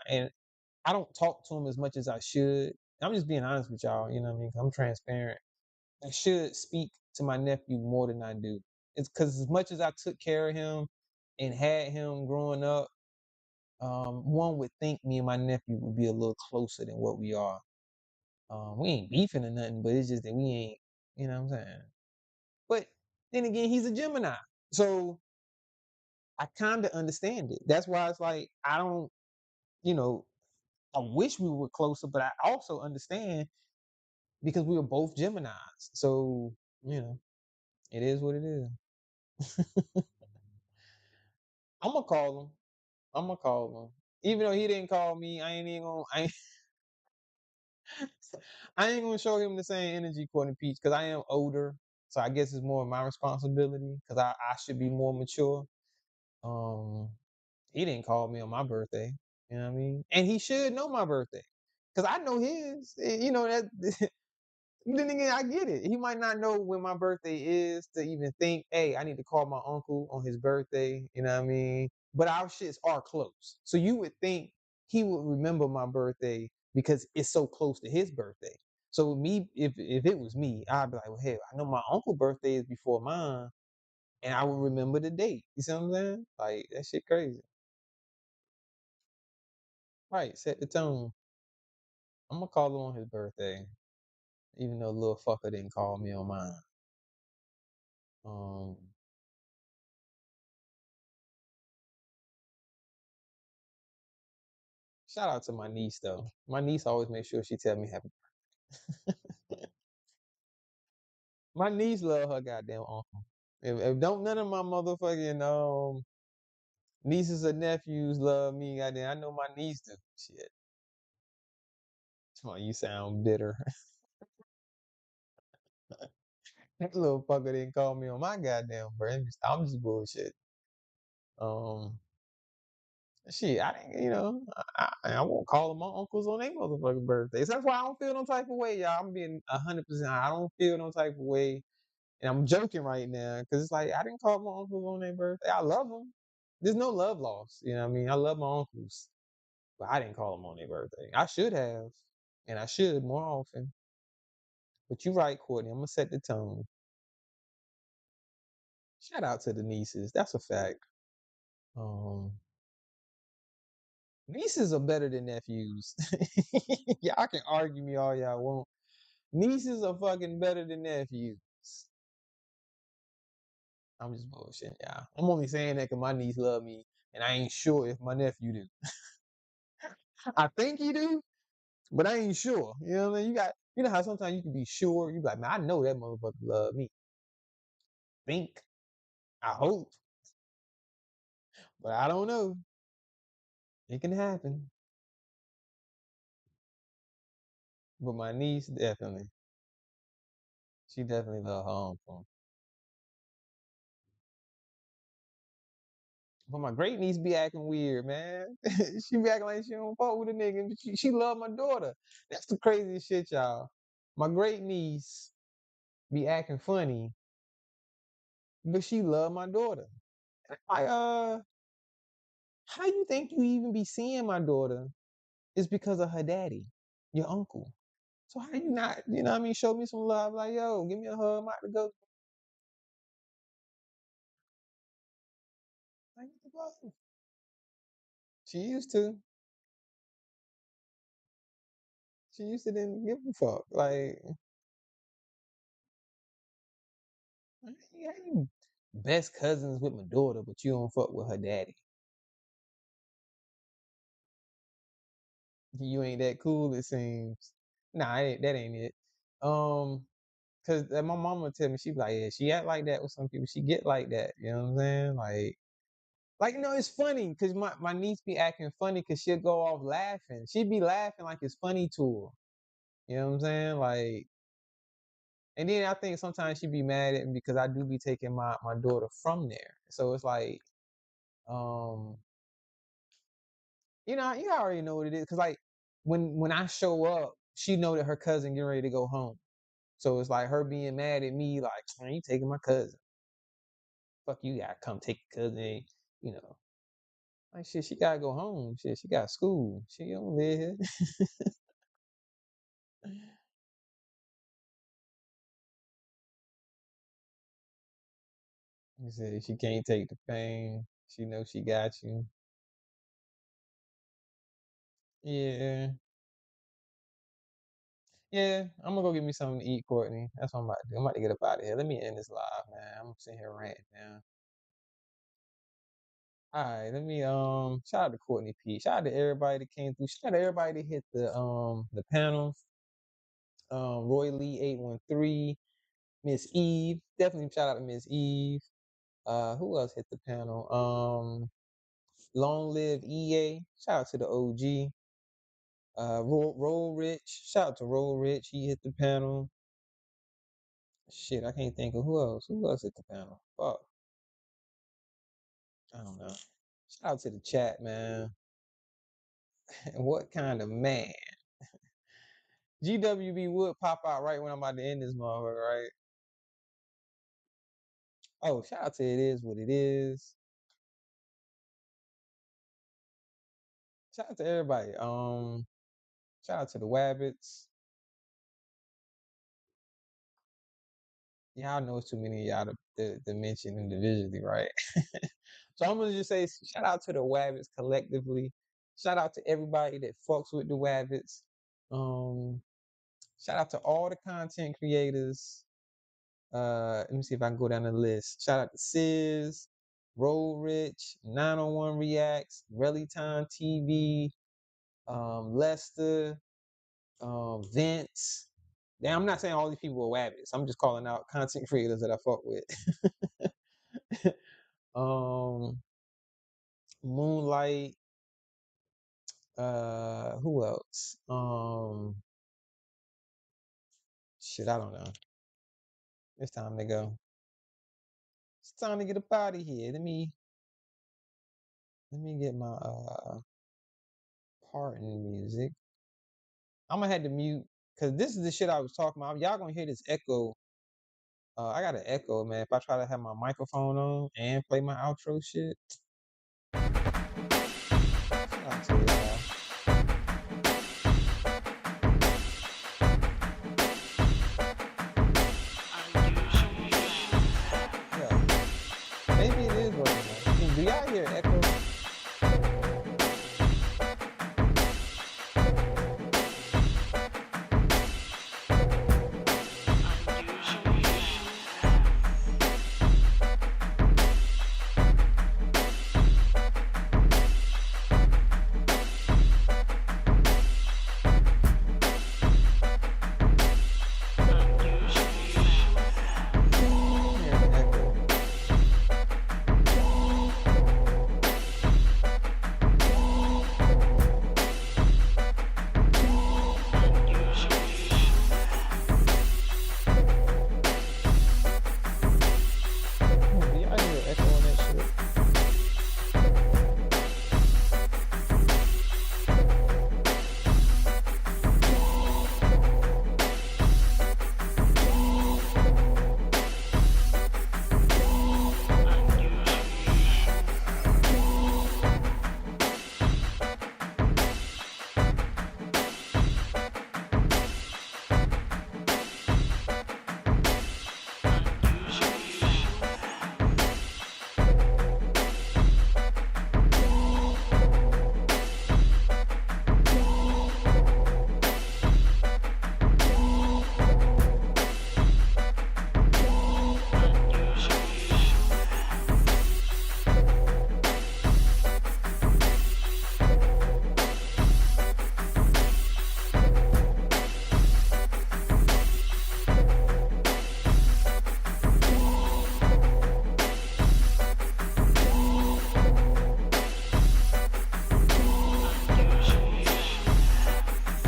I don't talk to him as much as I should. I'm just being honest with y'all. You know what I mean? I'm transparent. I should speak to my nephew more than I do. It's because as much as I took care of him and had him growing up, one would think me and my nephew would be a little closer than what we are. We ain't beefing or nothing, but it's just that we ain't, you know what I'm saying? But then again, he's a Gemini. So I kind of understand it. That's why it's like, I don't, you know, I wish we were closer, but I also understand because we were both Geminis. So, it is what it is. I'm gonna call him. I'm gonna call him. Even though he didn't call me, I ain't gonna show him the same energy, Courtney Peach, because I am older. So I guess it's more of my responsibility because I should be more mature. Um, he didn't call me on my birthday. You know what I mean? And he should know my birthday because I know his. That. Then again, I get it. He might not know when my birthday is to even think, hey, I need to call my uncle on his birthday. You know what I mean? But our shits are close. So you would think he would remember my birthday because it's so close to his birthday. So me, if it was me, I'd be like, well, hell, I know my uncle's birthday is before mine, and I would remember the date. You see what I'm saying? Like that shit crazy. Right, set the tone. I'm gonna call him on his birthday, even though little fucker didn't call me on mine. Um, Shout out to my niece though. My niece always makes sure she tell me happy. My niece love her goddamn uncle. If don't none of my motherfucking nieces or nephews love me, goddamn, I know my niece do. Shit. Come on, you sound bitter. That little fucker didn't call me on my goddamn birthday. I'm just bullshit. Um, Shit, I didn't, I won't call them my uncles on their motherfucking birthdays. That's why I don't feel no type of way, y'all. I'm being 100%. I don't feel no type of way. And I'm joking right now because it's like I didn't call my uncles on their birthday. I love them. There's no love lost. You know what I mean? I love my uncles, but I didn't call them on their birthday. I should have, and I should more often. But you're right, Courtney. I'm gonna set the tone. Shout out to the nieces. That's a fact. Um, Nieces are better than nephews. Y'all can argue me all y'all want. Nieces are fucking better than nephews. I'm just bullshitting, y'all. I'm only saying that because my niece love me, and I ain't sure if my nephew do. I think he do, but I ain't sure. You know what I mean? You know how sometimes you can be sure. You be like, man, I know that motherfucker love me. Think, I hope, but I don't know. It can happen. But my niece definitely, she definitely love her uncle. But my great niece be acting weird, man. She be acting like she don't fuck with a nigga. But she love my daughter. That's the craziest shit, y'all. My great niece be acting funny, but she love my daughter. I how you think you even be seeing my daughter? It's because of her daddy, your uncle. So how you not, you know what I mean, show me some love, like, yo, give me a hug, I'm about to go. Like, what the fuck? She used to. She used to didn't give a fuck. Like, how you best cousins with my daughter, but you don't fuck with her daddy? You ain't that cool, it seems. Nah, that ain't it. Cause my mama tell me, she be like, yeah, she act like that with some people. She get like that. You know what I'm saying? Like, you know, it's funny because my niece be acting funny because she'll go off laughing. She'd be laughing like it's funny to her. You know what I'm saying? Like, and then I think sometimes she'd be mad at me because I do be taking my daughter from there. So it's like, um, you already know what it is. Cause like when I show up, she know that her cousin getting ready to go home. So it's like her being mad at me, like, man, you taking my cousin. Fuck you gotta come take your cousin, you know. Like shit, she gotta go home. Shit, she got school. She don't live here. He said she can't take the pain. She knows she got you. Yeah. Yeah, I'm gonna go get me something to eat, Courtney. That's what I'm about to do. I'm about to get up out of here. Let me end this live, man. I'm sitting here ranting now. All right, let me shout out to Courtney P. Shout out to everybody that came through. Shout out to everybody that hit the panel. Roy Lee 813, Miss Eve. Definitely shout out to Miss Eve. Who else hit the panel? Long Live EA. Shout out to the OG. Roll Rich. Shout out to Roll Rich. He hit the panel. Shit, I can't think of who else. Who else hit the panel? Fuck. I don't know. Shout out to the chat, man. What kind of man? GWB would pop out right when I'm about to end this motherfucker, right? Oh, shout out to It Is What It Is. Shout out to everybody. Shout out to the Wabbits. Y'all know it's too many of y'all to mention individually, right? So I'm gonna just say shout out to the Wabbits collectively. Shout out to everybody that fucks with the Wabbits. Shout out to all the content creators. Let me see if I can go down the list. Shout out to Sis, Roll Rich, 901 Reacts, Rellytime TV, Lester, Vince. Now I'm not saying all these people are wabbits. I'm just calling out content creators that I fuck with. Moonlight. Who else? Shit, I don't know. It's time to go. It's time to get up out of here. Let me get my parting music. I'm gonna have to mute because this is the shit I was talking about. Y'all gonna hear this echo. I got an echo, man. If I try to have my microphone on and play my outro shit.